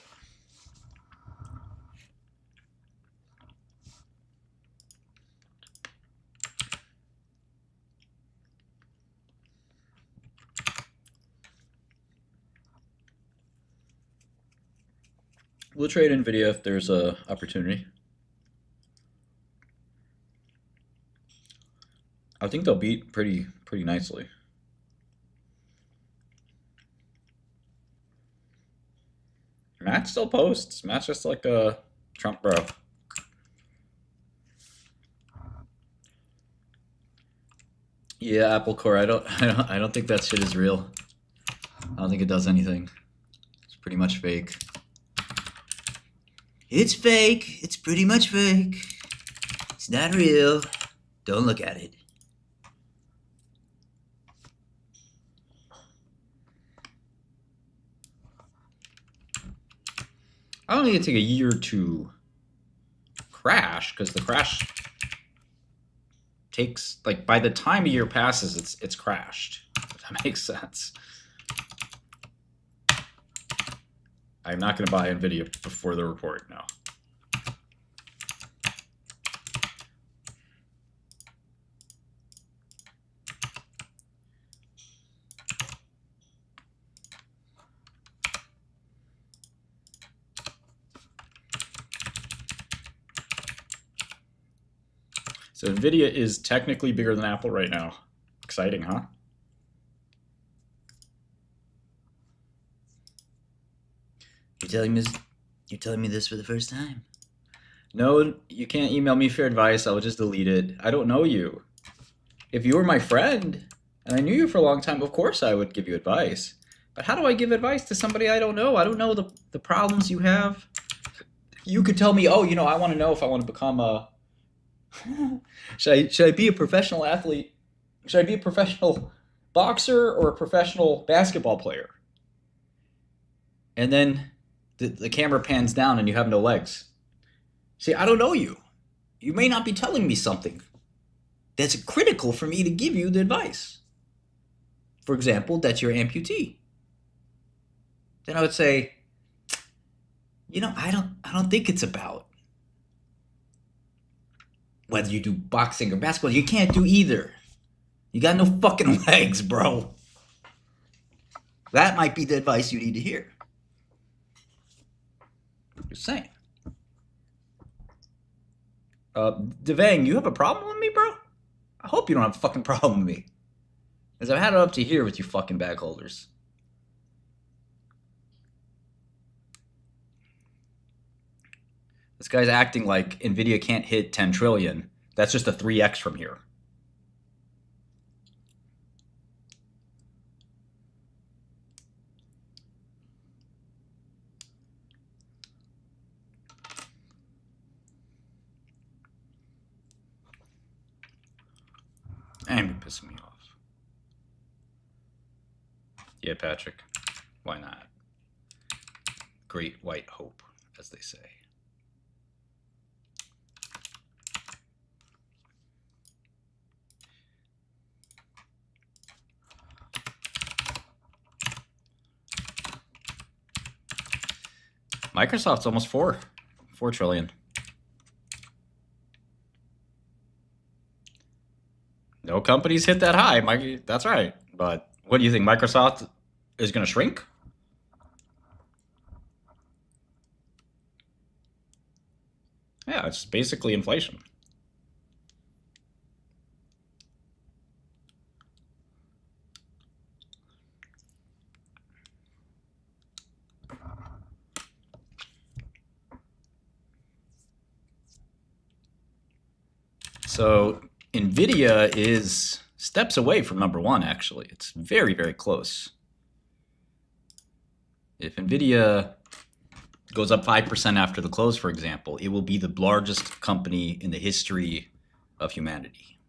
We'll trade Nvidia if there's a opportunity. I think they'll beat pretty nicely. Matt still posts. Matt's just like a Trump bro. Yeah, Apple Core. I don't think that shit is real. I don't think it does anything. It's pretty much fake. It's fake. It's pretty much fake. It's not real. Don't look at it. I don't think it'd take a year to crash, because the crash takes, like, by the time a year passes, it's crashed. If that makes sense. I'm not going to buy Nvidia before the report, no. So Nvidia is technically bigger than Apple right now. Exciting, huh? You're telling me this for the first time. No, you can't email me for advice. I will just delete it. I don't know you. If you were my friend and I knew you for a long time, of course I would give you advice. But how do I give advice to somebody I don't know? I don't know the problems you have. You could tell me, oh, you know, I want to know if I want to become a... should I be a professional athlete? Should I be a professional boxer or a professional basketball player? And then the camera pans down and you have no legs. See, I don't know you. You may not be telling me something that's critical for me to give you the advice. For example, that you're amputee. Then I would say, you know, I don't think it's about whether you do boxing or basketball. You can't do either. You got no fucking legs, bro. That might be the advice you need to hear. Just saying. Devang, you have a problem with me, bro? I hope you don't have a fucking problem with me. Because I've had it up to here with you fucking bag holders. This guy's acting like Nvidia can't hit 10 trillion. That's just a 3x from here. And you're pissing me off. Yeah, Patrick. Why not? great white hope, as they say. Microsoft's almost 4 trillion. No companies hit that high. That's right. But what do you think? Microsoft is going to shrink? Yeah, it's basically inflation. So Nvidia is steps away from number 1, actually. It's very, very close. If Nvidia goes up 5% after the close, for example, it will be the largest company in the history of humanity.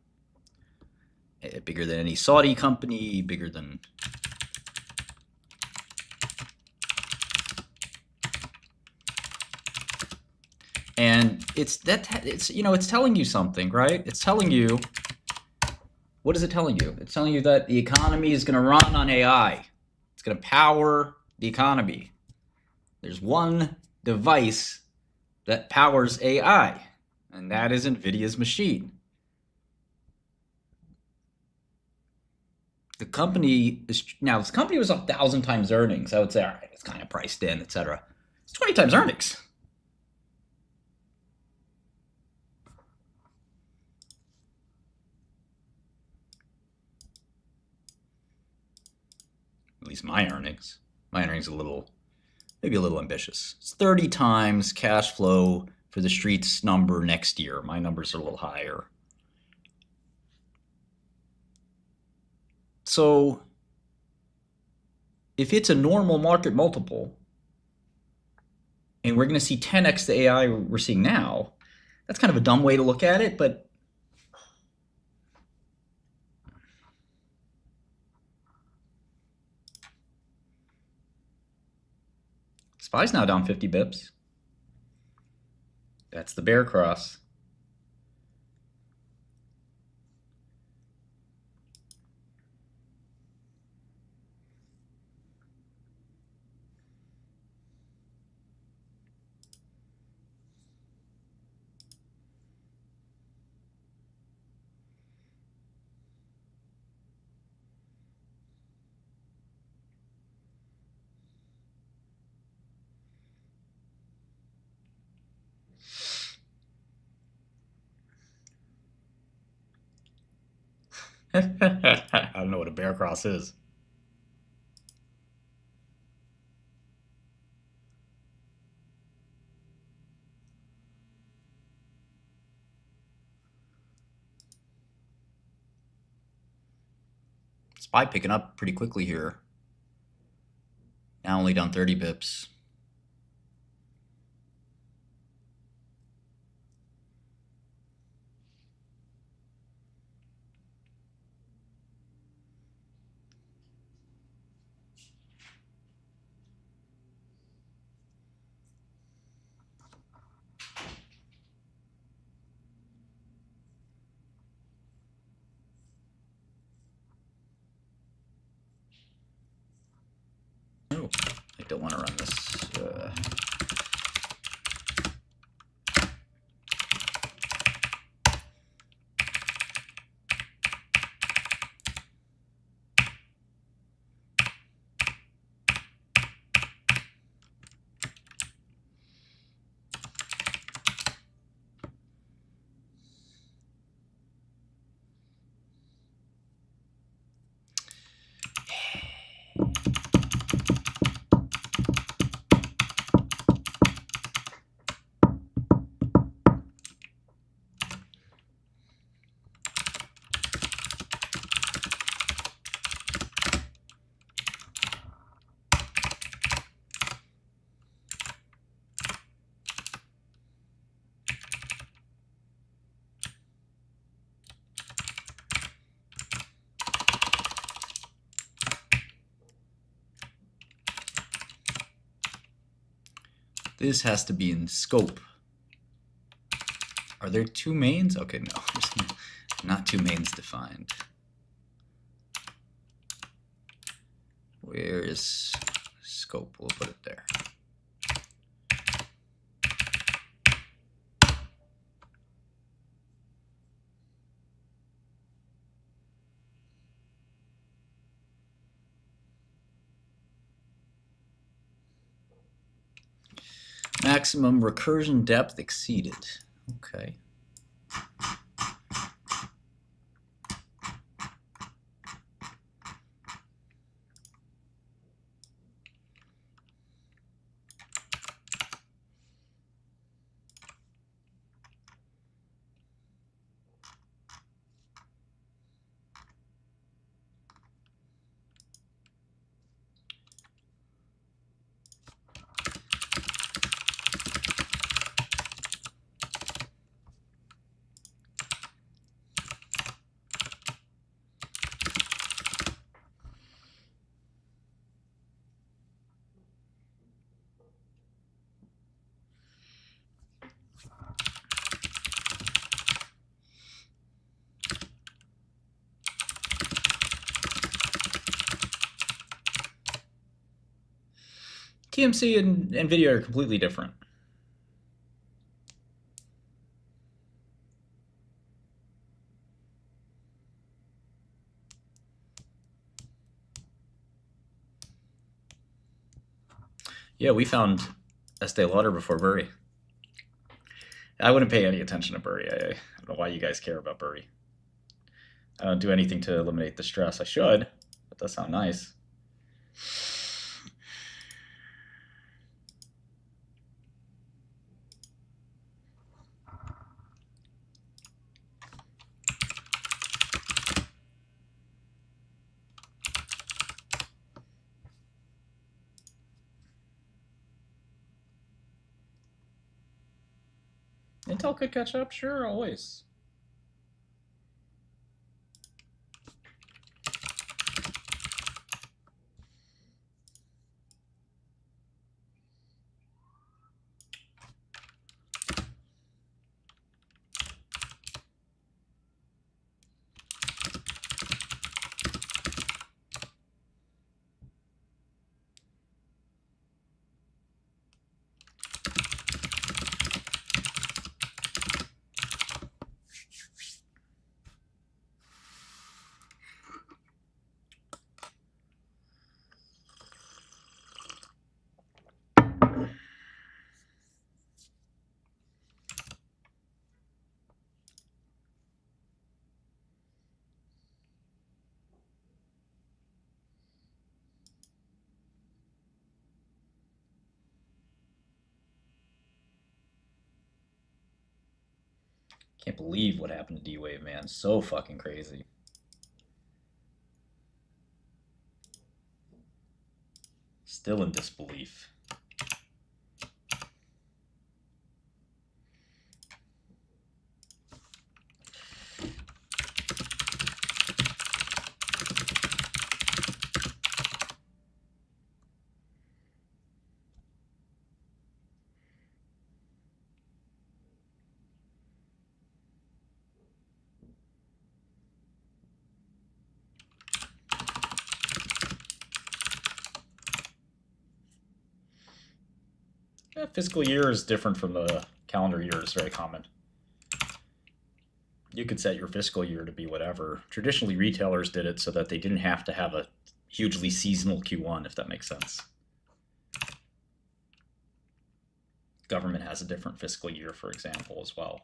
Bigger than any Saudi company, bigger than... And it's telling you something, right? It's telling you, what is it telling you? It's telling you that the economy is going to run on AI. It's going to power the economy. There's one device that powers AI, and that is Nvidia's machine. This company was 1,000 times earnings. I would say, all right, it's kind of priced in, etc. It's 20 times earnings. At least my earnings. My earnings are maybe a little ambitious. It's 30 times cash flow for the street's number next year. My numbers are a little higher. So if it's a normal market multiple, and we're going to see 10x the AI we're seeing now, that's kind of a dumb way to look at it, but SPY's now down 50 bips. That's the bear cross. I don't know what a bear cross is. SPY picking up pretty quickly here. Now only down 30 bips. Oh, I don't want to run this. This has to be in scope. Are there two mains? Okay, no, there's not two mains defined. Where is scope? We'll put it there. Maximum recursion depth exceeded. Okay. TMC and Nvidia are completely different. Yeah, we found Estee Lauder before Bury. I wouldn't pay any attention to Bury. I don't know why you guys care about Bury. I don't do anything to eliminate the stress. I should, but that sounds nice. Intel could catch up, sure, always. Can't believe what happened to D-Wave, man. So fucking crazy. Still in disbelief. Yeah, fiscal year is different from the calendar year. It's very common. You could set your fiscal year to be whatever. Traditionally, retailers did it so that they didn't have to have a hugely seasonal Q1, if that makes sense. Government has a different fiscal year, for example, as well.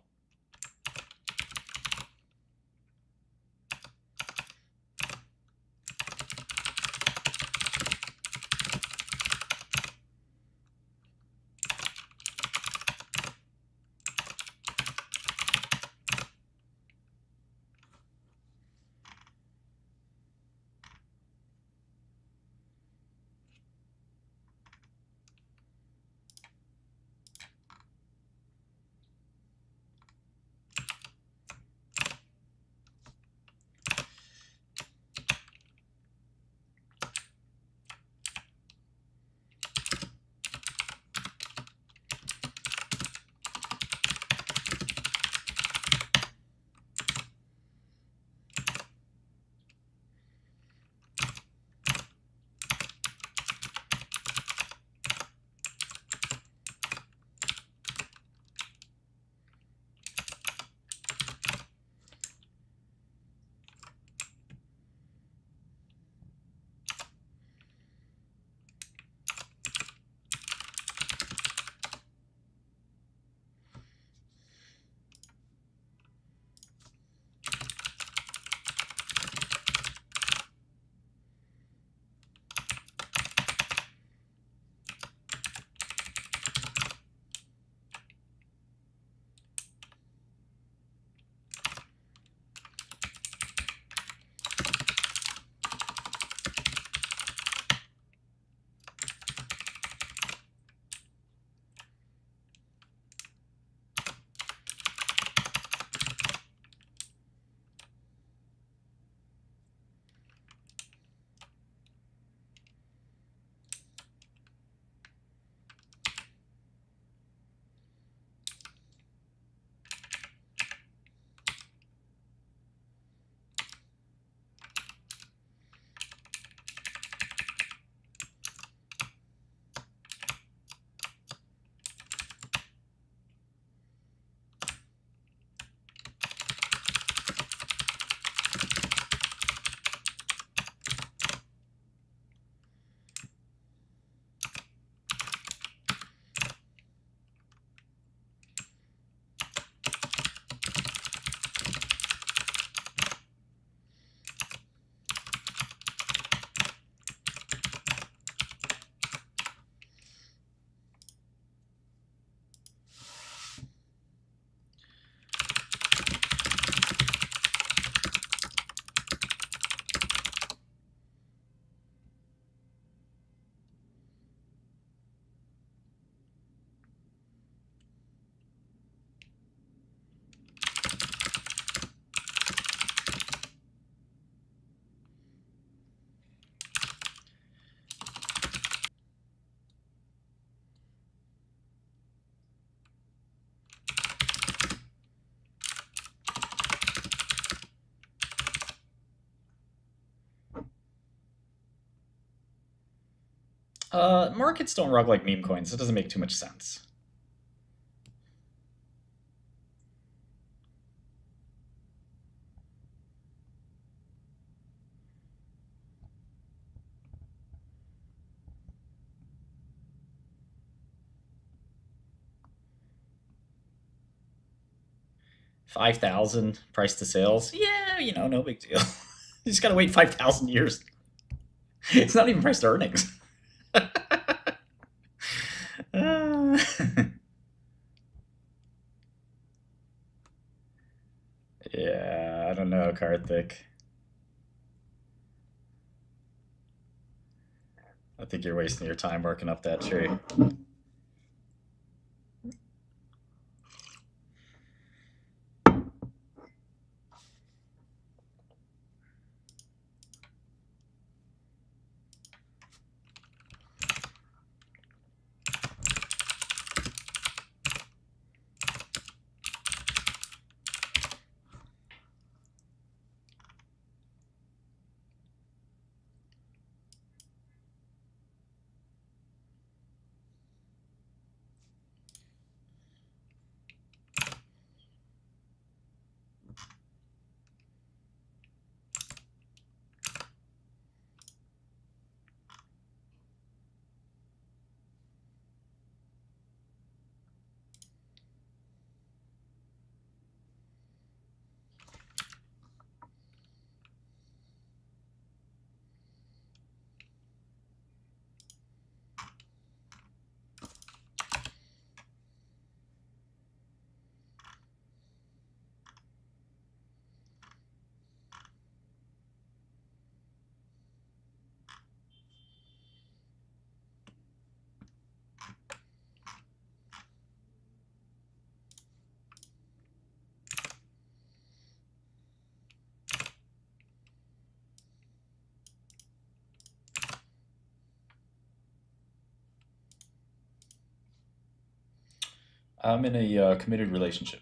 Markets don't rug like meme coins. It doesn't make too much sense. $5,000 price to sales. Yeah, no big deal. You just gotta wait 5,000 years. It's not even price to earnings. Yeah, I don't know, Karthik. I think you're wasting your time working up that tree. I'm in a committed relationship.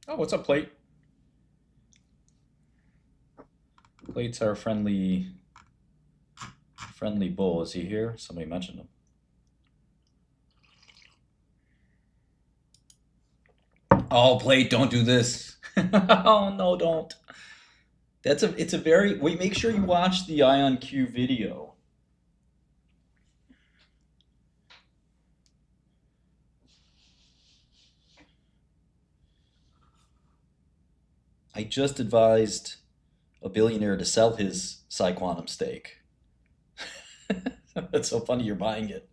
Oh, what's up, Plate? Plates are friendly bull. Is he here? Somebody mentioned him. Oh, Plate, don't do this. Oh no, don't. It's a very wait, make sure you watch the Ion Q video. I just advised a billionaire to sell his PsiQuantum stake. That's so funny you're buying it.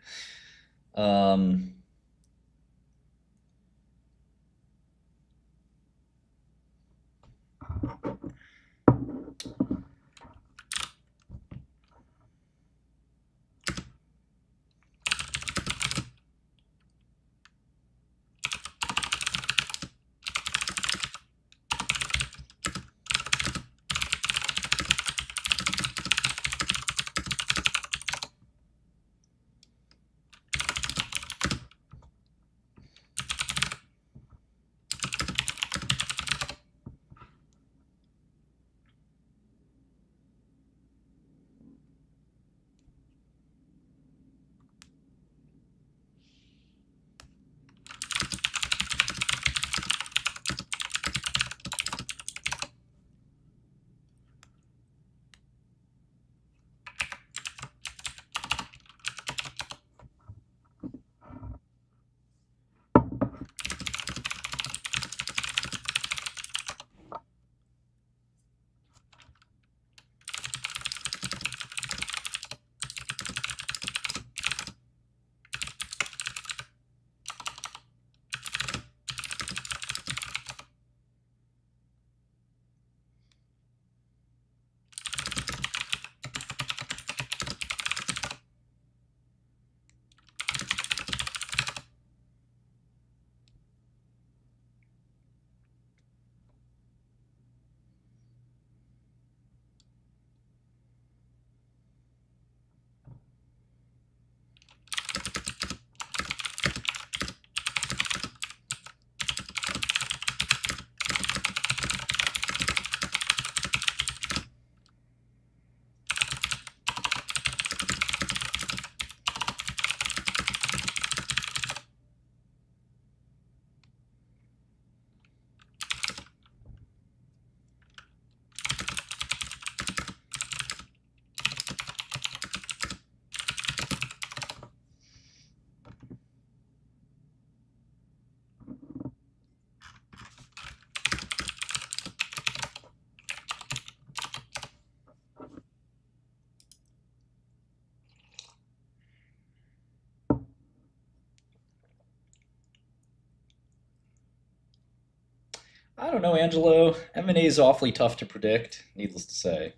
I don't know, Angelo. M&A is awfully tough to predict, needless to say.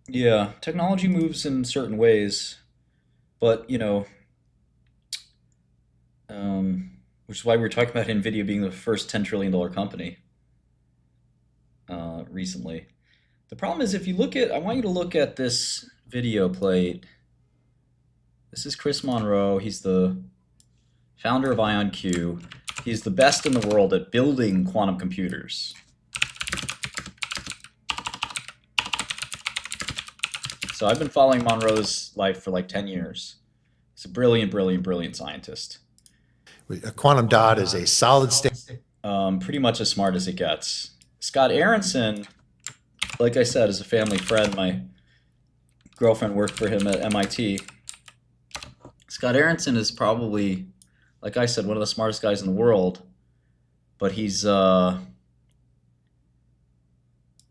Yeah, technology moves in certain ways, but which is why we were talking about Nvidia being the first $10 trillion company recently. The problem is if you look at, I want you to look at this video plate. This is Chris Monroe. He's the founder of IonQ. He's the best in the world at building quantum computers. So I've been following Monroe's life for like 10 years. He's a brilliant, brilliant, brilliant scientist. A quantum dot is a solid state. Pretty much as smart as it gets. Scott Aronson, like I said, is a family friend. My girlfriend worked for him at MIT. Scott Aronson is probably, like I said, one of the smartest guys in the world, but he's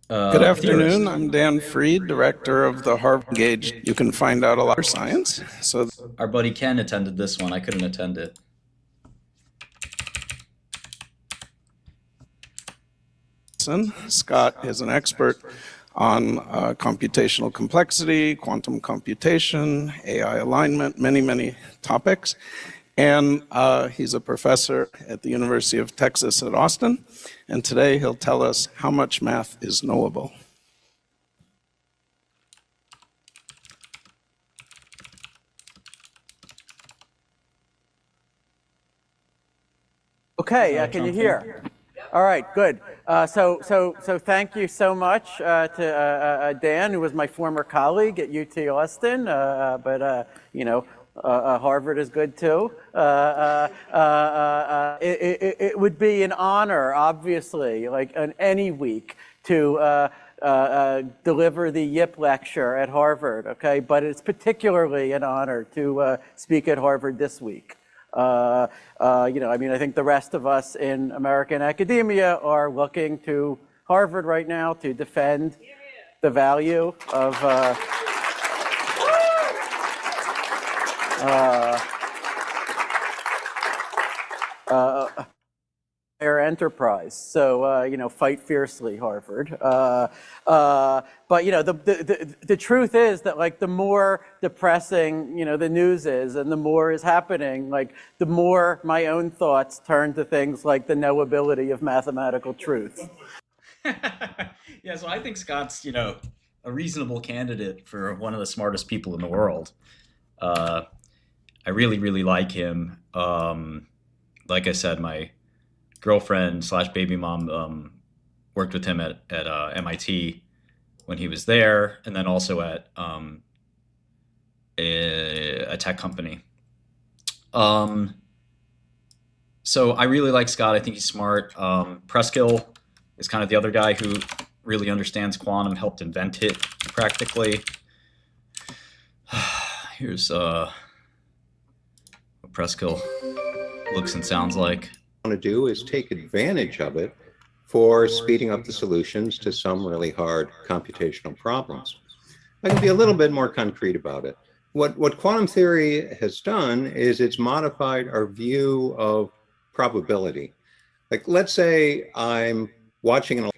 Good afternoon. I'm Dan Freed, director of the Harvard Gauge. You can find out a lot of science. So our buddy Ken attended this one. I couldn't attend it. Scott is an expert on computational complexity, quantum computation, AI alignment, many, many topics. And he's a professor at the University of Texas at Austin. And today he'll tell us how much math is knowable. Okay, can you hear? All right, good. So thank you so much to Dan, who was my former colleague at UT Austin, but Harvard is good too. It would be an honor, obviously, like on any week, to deliver the Yip lecture at Harvard, okay? But it's particularly an honor to speak at Harvard this week. I think the rest of us in American academia are looking to Harvard right now to defend the value of their enterprise. So, fight fiercely, Harvard. But the truth is that like the more depressing the news is, and the more is happening, like the more my own thoughts turn to things like the knowability of mathematical truth. Yeah, so I think Scott's a reasonable candidate for one of the smartest people in the world. I really, really like him. Like I said, my girlfriend / baby mom worked with him at MIT when he was there, and then also at a tech company. So I really like Scott. I think he's smart. Preskill is kind of the other guy who really understands quantum, helped invent it practically. Here's what Preskill looks and sounds like. Want to do is take advantage of it for speeding up the solutions to some really hard computational problems. I can be a little bit more concrete about it. What quantum theory has done is it's modified our view of probability. Like, let's say I'm watching an...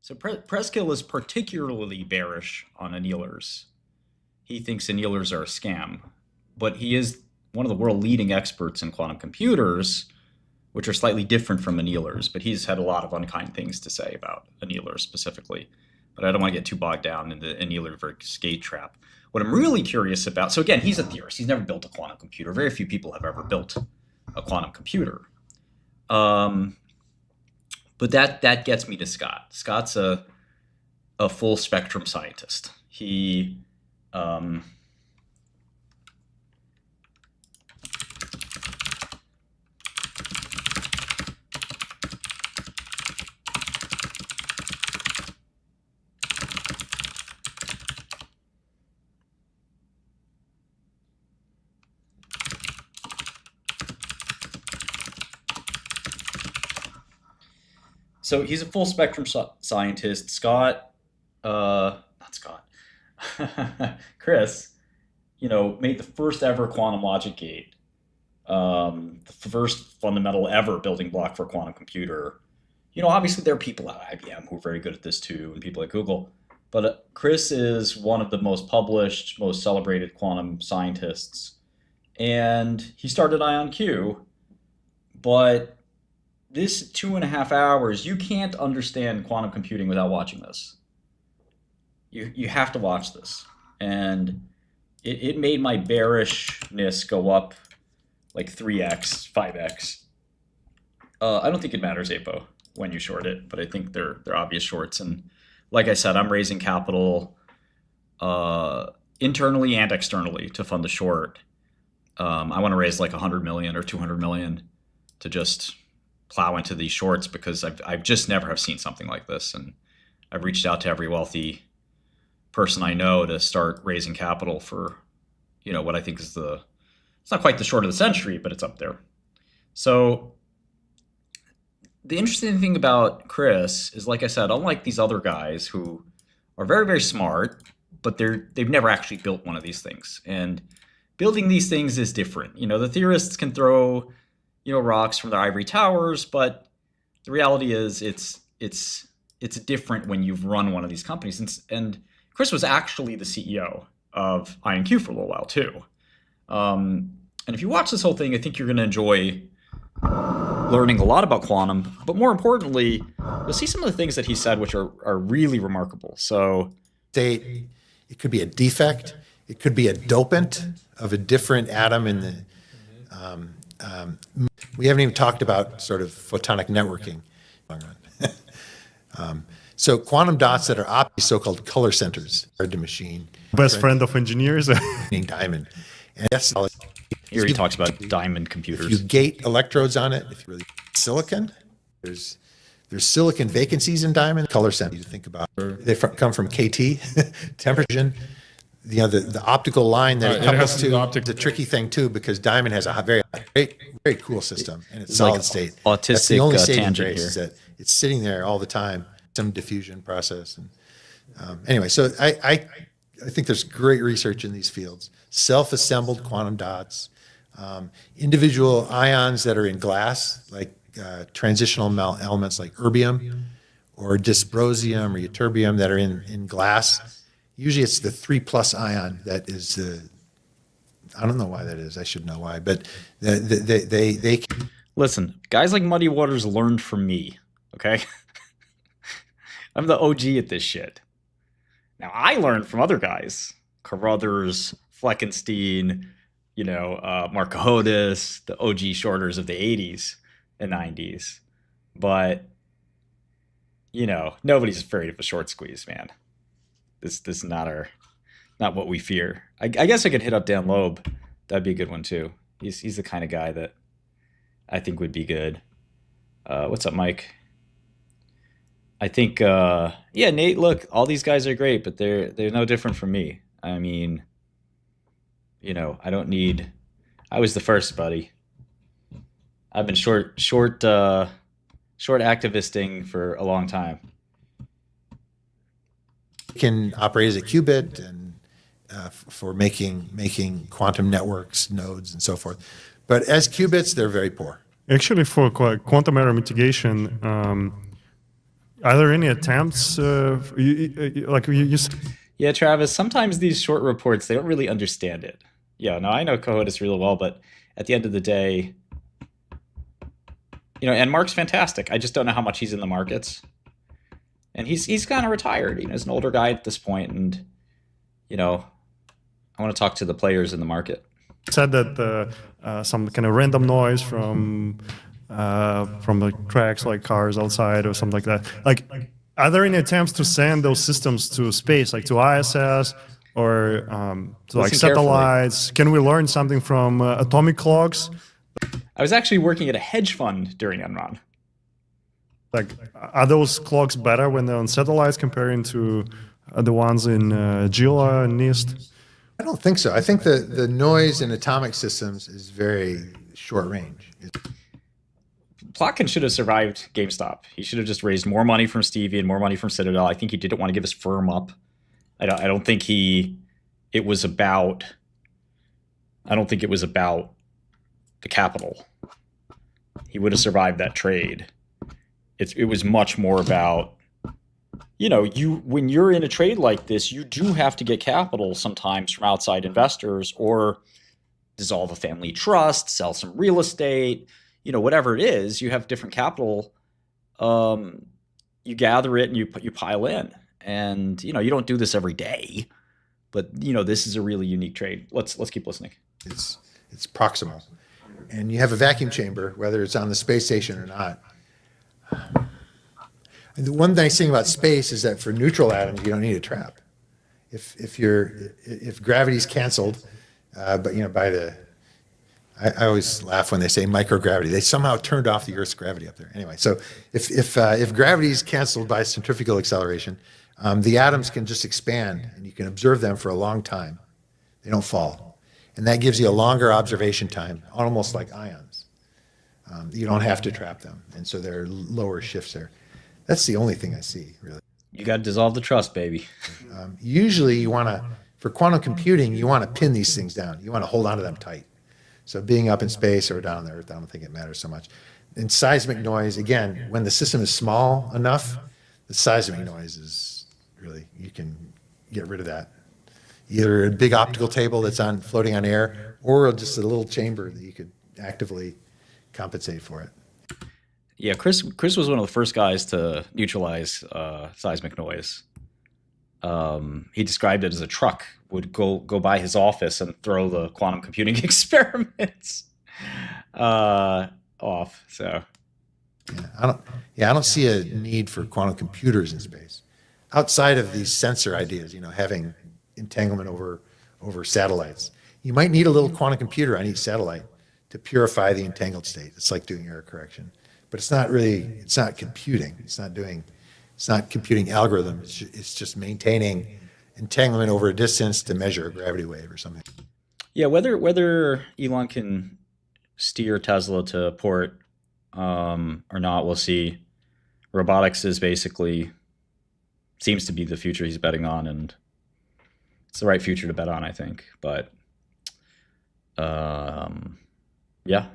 So Preskill is particularly bearish on annealers. He thinks annealers are a scam, but he is one of the world leading experts in quantum computers, which are slightly different from annealers, but he's had a lot of unkind things to say about annealers specifically. But I don't want to get too bogged down in the annealer versus gate trap. What I'm really curious about, so again, he's a theorist. He's never built a quantum computer. Very few people have ever built a quantum computer. But that gets me to Scott. Scott's a full spectrum scientist. He So he's a full spectrum scientist. Scott, not Scott, Chris, made the first ever quantum logic gate the first fundamental ever building block for a quantum computer. Obviously there are people at IBM who are very good at this too, and people at Google. But Chris is one of the most published, most celebrated quantum scientists. And he started IonQ, but this 2.5 hours, you can't understand quantum computing without watching this. You have to watch this. And it made my bearishness go up like 3x, 5x. I don't think it matters, Apo, when you short it, but I think they're obvious shorts. And like I said, I'm raising capital internally and externally to fund the short. I want to raise like 100 million or 200 million to just plow into these shorts because I've just never have seen something like this. And I've reached out to every wealthy person I know to start raising capital for, what I think is it's not quite the short of the century, but it's up there. So the interesting thing about Chris is, like I said, unlike these other guys who are very, very smart, but they've never actually built one of these things. And building these things is different. The theorists can throw, rocks from their ivory towers, but the reality is it's different when you've run one of these companies. And Chris was actually the CEO of IonQ for a little while too. And if you watch this whole thing, I think you're going to enjoy learning a lot about quantum, but more importantly, you'll see some of the things that he said, which are really remarkable. So It could be a defect. It could be a dopant of a different atom in the. We haven't even talked about sort of photonic networking. So quantum dots that are so-called color centers, hard to machine. Best friend of engineers. Diamond. And that's Here he talks about diamond computers. If you gate electrodes on it, if you really silicon, there's silicon vacancies in diamond. Color center you think about. They come from KT, temperature. The optical line that it couples to is a tricky thing too, because diamond has a very, very, very cool system and it's solid state. Autistic That's the only saving tangent grace here. is that it's sitting there all the time, some diffusion process. And anyway, so I think there's great research in these fields. Self-assembled quantum dots, individual ions that are in glass, like transitional elements like erbium or dysprosium or ytterbium that are in glass. Usually it's the 3+ ion that is I don't know why that is. I should know why, but they Listen, guys like Muddy Waters learned from me, okay? I'm the OG at this shit. Now, I learned from other guys, Carruthers, Fleckenstein, Mark Cahotis, the OG shorters of the 80s and 90s. But, nobody's afraid of a short squeeze, man. This is not what we fear. I guess I could hit up Dan Loeb. That'd be a good one too. He's the kind of guy that I think would be good. What's up, Mike? I think Nate, look, all these guys are great, but they're no different from me. I mean, I don't need I was the first, buddy. I've been short activisting for a long time. can operate as a qubit and for making quantum networks, nodes, and so forth. But as qubits, they're very poor. Actually, for quantum error mitigation, are there any attempts? Yeah, Travis, sometimes these short reports, they don't really understand it. Yeah, no, I know Cohotus really well, but at the end of the day, and Mark's fantastic. I just don't know how much he's in the markets. And he's kind of retired. He's an older guy at this point, and I want to talk to the players in the market. Said that some kind of random noise from the tracks, like cars outside or something like that. Like, are there any attempts to send those systems to space, like to ISS or to like satellites? Can we learn something from atomic clocks? I was actually working at a hedge fund during Enron. Like, are those clocks better when they're on satellites comparing to the ones in GILA and NIST? I don't think so. I think the noise in atomic systems is very short range. Plotkin should have survived GameStop. He should have just raised more money from Stevie and more money from Citadel. I think he didn't want to give his firm up. I don't think it was about the the capital. He would have survived that trade. It was much more about, when you're in a trade like this, you do have to get capital sometimes from outside investors, or dissolve a family trust, sell some real estate, whatever it is. You have different capital. You gather it and you pile in, and you don't do this every day, but this is a really unique trade. Let's keep listening. It's proximal, and you have a vacuum chamber, whether it's on the space station or not. And the one nice thing about space is that for neutral atoms, you don't need a trap. If gravity's canceled, I always laugh when they say microgravity. They somehow turned off the Earth's gravity up there. Anyway, so if gravity is canceled by centrifugal acceleration, the atoms can just expand, and you can observe them for a long time. They don't fall, and that gives you a longer observation time, almost like ions. You don't have to trap them, and so there are lower shifts there. That's the only thing I see, really. You got to dissolve the trust, baby. Usually, for quantum computing, you want to pin these things down. You want to hold onto them tight. So being up in space or down on the Earth, I don't think it matters so much. And seismic noise, again, when the system is small enough, the seismic noise is really, you can get rid of that. Either a big optical table that's floating on air, or just a little chamber that you could actively compensate for it. Yeah, Chris was one of the first guys to neutralize seismic noise. He described it as a truck would go by his office and throw the quantum computing experiments off. So, I don't see a need for quantum computers in space, outside of these sensor ideas. Having entanglement over satellites. You might need a little quantum computer on each satellite to purify the entangled state. It's like doing error correction, but it's not computing. It's not computing algorithms. It's just maintaining entanglement over a distance to measure a gravity wave or something. Yeah, whether Elon can steer Tesla to port or not, we'll see. Robotics seems to be the future he's betting on, and it's the right future to bet on, I think. But yeah,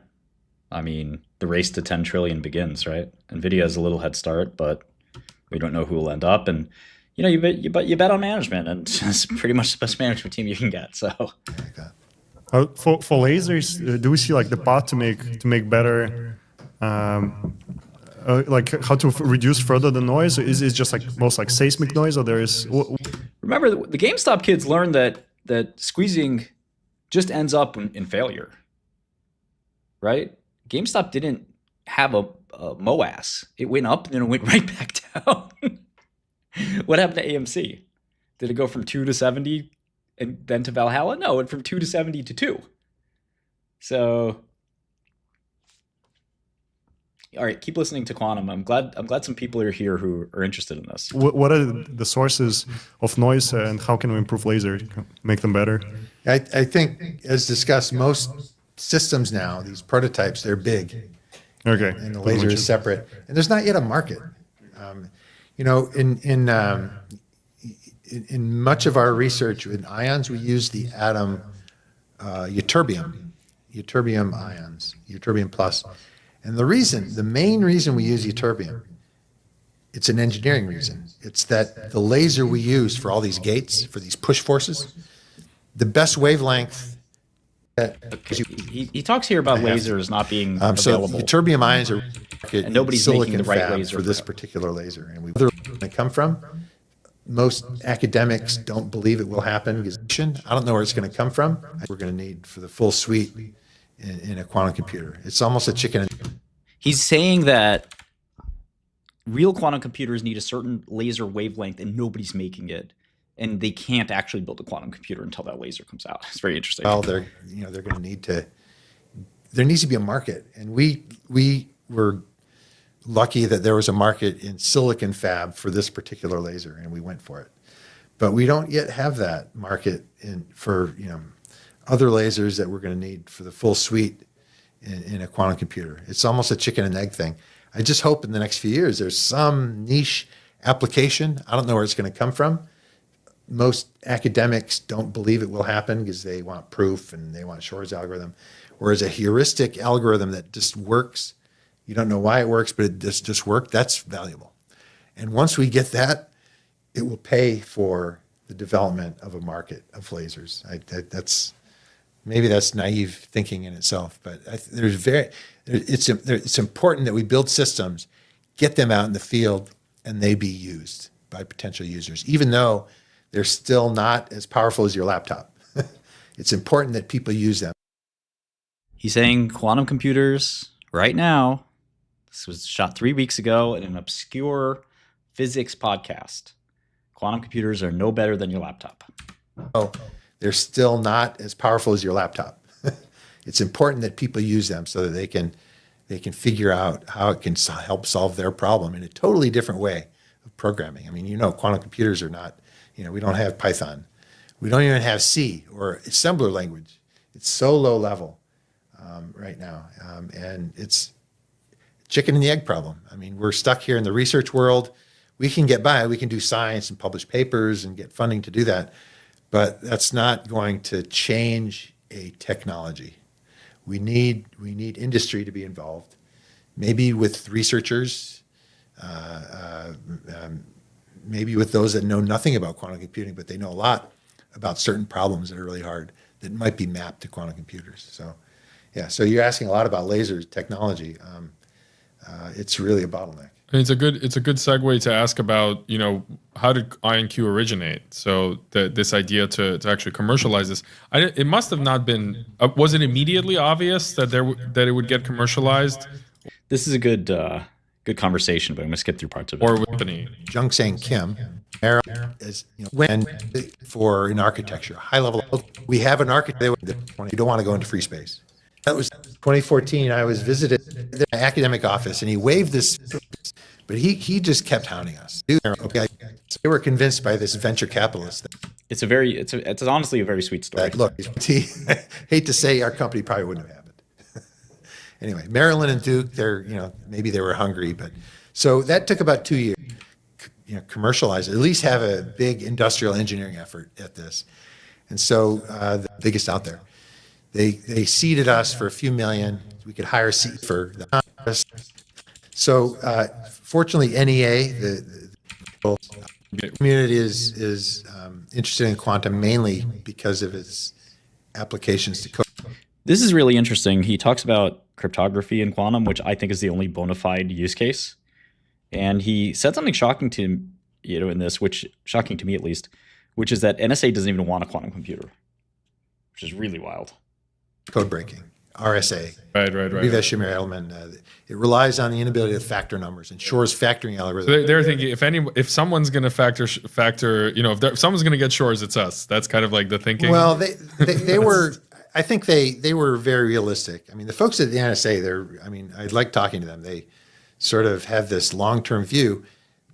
I mean, the race to 10 trillion begins, right? Nvidia has a little head start, but we don't know who will end up. And you bet on management, and it's pretty much the best management team you can get. So for lasers, do we see like the path to make better, like how to reduce further the noise? Is it just like most like seismic noise, or there is? Remember, the GameStop kids learned that squeezing just ends up in failure, right? GameStop didn't have a MOAS. It went up and then it went right back down. What happened to AMC? Did it go from 2 to 70 and then to Valhalla? No, it went from 2 to 70 to 2. So, all right, keep listening to Quantum. I'm glad some people are here who are interested in this. What are the sources of noise, and how can we improve laser, make them better? I think, as discussed, most systems now, these prototypes, they're big. Okay. And the laser is separate, and there's not yet a market. In much of our research with ions, we use the atom ytterbium ions, ytterbium plus. And the main reason we use ytterbium, it's an engineering reason. It's that the laser we use for all these gates, for these push forces, the best wavelength. He talks here about lasers not being available. So ytterbium ions are and nobody's making the right laser for this particular laser. And where they come from, most academics don't believe it will happen. I don't know where it's going to come from. We're going to need for the full suite in a quantum computer. It's almost a chicken. He's saying that real quantum computers need a certain laser wavelength, and nobody's making it. And they can't actually build a quantum computer until that laser comes out. It's very interesting. Well, they're going to need to. There needs to be a market, and we were lucky that there was a market in silicon fab for this particular laser, and we went for it. But we don't yet have that market for other lasers that we're going to need for the full suite in a quantum computer. It's almost a chicken and egg thing. I just hope in the next few years there's some niche application. I don't know where it's going to come from. most academics don't believe it will happen because they want proof and they want Shor's algorithm. Whereas a heuristic algorithm that just works, you don't know why it works, but it just worked, that's valuable. And once we get that, it will pay for the development of a market of lasers. Maybe that's naive thinking in itself, but it's important that we build systems, get them out in the field, and they be used by potential users, even though they're still not as powerful as your laptop. It's important that people use them. He's saying quantum computers right now, this was shot 3 weeks ago in an obscure physics podcast. Quantum computers are no better than your laptop. Oh, they're still not as powerful as your laptop. It's important that people use them so that they can figure out how it can help solve their problem in a totally different way of programming. I mean, quantum computers are not, we don't have Python. We don't even have C or assembler language. It's so low level right now. And it's chicken and the egg problem. I mean, we're stuck here in the research world. We can get by, we can do science and publish papers and get funding to do that. But that's not going to change a technology. We need industry to be involved, maybe with researchers, maybe with those that know nothing about quantum computing, but they know a lot about certain problems that are really hard that might be mapped to quantum computers. So, yeah. So you're asking a lot about laser technology. It's really a bottleneck. It's a good segue to ask about, how did IonQ originate? So this idea to actually commercialize this, it must have not been. Was it immediately obvious that that it would get commercialized? This is a good conversation, but I'm gonna skip through parts of it. Or with any Jungsang Kim, is for an architecture, high level. We have an architect. You don't want to go into free space. That was 2014. I was visited the academic office, and he waved this. But he just kept hounding us. Okay, they were convinced by this venture capitalist. It's honestly a very sweet story. Look, hate to say our company probably wouldn't have happened. Anyway, Maryland and Duke, maybe they were hungry, but so that took about 2 years. Commercialize it, at least have a big industrial engineering effort at this. And so the biggest out there, they seeded us for a few million. We could hire seed for the Congress. So fortunately, NEA, the community is interested in quantum mainly because of its applications to code. This is really interesting. He talks about cryptography in quantum, which I think is the only bona fide use case. And he said something shocking to in this, which shocking to me at least, which is that NSA doesn't even want a quantum computer, which is really wild. Code breaking. RSA. Right. Reverse element. It relies on the inability to factor numbers, and Shor's factoring algorithm. So they're thinking if someone's going to factor, if someone's going to get Shor's, it's us. That's kind of like the thinking. Well, they were. I think they were very realistic. I mean, the folks at the NSA, I like talking to them. They sort of have this long-term view.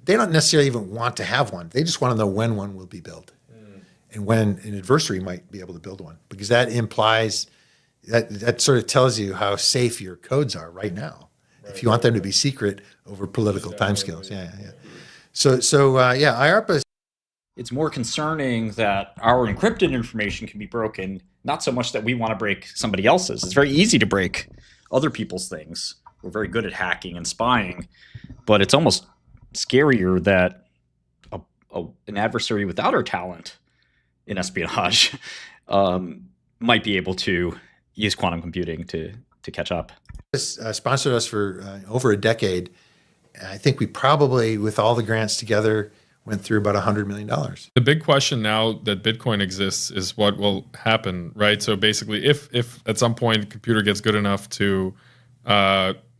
They don't necessarily even want to have one. They just want to know when one will be built, and when an adversary might be able to build one, because that implies. That sort of tells you how safe your codes are right now. Right, if you want them to be secret over political timescales. Yeah. So IARPA. It's more concerning that our encrypted information can be broken, not so much that we want to break somebody else's. It's very easy to break other people's things. We're very good at hacking and spying, but it's almost scarier that an adversary without our talent in espionage might be able to use quantum computing to catch up. This sponsored us for over a decade. I think we probably, with all the grants together, went through about $100 million. The big question now that Bitcoin exists is what will happen, right? So basically, if at some point the computer gets good enough to,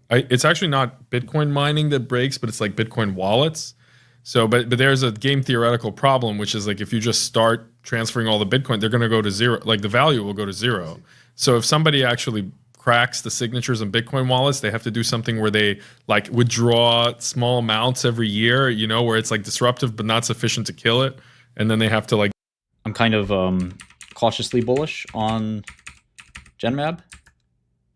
it's actually not Bitcoin mining that breaks, but it's like Bitcoin wallets. So, but there's a game theoretical problem, which is like if you just start transferring all the Bitcoin, they're going to go to zero. Like the value will go to zero. So if somebody actually cracks the signatures in Bitcoin wallets, they have to do something where they like withdraw small amounts every year, where it's like disruptive but not sufficient to kill it, and then they have to like. I'm kind of cautiously bullish on GenMab.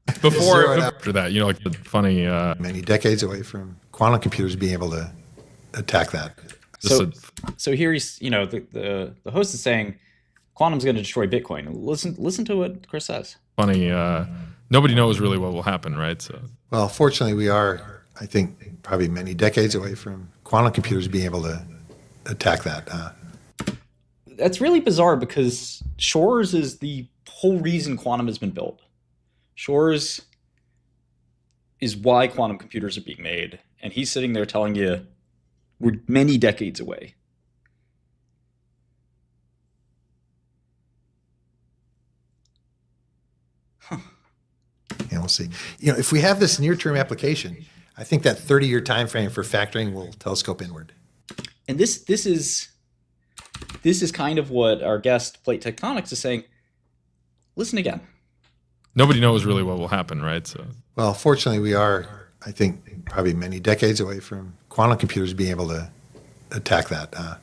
After that, like the funny. Many decades away from quantum computers being able to attack that. So here he's, the host is saying quantum's going to destroy Bitcoin. Listen to what Chris says. Funny. Nobody knows really what will happen, right? So. Well, fortunately, we are, I think, probably many decades away from quantum computers being able to attack that. That's really bizarre because Shores is the whole reason quantum has been built. Shores is why quantum computers are being made. And he's sitting there telling you we're many decades away. Yeah, we'll see. If we have this near-term application, I think that 30-year time frame for factoring will telescope inward. And this is kind of what our guest Plate Tectonics is saying. Listen again. Nobody knows really what will happen, right? So. Well, fortunately, we are, I think, probably many decades away from quantum computers being able to attack that.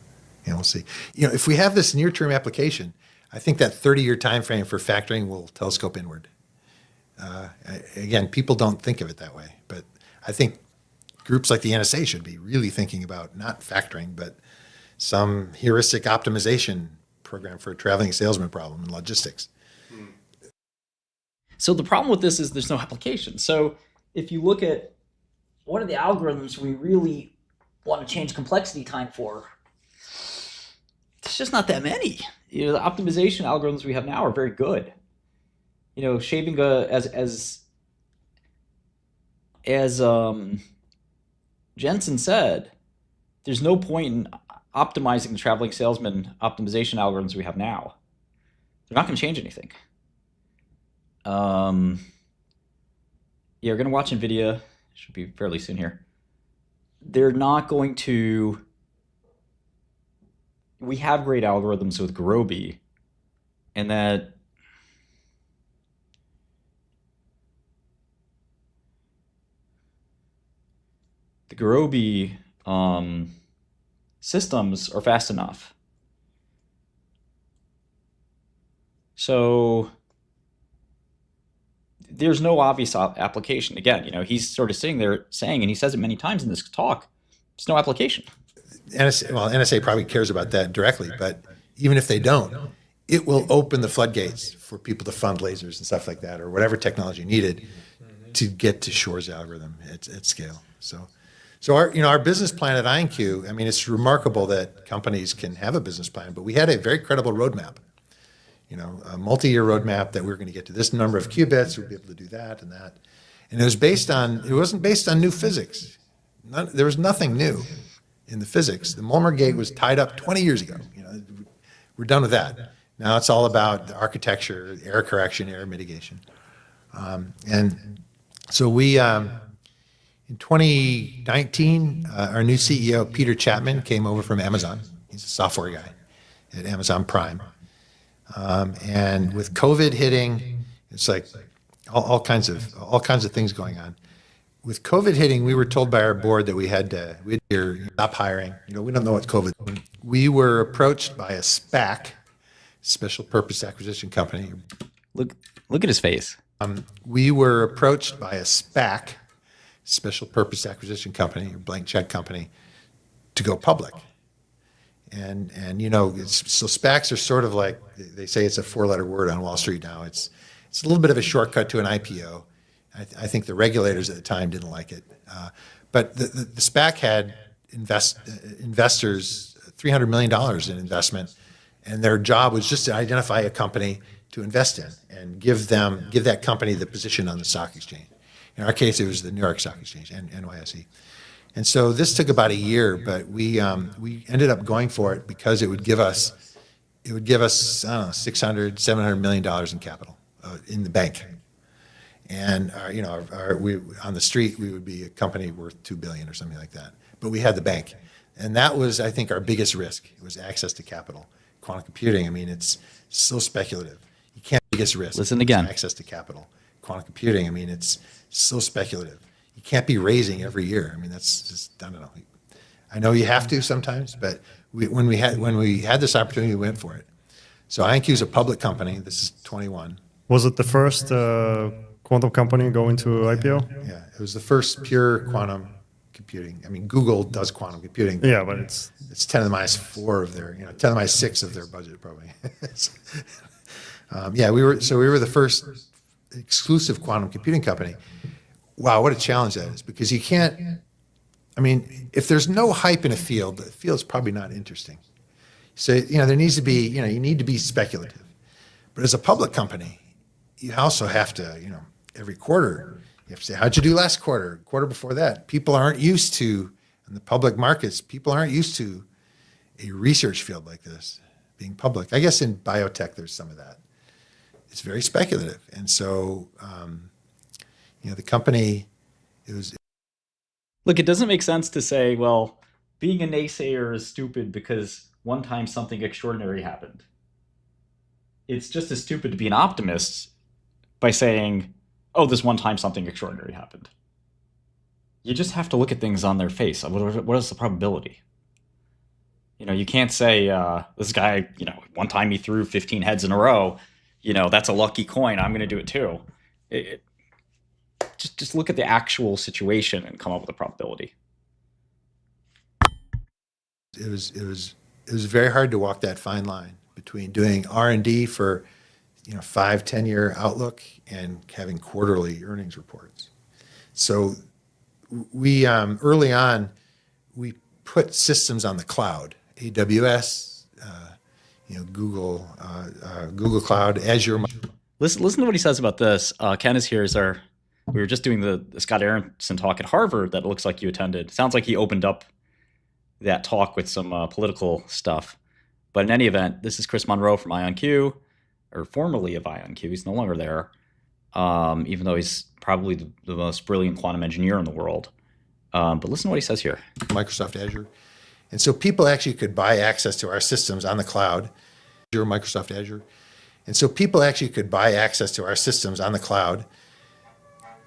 We'll see. If we have this near-term application, I think that 30-year time frame for factoring will telescope inward. Again, people don't think of it that way, but I think groups like the NSA should be really thinking about not factoring, but some heuristic optimization program for a traveling salesman problem in logistics. So the problem with this is there's no application. So if you look at what are the algorithms we really want to change complexity time for, there's just not that many. The optimization algorithms we have now are very good. Shaving as Jensen said, there's no point in optimizing the traveling salesman optimization algorithms we have now. They're not going to change anything. We're going to watch Nvidia. Should be fairly soon here. They're not going to. We have great algorithms with Gurobi, and that. The Gurobi systems are fast enough. So there's no obvious application. Again, he's sort of sitting there saying, and he says it many times in this talk, there's no application. NSA probably cares about that directly, but even if they don't, it will open the floodgates for people to fund lasers and stuff like that, or whatever technology needed to get to Shore's algorithm at scale. So our business plan at IonQ, I mean, it's remarkable that companies can have a business plan, but we had a very credible roadmap, a multi-year roadmap that we were going to get to this number of qubits, we'd be able to do that and that. And it wasn't based on new physics. There was nothing new in the physics. The Mulmer gate was tied up 20 years ago. We're done with that. Now it's all about the architecture, error correction, error mitigation. And so we, in 2019, our new CEO, Peter Chapman, came over from Amazon. He's a software guy at Amazon Prime. And with COVID hitting, it's like all kinds of things going on. With COVID hitting, we were told by our board that we had to stop hiring. We don't know what COVID. We were approached by a SPAC, Special Purpose Acquisition Company. Look at his face. We were approached by a SPAC, Special Purpose Acquisition Company, or blank check company, to go public. And so SPACs are sort of like, they say it's a four-letter word on Wall Street now. It's a little bit of a shortcut to an IPO. I think the regulators at the time didn't like it. But the SPAC had investors, $300 million in investment, and their job was just to identify a company to invest in and give that company the position on the stock exchange. In our case, it was the New York Stock Exchange, NYSE. And so this took about a year, but we ended up going for it because it would give us, I don't know, $600, $700 million in capital in the bank. And we on the street, we would be a company worth $2 billion or something like that. But we had the bank. And that was, I think, our biggest risk. It was access to capital. Quantum computing, I mean, it's so speculative. You can't biggest risk. Listen again. Access to capital. Quantum computing, I mean, it's so speculative. You can't be raising every year. I mean, that's just, I don't know. I know you have to sometimes, but when we had this opportunity, we went for it. So IonQ is a public company. This is 21. Was it the first quantum company going to IPO? Yeah, it was the first pure quantum computing. I mean, Google does quantum computing. Yeah, but it's 10 to the minus 4 of their, 10 to the minus 6 of their budget probably. Yeah, we were the first exclusive quantum computing company. Wow, what a challenge that is, because you can't, I mean, if there's no hype in a field, the field's probably not interesting. So, there needs to be, you need to be speculative. But as a public company, you also have to, every quarter, you have to say, how'd you do last quarter, quarter before that? People aren't used to, in the public markets, people aren't used to a research field like this being public. I guess in biotech, there's some of that. It's very speculative. And so, the company, it was. Look, it doesn't make sense to say, well, being a naysayer is stupid because one time something extraordinary happened. It's just as stupid to be an optimist by saying, oh, this one time something extraordinary happened. You just have to look at things on their face. What is the probability? You can't say, this guy, one time he threw 15 heads in a row, that's a lucky coin, I'm going to do it too. Just look at the actual situation and come up with a probability. It was very hard to walk that fine line between doing R&D for 5-10 year outlook and having quarterly earnings reports. So we early on we put systems on the cloud, AWS, Google Cloud, Azure. Listen to what he says about this. Ken is here. We were just doing the Scott Aronson talk at Harvard that looks like you attended. Sounds like he opened up that talk with some political stuff. But in any event, this is Chris Monroe from IonQ, or formerly of IonQ. He's no longer there, even though he's probably the most brilliant quantum engineer in the world. But listen to what he says here. Microsoft Azure. And so people actually could buy access to our systems on the cloud, Microsoft Azure. And so people actually could buy access to our systems on the cloud.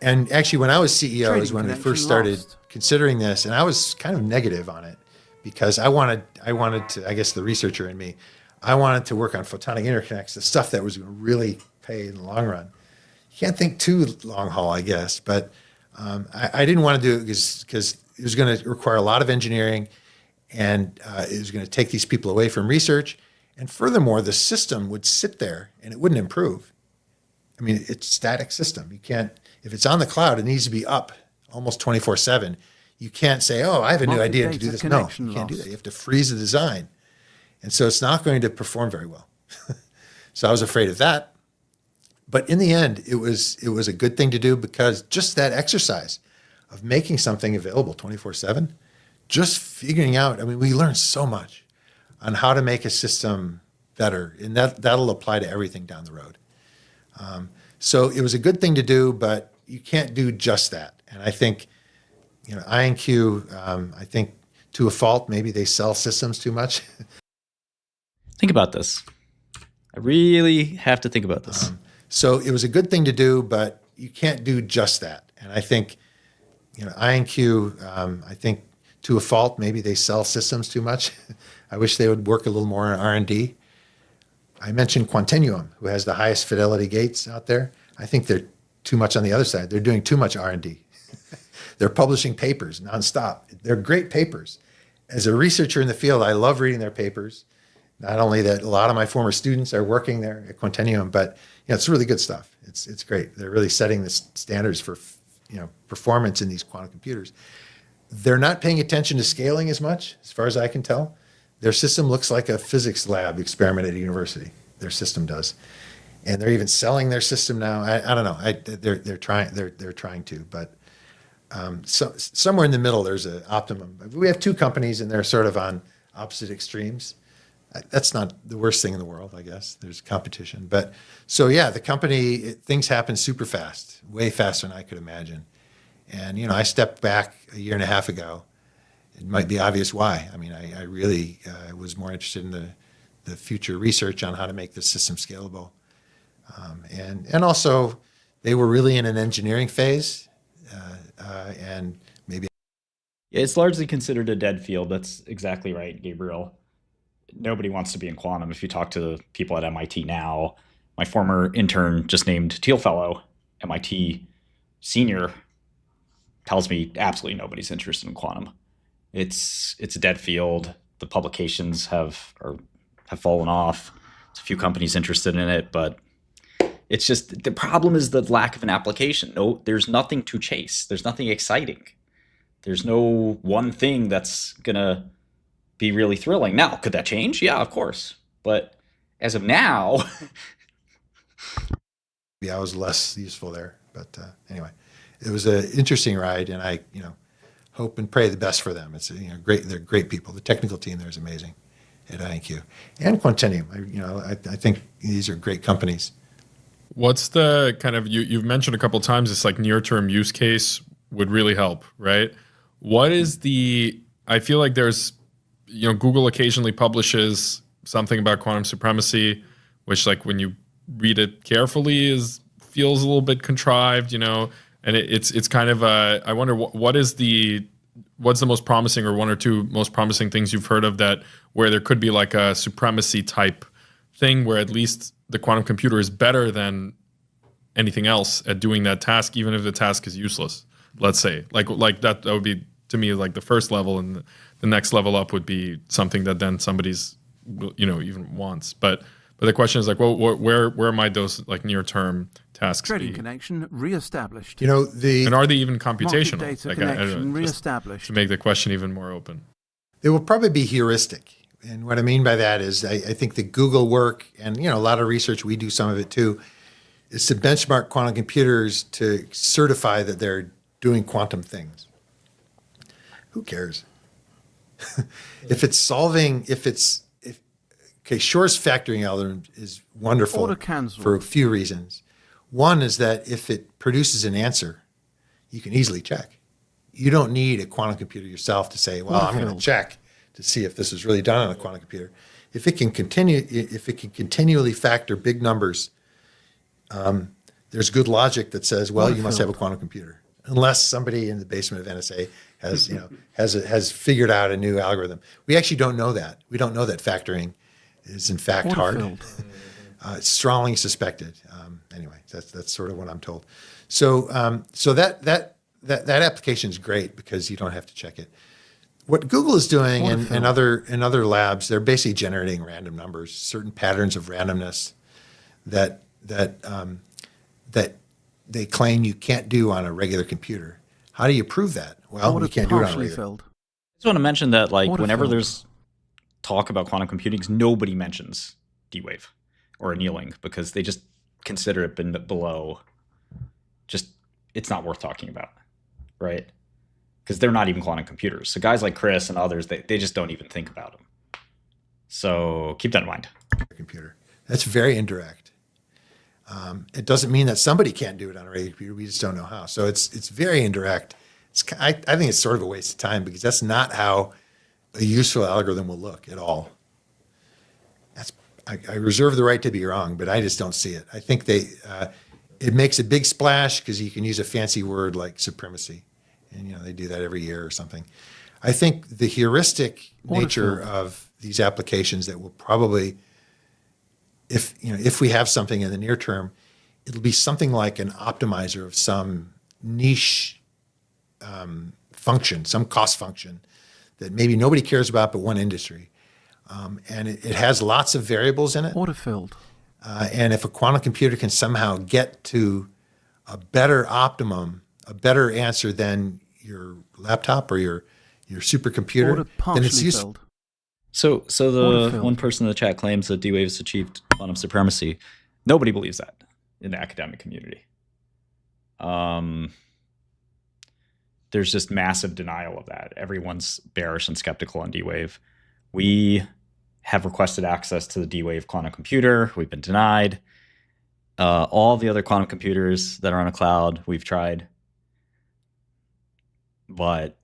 And actually, when I was CEO is when we first started considering this, and I was kind of negative on it because I wanted to, I guess the researcher in me, I wanted to work on photonic interconnects, the stuff that was going to really pay in the long run. You can't think too long haul, I guess, but I didn't want to do it because it was going to require a lot of engineering, and it was going to take these people away from research. And furthermore, the system would sit there and it wouldn't improve. I mean, it's a static system. You can't, if it's on the cloud, it needs to be up almost 24/7. You can't say, oh, I have a new idea to do this. No, you can't do that. You have to freeze the design. And so it's not going to perform very well. So I was afraid of that. But in the end, it was a good thing to do because just that exercise of making something available 24/7, just figuring out, I mean, we learned so much on how to make a system better. And that'll apply to everything down the road. So it was a good thing to do, but you can't do just that. And I think, IonQ, I think to a fault, maybe they sell systems too much. Think about this. I really have to think about this. So it was a good thing to do, but you can't do just that. And I think, IonQ, I think to a fault, maybe they sell systems too much. I wish they would work a little more on R&D. I mentioned Quantinuum, who has the highest fidelity gates out there. I think they're too much on the other side. They're doing too much R&D. They're publishing papers nonstop. They're great papers. As a researcher in the field, I love reading their papers. Not only that, a lot of my former students are working there at Quantinuum, but it's really good stuff. It's great. They're really setting the standards for performance in these quantum computers. They're not paying attention to scaling as much, as far as I can tell. Their system looks like a physics lab experiment at a university. Their system does, and they're even selling their system now. I don't know. They're trying to, but so somewhere in the middle, there's an optimum. We have two companies, and they're sort of on opposite extremes. That's not the worst thing in the world, I guess. There's competition, but so yeah, the company things happen super fast, way faster than I could imagine. And I stepped back a year and a half ago. It might be obvious why. I mean, I really was more interested in the future research on how to make the system scalable. And also, they were really in an engineering phase, and maybe. It's largely considered a dead field. That's exactly right, Gabriel. Nobody wants to be in quantum. If you talk to people at MIT now, my former intern just named Teal Fellow, MIT senior, tells me absolutely nobody's interested in quantum. It's a dead field. The publications have fallen off. There's a few companies interested in it, but it's just the problem is the lack of an application. No, there's nothing to chase. There's nothing exciting. There's no one thing that's gonna be really thrilling. Now, could that change? Yeah, of course. But as of now, yeah, I was less useful there. But anyway, it was an interesting ride, and I, hope and pray the best for them. It's great. They're great people. The technical team there is amazing at INQ and Quantinuum. I think these are great companies. What's the kind of you've mentioned a couple of times this like near-term use case would really help, right? What is I feel like there's Google occasionally publishes something about quantum supremacy, which like when you read it carefully feels a little bit contrived, and it's kind of I wonder what's the most promising or one or two most promising things you've heard of that where there could be like a supremacy type thing where at least the quantum computer is better than anything else at doing that task, even if the task is useless. Let's say like that would be to me like the first level, and the next level up would be something that then somebody's even wants. But the question is like, well, where might those like near term tasks Trading be? connection reestablished. And are they even computational? Data Like, connection just reestablished. to make the question even more open. They will probably be heuristic. And what I mean by that is I think the Google work and a lot of research, we do some of it too, is to benchmark quantum computers to certify that they're doing quantum things. Who cares? Shor's factoring algorithm is wonderful Order cancelled. for a few reasons. One is that if it produces an answer, you can easily check. You don't need a quantum computer yourself to say, well, I'm going to check to see if this is really done on a quantum computer. If it can continually factor big numbers, there's good logic that says, well, you must have a quantum computer, unless somebody in the basement of NSA has figured out a new algorithm. We actually don't know that. We don't know that factoring is in fact hard. It's strongly suspected. Anyway, that's sort of what I'm told. So that application is great because you don't have to check it. What Google is doing and other labs, they're basically generating random numbers, certain patterns of randomness that they claim you can't do on a regular computer. How do you prove that? Well, you can't do it on a regular. I just want to mention that whenever there's talk about quantum computing, nobody mentions D-Wave or annealing because they just consider it below. It's not worth talking about, right? Because they're not even quantum computers. So guys like Chris and others, they just don't even think about them. So keep that in mind. Computer. That's very indirect. It doesn't mean that somebody can't do it on a regular computer. We just don't know how. So it's very indirect. I think it's sort of a waste of time because that's not how a useful algorithm will look at all. I reserve the right to be wrong, but I just don't see it. I think it makes a big splash because you can use a fancy word like supremacy, and they do that every year or something. I think the heuristic nature of these applications that will probably, if we have something in the near term, it'll be something like an optimizer of some niche function, some cost function that maybe nobody cares about but one industry. And it has lots of variables in it. Autofilled. And if a quantum computer can somehow get to a better optimum, a better answer than your laptop or your supercomputer, then it's useful. So the one person in the chat claims that D-Wave has achieved quantum supremacy. Nobody believes that in the academic community. There's just massive denial of that. Everyone's bearish and skeptical on D-Wave. We have requested access to the D-Wave quantum computer. We've been denied. All the other quantum computers that are on a cloud, we've tried. But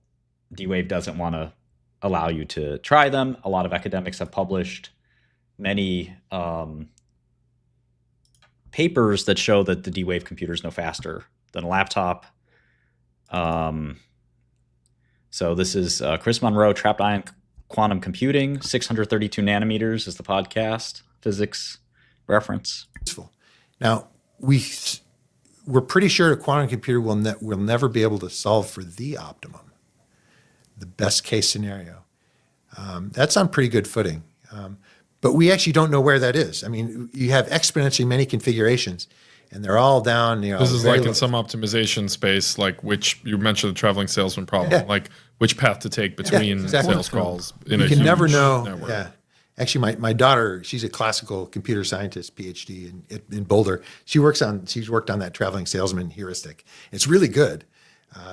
D-Wave doesn't want to allow you to try them. A lot of academics have published many papers that show that the D-Wave computer is no faster than a laptop. So this is Chris Monroe, Trapped Ion Quantum Computing, 632 nanometers is the podcast, physics reference. Now, we we're pretty sure a quantum computer will never be able to solve for the optimum, the best case scenario. That's on pretty good footing. But we actually don't know where that is. I mean, you have exponentially many configurations, and they're all down. This is like in some optimization space, like which you mentioned the traveling salesman problem, like which path to take between sales calls. You can never know. Network. Yeah. Actually, my daughter, she's a classical computer scientist, PhD in Boulder. She's worked on that traveling salesman heuristic. It's really good.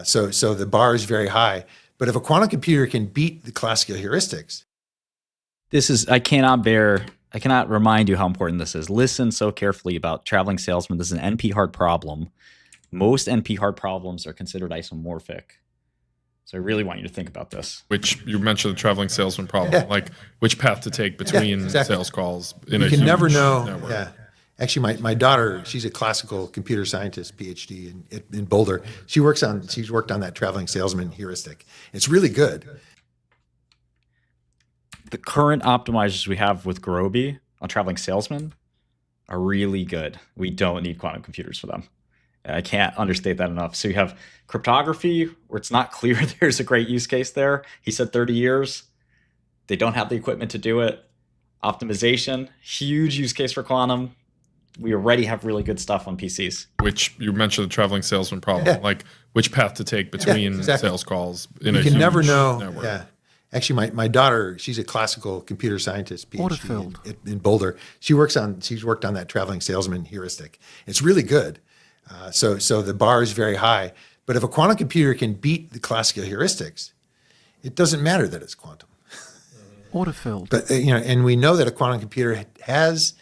So the bar is very high. But if a quantum computer can beat the classical heuristics, I cannot remind you how important this is. Listen so carefully about traveling salesman. This is an NP-hard problem. Most NP-hard problems are considered isomorphic. So I really want you to think about this. Which you mentioned the traveling salesman problem, like which path to take between sales calls. You can never know. Network. Yeah. Actually, my daughter, she's a classical computer scientist, PhD in Boulder. She's worked on that traveling salesman heuristic. It's really good. The current optimizers we have with Gurobi on traveling salesman are really good. We don't need quantum computers for them. I can't understate that enough. So you have cryptography, where it's not clear there's a great use case there. He said 30 years. They don't have the equipment to do it. Optimization, huge use case for quantum. We already have really good stuff on PCs. Which you mentioned the traveling salesman problem, like which path to take between sales calls. You can never know. Network. Yeah. Actually, my daughter, she's a classical computer scientist, PhD in Boulder. She's worked on that traveling salesman heuristic. It's really good. So the bar is very high. But if a quantum computer can beat the classical heuristics, it doesn't matter that it's quantum. Autofilled. But and we know that a quantum computer has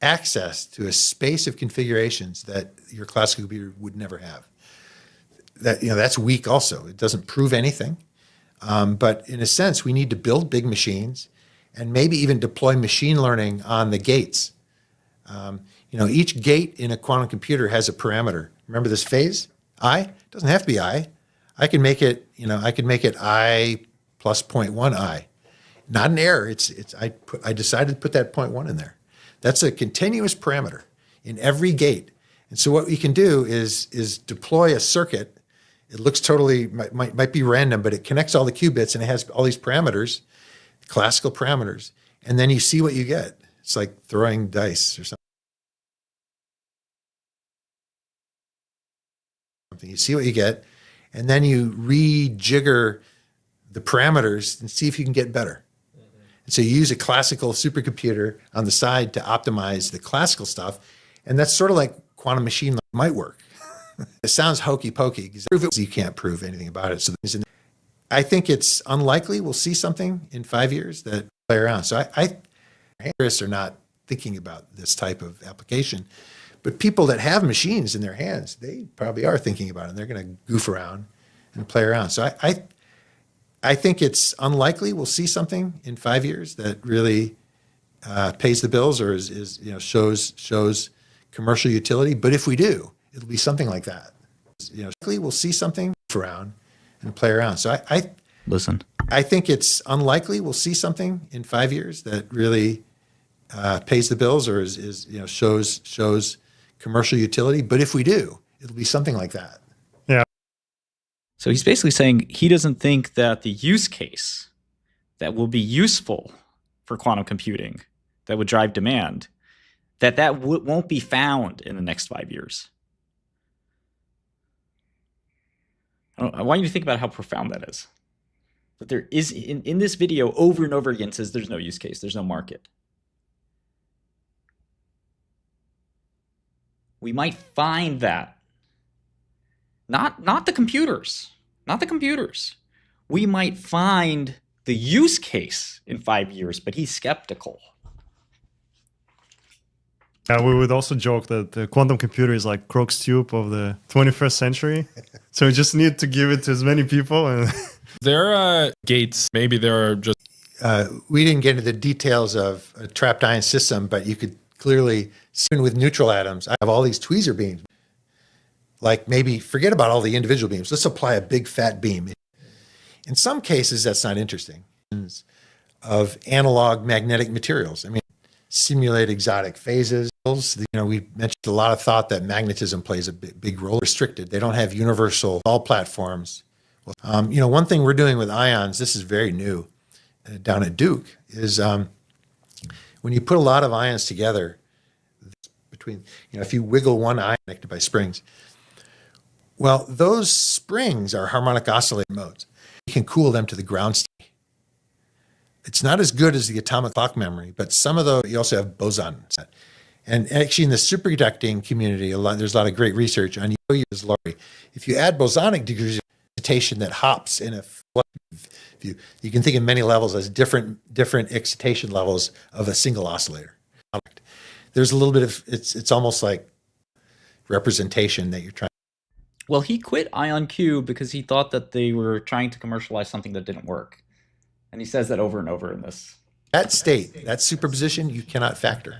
access to a space of configurations that your classical computer would never have. That's weak. Also, it doesn't prove anything. But in a sense, we need to build big machines, and maybe even deploy machine learning on the gates. Each gate in a quantum computer has a parameter. Remember this phase? I? It doesn't have to be I. I can make it, I can make it I plus 0.1 I. Not an error. I decided to put that 0.1 in there. That's a continuous parameter in every gate. And so what we can do is deploy a circuit. It looks totally, might be random, but it connects all the qubits and it has all these parameters, classical parameters. And then you see what you get. It's like throwing dice or something. You see what you get, and then you rejigger the parameters and see if you can get better. And so you use a classical supercomputer on the side to optimize the classical stuff, and that's sort of like quantum machine learning might work. It sounds hokey pokey because you can't prove anything about it. So I think it's unlikely we'll see something in 5 years that play around. So I are not thinking about this type of application. But people that have machines in their hands, they probably are thinking about it. And they're going to goof around and play around. So I think it's unlikely we'll see something in 5 years that really pays the bills or shows commercial utility. But if we do, it'll be something like that. We'll see something around and play around. So I think it's unlikely we'll see something in 5 years that really pays the bills or shows commercial utility. But if we do, it'll be something like that. Yeah. So he's basically saying he doesn't think that the use case that will be useful for quantum computing, that would drive demand, that won't be found in the next 5 years. I want you to think about how profound that is. That there is, in this video, over and over again, says there's no use case, there's no market. We might find that. Not the computers. Not the computers. We might find the use case in 5 years, but he's skeptical. We would also joke that the quantum computer is like Crook's tube of the 21st century. So we just need to give it to as many people. And there are gates. Maybe there are just... we didn't get into the details of a trapped ion system, but you could clearly see with neutral atoms, I have all these tweezer beams. Like maybe forget about all the individual beams. Let's apply a big fat beam. In some cases, that's not interesting. Of analog magnetic materials. I mean, simulate exotic phases. We mentioned a lot of thought that magnetism plays a big role. Restricted. They don't have universal all platforms. One thing we're doing with ions, this is very new down at Duke, is when you put a lot of ions together, between, if you wiggle one ion connected by springs, well, those springs are harmonic oscillator modes. You can cool them to the ground state. It's not as good as the atomic clock memory, but some of those, you also have bosons. And actually in the superconducting community, there's a lot of great research on if you add bosonic degrees of excitation that hops in a you can think of many levels as different excitation levels of a single oscillator. There's a little bit of, it's almost like representation that you're trying. Well, he quit IonQ because he thought that they were trying to commercialize something that didn't work. And he says that over and over in this. That state, that superposition, you cannot factor.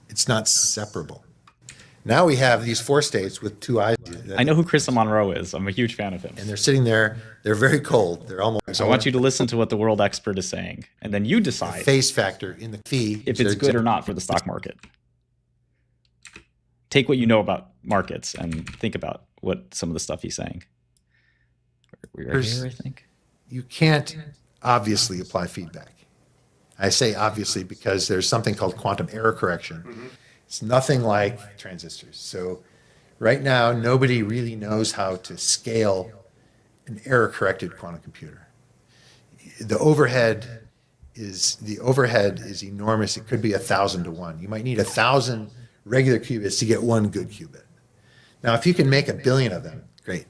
It's not separable. Now we have these 4 states with 2 eyes. I know who Chris Monroe is. I'm a huge fan of him. And they're sitting there. They're very cold. They're almost. I want you to listen to what the world expert is saying, and then you decide phase factor in the fee if it's good or not for the stock market. Take what you know about markets and think about what some of the stuff he's saying. We're here, I think. You can't obviously apply feedback. I say obviously because there's something called quantum error correction. Mm-hmm. It's nothing like transistors. So right now, nobody really knows how to scale an error-corrected quantum computer. The overhead is enormous. It could be 1,000 to 1. You might need 1,000 regular qubits to get one good qubit. Now, if you can make 1 billion of them, great.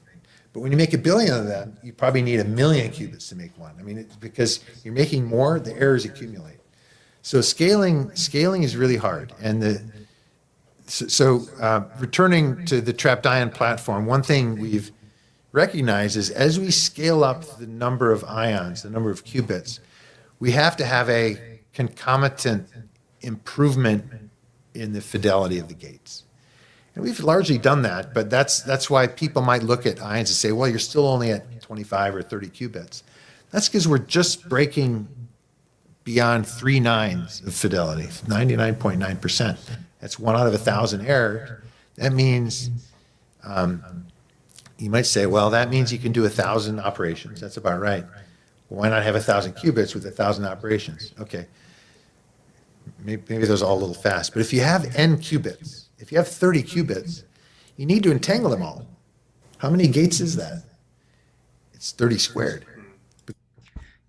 But when you make 1 billion of them, you probably need 1 million qubits to make one. I mean, it's because you're making more, the errors accumulate. So scaling is really hard. And returning to the trapped ion platform, one thing we've recognized is as we scale up the number of ions, the number of qubits, we have to have a concomitant improvement in the fidelity of the gates. And we've largely done that, but that's why people might look at ions and say, well, you're still only at 25 or 30 qubits. That's because we're just breaking beyond 3 nines of fidelity, 99.9%. That's 1 out of 1,000 error. That means, you might say, well, that means you can do 1,000 operations. That's about right. Well, why not have 1,000 qubits with 1,000 operations? Okay. Maybe those are all a little fast. But if you have n qubits, if you have 30 qubits, you need to entangle them all. How many gates is that? It's 30 squared.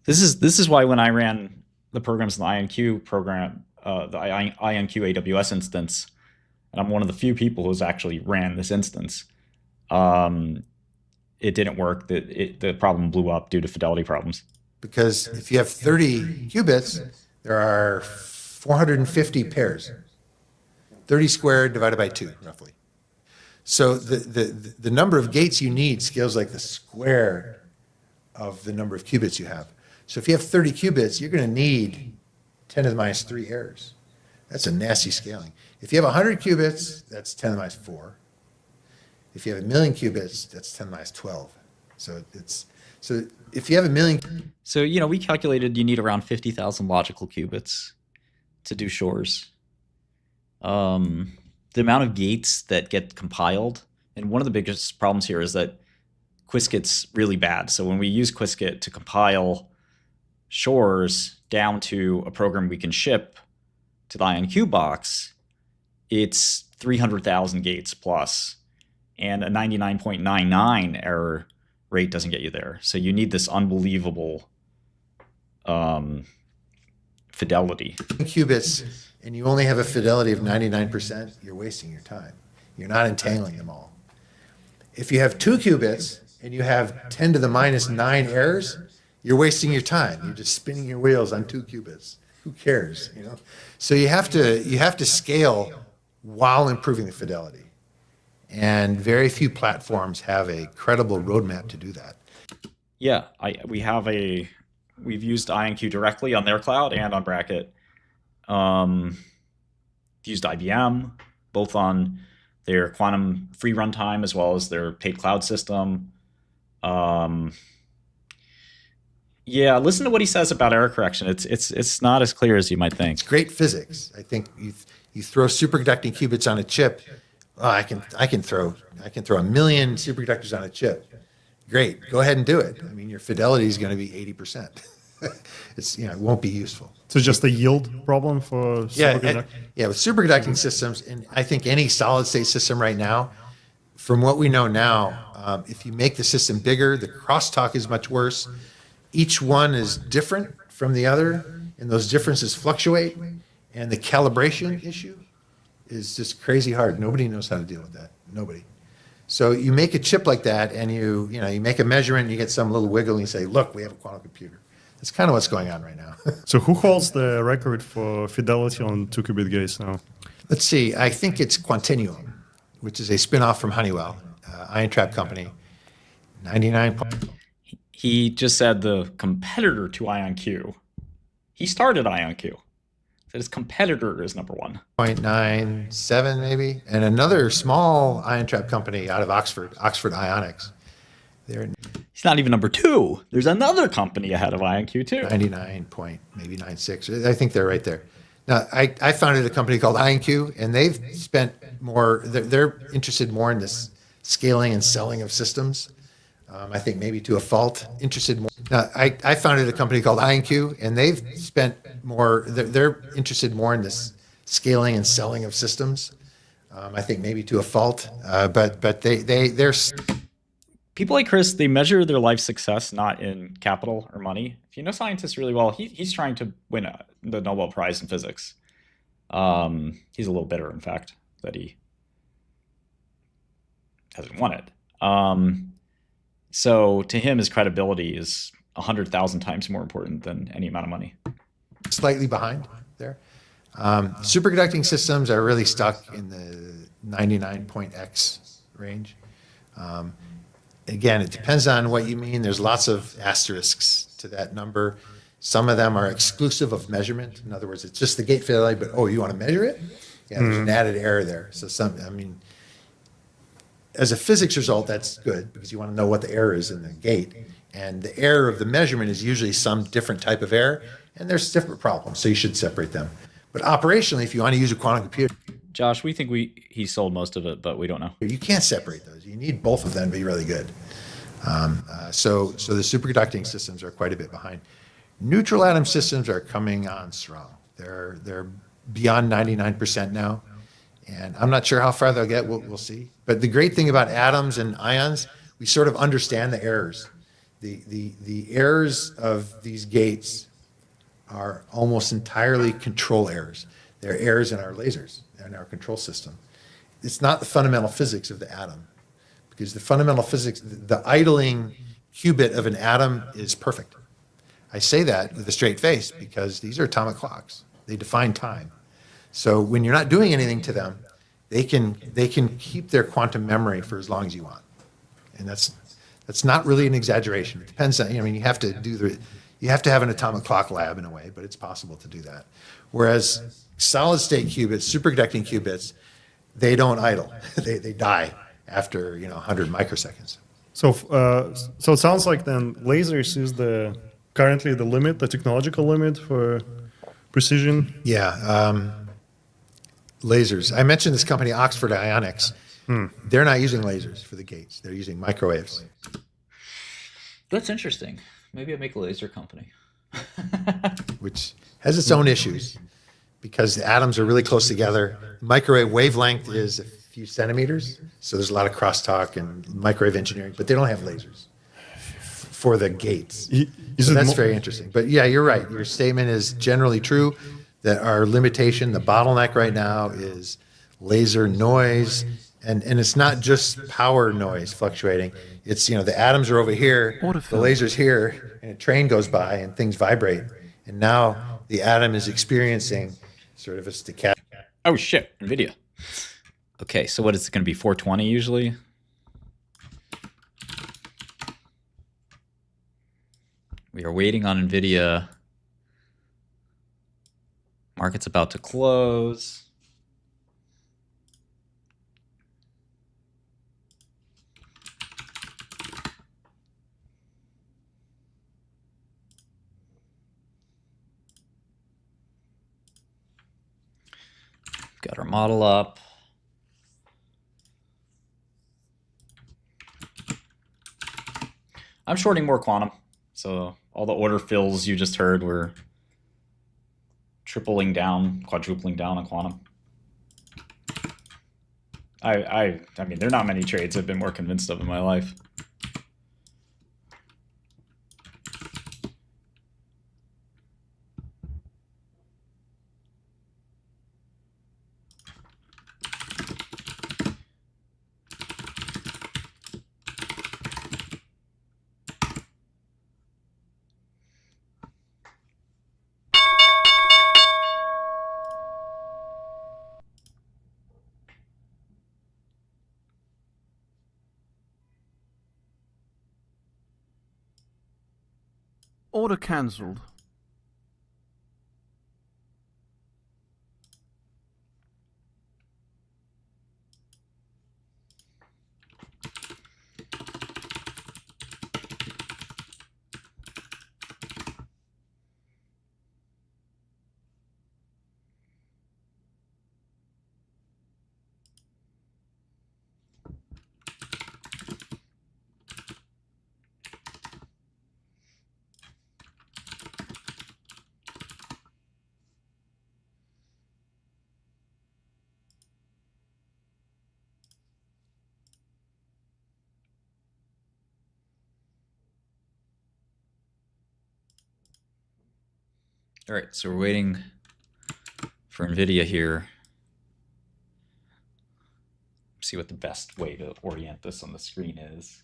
This is why when I ran the programs in the IonQ program, the IonQ AWS instance, and I'm one of the few people who's actually ran this instance, it didn't work. The problem blew up due to fidelity problems. Because if you have 30 qubits, there are 450 pairs. 30 squared divided by 2, roughly. So the number of gates you need scales like the square of the number of qubits you have. So if you have 30 qubits, you're going to need 10 to the minus 3 errors. That's a nasty scaling. If you have 100 qubits, that's 10 to the minus 4. If you have 1 million qubits, that's 10 to the minus 12. So if you have 1 million. So, we calculated you need around 50,000 logical qubits to do Shors. The amount of gates that get compiled, and one of the biggest problems here is that Qiskit's really bad. So when we use Qiskit to compile Shors down to a program we can ship to the IonQ box, it's 300,000 gates plus, and a 99.99 error rate doesn't get you there. So you need this unbelievable fidelity. Qubits, and you only have a fidelity of 99%, you're wasting your time. You're not entangling them all. If you have 2 qubits and you have 10 to the minus 9 errors, you're wasting your time. You're just spinning your wheels on 2 qubits. Who cares, So you have to scale while improving the fidelity. And very few platforms have a credible roadmap to do that. Yeah, we've used IonQ directly on their cloud and on Bracket. Used IBM, both on their quantum free runtime as well as their paid cloud system. Yeah, listen to what he says about error correction. It's not as clear as you might think. It's great physics. I think you You throw superconducting qubits on a chip. Oh, I can throw a million superconductors on a chip. Great, go ahead and do it. I mean, your fidelity is going to be 80%. It's it won't be useful. So just a yield problem for superconducting? Yeah, with superconducting systems, and I think any solid state system right now, from what we know now, if you make the system bigger, the crosstalk is much worse. Each one is different from the other, and those differences fluctuate. And the calibration issue is just crazy hard. Nobody knows how to deal with that. Nobody. So you make a chip like that, and you make a measurement, and you get some little wiggle, and you say, "Look, we have a quantum computer." That's kind of what's going on right now. So who holds the record for fidelity on 2-qubit gates now? Let's see. I think it's Quantinuum, which is a spin-off from Honeywell, ion trap company. 99. He just said the competitor to IonQ. He started IonQ. Said his competitor is number 1. 0.97 maybe, and another small ion trap company out of Oxford Ionics. He's not even number 2. There's another company ahead of IonQ too. 99 point, maybe 96. I think they're right there. Now, I founded a company called IonQ, and they've spent more. They're interested more in this scaling and selling of systems. I think maybe to a fault. Interested more. Now, I founded a company called IonQ, and they've spent more. They're interested more in this scaling and selling of systems. I think maybe to a fault. But they're. People like Chris, they measure their life success not in capital or money. If you know scientists really well, he's trying to win the Nobel Prize in physics. He's a little bitter, in fact, that he hasn't won it. So to him, his credibility is 100,000 times more important than any amount of money. Slightly behind there. Superconducting systems are really stuck in the 99.x range. Again, it depends on what you mean. There's lots of asterisks to that number. Some of them are exclusive of measurement. In other words, it's just the gate fidelity, but you want to measure it? Yeah, there's an added error there. So as a physics result, that's good because you want to know what the error is in the gate. And the error of the measurement is usually some different type of error, and there's different problems, so you should separate them. But operationally, if you want to use a quantum computer, Josh, we think he sold most of it, but we don't know. You can't separate those. You need both of them to be really good. So the superconducting systems are quite a bit behind. Neutral atom systems are coming on strong. They're beyond 99% now, and I'm not sure how far they'll get. We'll see. But the great thing about atoms and ions, we sort of understand the errors. The errors of these gates are almost entirely control errors. They're errors in our lasers and our control system. It's not the fundamental physics of the atom, because the fundamental physics, the idling qubit of an atom is perfect. I say that with a straight face because these are atomic clocks. They define time. So when you're not doing anything to them, they can keep their quantum memory for as long as you want. And that's not really an exaggeration. It depends on, you have to have an atomic clock lab in a way, but it's possible to do that. Whereas solid state qubits, superconducting qubits, they don't idle. They die after 100 microseconds. So it sounds like then lasers is currently the limit, the technological limit for precision. Yeah, lasers. I mentioned this company, Oxford Ionics. They're not using lasers for the gates. They're using microwaves. That's interesting. Maybe I'll make a laser company. Which has its own issues because the atoms are really close together. Microwave wavelength is a few centimeters, so there's a lot of crosstalk and microwave engineering, but they don't have lasers for the gates. So that's very interesting. But yeah, you're right. Your statement is generally true that our limitation, the bottleneck right now is laser noise. And it's not just power noise fluctuating. It's, the atoms are over here, the laser's here, and a train goes by and things vibrate. And now the atom is experiencing sort of a staccato. Oh, shit. Nvidia. Okay, so what is it going to be, 420 usually? We are waiting on Nvidia. Market's about to close. Got Set our model up. I'm shorting more quantum. So all the order fills you just heard were tripling down, quadrupling down on quantum. I mean, there are not many trades I've been more convinced of in my life. Order cancelled. All right, so we're waiting for Nvidia here. See what the best way to orient this on the screen is.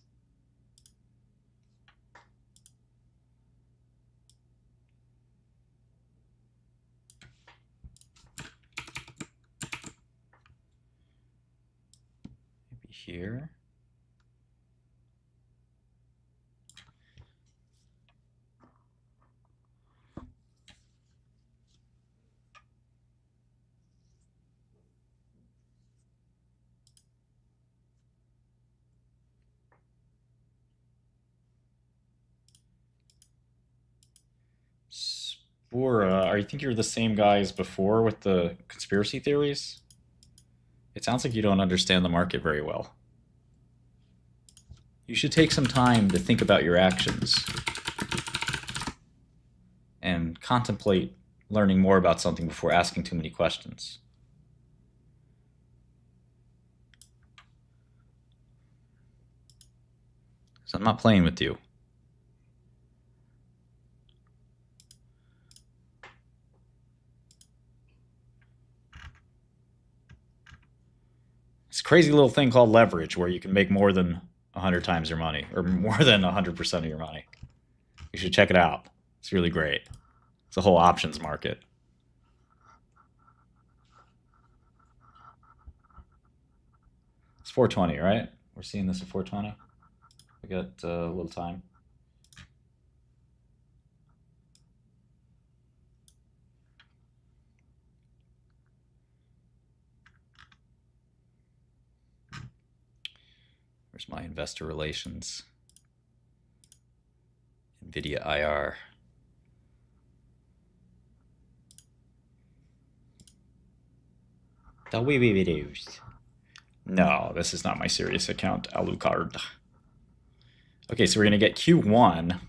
Maybe here. Spora, are you think you're the same guy as before with the conspiracy theories? It sounds like you don't understand the market very well. You should take some time to think about your actions and contemplate learning more about something before asking too many questions. So I'm not playing with you. It's a crazy little thing called leverage where you can make more than 100 times your money, or more than 100% of your money. You should check it out. It's really great. It's a whole options market. It's 420, right? We're seeing this at 420. We got a little time. Where's my investor relations? Nvidia IR. The wee videos. No, this is not my serious account, Alucard. Okay, so we're gonna get Q1.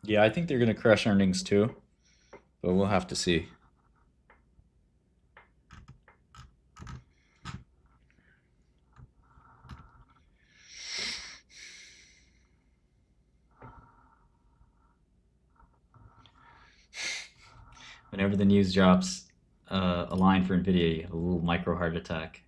Yeah, I think they're going to crush earnings too, but we'll have to see. Whenever the news drops a line for Nvidia, you have a little micro heart attack.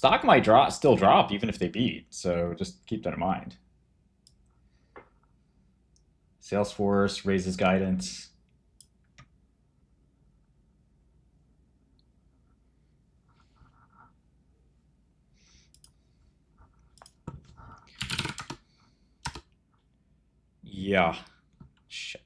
Stock might still drop even if they beat, so just keep that in mind. Salesforce raises guidance. Yeah. Shit.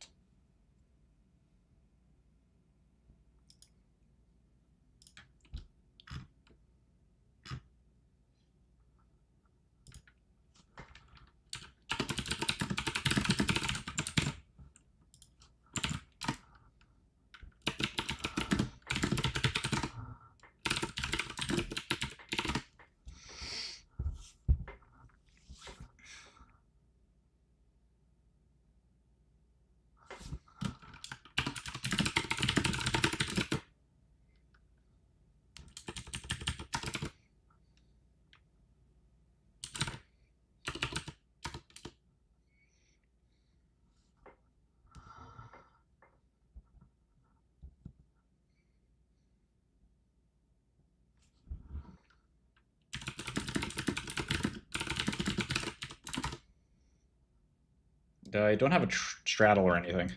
I don't have a straddle or anything.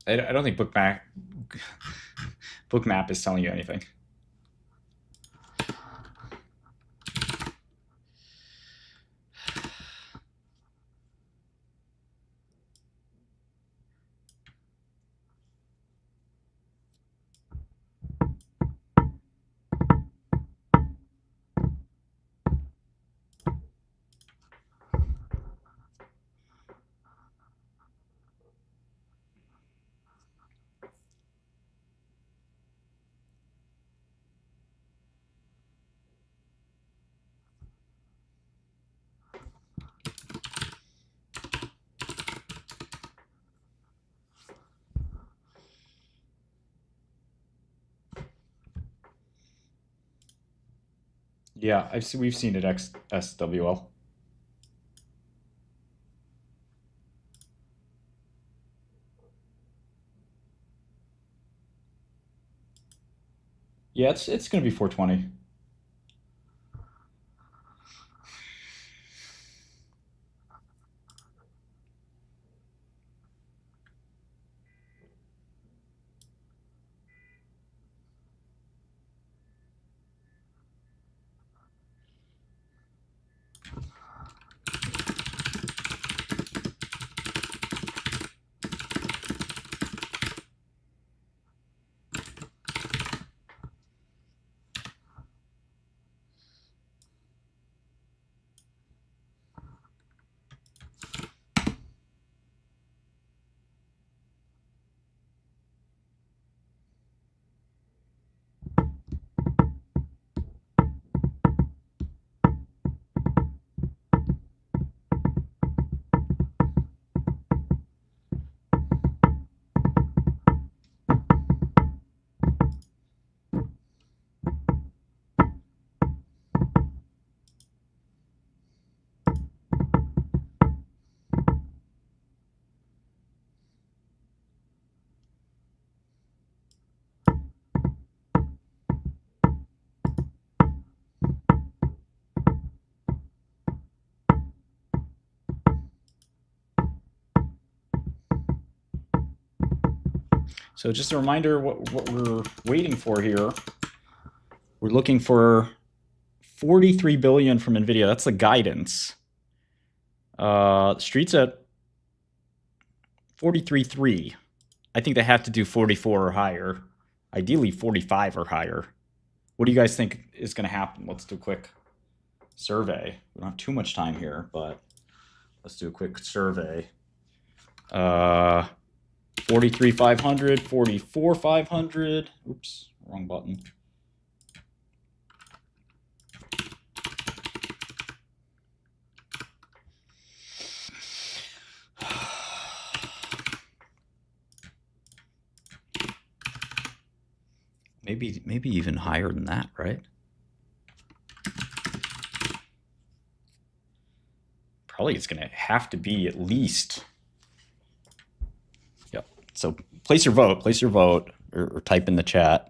I don't think Bookmap is telling you anything. Yeah, we've seen it SWL. Yeah, it's going to be 420. So just a reminder what we're waiting for here. We're looking for 43 billion from Nvidia. That's the guidance. Street's at 43.3. I think they have to do 44 or higher. Ideally 45 or higher. What do you guys think is going to happen? Let's do a quick survey. We don't have too much time here, but let's do a quick survey. 43,500, 44,500. Oops, wrong button. Maybe even higher than that, right? Probably it's going to have to be at least. Yep. So place your vote, or type in the chat.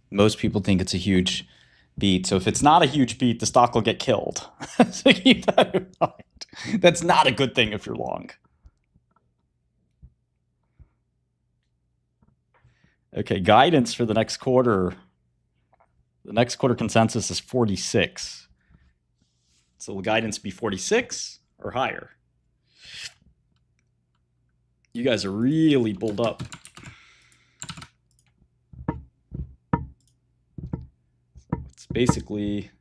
Most people think it's a huge beat. So if it's not a huge beat, the stock will get killed. So keep that in mind. That's not a good thing if you're long. Okay, guidance for the next quarter. The next quarter consensus is 46. So will guidance be 46 or higher? You guys are really bulled up. So it's basically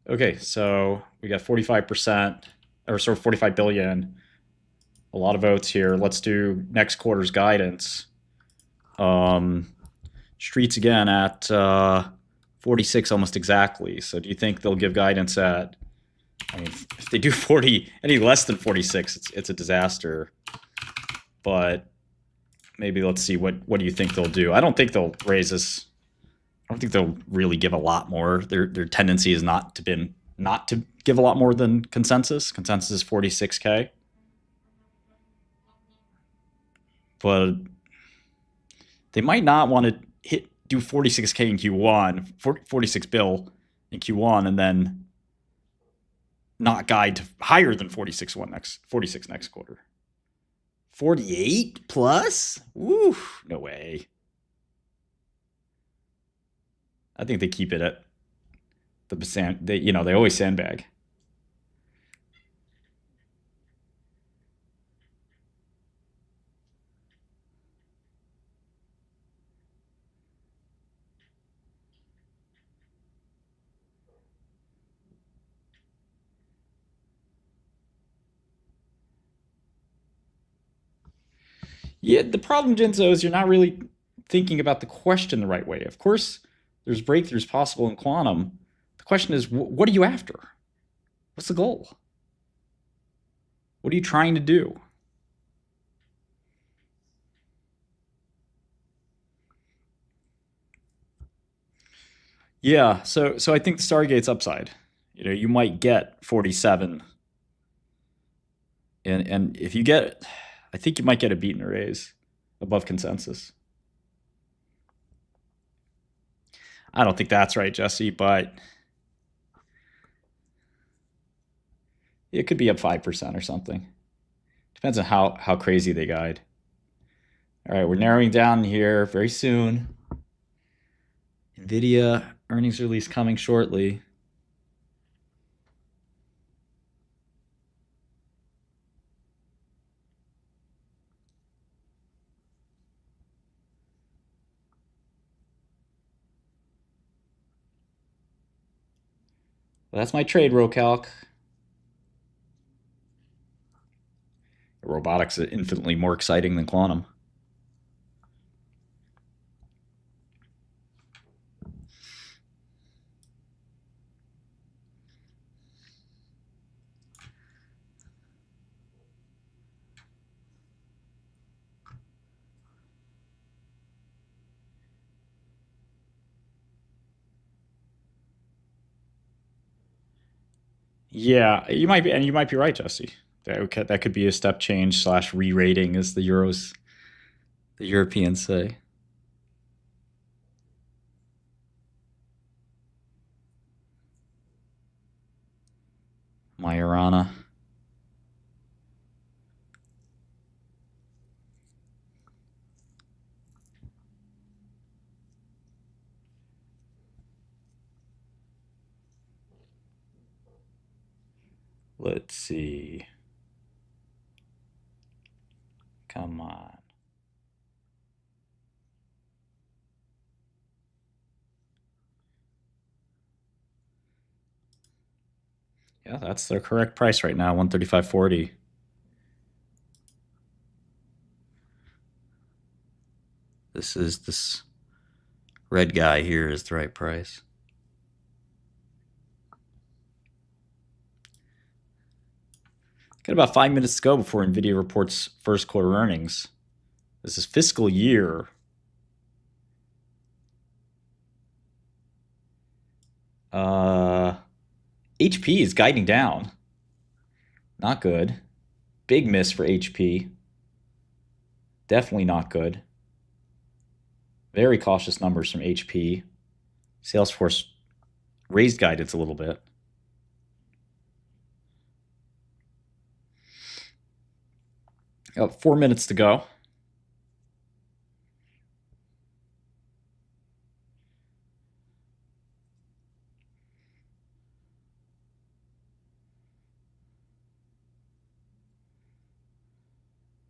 okay, so we got 45%, or sort of 45 billion. A lot of votes here. Let's do next quarter's guidance. Streets again at 46 almost exactly. So do you think they'll give guidance at, I mean, if they do 40, any less than 46, it's a disaster. But maybe let's see, what do you think they'll do? I don't think they'll raise this. I don't think they'll really give a lot more. Their tendency is not to give a lot more than consensus. Consensus is 46K. But they might not want to do 46K in Q1, 46 bill in Q1, and then not guide to higher than 46 next quarter. 48 plus? Woo, no way. I think they keep it at they always sandbag. Yeah, the problem, Jinzo, is you're not really thinking about the question the right way. Of course, there's breakthroughs possible in quantum. The question is, what are you after? What's the goal? What are you trying to do? Yeah, so I think the Stargate's upside. You might get 47, and if you get, I think you might get a beat and a raise above consensus. I don't think that's right, Jesse, but it could be up 5% or something. Depends on how crazy they guide. All right, we're narrowing down here very soon. Nvidia earnings release coming shortly. Well, that's my trade, RoCalc. Robotics is infinitely more exciting than quantum. Yeah, you might be right, Jesse. That could be a step change / re-rating, as the Europeans say. Majorana. Let's see. Come on. Yeah, that's their correct price right now, 135.40. This red guy here is the right price. Got about 5 minutes to go before Nvidia reports first quarter earnings. This is fiscal year. HP is guiding down. Not good. Big miss for HP. Definitely not good. Very cautious numbers from HP. Salesforce raised guidance a little bit. Got 4 minutes to go.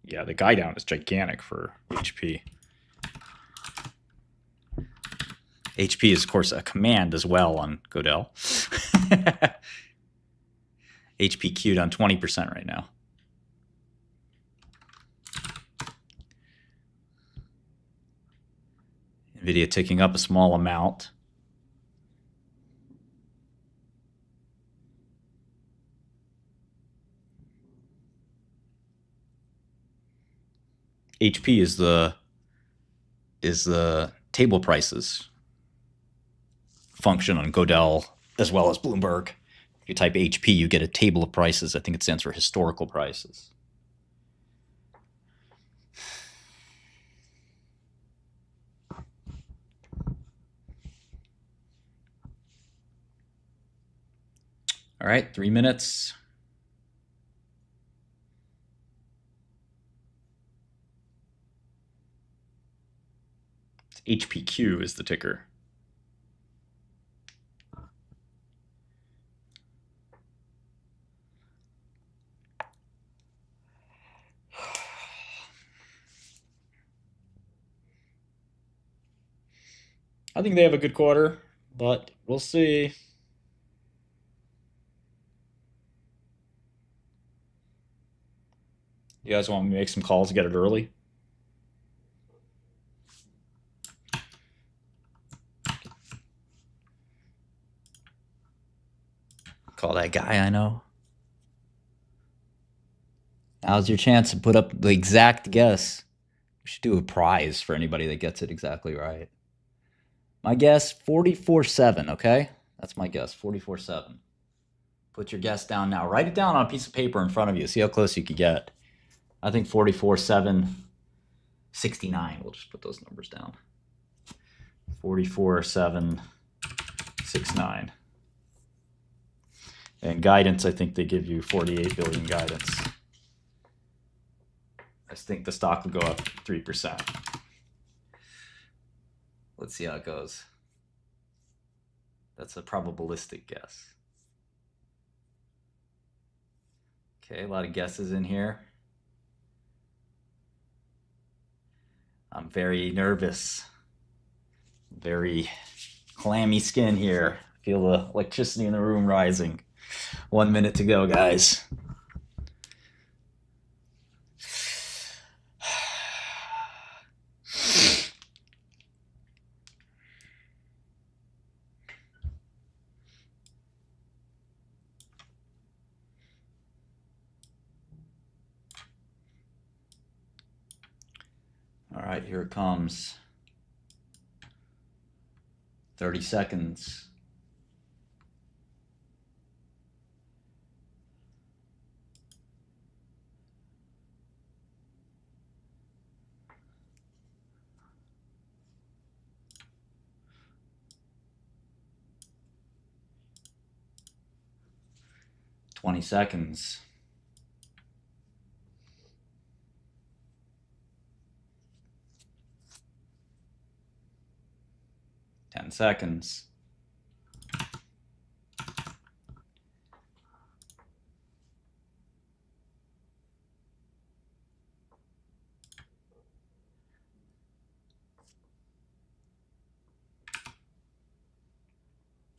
Yeah, the guy down is gigantic for HP. HP is, of course, a command as well on Godel. HP queued on 20% right now. Nvidia ticking up a small amount. HP is the table prices function on Godel as well as Bloomberg. If you type HP, you get a table of prices. I think it stands for historical prices. All right, 3 minutes. HPQ is the ticker. I think they have a good quarter, but we'll see. You guys want me to make some calls to get it early? Call that guy I know. Now's your chance to put up the exact guess. We should do a prize for anybody that gets it exactly right. My guess, 44.7, okay? That's my guess, 44.7. Put your guess down now. Write it down on a piece of paper in front of you. See how close you could get. I think 44.769. We'll just put those numbers down. 44.769. And guidance, I think they give you 48 billion guidance. I think the stock will go up 3%. Let's see how it goes. That's a probabilistic guess. Okay, a lot of guesses in here. I'm very nervous. Very clammy skin here. Feel the electricity in the room rising. 1 minute to go, guys. All right, here it comes. 30 seconds. 20 seconds. Ten seconds.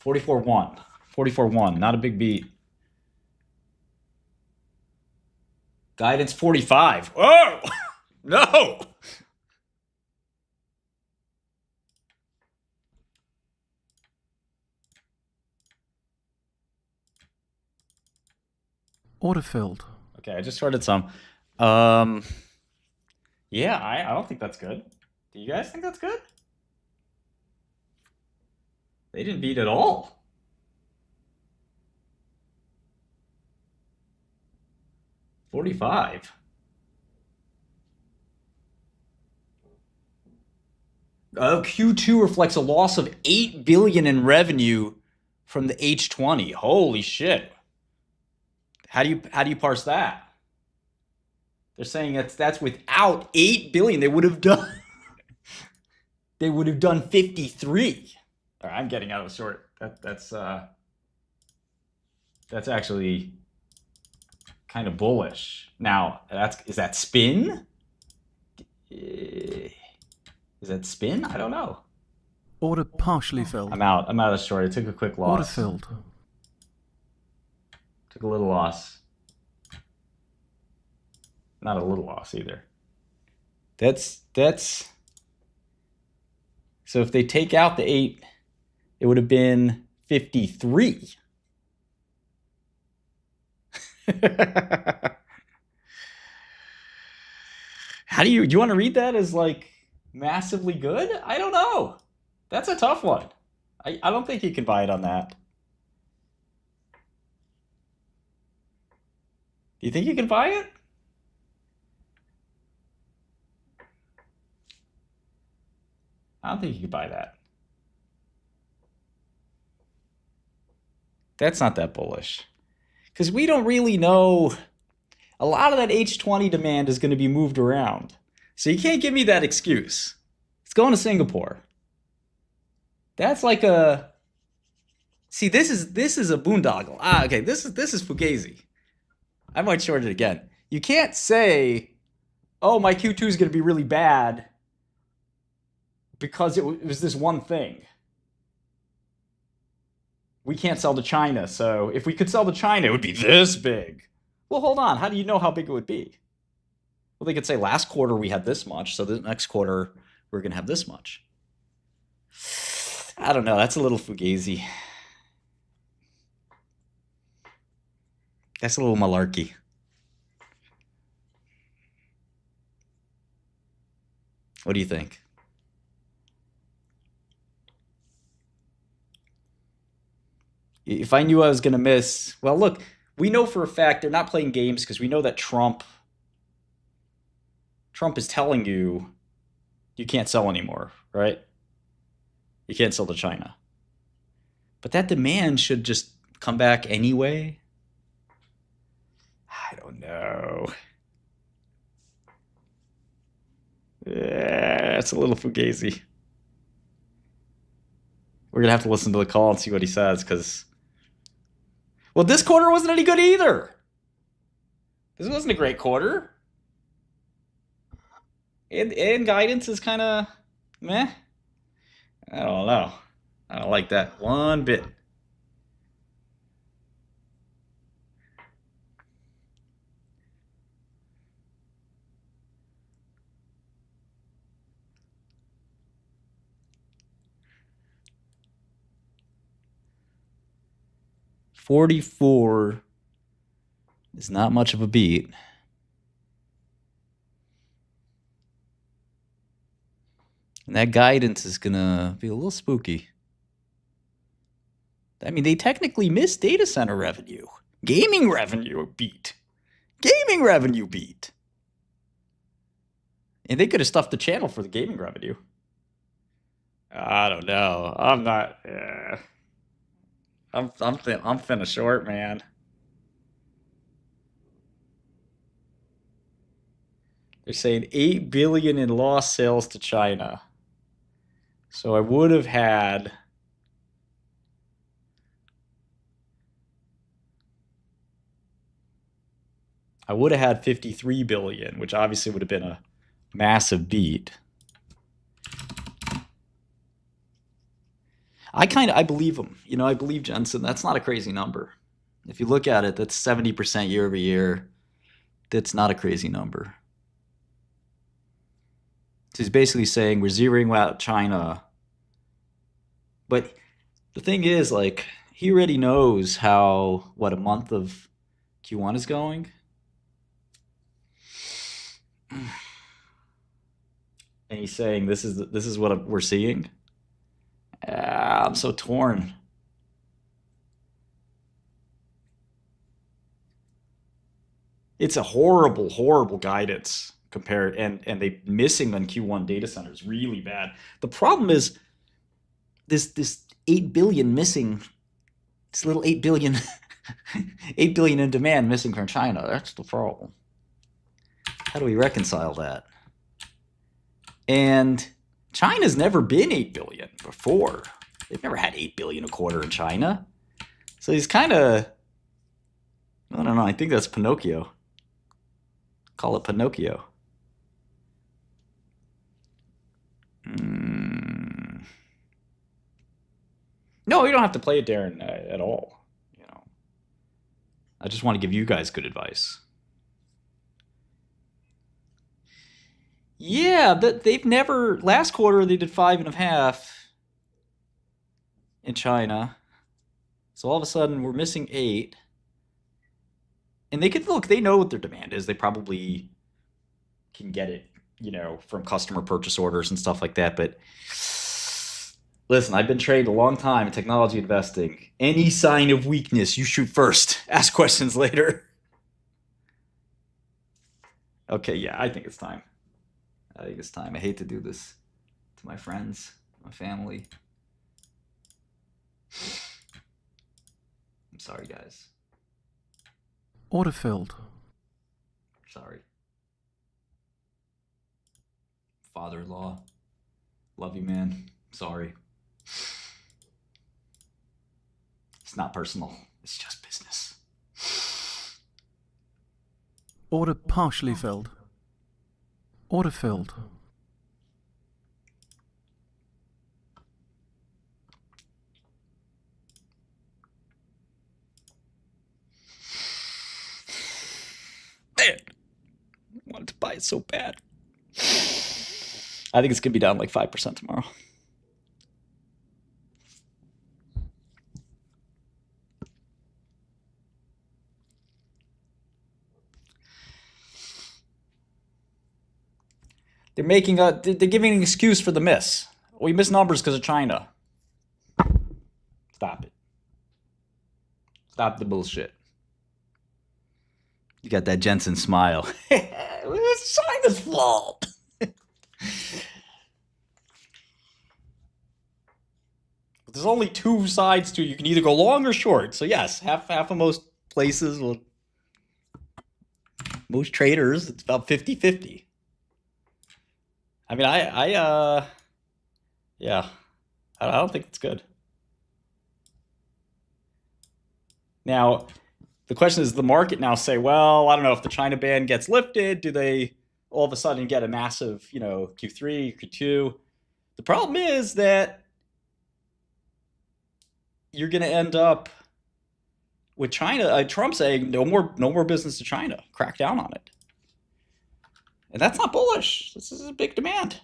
$44.1. $44.1. Not a big beat. Guidance 45. Oh! No! Order filled. Okay, I just sorted some. Yeah, I don't think that's good. Do you guys think that's good? They didn't beat at all. $45. Q2 reflects a loss of $8 billion in revenue from the H20. Holy shit. How do you parse that? They're saying that's without $8 billion. They would have done 53. All right, I'm getting out of the short. That's actually kind of bullish. Now, is that spin? Is that spin? I don't know. Order partially filled. I'm out of the short. I took a quick loss. Order filled. Took a little loss. Not a little loss either. That's so if they take out the 8, it would have been 53. Do you want to read that as like massively good? I don't know. That's a tough one. I don't think you can buy it on that. Do you think you can buy it? I don't think you can buy that. That's not that bullish. Because we don't really know. A lot of that H20 demand is going to be moved around. So you can't give me that excuse. It's going to Singapore. That's like a... See, this is a boondoggle. Okay, this is Fugazi. I might short it again. You can't say, oh, my Q2 is going to be really bad because it was this one thing. We can't sell to China, so if we could sell to China, it would be this big. Well, hold on. How do you know how big it would be? Well, they could say last quarter we had this much, so the next quarter we're going to have this much. I don't know. That's a little fugazi. That's a little malarkey. What do you think? If I knew I was going to miss... Well, look, we know for a fact they're not playing games because we know that Trump is telling you can't sell anymore, right? You can't sell to China. But that demand should just come back anyway. I don't know. Yeah, it's a little fugazi. We're going to have to listen to the call and see what he says because... Well, this quarter wasn't any good either. This wasn't a great quarter. And guidance is kind of meh. I don't know. I don't like that one bit. $44 is not much of a beat. And that guidance is going to be a little spooky. I mean, they technically missed data center revenue. Gaming revenue beat. Gaming revenue beat. And they could have stuffed the channel for the gaming revenue. I don't know. I'm not... I'm finna short, man. They're saying 8 billion in lost sales to China. So I would have had I would have had 53 billion, which obviously would have been a massive beat. I believe him. You know, I believe Jensen. That's not a crazy number. If you look at it, that's 70% year over year. That's not a crazy number. So he's basically saying we're zeroing out China. But the thing is, like, he already knows how, what, a month of Q1 is going. And he's saying this is what we're seeing. I'm so torn. It's a horrible, horrible guidance compared, and they missing on Q1 data centers really bad. The problem is this 8 billion missing, this little 8 billion 8 billion in demand missing from China. That's the problem. How do we reconcile that? And China's never been 8 billion before. They've never had 8 billion a quarter in China. So he's kind of, I don't know, I think that's Pinocchio. Call it Pinocchio. No, you don't have to play it, Darren, at all. You know, I just want to give you guys good advice. Yeah, they've never. Last quarter they did 5.5 in China, so all of a sudden we're missing 8. And they could look. They know what their demand is. They probably can get it, you know, from customer purchase orders and stuff like that. But listen, I've been trading a long time in technology investing. Any sign of weakness, you shoot first. Ask questions later. Okay, yeah, I think it's time. I think it's time. I hate to do this to my friends, my family. I'm sorry, guys. Order filled. Sorry. Father-in-law. Love you, man. Sorry. It's not personal. It's just business. Order partially filled. Order filled. Man, I wanted to buy it so bad. I think it's going to be down like 5% tomorrow. They're giving an excuse for the miss. We missed numbers because of China. Stop it. Stop the bullshit. You got that Jensen smile. It's China's fault. There's only two sides to it. You can either go long or short. So yes, half of most places will, most traders, it's about 50-50. I mean, yeah, I don't think it's good. Now, the question is, the market now say, well, I don't know, if the China ban gets lifted, do they all of a sudden get a massive, you know, Q3, Q2? The problem is that you're going to end up with China, Trump saying no more business to China, crack down on it. And that's not bullish. This is a big demand.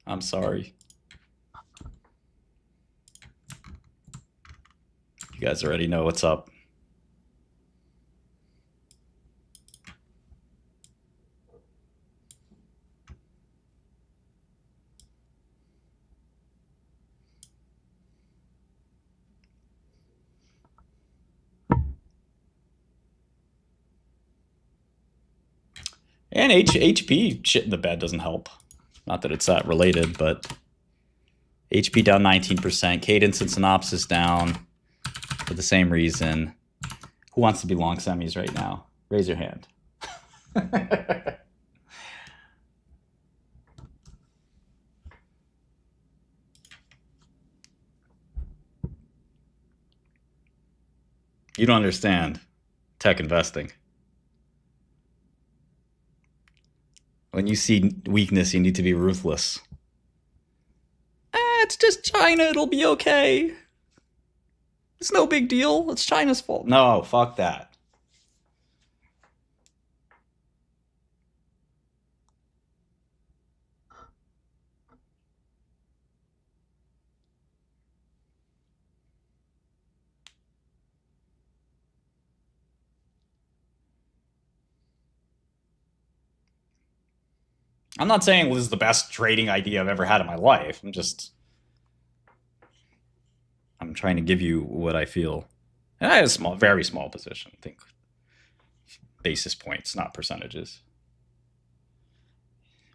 I'm sorry. You guys already know what's up. And HP shit in the bed doesn't help. Not that it's that related, but HP down 19%. Cadence and Synopsys down for the same reason. Who wants to be long semis right now? Raise your hand. You don't understand tech investing. When you see weakness, you need to be ruthless. It's just China. It'll be okay. It's no big deal. It's China's fault. No, fuck that. I'm not saying this is the best trading idea I've ever had in my life. I'm trying to give you what I feel. And I had a small, very small position. I think basis points, not percentages.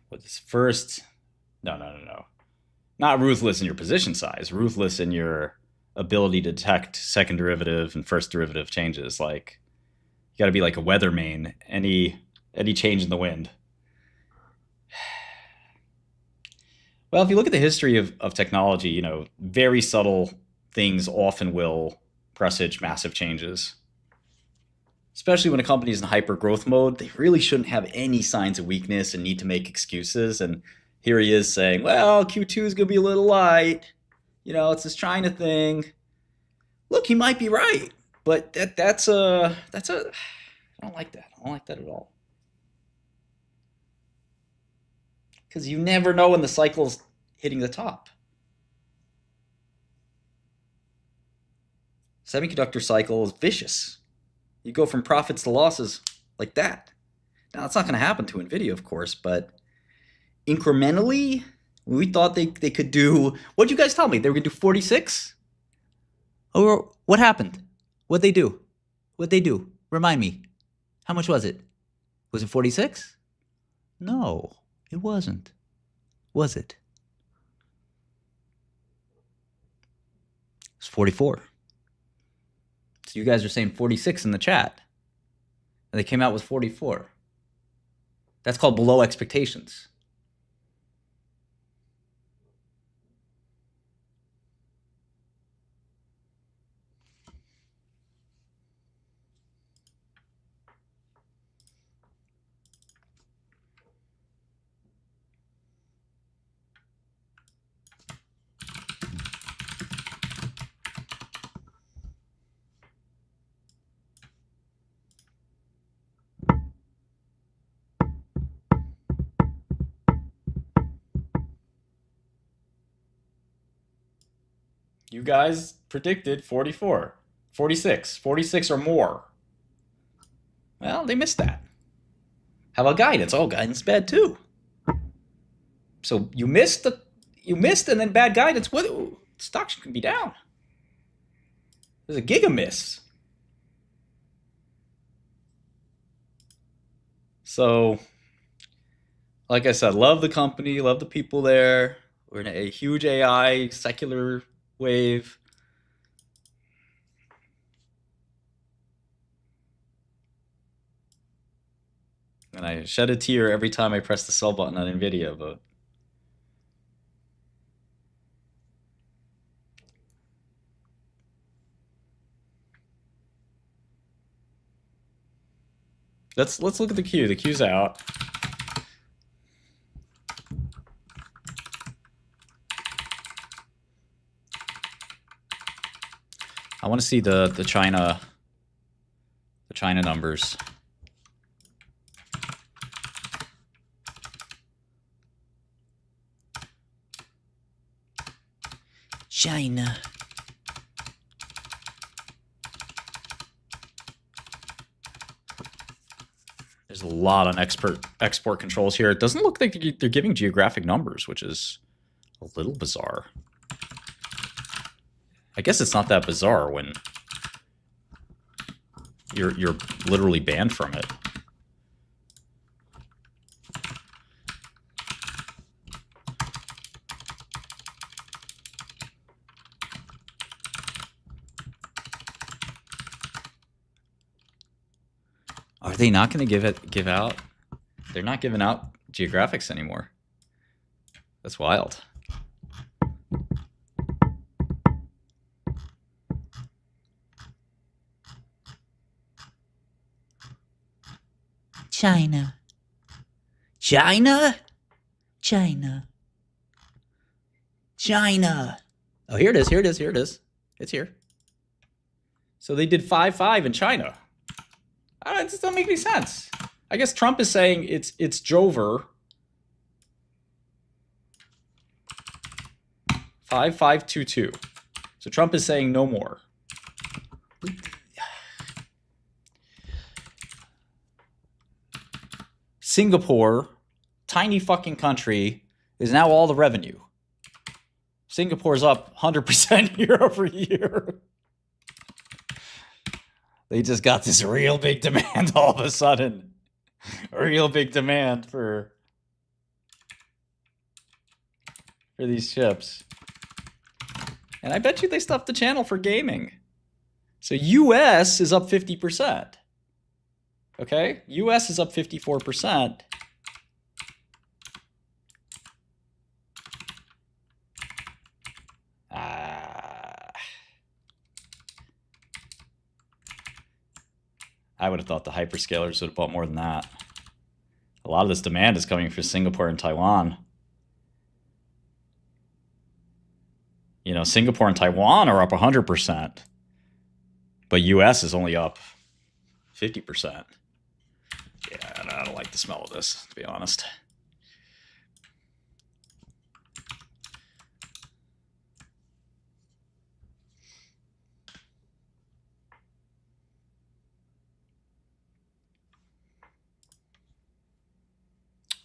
What is first? No. Not ruthless in your position size. Ruthless in your ability to detect second derivative and first derivative changes. Like, you got to be like a weatherman. Any change in the wind. Well, if you look at the history of technology, you know, very subtle things often will presage massive changes. Especially when a company is in hyper growth mode, they really shouldn't have any signs of weakness and need to make excuses. And here he is saying, well, Q2 is going to be a little light. You know, it's this China thing. Look, he might be right, but that's a I don't like that. I don't like that at all. Because you never know when the cycle's hitting the top. Semiconductor cycle is vicious. You go from profits to losses like that. Now, it's not going to happen to Nvidia, of course, but incrementally, we thought they could do... What did you guys tell me? They were going to do 46? Or what happened? What'd they do? What'd they do? Remind me. How much was it? Was it 46? No, it wasn't. Was it? It's 44. So you guys are saying 46 in the chat. And they came out with 44. That's called below expectations. You guys predicted 44, 46, 46 or more. Well, they missed that. How about guidance? Oh, guidance is bad too. So you missed and then bad guidance. What stocks can be down? There's a giga miss. So, like I said, love the company, love the people there. We're in a huge AI secular wave. And I shed a tear every time I press the sell button on Nvidia, but let's look at the queue. The queue's out. I want to see the China numbers. China. There's a lot on export controls here. It doesn't look like they're giving geographic numbers, which is a little bizarre. I guess it's not that bizarre when you're literally banned from it. they not going to give out? They're not giving out geographics anymore. That's wild. China. China? China. China. Oh, here it is. Here it is. Here it is. It's here. So they did 5-5 in China. It just doesn't make any sense. I guess Trump is saying it's Jover. 5-5-2-2. So Trump is saying no more. Singapore, tiny fucking country, is now all the revenue. Singapore's up 100% year over year. They just got this real big demand all of a sudden. A real big demand for these chips. And I bet you they stuffed the channel for gaming. So US is up 50%. Okay? US is up 54%. I would have thought the hyperscalers would have bought more than that. A lot of this demand is coming from Singapore and Taiwan. You know, Singapore and Taiwan are up 100%, but US is only up 50%. Yeah, I don't like the smell of this, to be honest.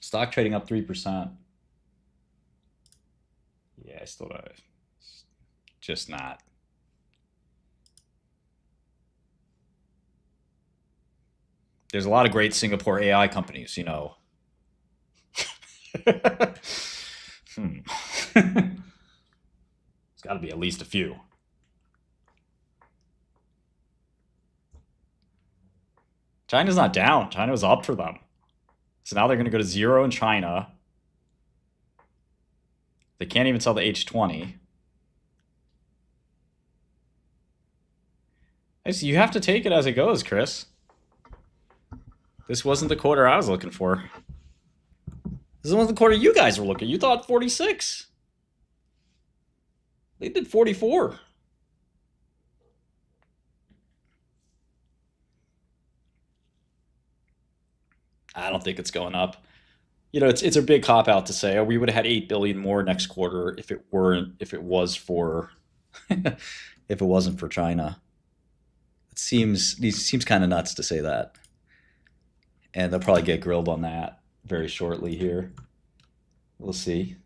Stock trading up 3%. Yeah, I still don't. Just not. There's a lot of great Singapore AI companies, you know. There's got to be at least a few. China's not down. China was up for them. So now they're going to go to 0 in China. They can't even sell the H20. You have to take it as it goes, Chris. This wasn't the quarter I was looking for. This wasn't the quarter you guys were looking. You thought 46. They did 44. I don't think it's going up. You know, it's a big cop out to say, oh, we would have had 8 billion more next quarter if it was for if it wasn't for China. It seems kind of nuts to say that. And they'll probably get grilled on that very shortly here. We'll see.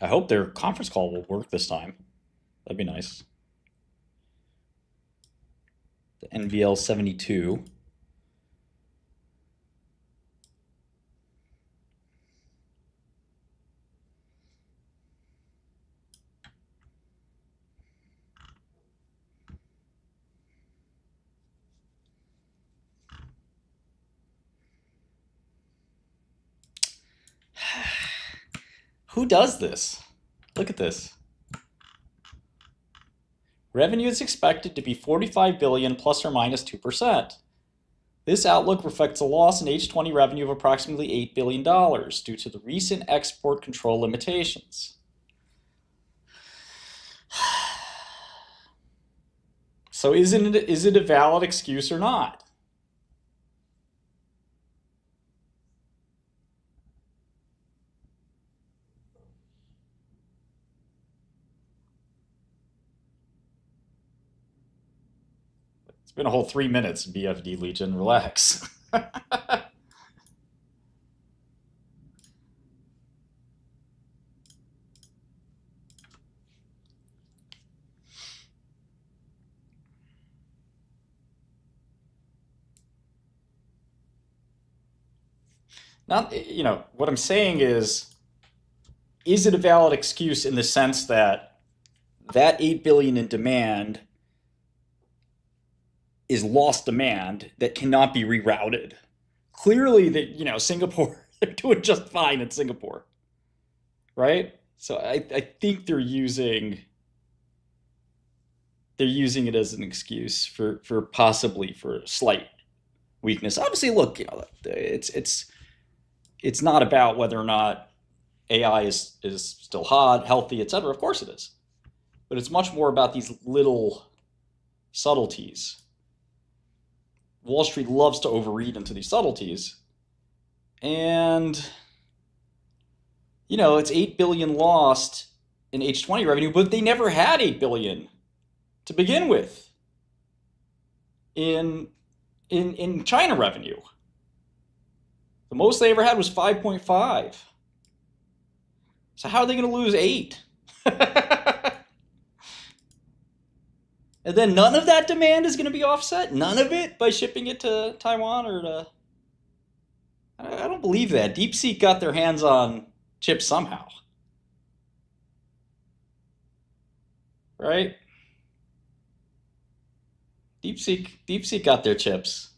I hope their conference call will work this time. That'd be nice. The NVL 72. Who does this? Look at this. Revenue is expected to be 45 billion plus or minus 2%. This outlook reflects a loss in H20 revenue of approximately $8 billion due to the recent export control limitations. So is it a valid excuse or not? It's been a whole 3 minutes, BFD Legion. Relax. Not, what I'm saying is it a valid excuse in the sense that 8 billion in demand is lost demand that cannot be rerouted? Clearly that, Singapore, they're doing just fine in Singapore, right? So I think they're using it as an excuse for possibly for slight weakness. Obviously, look, it's not about whether or not AI is still hot, healthy, etc. Of course it is. But it's much more about these little subtleties. Wall Street loves to overread into these subtleties. And, it's 8 billion lost in H20 revenue, but they never had 8 billion to begin with in China revenue. The most they ever had was 5.5. So how are they going to lose 8? And then none of that demand is going to be offset? None of it by shipping it to Taiwan or to... I don't believe that. DeepSeek got their hands on chips somehow. Right? DeepSeek got their chips.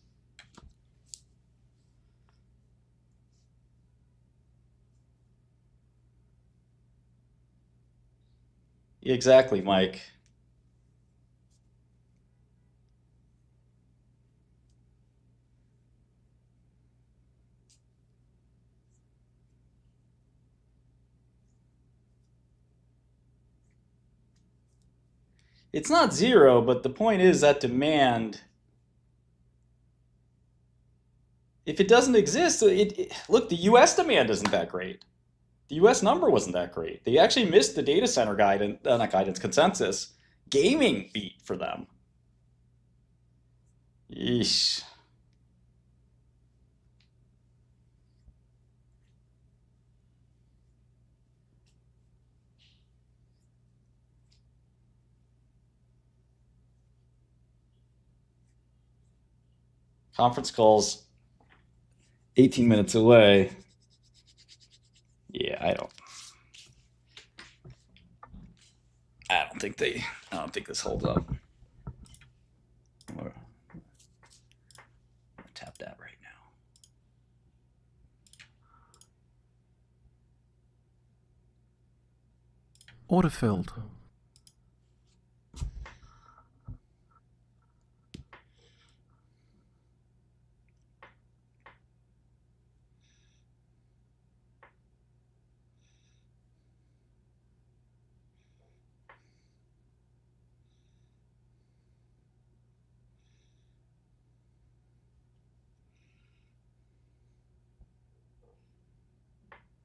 Exactly, Mike. It's not zero, but the point is that demand, if it doesn't exist, look, the US demand isn't that great. The US number wasn't that great. They actually missed the data center consensus. Gaming beat for them. Yeesh. Conference calls 18 minutes away. Yeah, I don't think this holds up. I'm gonna tap that right now. Order filled.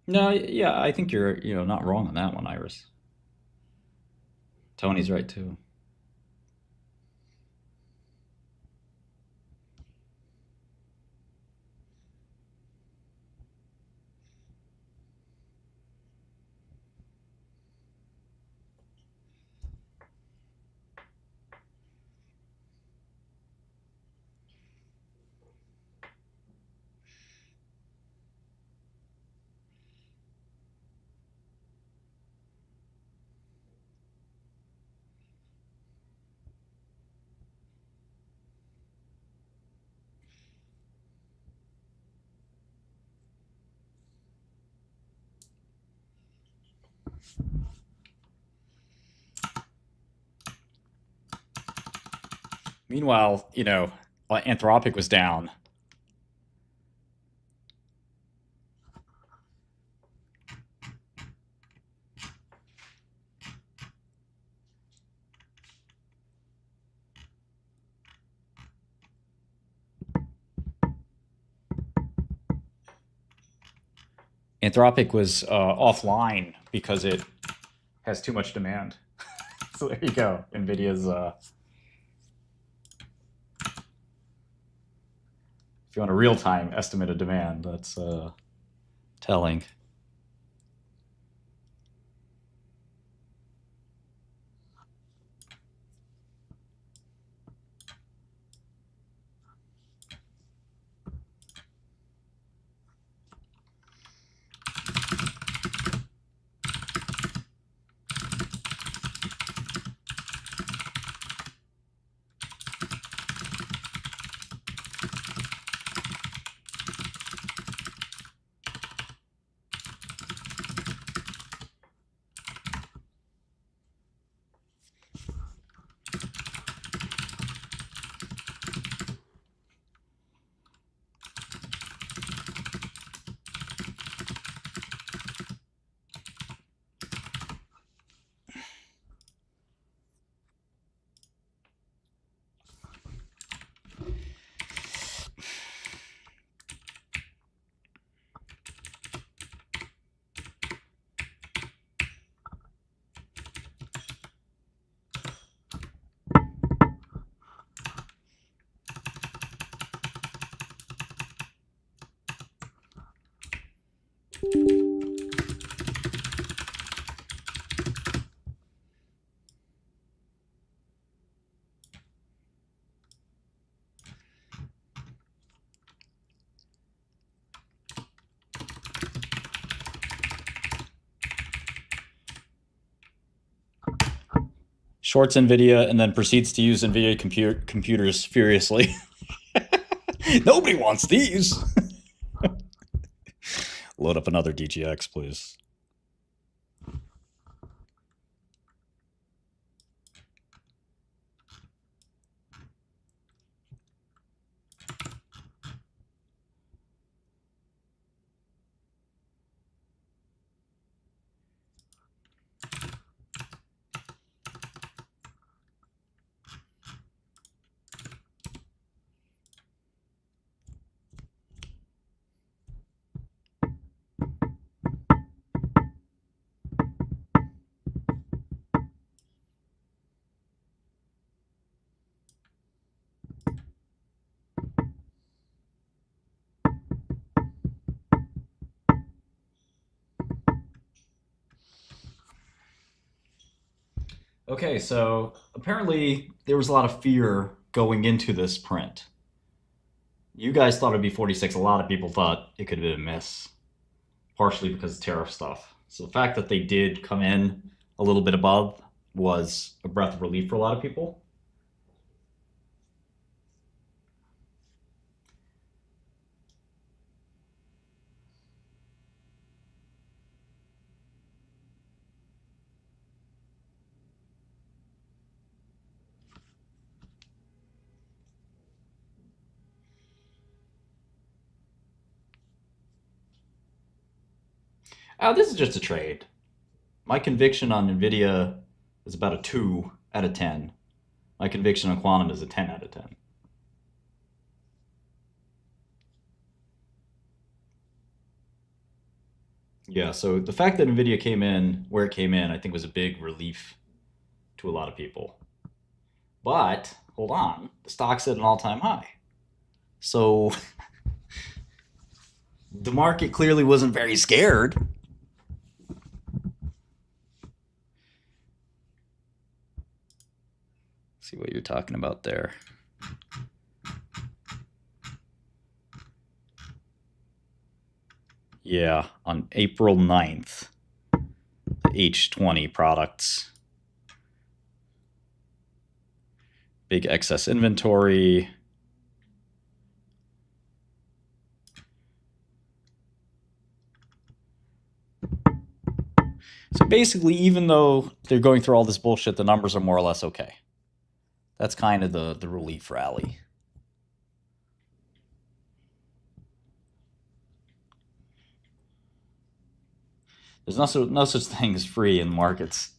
No, yeah, I think you're not wrong on that one, Iris. Tony's right too. Meanwhile, Anthropic was down. Anthropic was offline because it has too much demand. So there you go. Nvidia's you want a real-time estimate of demand, that's Telling. Shorts Nvidia and then proceeds to use Nvidia computers furiously. Nobody wants these. Load up another DGX, please. Okay, so apparently there was a lot of fear going into this print. You guys thought it'd be 46. A lot of people thought it could have been a miss, partially because of tariff stuff. So the fact that they did come in a little bit above was a breath of relief for a lot of people. This is just a trade. My conviction on Nvidia is about a 2 out of 10. My conviction on Quantum is a 10 out of 10. Yeah, so the fact that Nvidia came in where it came in, I think was a big relief to a lot of people. But, hold on, the stock's at an all-time high. So, the market clearly wasn't very scared. See what you're talking about there. Yeah, on April 9th, the H20 products. Big excess inventory. So basically, even though they're going through all this bullshit, the numbers are more or less okay. That's kind of the relief rally. There's no such thing as free in markets.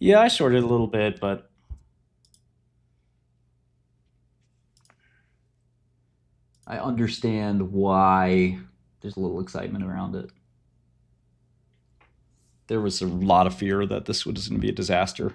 Yeah, I shorted a little bit, but I understand why there's a little excitement around it. there was a lot of fear that this was going to be a disaster.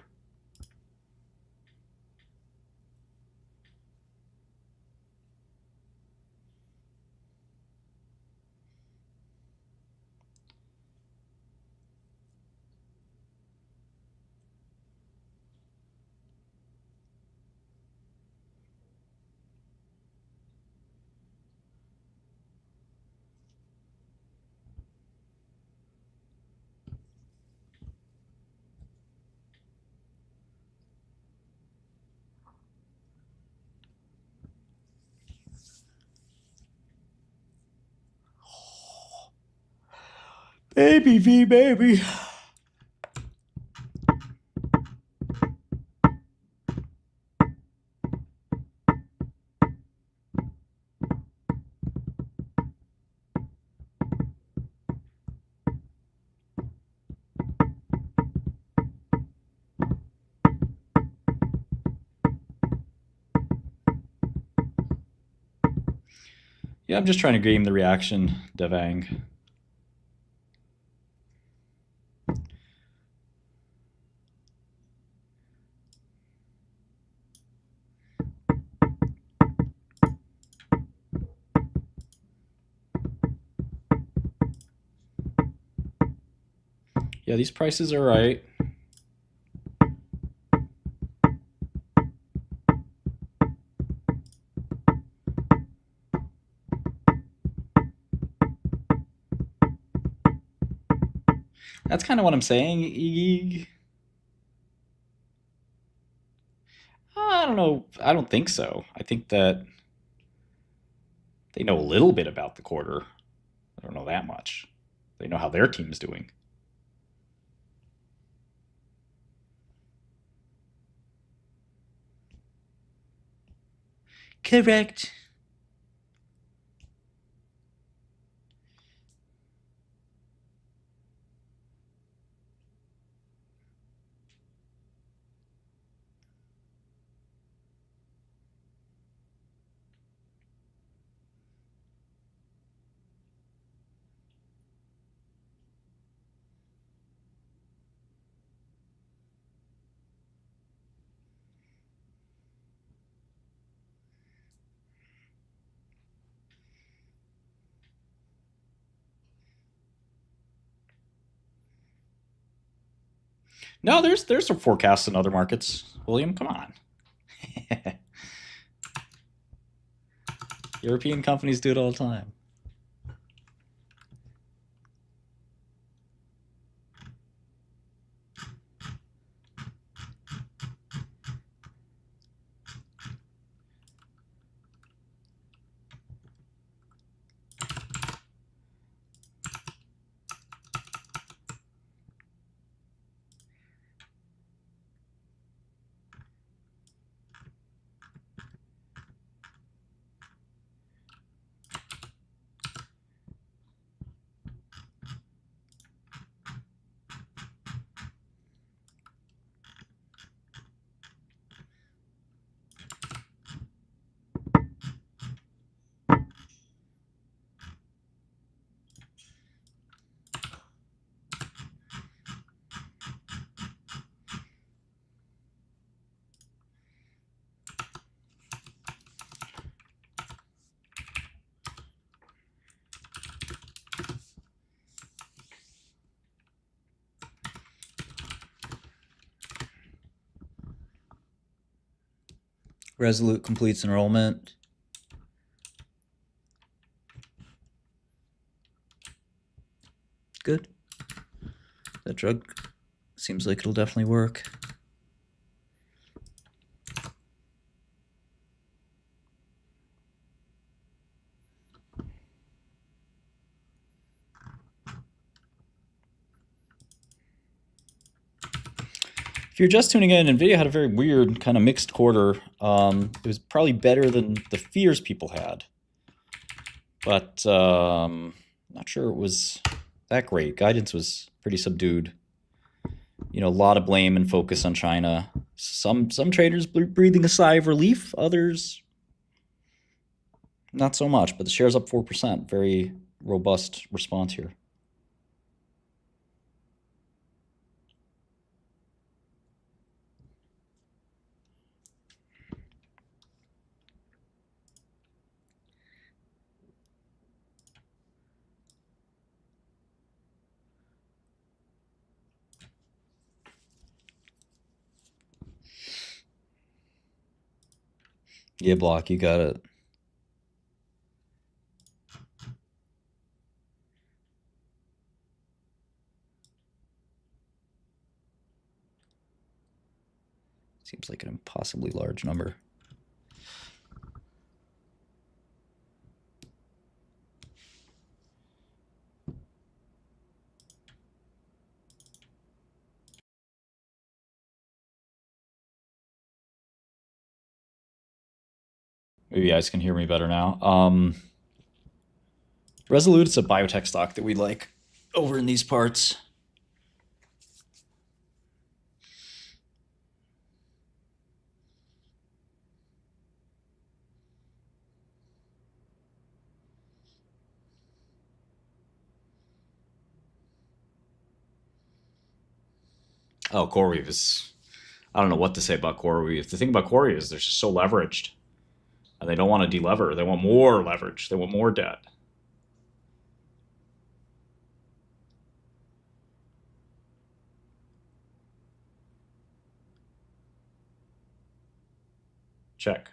Baby V, baby. Yeah, I'm just trying to game the reaction, Devang. Yeah, these prices are right. That's kind of what I'm saying. I don't know. I don't think so. I think that they know a little bit about the quarter. I don't know that much. They know how their team's doing. Correct. No, there's some forecasts in other markets. William, come on. European companies do it all the time. Resolute completes enrollment. Good. That drug seems like it'll definitely work. If you're just tuning in, Nvidia had a very weird kind of mixed quarter. It was probably better than the fears people had, but not sure it was that great. Guidance was pretty subdued. A lot of blame and focus on China. Some traders breathing a sigh of relief, others not so much. But the share's up 4%. Very robust response here. Yeah, Block, you got it. Seems like an impossibly large number. Maybe you guys can hear me better now. Resolute is a biotech stock that we like over in these parts. Oh, CoreWeave is... I don't know what to say about CoreWeave. The thing about CoreWeave is they're just so leveraged. And they don't want to delever. They want more leverage. They want more debt. Check.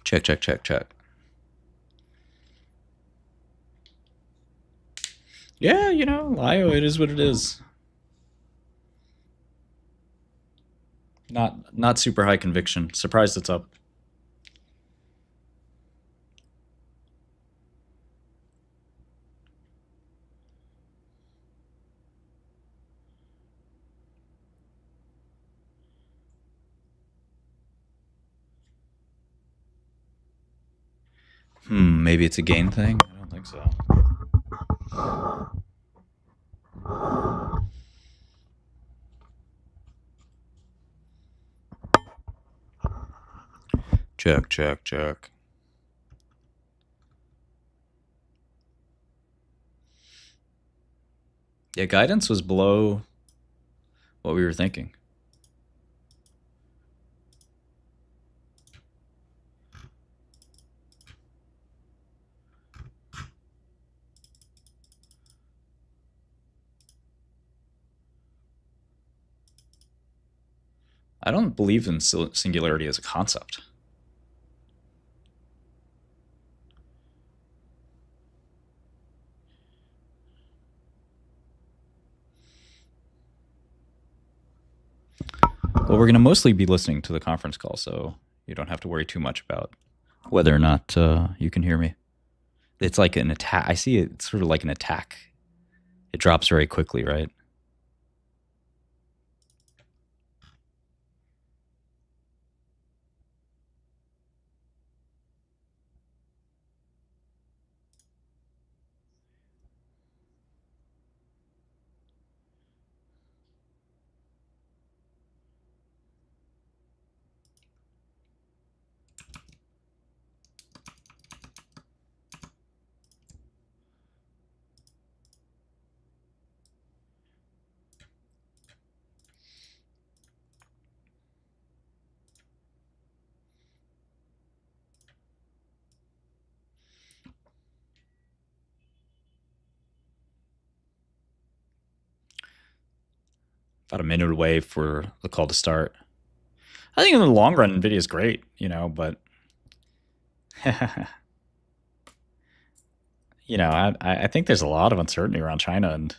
Check, check, check, check. Yeah, IO, it is what it is. Not super high conviction. Surprised it's up. Maybe it's a gain thing? I don't think so. Check, check, check. Yeah, guidance was below what we were thinking. I don't believe in singularity as a concept. Well, we're going to mostly be listening to the conference call, so you don't have to worry too much about whether or not you can hear me. It's like an attack. I see it's sort of like an attack. It drops very quickly, right? About a minute away for the call to start. I think in the long run, NVIDIA is great, but I think there's a lot of uncertainty around China, and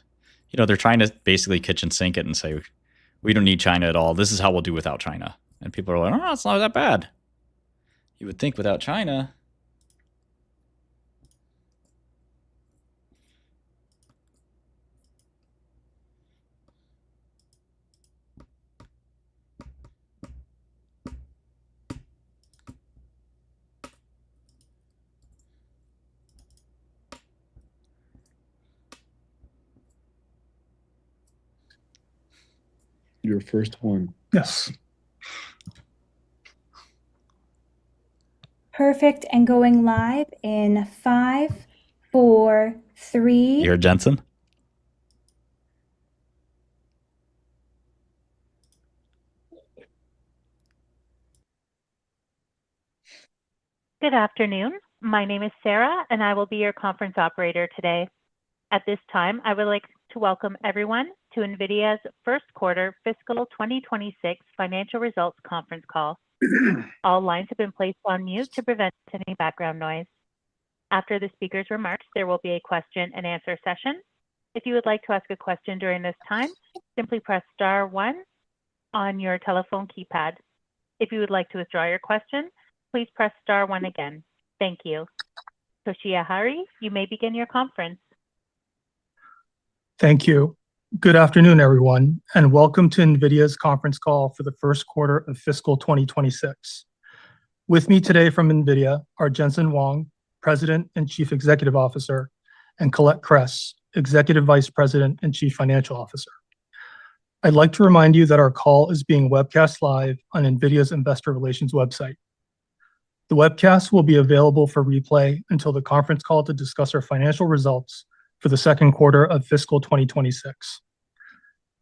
they're trying to basically kitchen sink it and say we don't need China at all. This is how we'll do without China, and people are like, oh, it's not that bad. You would think without China. your first one. Yes. Perfect, and going live in 5, 4, 3. You heard Jensen? Good afternoon. My name is Sarah, and I will be your conference operator today. At this time, I would like to welcome everyone to NVIDIA's first quarter fiscal 2026 financial results conference call. All lines have been placed on mute to prevent any background noise. After the speaker's remarks, there will be a question and answer session. If you would like to ask a question during this time, simply press star 1 on your telephone keypad. If you would like to withdraw your question, please press star 1 again. Thank you. Toshiya Hari, you may begin your conference. Thank you. Good afternoon, everyone, and welcome to NVIDIA's conference call for the first quarter of fiscal 2026. With me today from NVIDIA are Jensen Huang, President and Chief Executive Officer, and Colette Kress, Executive Vice President and Chief Financial Officer. I'd like to remind you that our call is being webcast live on NVIDIA's Investor Relations website. The webcast will be available for replay until the conference call to discuss our financial results for the second quarter of fiscal 2026.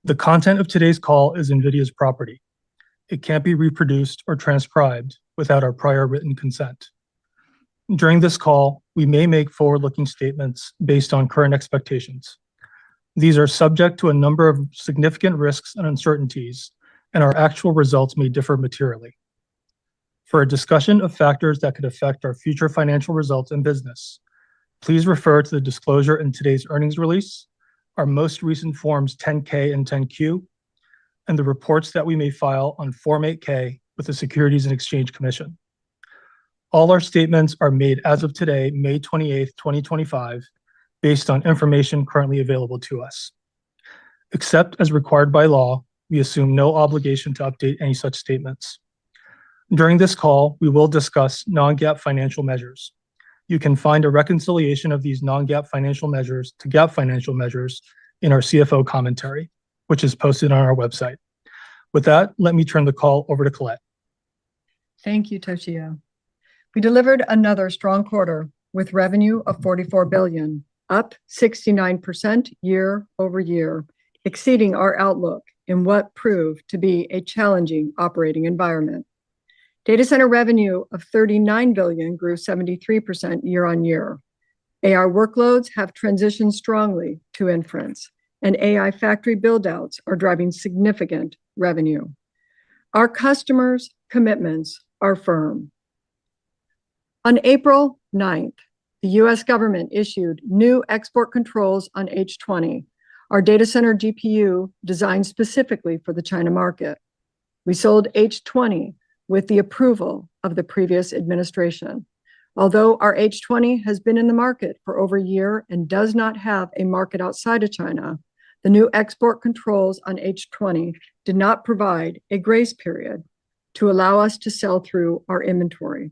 The content of today's call is NVIDIA's property. It can't be reproduced or transcribed without our prior written consent. During this call, we may make forward-looking statements based on current expectations. These are subject to a number of significant risks and uncertainties, and our actual results may differ materially. For a discussion of factors that could affect our future financial results and business, please refer to the disclosure in today's earnings release, our most recent Forms 10-K and 10-Q, and the reports that we may file on Form 8-K with the Securities and Exchange Commission. All our statements are made as of today, May 28, 2025, based on information currently available to us. Except as required by law, we assume no obligation to update any such statements. During this call, we will discuss non-GAAP financial measures. You can find a reconciliation of these non-GAAP financial measures to GAAP financial measures in our CFO commentary, which is posted on our website. With that, let me turn the call over to Colette. Thank you, Toshiya. We delivered another strong quarter with revenue of $44 billion, up 69% year over year, exceeding our outlook in what proved to be a challenging operating environment. Data center revenue of $39 billion grew 73% year on year. AI workloads have transitioned strongly to inference, and AI factory buildouts are driving significant revenue. Our customers' commitments are firm. On April 9th, the U.S. government issued new export controls on H20, our data center GPU designed specifically for the China market. We sold H20 with the approval of the previous administration. Although our H20 has been in the market for over a year and does not have a market outside of China, the new export controls on H20 did not provide a grace period to allow us to sell through our inventory.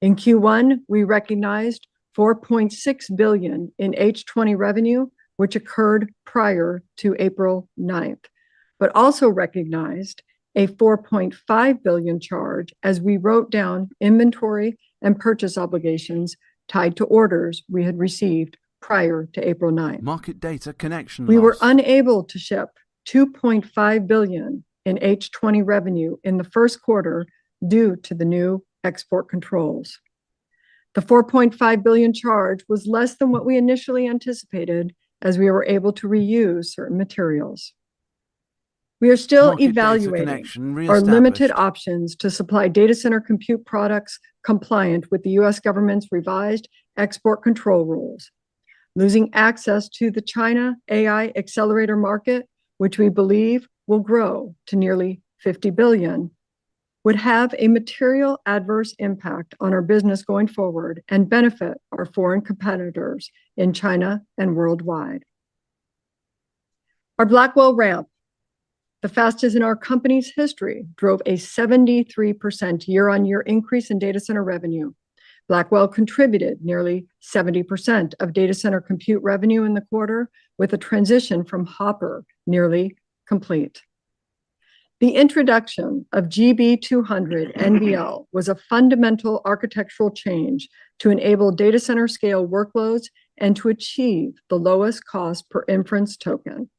In Q1, we recognized $4.6 billion in H20 revenue, which occurred prior to April 9th, but also recognized a $4.5 billion charge as we wrote down inventory and purchase obligations tied to orders we had received prior to April 9th. Market data connection We loss. were unable to ship $2.5 billion in H20 revenue in the first quarter due to the new export controls. The $4.5 billion charge was less than what we initially anticipated as we were able to reuse certain materials. We are still Market data evaluating connection our limited reestablished. options to supply data center compute products compliant with the U.S. government's revised export control rules. Losing access to the China AI accelerator market, which we believe will grow to nearly $50 billion, would have a material adverse impact on our business going forward and benefit our foreign competitors in China and worldwide. Our Blackwell ramp, the fastest in our company's history, drove a 73% year-on-year increase in data center revenue. Blackwell contributed nearly 70% of data center compute revenue in the quarter, with a transition from Hopper nearly complete. The introduction of GB200 NVL was a fundamental architectural change to enable data center scale workloads and to achieve the lowest cost per inference token.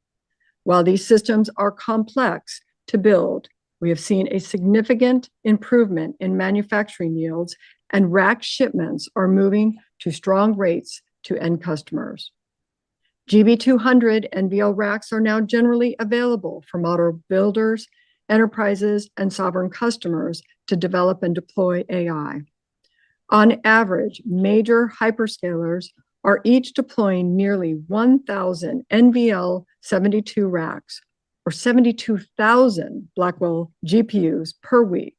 While these systems are complex to build, we have seen a significant improvement in manufacturing yields, and rack shipments are moving to strong rates to end customers. GB200 NVL racks are now generally available for model builders, enterprises, and sovereign customers to develop and deploy AI. On average, major hyperscalers are each deploying nearly 1,000 NVL 72 racks, or 72,000 Blackwell GPUs per week,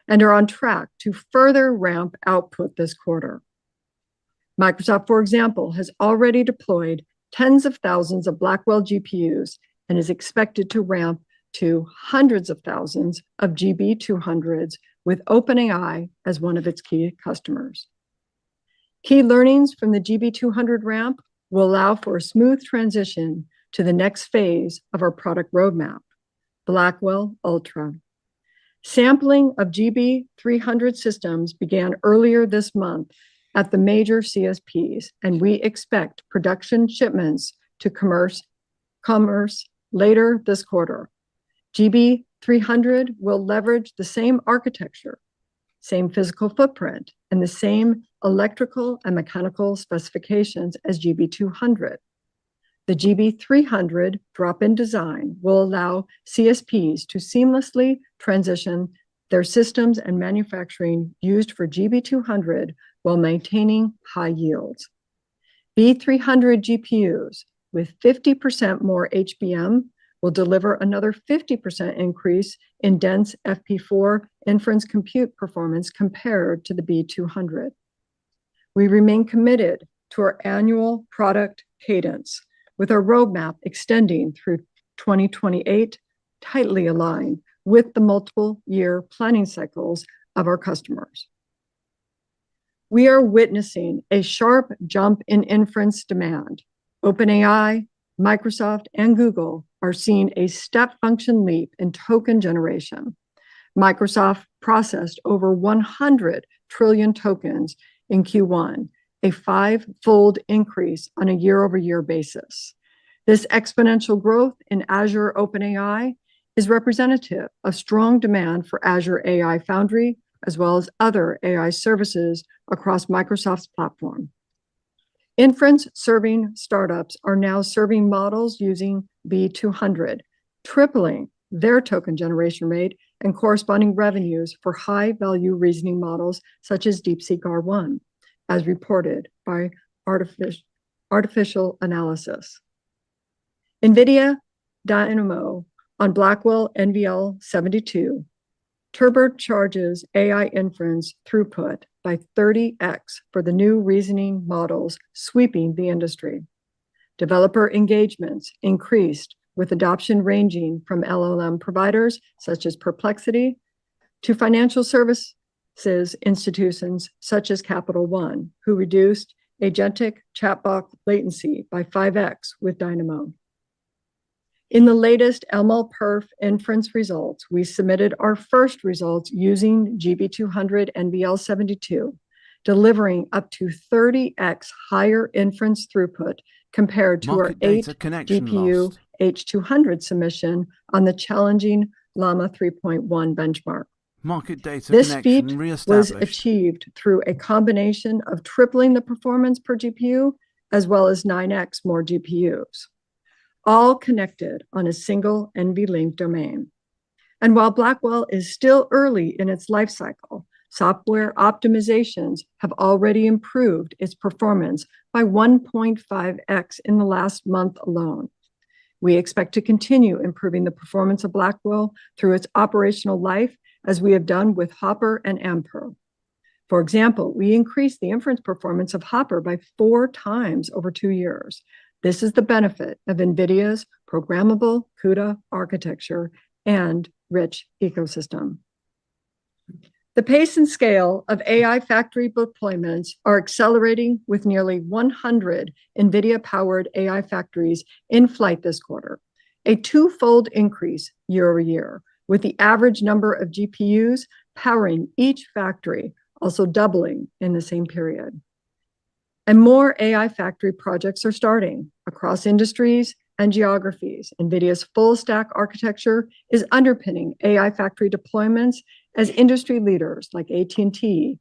and are on track to further ramp output this quarter. Microsoft, for example, has already deployed tens of thousands of Blackwell GPUs and is expected to ramp to hundreds of thousands of GB200s with OpenAI as one of its key customers. Key learnings from the GB200 ramp will allow for a smooth transition to the next phase of our product roadmap, Blackwell Ultra. Sampling of GB300 systems began earlier this month at the major CSPs, and we expect production shipments to commerce later this quarter. GB300 will leverage the same architecture, same physical footprint, and the same electrical and mechanical specifications as GB200. The GB300 drop-in design will allow CSPs to seamlessly transition their systems and manufacturing used for GB200 while maintaining high yields. B300 GPUs with 50% more HBM will deliver another 50% increase in dense FP4 inference compute performance compared to the B200. We remain committed to our annual product cadence, with our roadmap extending through 2028, tightly aligned with the multiple year planning cycles of our customers. We are witnessing a sharp jump in inference demand. OpenAI, Microsoft, and Google are seeing a step function leap in token generation. Microsoft processed over 100 trillion tokens in Q1, a 5-fold increase on a year-over-year basis. This exponential growth in Azure OpenAI is representative of strong demand for Azure AI Foundry, as well as other AI services across Microsoft's platform. Inference serving startups are now serving models using B200, tripling their token generation rate and corresponding revenues for high-value reasoning models such as DeepSeek R1, as reported by Artificial Analysis. Nvidia Dynamo on Blackwell NVL72 turbocharges AI inference throughput by 30x for the new reasoning models sweeping the industry. Developer engagements increased, with adoption ranging from LLM providers such as Perplexity to financial services institutions such as Capital One, who reduced agentic chatbot latency by 5x with Dynamo. In the latest MLPerf inference results, we submitted our first results using GB200 NVL72, delivering up to 30x higher inference throughput compared to our 8 GPU H200 submission on the challenging Llama 3.1 benchmark. This feat was achieved through a combination of tripling the performance per GPU as well as 9x more GPUs, all connected on a single NVLink domain. And while Blackwell is still early in its life cycle, software optimizations have already improved its performance by 1.5x in the last month alone. We expect to continue improving the performance of Blackwell through its operational life, as we have done with Hopper and Ampere. For example, we increased the inference performance of Hopper by 4 times over 2 years. This is the benefit of NVIDIA's programmable CUDA architecture and rich ecosystem. The pace and scale of AI factory deployments are accelerating, with nearly 100 NVIDIA-powered AI factories in flight this quarter, a 2-fold increase year over year, with the average number of GPUs powering each factory also doubling in the same period. And more AI factory projects are starting across industries and geographies. NVIDIA's full stack architecture is underpinning AI factory deployments as industry leaders like AT&T,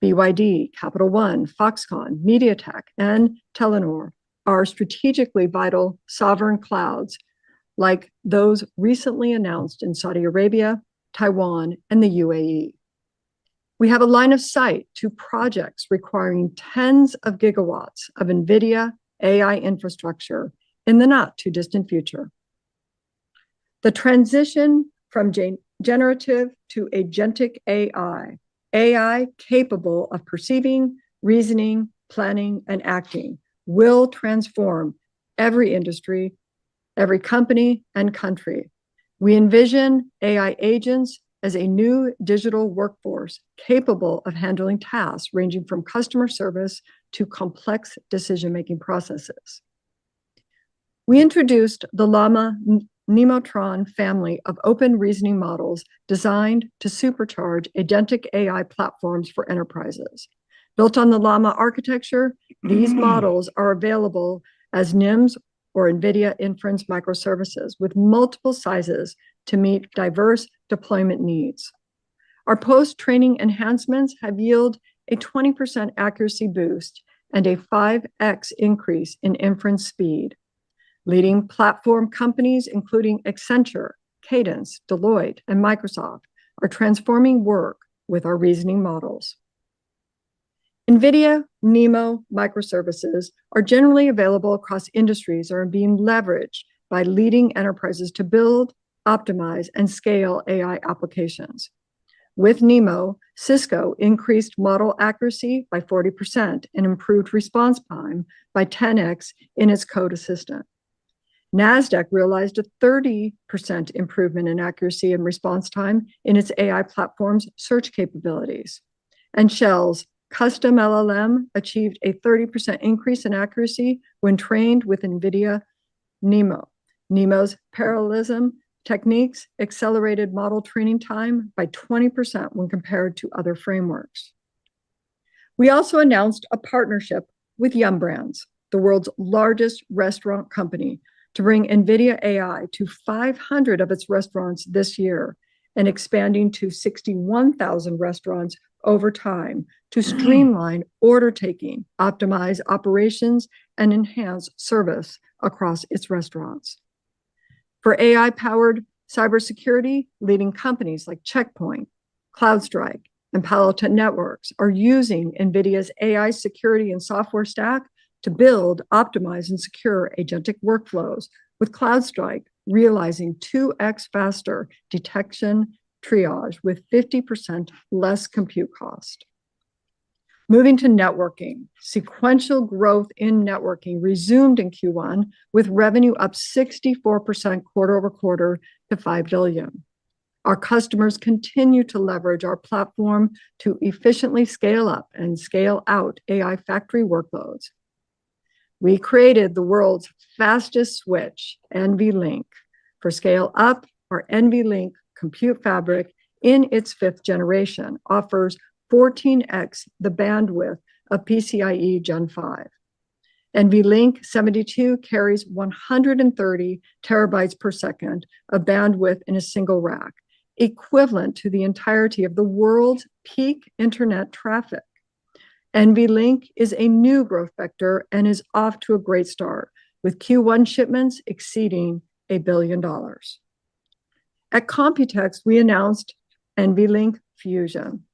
BYD, Capital One, Foxconn, MediaTek, and Telenor are strategically vital sovereign clouds like those recently announced in Saudi Arabia, Taiwan, and the UAE. We have a line of sight to projects requiring tens of gigawatts of NVIDIA AI infrastructure in the not too distant future. The transition from generative to agentic AI, AI capable of perceiving, reasoning, planning, and acting, will transform every industry, every company, and country. We envision AI agents as a new digital workforce capable of handling tasks ranging from customer service to complex decision-making processes. We introduced the Llama Nemotron family of open reasoning models designed to supercharge agentic AI platforms for enterprises. Built on the Llama architecture, these models are available as NIMs or NVIDIA inference microservices with multiple sizes to meet diverse deployment needs. Our post-training enhancements have yielded a 20% accuracy boost and a 5x increase in inference speed. Leading platform companies, including Accenture, Cadence, Deloitte, and Microsoft, are transforming work with our reasoning models. NVIDIA NeMo microservices are generally available across industries and are being leveraged by leading enterprises to build, optimize, and scale AI applications. With NeMo, Cisco increased model accuracy by 40% and improved response time by 10x in its code assistant. NASDAQ realized a 30% improvement in accuracy and response time in its AI platform's search capabilities. And Shell's custom LLM achieved a 30% increase in accuracy when trained with NVIDIA NeMo. NeMo's parallelism techniques accelerated model training time by 20% when compared to other frameworks. We also announced a partnership with Yum Brands, the world's largest restaurant company, to bring NVIDIA AI to 500 of its restaurants this year and expanding to 61,000 restaurants over time to streamline order taking, optimize operations, and enhance service across its restaurants. For AI-powered cybersecurity, leading companies like Checkpoint, CloudStrike, and Palo Alto Networks are using NVIDIA's AI security and software stack to build, optimize, and secure agentic workflows, with CloudStrike realizing 2x faster detection triage with 50% less compute cost. Moving to networking, sequential growth in networking resumed in Q1 with revenue up 64% quarter over quarter to $5 billion. Our customers continue to leverage our platform to efficiently scale up and scale out AI factory workloads. We created the world's fastest switch, NVLink. For scale up, our NVLink compute fabric in its 5th generation offers 14x the bandwidth of PCIe Gen 5. NVLink 72 carries 130 terabytes per second of bandwidth in a single rack, equivalent to the entirety of the world's peak internet traffic. NVLink is a new growth vector and is off to a great start, with Q1 shipments exceeding $1 billion. At Computex, we announced NVLink Fusion.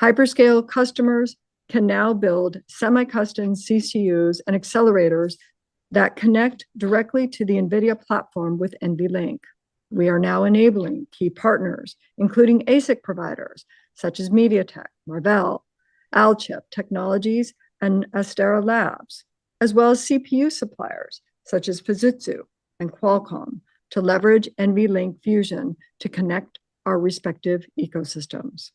Hyperscale customers can now build semi-custom CCUs and accelerators that connect directly to the NVIDIA platform with NVLink. We are now enabling key partners, including ASIC providers such as MediaTek, Marvell, Alchip Technologies, and Astera Labs, as well as CPU suppliers such as Fujitsu and Qualcomm, to leverage NVLink Fusion to connect our respective ecosystems.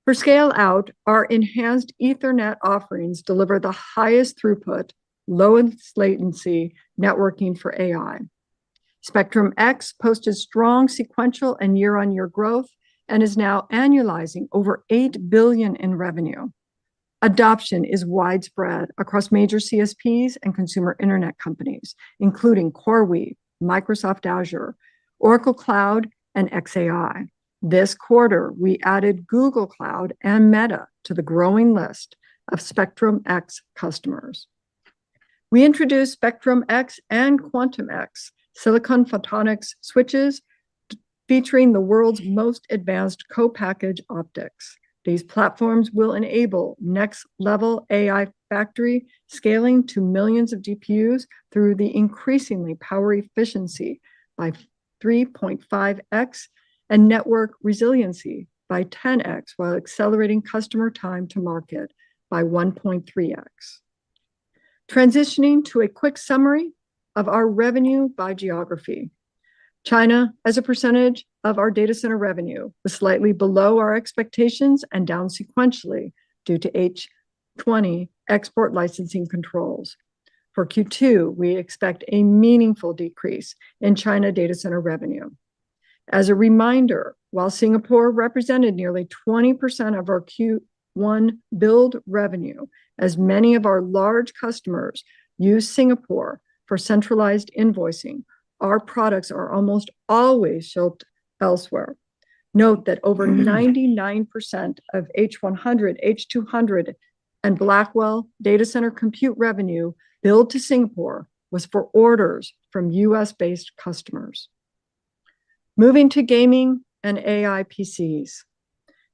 For scale out, our enhanced Ethernet offerings deliver the highest throughput, lowest latency networking for AI. Spectrum X posted strong sequential and year-on-year growth and is now annualizing over $8 billion in revenue. Adoption is widespread across major CSPs and consumer internet companies, including CoreWeave, Microsoft Azure, Oracle Cloud, and xAI. This quarter, we added Google Cloud and Meta to the growing list of Spectrum X customers. We introduced Spectrum X and Quantum X silicon photonics switches featuring the world's most advanced co-packaged optics. These platforms will enable next-level AI factory scaling to millions of GPUs through the increasingly power efficiency by 3.5x and network resiliency by 10x, while accelerating customer time to market by 1.3x. Transitioning to a quick summary of our revenue by geography. China, as a percentage of our data center revenue, was slightly below our expectations and down sequentially due to H20 export licensing controls. For Q2, we expect a meaningful decrease in China data center revenue. As a reminder, while Singapore represented nearly 20% of our Q1 build revenue, as many of our large customers use Singapore for centralized invoicing, our products are almost always shipped elsewhere. Note that over 99% of H100, H200, and Blackwell data center compute revenue billed to Singapore was for orders from US-based customers. Moving to gaming and AI PCs.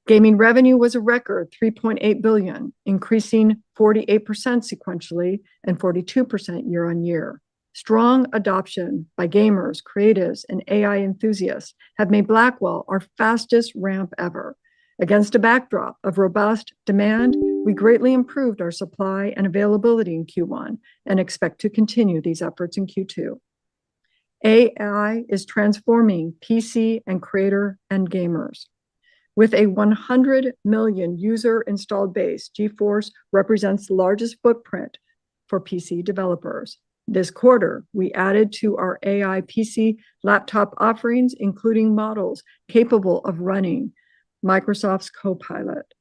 Gaming revenue was a record $3.8 billion, increasing 48% sequentially and 42% year-on-year. Strong adoption by gamers, creatives, and AI enthusiasts have made Blackwell our fastest ramp ever. Against a backdrop of robust demand, we greatly improved our supply and availability in Q1 and expect to continue these efforts in Q2. AI is transforming PC and creator and gamers. With a 100 million user installed base, GeForce represents the largest footprint for PC developers. This quarter, we added to our AI PC laptop offerings, including models capable of running Microsoft's Copilot+.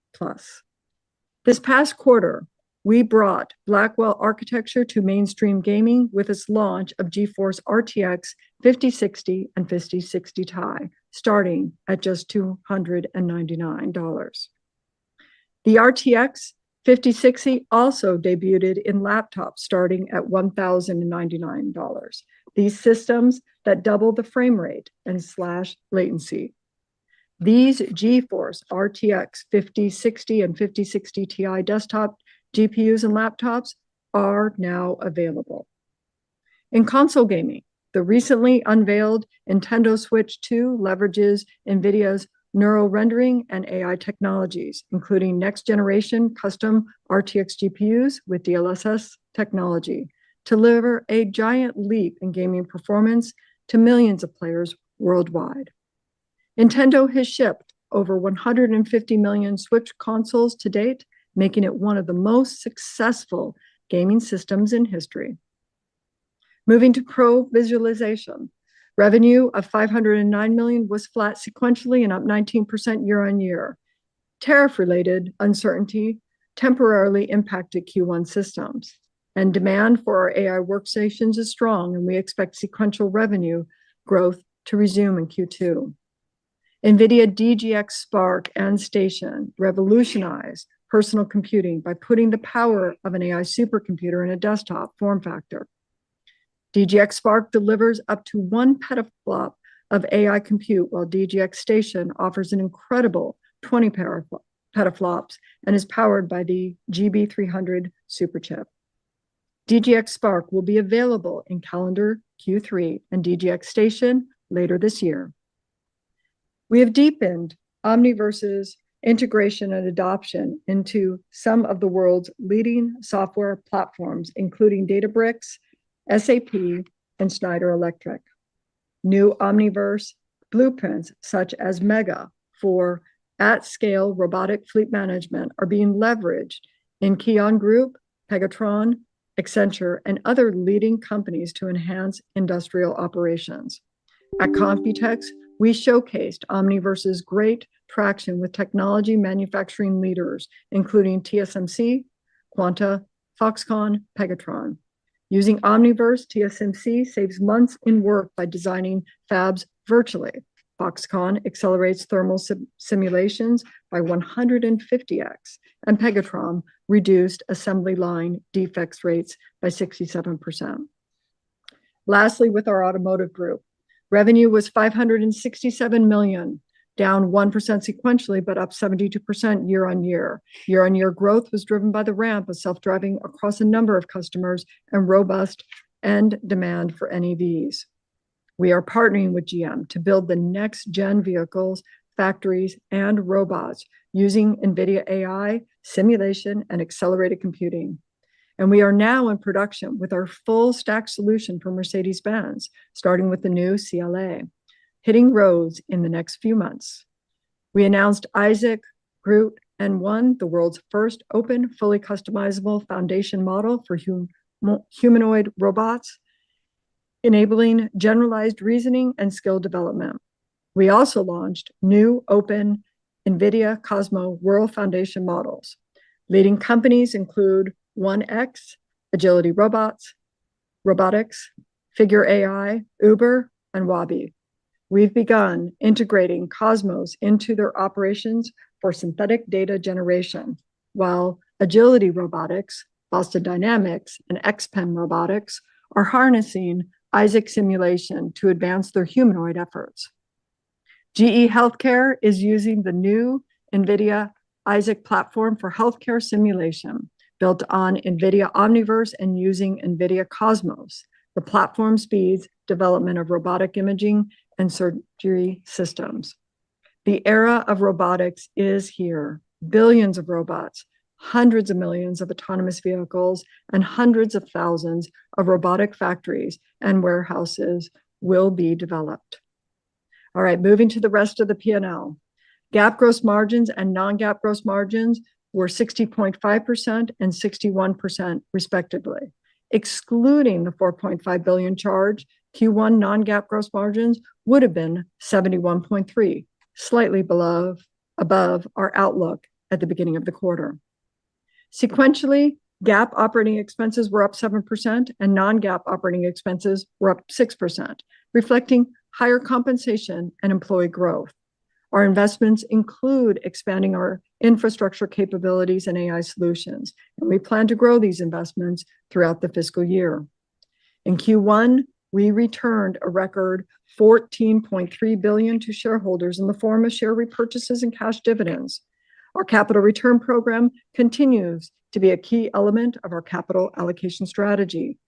This past quarter, we brought Blackwell architecture to mainstream gaming with its launch of GeForce RTX 5060 and 5060 Ti, starting at just $299. The RTX 5060 also debuted in laptops starting at $1,099. These systems that double the frame rate and slash latency. These GeForce RTX 5060 and 5060 Ti desktop GPUs and laptops are now available. In console gaming, the recently unveiled Nintendo Switch 2 leverages Nvidia's neural rendering and AI technologies, including next-generation custom RTX GPUs with DLSS technology, to deliver a giant leap in gaming performance to millions of players worldwide. Nintendo has shipped over 150 million Switch consoles to date, making it one of the most successful gaming systems in history. Moving to Pro Visualization. Revenue of $509 million was flat sequentially and up 19% year-on-year. Tariff-related uncertainty temporarily impacted Q1 systems, and demand for our AI workstations is strong, and we expect sequential revenue growth to resume in Q2. NVIDIA DGX Spark and Station revolutionized personal computing by putting the power of an AI supercomputer in a desktop form factor. DGX Spark delivers up to 1 petaflop of AI compute, while DGX Station offers an incredible 20 petaflops and is powered by the GB300 superchip. DGX Spark will be available in calendar Q3 and DGX Station later this year. We have deepened Omniverse's integration and adoption into some of the world's leading software platforms, including Databricks, SAP, and Schneider Electric. New Omniverse blueprints, such as Mega for at-scale robotic fleet management, are being leveraged in Kion Group, Pegatron, Accenture, and other leading companies to enhance industrial operations. At Computex, we showcased Omniverse's great traction with technology manufacturing leaders, including TSMC, Quanta, Foxconn, Pegatron. Using Omniverse, TSMC saves months in work by designing fabs virtually. Foxconn accelerates thermal simulations by 150x, and Pegatron reduced assembly line defects rates by 67%. Lastly, with our automotive group, revenue was $567 million, down 1% sequentially, but up 72% year on year. Year on year growth was driven by the ramp of self-driving across a number of customers and robust end demand for NEVs. We are partnering with GM to build the next gen vehicles, factories, and robots using NVIDIA AI, simulation, and accelerated computing. And we are now in production with our full stack solution for Mercedes-Benz, starting with the new CLA, hitting roads in the next few months. We announced Isaac, Groot, and One, the world's first open, fully customizable foundation model for humanoid robots, enabling generalized reasoning and skill development. We also launched new open NVIDIA Cosmo World Foundation models. Leading companies include 1X, Agility Robotics, Figure AI, Uber, and Wabi. We've begun integrating Cosmos into their operations for synthetic data generation, while Agility Robotics, Boston Dynamics, and XPen Robotics are harnessing Isaac simulation to advance their humanoid efforts. GE Healthcare is using the new NVIDIA Isaac platform for healthcare simulation, built on NVIDIA Omniverse and using NVIDIA Cosmos. The platform speeds development of robotic imaging and surgery systems. The era of robotics is here. Billions of robots, hundreds of millions of autonomous vehicles, and hundreds of thousands of robotic factories and warehouses will be developed. All right, moving to the rest of the P&L. GAAP gross margins and non-GAAP gross margins were 60.5% and 61% respectively. Excluding the $4.5 billion charge, Q1 non-GAAP gross margins would have been 71.3%, slightly above our outlook at the beginning of the quarter. Sequentially, GAAP operating expenses were up 7% and non-GAAP operating expenses were up 6%, reflecting higher compensation and employee growth. Our investments include expanding our infrastructure capabilities and AI solutions, and we plan to grow these investments throughout the fiscal year. In Q1, we returned a record $14.3 billion to shareholders in the form of share repurchases and cash dividends. Our capital return program continues to be a key element of our capital allocation strategy.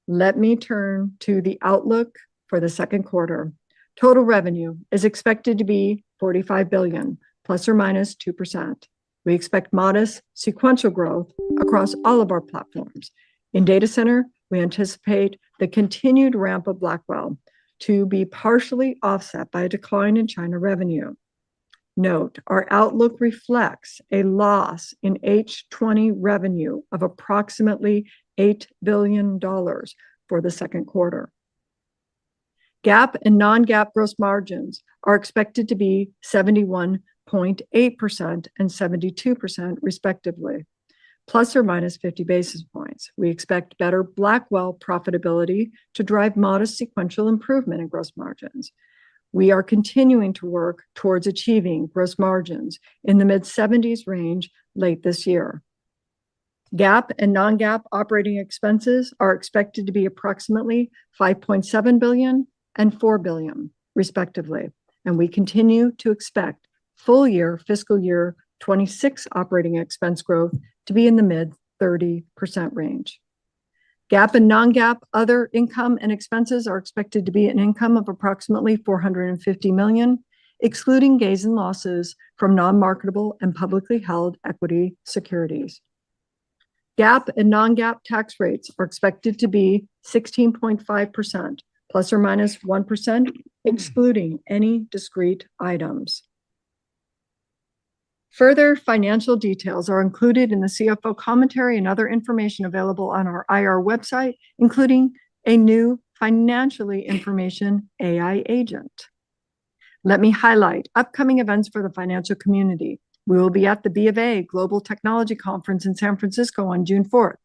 Let me turn to the outlook for the second quarter. Total revenue is expected to be $45 billion, plus or minus 2%. We expect modest sequential growth across all of our platforms. In data center, we anticipate the continued ramp of Blackwell to be partially offset by a decline in China revenue. Note, our outlook reflects a loss in H20 revenue of approximately $8 billion for the second quarter. GAAP and non-GAAP gross margins are expected to be 71.8% and 72% respectively, plus or minus 50 basis points. We expect better Blackwell profitability to drive modest sequential improvement in gross margins. We are continuing to work towards achieving gross margins in the mid-70s range late this year. GAAP and non-GAAP operating expenses are expected to be approximately $5.7 billion and $4 billion, respectively, and we continue to expect full year fiscal year 26 operating expense growth to be in the mid-30% range. GAAP and non-GAAP other income and expenses are expected to be an income of approximately $450 million, excluding gains and losses from non-marketable and publicly held equity securities. GAAP and non-GAAP tax rates are expected to be 16.5%, plus or minus 1%, excluding any discrete items. Further financial details are included in the CFO commentary and other information available on our IR website, including a new financially information AI agent. Let me highlight upcoming events for the financial community. We will be at the B of A Global Technology Conference in San Francisco on June 4th,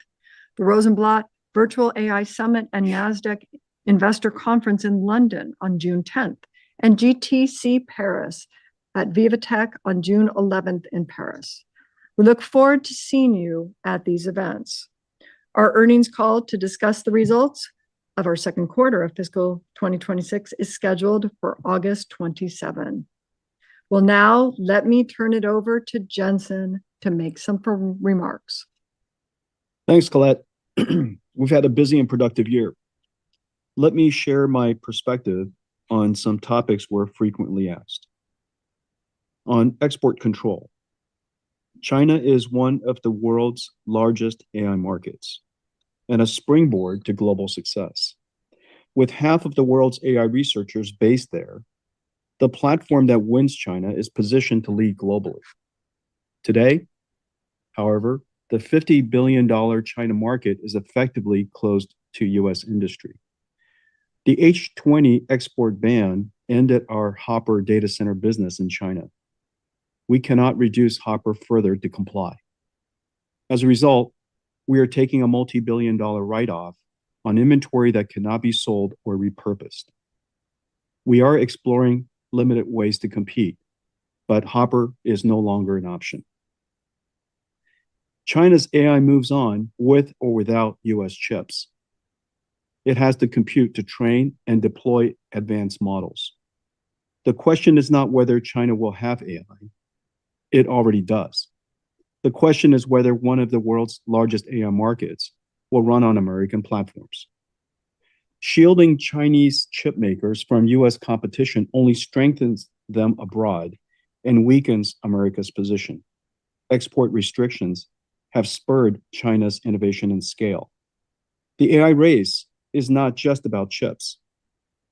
the Rosenblatt Virtual AI Summit and NASDAQ Investor Conference in London on June 10th, and GTC Paris at VivaTech on June 11th in Paris. We look forward to seeing you at these events. Our earnings call to discuss the results of our second quarter of fiscal 2026 is scheduled for August 27. Well, now let me turn it over to Jensen to make some remarks. Thanks, Colette. We've had a busy and productive year. Let me share my perspective on some topics we're frequently asked. On export control, China is one of the world's largest AI markets and a springboard to global success. With half of the world's AI researchers based there, the platform that wins China is positioned to lead globally. Today, however, the $50 billion China market is effectively closed to US industry. The H20 export ban ended our Hopper data center business in China. We cannot reduce Hopper further to comply. As a result, we are taking a multi-billion-dollar write-off on inventory that cannot be sold or repurposed. We are exploring limited ways to compete, but Hopper is no longer an option. China's AI moves on with or without US chips. It has the compute to train and deploy advanced models. The question is not whether China will have AI. It already does. The question is whether one of the world's largest AI markets will run on American platforms. Shielding Chinese chip makers from US competition only strengthens them abroad and weakens America's position. Export restrictions have spurred China's innovation and scale. The AI race is not just about chips.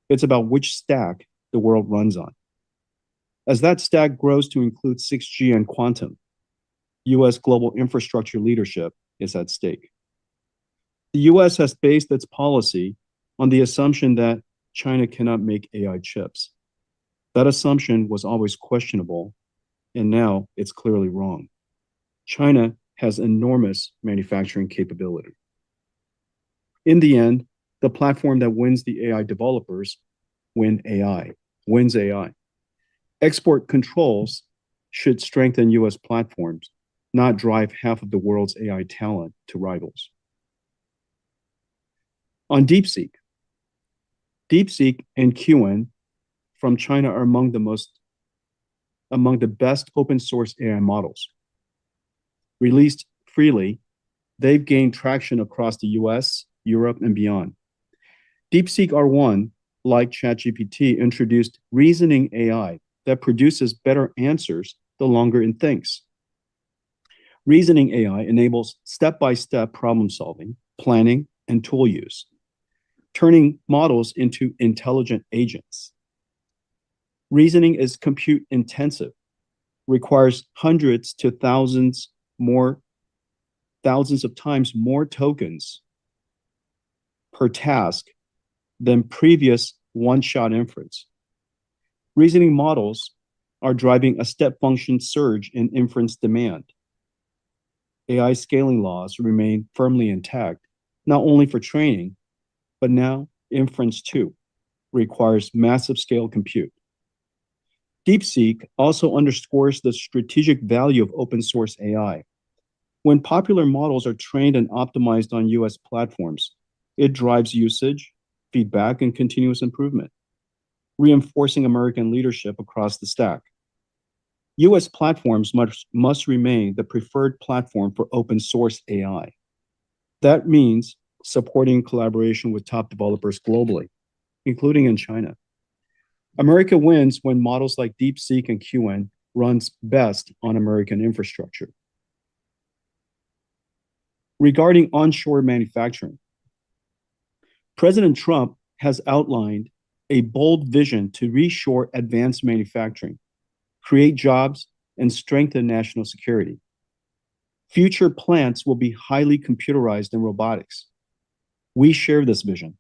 It's about which stack the world runs on. As that stack grows to include 6G and quantum, US global infrastructure leadership is at stake. The US has based its policy on the assumption that China cannot make AI chips. That assumption was always questionable, and now it's clearly wrong. China has enormous manufacturing capability. In the end, the platform that wins the AI developers wins AI. Export controls should strengthen US platforms, not drive half of the world's AI talent to rivals. On DeepSeek and QN from China are among the best open source AI models. Released freely, they've gained traction across the US, Europe, and beyond. DeepSeek R1, like ChatGPT, introduced reasoning AI that produces better answers the longer it thinks. Reasoning AI enables step-by-step problem solving, planning, and tool use, turning models into intelligent agents. Reasoning is compute intensive, requires hundreds to thousands of times more tokens per task than previous one-shot inference. Reasoning models are driving a step function surge in inference demand. AI scaling laws remain firmly intact, not only for training, but now inference too requires massive scale compute. DeepSeek also underscores the strategic value of open source AI. When popular models are trained and optimized on US platforms, it drives usage, feedback, and continuous improvement, reinforcing American leadership across the stack. US platforms must remain the preferred platform for open source AI. That means supporting collaboration with top developers globally, including in China. America wins when models like DeepSeek and QN runs best on American infrastructure. Regarding onshore manufacturing, President Trump has outlined a bold vision to reshore advanced manufacturing, create jobs, and strengthen national security. Future plants will be highly computerized and robotics. We share this vision.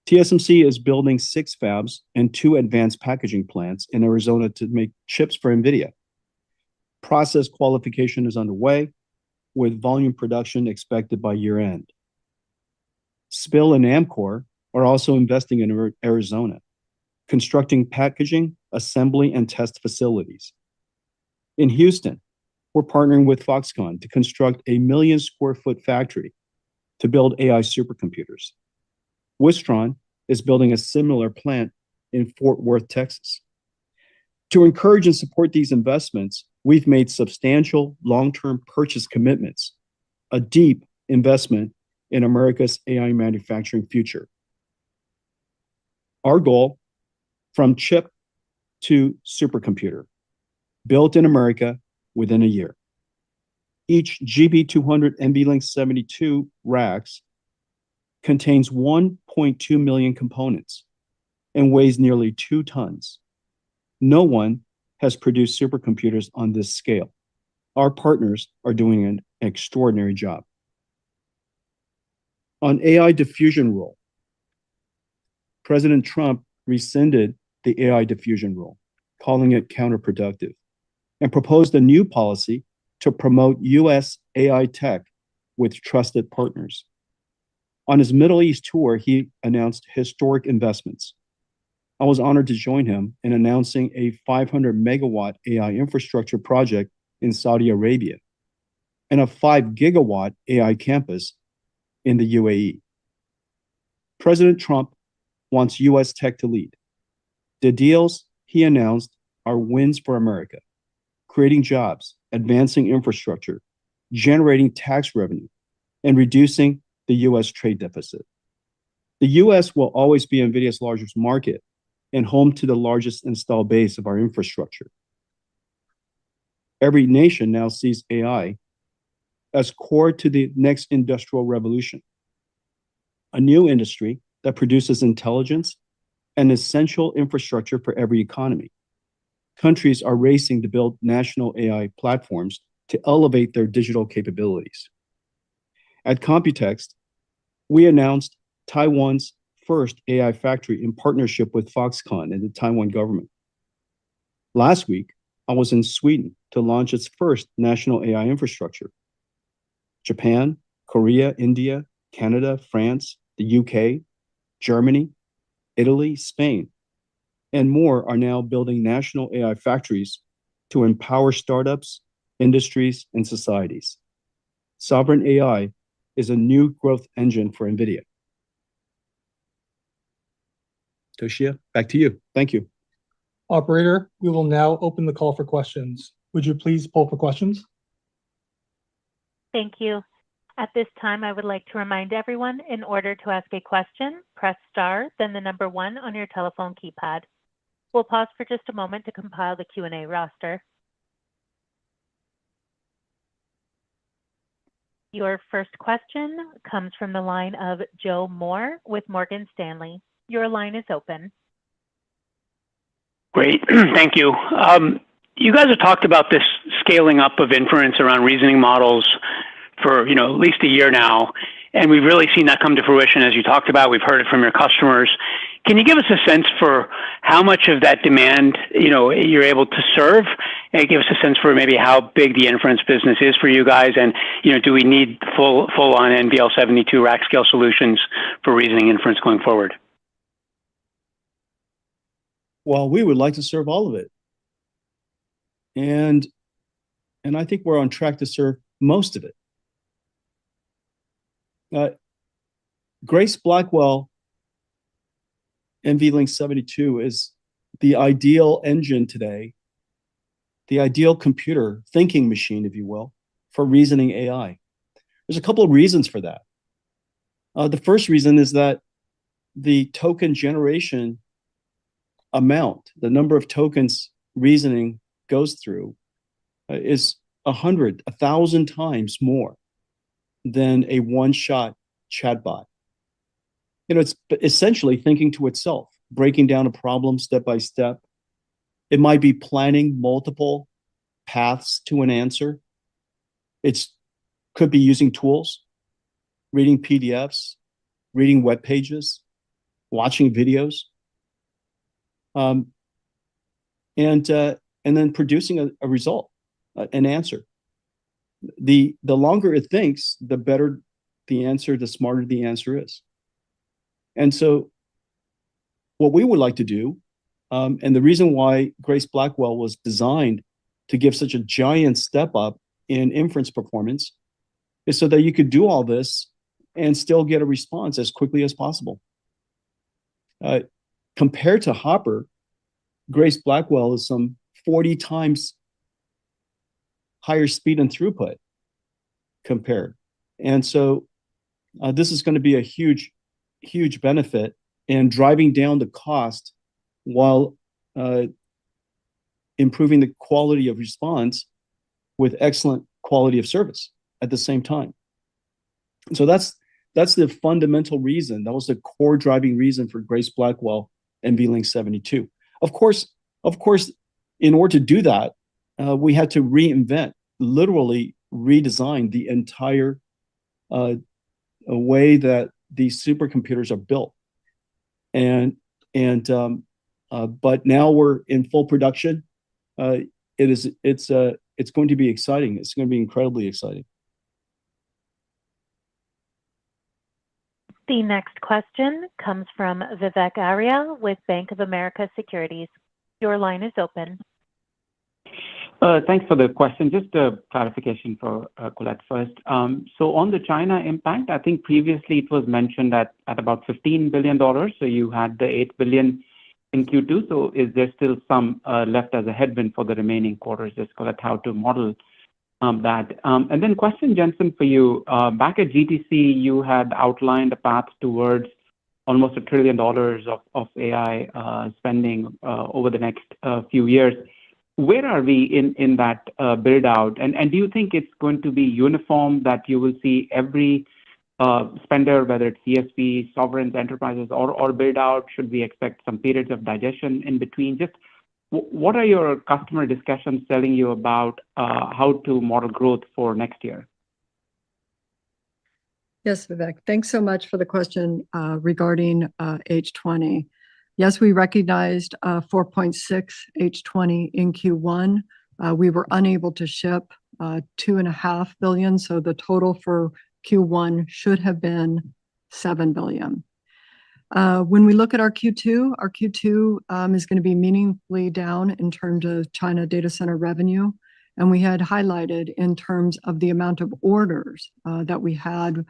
TSMC is building 6 fabs and 2 advanced packaging plants in Arizona to make chips for Nvidia. Process qualification is underway, with volume production expected by year-end. SPIL and Amkor are also investing in Arizona, constructing packaging, assembly, and test facilities. In Houston, we're partnering with Foxconn to construct a 1 million square foot factory to build AI supercomputers. Wistron is building a similar plant in Fort Worth, Texas. To encourage and support these investments, we've made substantial long-term purchase commitments, a deep investment in America's AI manufacturing future. Our goal, from chip to supercomputer, built in America within a year. Each GB200 NVLink 72 racks contains 1.2 million components and weighs nearly 2 tons. No one has produced supercomputers on this scale. Our partners are doing an extraordinary job. On AI diffusion rule, President Trump rescinded the AI diffusion rule, calling it counterproductive, and proposed a new policy to promote U.S. AI tech with trusted partners. On his Middle East tour, he announced historic investments. I was honored to join him in announcing a 500 megawatt AI infrastructure project in Saudi Arabia and a 5 gigawatt AI campus in the UAE. President Trump wants U.S. tech to lead. The deals he announced are wins for America, creating jobs, advancing infrastructure, generating tax revenue, and reducing the U.S. trade deficit. The U.S. will always be NVIDIA's largest market and home to the largest installed base of our infrastructure. Every nation now sees AI as core to the next industrial revolution, a new industry that produces intelligence and essential infrastructure for every economy. Countries are racing to build national AI platforms to elevate their digital capabilities. At Computex, we announced Taiwan's first AI factory in partnership with Foxconn and the Taiwan government. Last week, I was in Sweden to launch its first national AI infrastructure. Japan, Korea, India, Canada, France, the UK, Germany, Italy, Spain, and more are now building national AI factories to empower startups, industries, and societies. Sovereign AI is a new growth engine for NVIDIA. Toshiya, back to you. Thank you. Operator, we will now open the call for questions. Would you please poll for questions? Thank you. At this time, I would like to remind everyone, in order to ask a question, press star, then the number 1 on your telephone keypad. We'll pause for just a moment to compile the Q&A roster. Your first question comes from the line of Joe Moore with Morgan Stanley. Your line is open. Great, thank you. You guys have talked about this scaling up of inference around reasoning models for at least a year now, and we've really seen that come to fruition as you talked about. We've heard it from your customers. Can you give us a sense for how much of that demand you're able to serve, and give us a sense for maybe how big the inference business is for you guys, and do we need full on NVL72 rack scale solutions for reasoning inference going forward? Well, we would like to serve all of it. And I think we're on track to serve most of it. Grace Blackwell NVLink 72 is the ideal engine today, the ideal computer thinking machine, if you will, for reasoning AI. There's a couple of reasons for that. The first reason is that the token generation amount, the number of tokens reasoning goes through, is 100, 1,000 times more than a one-shot chatbot. It's essentially thinking to itself, breaking down a problem step by step. It might be planning multiple paths to an answer. It's could be using tools, reading PDFs, reading web pages, watching videos, um, and then producing a result, an answer. The longer it thinks, the better the answer, the smarter the answer is. And so, what we would like to do, and the reason why Grace Blackwell was designed to give such a giant step up in inference performance, is so that you could do all this and still get a response as quickly as possible. Compared to Hopper, Grace Blackwell is some 40 times higher speed and throughput compared. And so this is going to be a huge, huge benefit in driving down the cost while improving the quality of response with excellent quality of service at the same time. So that's the fundamental reason. That was the core driving reason for Grace Blackwell and NVLink 72. Of course, in order to do that, we had to reinvent, literally redesign the entire way that these supercomputers are built. But now we're in full production. It's going to be exciting. It's going to be incredibly exciting. The next question comes from Vivek Arya with Bank of America Securities. Your line is open. Thanks for the question. Just a clarification for Colette first. So on the China impact, I think previously it was mentioned at about $15 billion. So you had the $8 billion in Q2. So is there still some left as a headwind for the remaining quarters? Just Colette, how to model that. And then question, Jensen, for you. Back at GTC, you had outlined a path towards almost $1 trillion of AI spending over the next few years. Where are we in that build out? And do you think it's going to be uniform, that you will see every spender, whether it's CSP, sovereigns, enterprises, or build out? Should we expect some periods of digestion in between? Just what are your customer discussions telling you about how to model growth for next year? Yes, Vivek. Thanks so much for the question regarding H20. Yes, we recognized 4.6 H20 in Q1. We were unable to ship 2.5 billion, so the total for Q1 should have been 7 billion. When we look at our Q2 is going to be meaningfully down in terms of China data center revenue. And we had highlighted in terms of the amount of orders that we had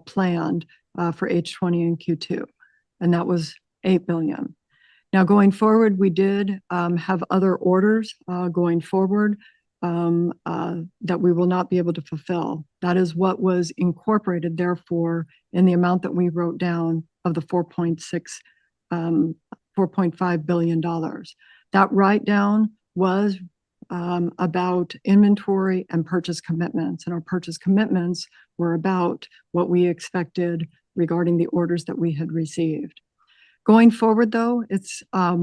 planned for H20 in Q2. And that was 8 billion. Now, going forward, we did have other orders going forward that we will not be able to fulfill. That is what was incorporated, therefore, in the amount that we wrote down of the $4.5 billion. That write down was about inventory and purchase commitments. And our purchase commitments were about what we expected regarding the orders that we had received. Going forward, though, it's a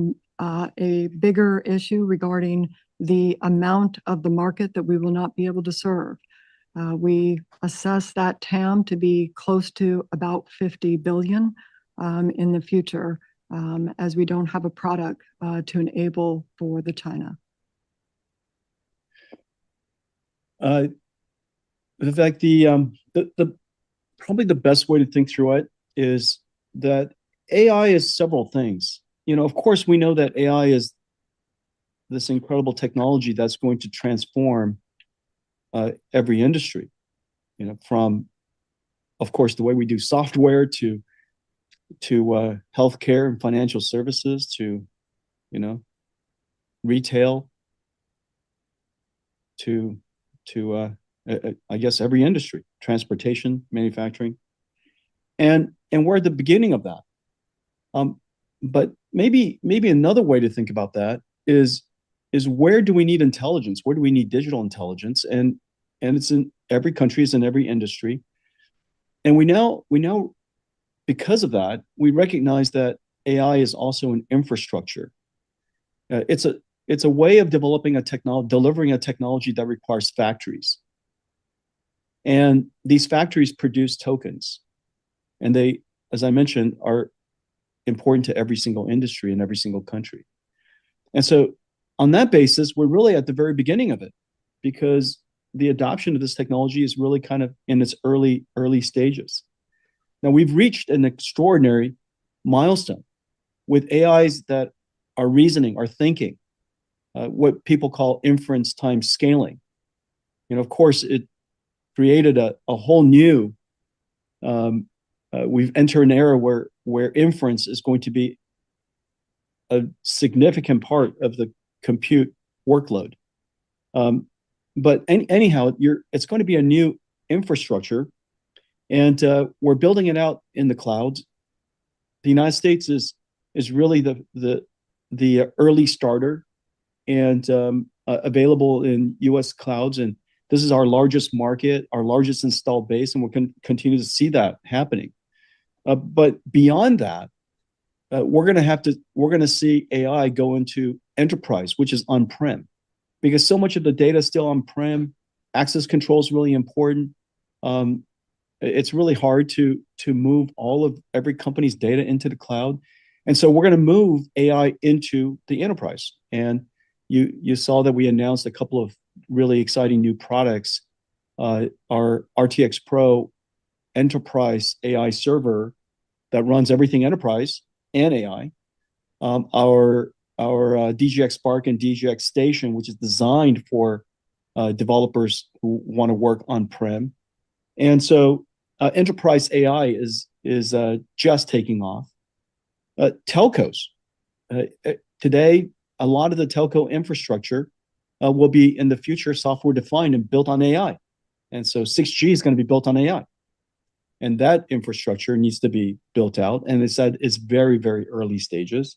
bigger issue regarding the amount of the market that we will not be able to serve. We assess that TAM to be close to about 50 billion in the future, as we don't have a product to enable for the China. Vivek, the probably the best way to think through it is that AI is several things. Of course, we know that AI is this incredible technology that's going to transform every industry. From, of course, the way we do software to healthcare and financial services to, retail to I guess every industry, transportation, manufacturing, and we're at the beginning of that. But maybe another way to think about that is where do we need intelligence? Where do we need digital intelligence? And it's in every country, it's in every industry. And we now, because of that, we recognize that AI is also an infrastructure. It's it's a way of developing a delivering a technology that requires factories. And these factories produce tokens. And they, as I mentioned, are important to every single industry in every single country. And so on that basis, we're really at the very beginning of it, because the adoption of this technology is really kind of in its early stages. Now, we've reached an extraordinary milestone with AIs that are reasoning, are thinking, what people call inference time scaling. Of course, it created a whole new, we've entered an era where inference is going to be a significant part of the compute workload. But anyhow, it's going to be a new infrastructure, and we're building it out in the cloud. The United States is really the early starter, and available in U.S. clouds, and this is our largest market, our largest installed base, and we're going to continue to see that happening. But beyond that, we're going to see AI go into enterprise, which is on-prem, because so much of the data is still on-prem. Access control is really important. It's really hard to move every company's data into the cloud. And so we're going to move AI into the enterprise. And you saw that we announced a couple of really exciting new products. Our RTX Pro enterprise AI server that runs everything enterprise and AI. Our DGX Spark and DGX Station, which is designed for developers who want to work on-prem. And so enterprise AI is just taking off. Telcos. Today, a lot of the telco infrastructure will be in the future software defined and built on AI. And so 6G is going to be built on AI. And that infrastructure needs to be built out. And it's very, very early stages.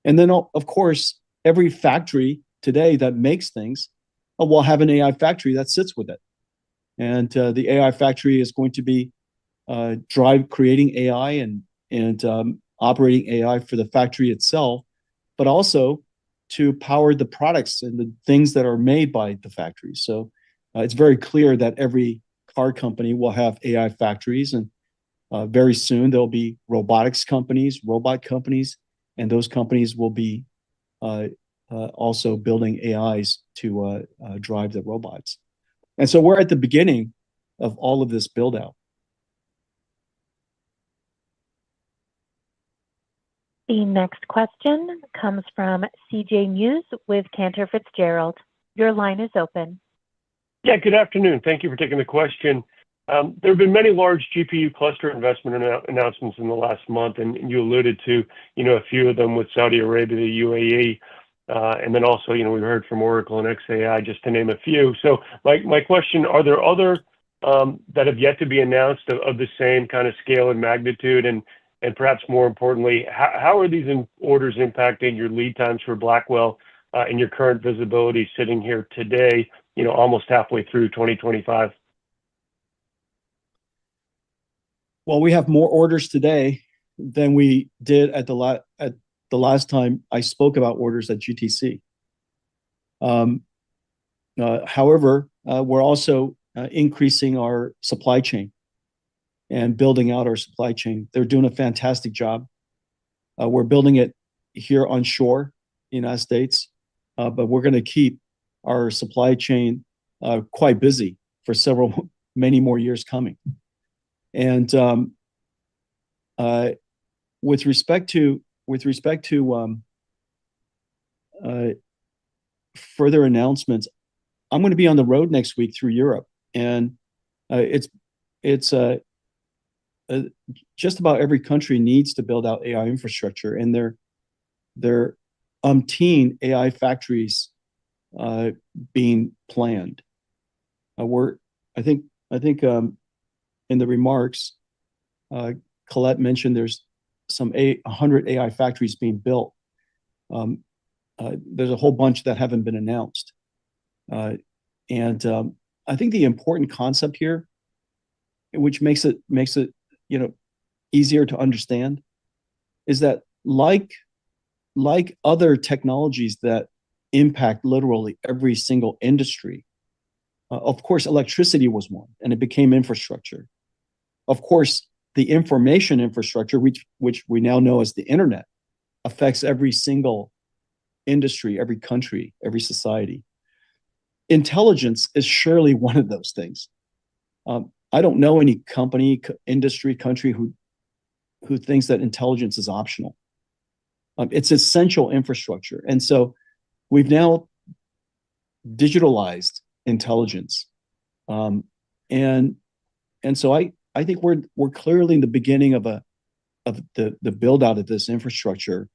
And then, of course, every factory today that makes things will have an AI factory that sits with it. And the AI factory is going to be creating AI and operating AI for the factory itself, but also to power the products and the things that are made by the factory. So it's very clear that every car company will have AI factories, and very soon there'll be robotics companies, robot companies, and those companies will be also building AIs to drive the robots. And so we're at the beginning of all of this build out. The next question comes from CJ Muse with Cantor Fitzgerald. Your line is open. Yeah, good afternoon. Thank you for taking the question. There have been many large GPU cluster investment announcements in the last month, and you alluded to, a few of them with Saudi Arabia, the UAE, and then also, we heard from Oracle and xAI, just to name a few. So my question, are there other that have yet to be announced of the same kind of scale and magnitude? And perhaps more importantly, how are these orders impacting your lead times for Blackwell and your current visibility sitting here today, almost halfway through 2025? Well, we have more orders today than we did at the last time I spoke about orders at GTC. However, we're also increasing our supply chain and building out our supply chain. They're doing a fantastic job. We're building it here on shore in the United States, but we're going to keep our supply chain quite busy for many more years coming. And with respect to further announcements, I'm going to be on the road next week through Europe, and it's just about every country needs to build out AI infrastructure, and there are umpteen AI factories being planned. I think in the remarks, Colette mentioned there's some 100 AI factories being built. There's a whole bunch that haven't been announced. And I think the important concept here, which makes it easier to understand, is that like other technologies that impact literally every single industry. Of course, electricity was one, and it became infrastructure. Of course, the information infrastructure, which we now know as the internet, affects every single industry, every country, every society. Intelligence is surely one of those things. I don't know any company, industry, country who thinks that intelligence is optional. It's essential infrastructure. And so we've now digitalized intelligence. And so I think we're clearly in the beginning of the build out of this infrastructure.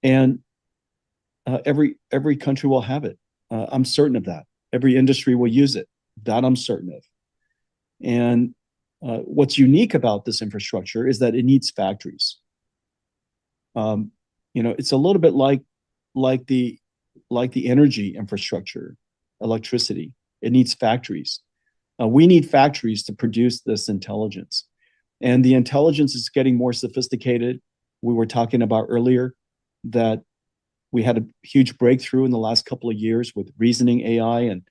And every country will have it. I'm certain of that. Every industry will use it. That I'm certain of. And what's unique about this infrastructure is that it needs factories. It's a little bit like the energy infrastructure, electricity. It needs factories. We need factories to produce this intelligence. And the intelligence is getting more sophisticated. We were talking about earlier that we had a huge breakthrough in the last couple of years with reasoning AI, and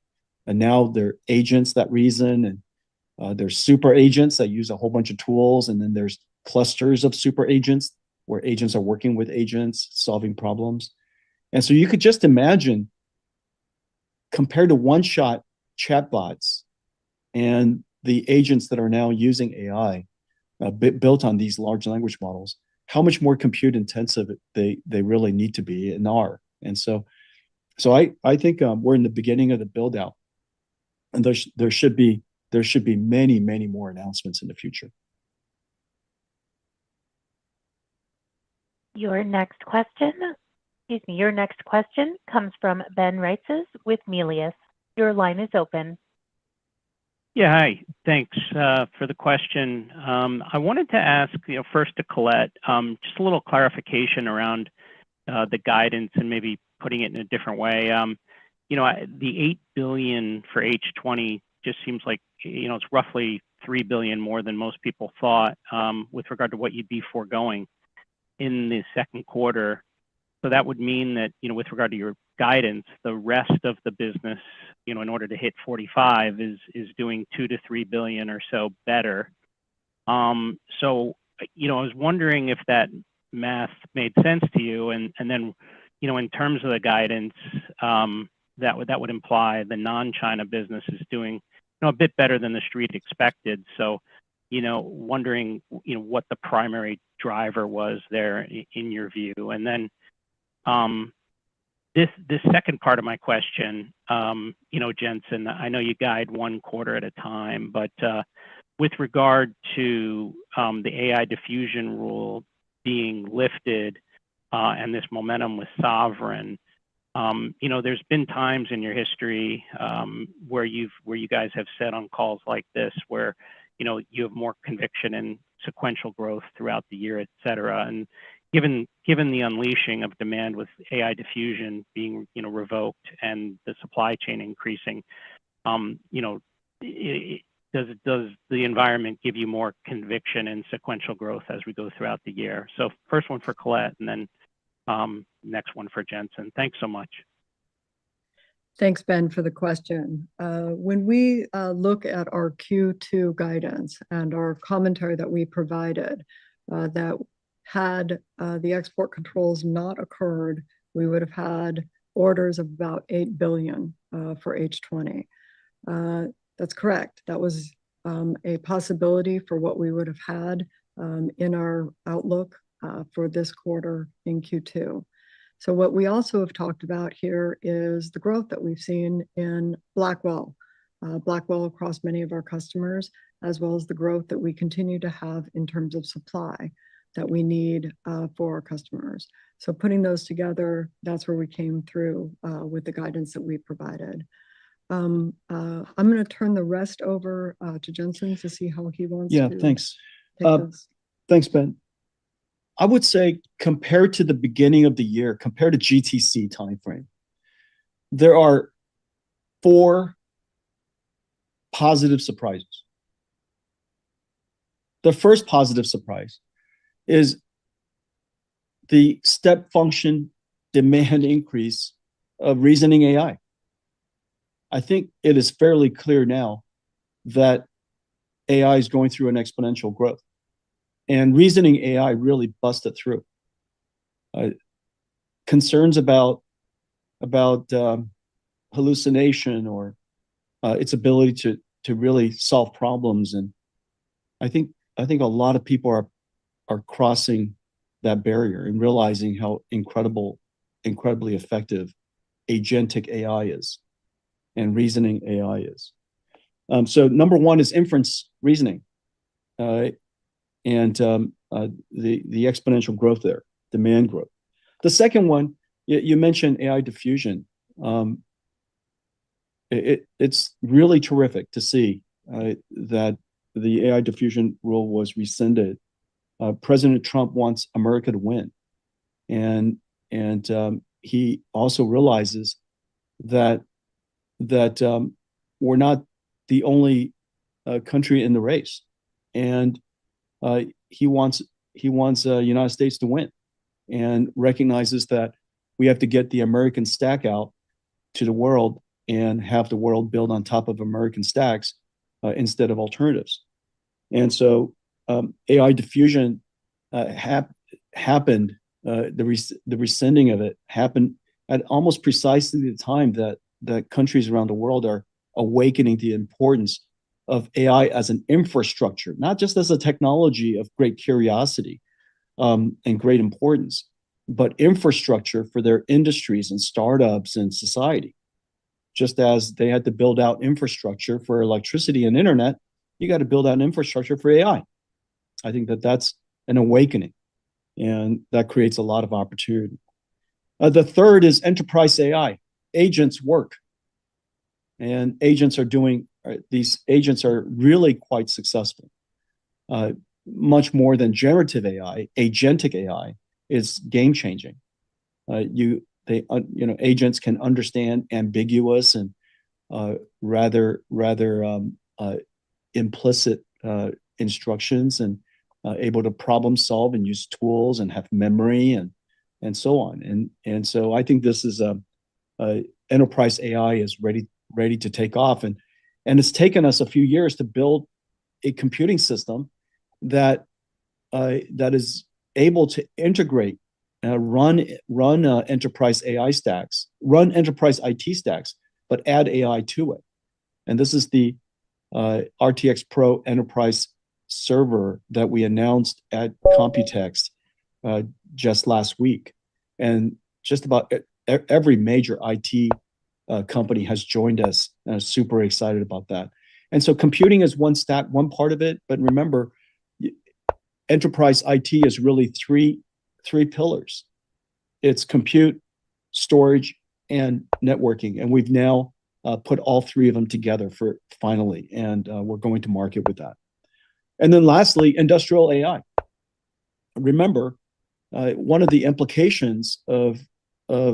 now there are agents that reason, and there's super agents that use a whole bunch of tools, and then there's clusters of super agents where agents are working with agents, solving problems. And so you could just imagine, compared to one-shot chatbots and the agents that are now using AI built on these large language models, how much more compute intensive they really need to be and are. And so I think we're in the beginning of the build out, and there should be many, many more announcements in the future. Your next question comes from Ben Reitzes with Melius. Your line is open. Yeah, hi. Thanks for the question. I wanted to ask, first to Colette, just a little clarification around the guidance and maybe putting it in a different way. The 8 billion for H20 just seems like it's roughly 3 billion more than most people thought with regard to what you'd be foregoing in the second quarter. So that would mean that with regard to your guidance, the rest of the business, in order to hit 45, is doing 2 to 3 billion or so better. So I was wondering if that math made sense to you, and then in terms of the guidance, that would imply the non-China business is doing a bit better than the street expected. So wondering what the primary driver was there in your view, and then this second part of my question, Jensen, I know you guide one quarter at a time, but with regard to the AI diffusion rule being lifted and this momentum with Sovereign, there's been times in your history where you guys have said on calls like this where you have more conviction in sequential growth throughout the year, et cetera. And given the unleashing of demand with AI diffusion being revoked and the supply chain increasing, does the environment give you more conviction in sequential growth as we go throughout the year? So first one for Colette, and then next one for Jensen. Thanks so much. Thanks, Ben, for the question. When we look at our Q2 guidance and our commentary that we provided, that had the export controls not occurred, we would have had orders of about 8 billion for H20. That's correct. That was a possibility for what we would have had in our outlook for this quarter in Q2. So what we also have talked about here is the growth that we've seen in Blackwell across many of our customers, as well as the growth that we continue to have in terms of supply that we need for our customers. So putting those together, that's where we came through with the guidance that we provided. I'm going to turn the rest over to Jensen to see how he wants to. Yeah, thanks. Take this. Thanks, Ben. I would say compared to the beginning of the year, compared to GTC timeframe, there are 4 positive surprises. The first positive surprise is the step function demand increase of reasoning AI. I think it is fairly clear now that AI is going through an exponential growth, and reasoning AI really busted through. Concerns about hallucination or its ability to really solve problems, and I think a lot of people are crossing that barrier and realizing how incredibly effective agentic AI is and reasoning AI is. So number one is inference reasoning, and the exponential growth there, demand growth. The second one, you mentioned AI diffusion. It's really terrific to see that the AI diffusion rule was rescinded. President Trump wants America to win, and he also realizes that we're not the only country in the race, and he wants United States to win, and recognizes that we have to get the American stack out to the world and have the world build on top of American stacks instead of alternatives. And so AI diffusion happened. The rescinding of it happened at almost precisely the time that countries around the world are awakening the importance of AI as an infrastructure, not just as a technology of great curiosity and great importance, but infrastructure for their industries and startups and society. Just as they had to build out infrastructure for electricity and internet, you got to build out an infrastructure for AI. I think that's an awakening, and that creates a lot of opportunity. The third is enterprise AI. Agents work, and these agents are really quite successful. Much more than generative AI, agentic AI is game changing. Agents can understand ambiguous and rather implicit instructions, and able to problem solve and use tools and have memory and so on. And so I think this is enterprise AI is ready to take off, and it's taken us a few years to build a computing system that is able to integrate, run enterprise AI stacks, run enterprise IT stacks, but add AI to it. And this is the RTX Pro Enterprise server that we announced at Computex just last week. And just about every major IT company has joined us, and I'm super excited about that. And so computing is one stack, one part of it, but remember, enterprise IT is really three pillars. It's compute, storage, and networking, and we've now put all three of them together finally, and we're going to market with that. And then lastly, industrial AI. Remember, one of the implications of the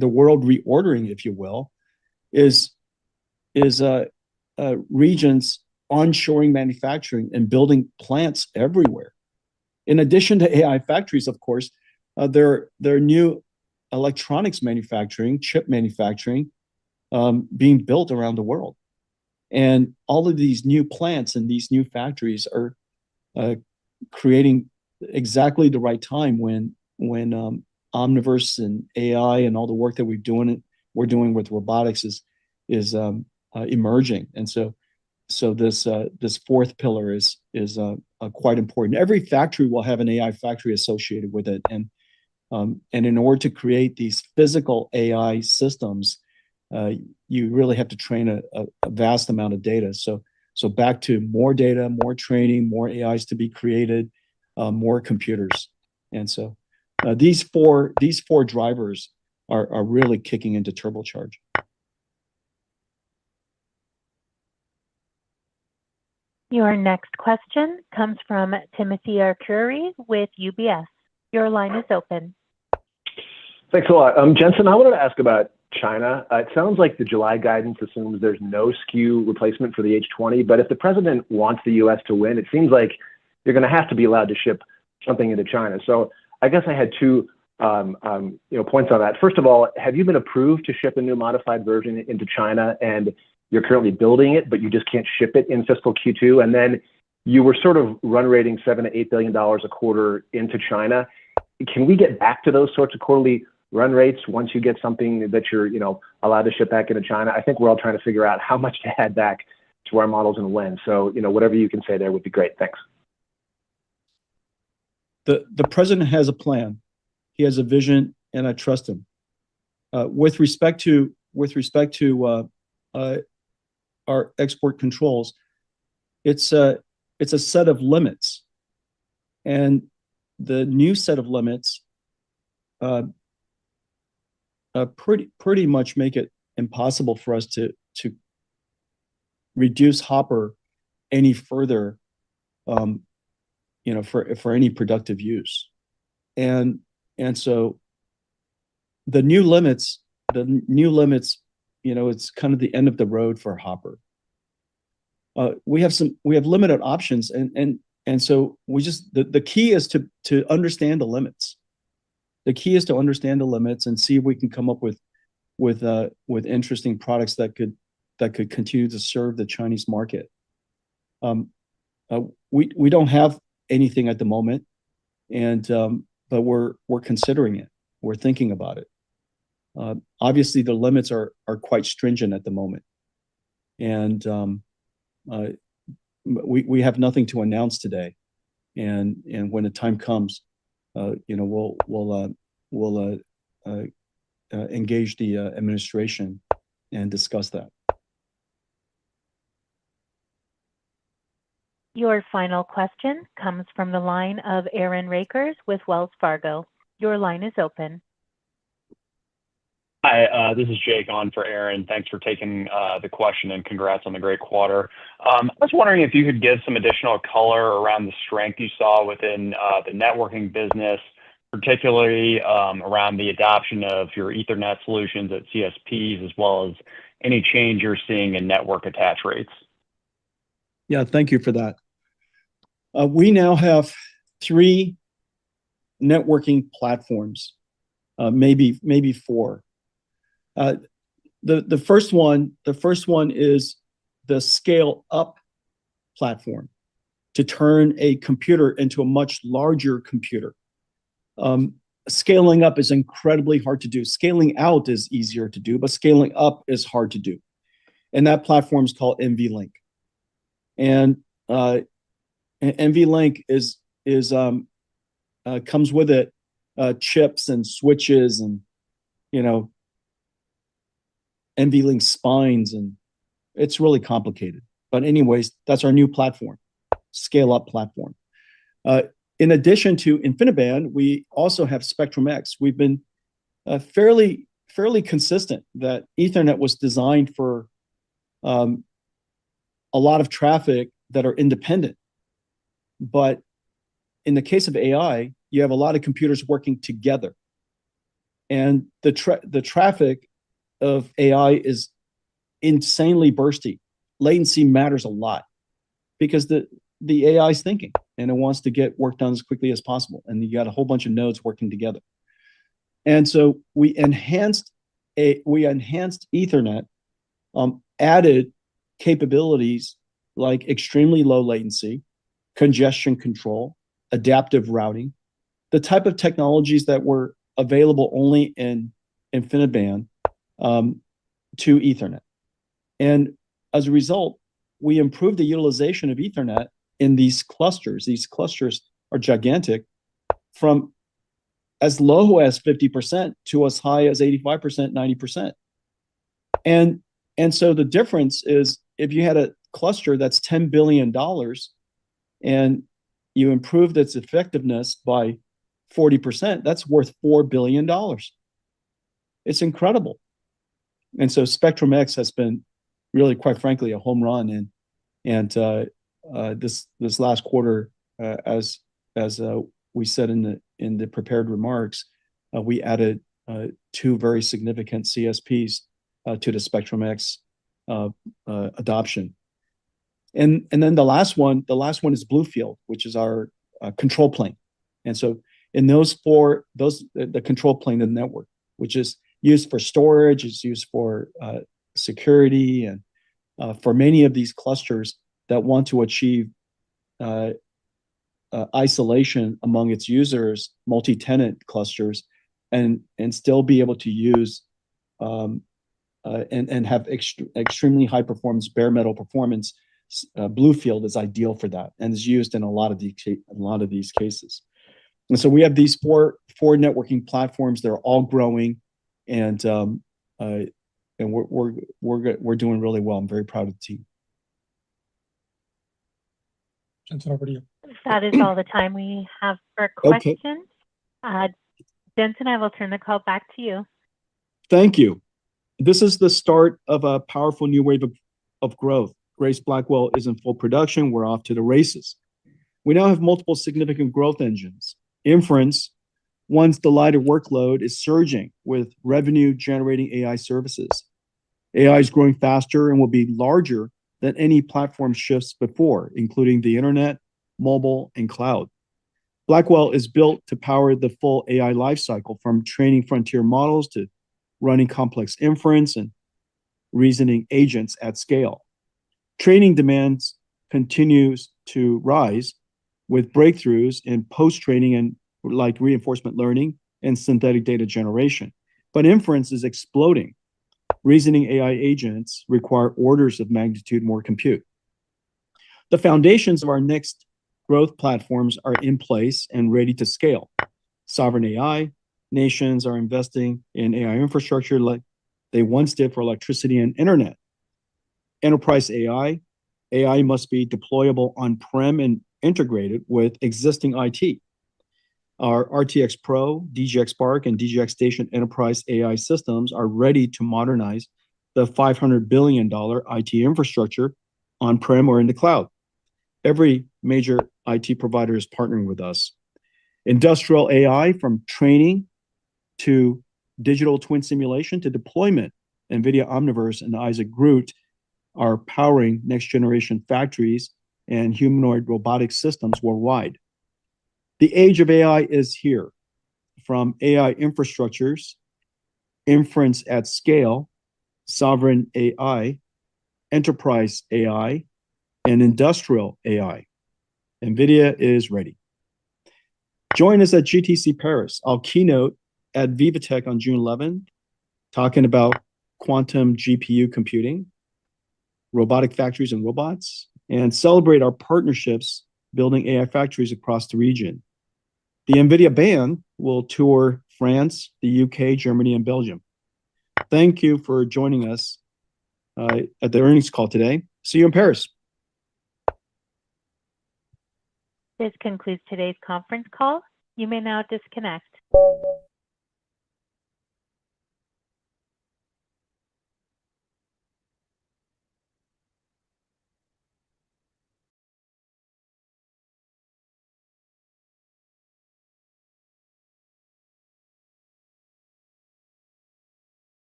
world reordering, if you will, is regions onshoring manufacturing and building plants everywhere. In addition to AI factories, of course, there are new electronics manufacturing, chip manufacturing, being built around the world. And all of these new plants and these new factories are creating exactly the right time when Omniverse and AI and all the work that we're doing with robotics is emerging. And so this fourth pillar is quite important. Every factory will have an AI factory associated with it, and in order to create these physical AI systems, you really have to train a vast amount of data. So back to more data, more training, more AIs to be created, more computers, and so these four drivers are really kicking into turbocharge. Your next question comes from Timothy Arcuri with UBS. Your line is open. Thanks a lot. Jensen, I wanted to ask about China. It sounds like the July guidance assumes there's no SKU replacement for the H20, but if the president wants the U.S. to win, it seems like you're going to have to be allowed to ship something into China. So I guess I had two points on that. First of all, have you been approved to ship a new modified version into China, and you're currently building it, but you just can't ship it in fiscal Q2? And then you were sort of run rating $7 to $8 billion a quarter into China. Can we get back to those sorts of quarterly run rates once you get something that you're allowed to ship back into China? I think we're all trying to figure out how much to add back to our models and when. So whatever you can say there would be great. Thanks. The president has a plan. He has a vision, and I trust him. With respect to our export controls, it's a set of limits, and the new set of limits pretty much make it impossible for us to reduce Hopper any further, for any productive use. And so the new limits, it's kind of the end of the road for Hopper. We have limited options, and so the key is to understand the limits. The key is to understand the limits and see if we can come up with interesting products that could continue to serve the Chinese market. We don't have anything at the moment, but we're considering it. We're thinking about it. Obviously, the limits are quite stringent at the moment, and we have nothing to announce today. And when the time comes, we'll engage the administration and discuss that. Your final question comes from the line of Aaron Rakers with Wells Fargo. Your line is open. Hi, this is Jake on for Aaron. Thanks for taking the question, and congrats on the great quarter. I was wondering if you could give some additional color around the strength you saw within the networking business, particularly around the adoption of your Ethernet solutions at CSPs, as well as any change you're seeing in network attach rates. Yeah, thank you for that. We now have 3 networking platforms, maybe 4. The first one is the scale up platform, to turn a computer into a much larger computer. Scaling up is incredibly hard to do. Scaling out is easier to do, but scaling up is hard to do. And that platform is called NVLink. And NVLink comes with it chips and switches and NVLink spines, and it's really complicated. But anyways, that's our new platform, scale up platform. In addition to InfiniBand, we also have Spectrum-X. We've been fairly consistent that Ethernet was designed for a lot of traffic that are independent. But in the case of AI, you have a lot of computers working together. And the traffic of AI is insanely bursty. Latency matters a lot because the AI is thinking and it wants to get work done as quickly as possible. And you got a whole bunch of nodes working together. And so we enhanced Ethernet, added capabilities like extremely low latency, congestion control, adaptive routing, the type of technologies that were available only in InfiniBand to Ethernet. And as a result, we improved the utilization of Ethernet in these clusters. These clusters are gigantic, from as low as 50% to as high as 85%, 90%. And so the difference is, if you had a cluster that's $10 billion and you improved its effectiveness by 40%, that's worth $4 billion. It's incredible. And so Spectrum-X has been really, quite frankly, a home run. And this last quarter, as we said in the prepared remarks, we added 2 very significant CSPs to the Spectrum-X adoption. And then the last one is Bluefield, which is our control plane. And so And the control plane of the network, which is used for storage, is used for security, and for many of these clusters that want to achieve isolation among its users, multi-tenant clusters, and still be able to use and have extremely high performance, bare metal performance. Bluefield is ideal for that, and is used in a lot of these cases. And so we have these four networking platforms. They're all growing, and we're doing really well. I'm very proud of the team. Jensen, over to you. That is all the time we have for questions. Okay. Jensen, I will turn the call back to you. Thank you. This is the start of a powerful new wave of growth. Grace Blackwell is in full production. We're off to the races. We now have multiple significant growth engines. Inference, once the lighter workload, is surging with revenue-generating AI services. AI is growing faster and will be larger than any platform shifts before, including the internet, mobile, and cloud. Blackwell is built to power the full AI lifecycle, from training frontier models to running complex inference and reasoning agents at scale. Training demands continues to rise with breakthroughs in post-training and like reinforcement learning and synthetic data generation. But inference is exploding. Reasoning AI agents require orders of magnitude more compute. The foundations of our next growth platforms are in place and ready to scale. Sovereign AI, nations are investing in AI infrastructure like they once did for electricity and internet. Enterprise AI must be deployable on-prem and integrated with existing IT. Our RTX Pro, DGX Spark, and DGX Station enterprise AI systems are ready to modernize the $500 billion IT infrastructure on-prem or in the cloud. Every major IT provider is partnering with us. Industrial AI, from training to digital twin simulation to deployment, NVIDIA Omniverse and Isaac GR00T are powering next-generation factories and humanoid robotic systems worldwide. The age of AI is here. From AI infrastructures, inference at scale, sovereign AI, enterprise AI, and industrial AI. NVIDIA is ready. Join us at GTC Paris. I'll keynote at VivaTech on June 11th, talking about quantum GPU computing, robotic factories and robots, and celebrate our partnerships building AI factories across the region. The NVIDIA band will tour France, the UK, Germany, and Belgium. Thank you for joining us at the earnings call today. See you in Paris. This concludes today's conference call. You may now disconnect.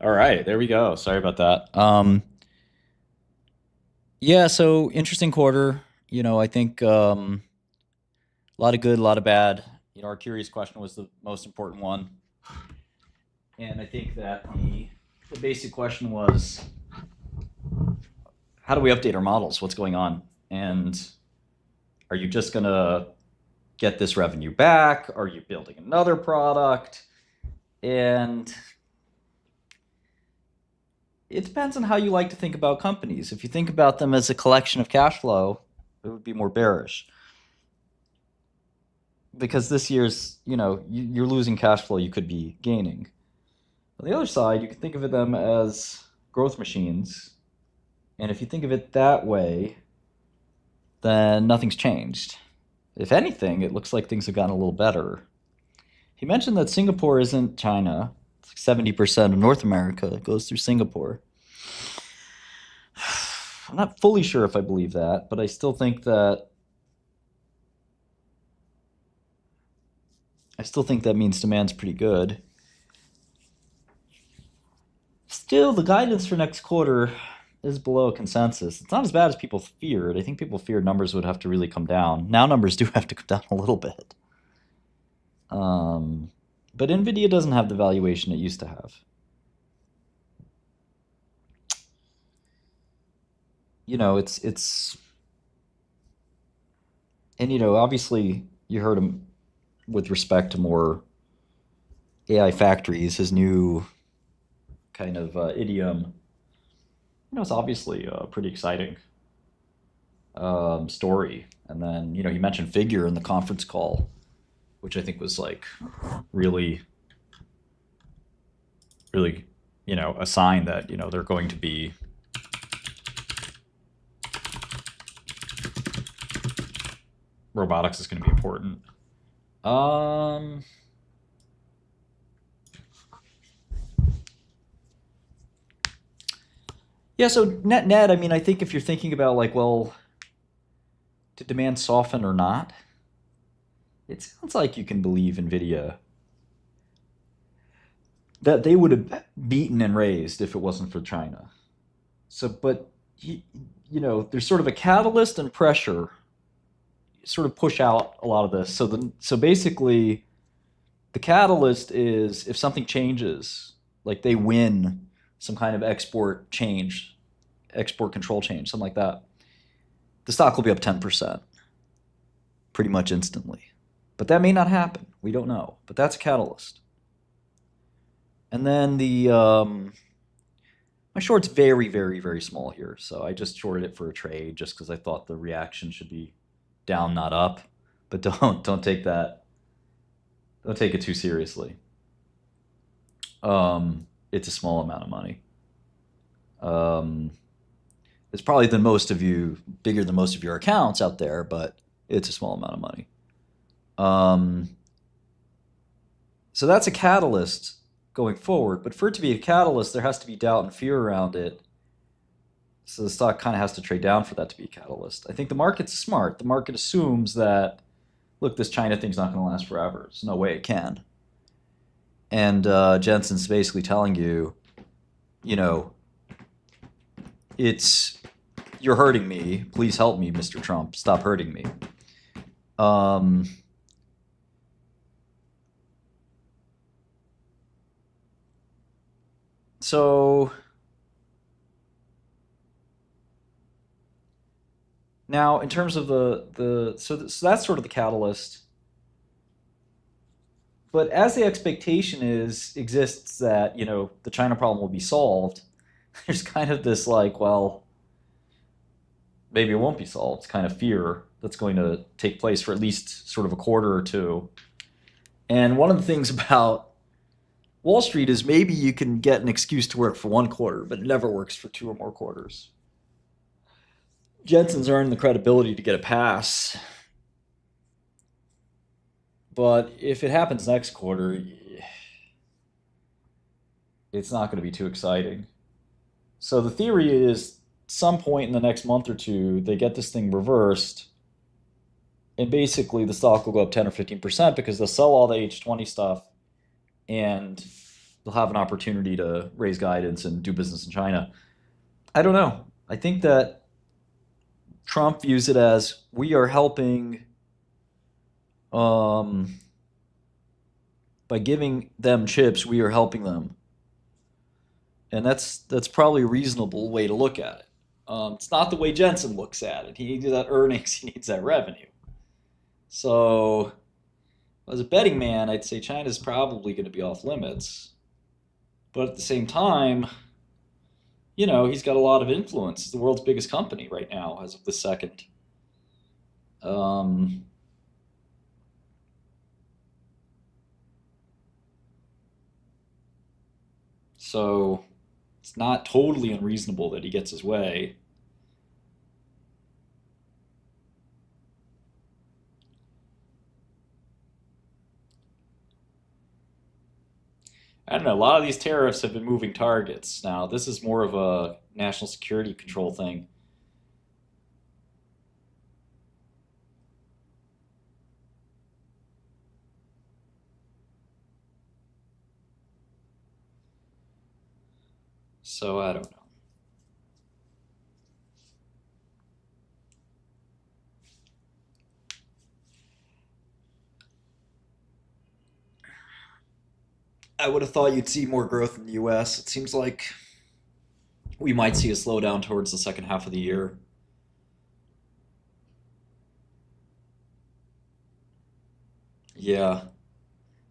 All right, there we go. Sorry about that. Yeah, so interesting quarter. I think a lot of good, a lot of bad. Our curious question was the most important one. And I think that the basic question was, how do we update our models? What's going on? And are you just going to get this revenue back? Are you building another product? And it depends on how you like to think about companies. If you think about them as a collection of cash flow, it would be more bearish. Because this year's, you're losing cash flow you could be gaining. On the other side, you can think of them as growth machines. And if you think of it that way, then nothing's changed. If anything, it looks like things have gotten a little better. He mentioned that Singapore isn't China. It's like 70% of North America goes through Singapore. I'm not fully sure if I believe that, but I still think that means demand's pretty good. Still, the guidance for next quarter is below consensus. It's not as bad as people feared. I think people feared numbers would have to really come down. Now numbers do have to come down a little bit. But Nvidia doesn't have the valuation it used to have. You know, it's and you know, obviously you heard him with respect to more AI factories, his new kind of idiom. You know, it's obviously a pretty exciting story. And then, you know, he mentioned Figure in the conference call, which I think was like really, really, you know, a sign that, you know, they're going to be robotics is going to be important. Yeah, so net, I mean, I think if you're thinking about like, well, did demand soften or not? It sounds like you can believe Nvidia that they would have beaten and raised if it wasn't for China. So, but you know, there's sort of a catalyst and pressure sort of push out a lot of this. So basically, the catalyst is if something changes, like they win some kind of export control change, something like that, the stock will be up 10%, pretty much instantly. But that may not happen. We don't know. But that's a catalyst. And then my short's very, very, very small here. So I just shorted it for a trade just because I thought the reaction should be down, not up. But don't take that. Don't take it too seriously. It's a small amount of money. It's probably bigger than most of your accounts out there, but it's a small amount of money. So that's a catalyst going forward. But for it to be a catalyst, there has to be doubt and fear around it. So the stock kind of has to trade down for that to be a catalyst. I think the market's smart. The market assumes that, look, this China thing's not going to last forever. There's no way it can. And Jensen's basically telling you, you know, you're hurting me. Please help me, Mr. Trump. Stop hurting me. So now, in terms of so that's sort of the catalyst. But as the expectation exists that, you know, the China problem will be solved, there's kind of this like, well, maybe it won't be solved kind of fear that's going to take place for at least sort of a quarter or two. And one of the things about Wall Street is maybe you can get an excuse to work for one quarter, but it never works for 2 or more quarters. Jensen's earned the credibility to get a pass. But if it happens next quarter, it's not going to be too exciting. So the theory is some point in the next month or two, they get this thing reversed, and basically the stock will go up 10 or 15% because they'll sell all the H20 stuff and they'll have an opportunity to raise guidance and do business in China. I don't know. I think that Trump views it as we are helping by giving them chips, we are helping them. And that's probably a reasonable way to look at it. It's not the way Jensen looks at it. He needs that earnings, he needs that revenue. So as a betting man, I'd say China's probably going to be off limits. But at the same time, you know, he's got a lot of influence. It's the world's biggest company right now as of the second. So it's not totally unreasonable that he gets his way. I don't know. A lot of these tariffs have been moving targets. Now, this is more of a national security control thing. So I don't know. I would have thought you'd see more growth in the US. It seems like we might see a slowdown towards the second half of the year. Yeah,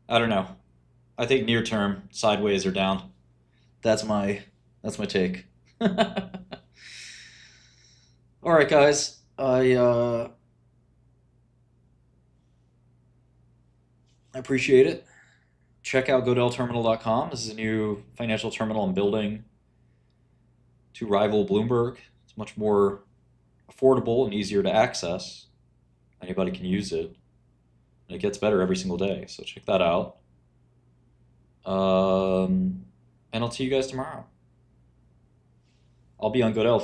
I don't know. I think near term, sideways or down. That's my take. All right, guys. I appreciate it. Check out GodellTerminal.com. This is a new financial terminal I'm building to rival Bloomberg. It's much more affordable and easier to access. Anybody can use it. And it gets better every single day. So check that out. And I'll see you guys tomorrow. I'll be on Godell if you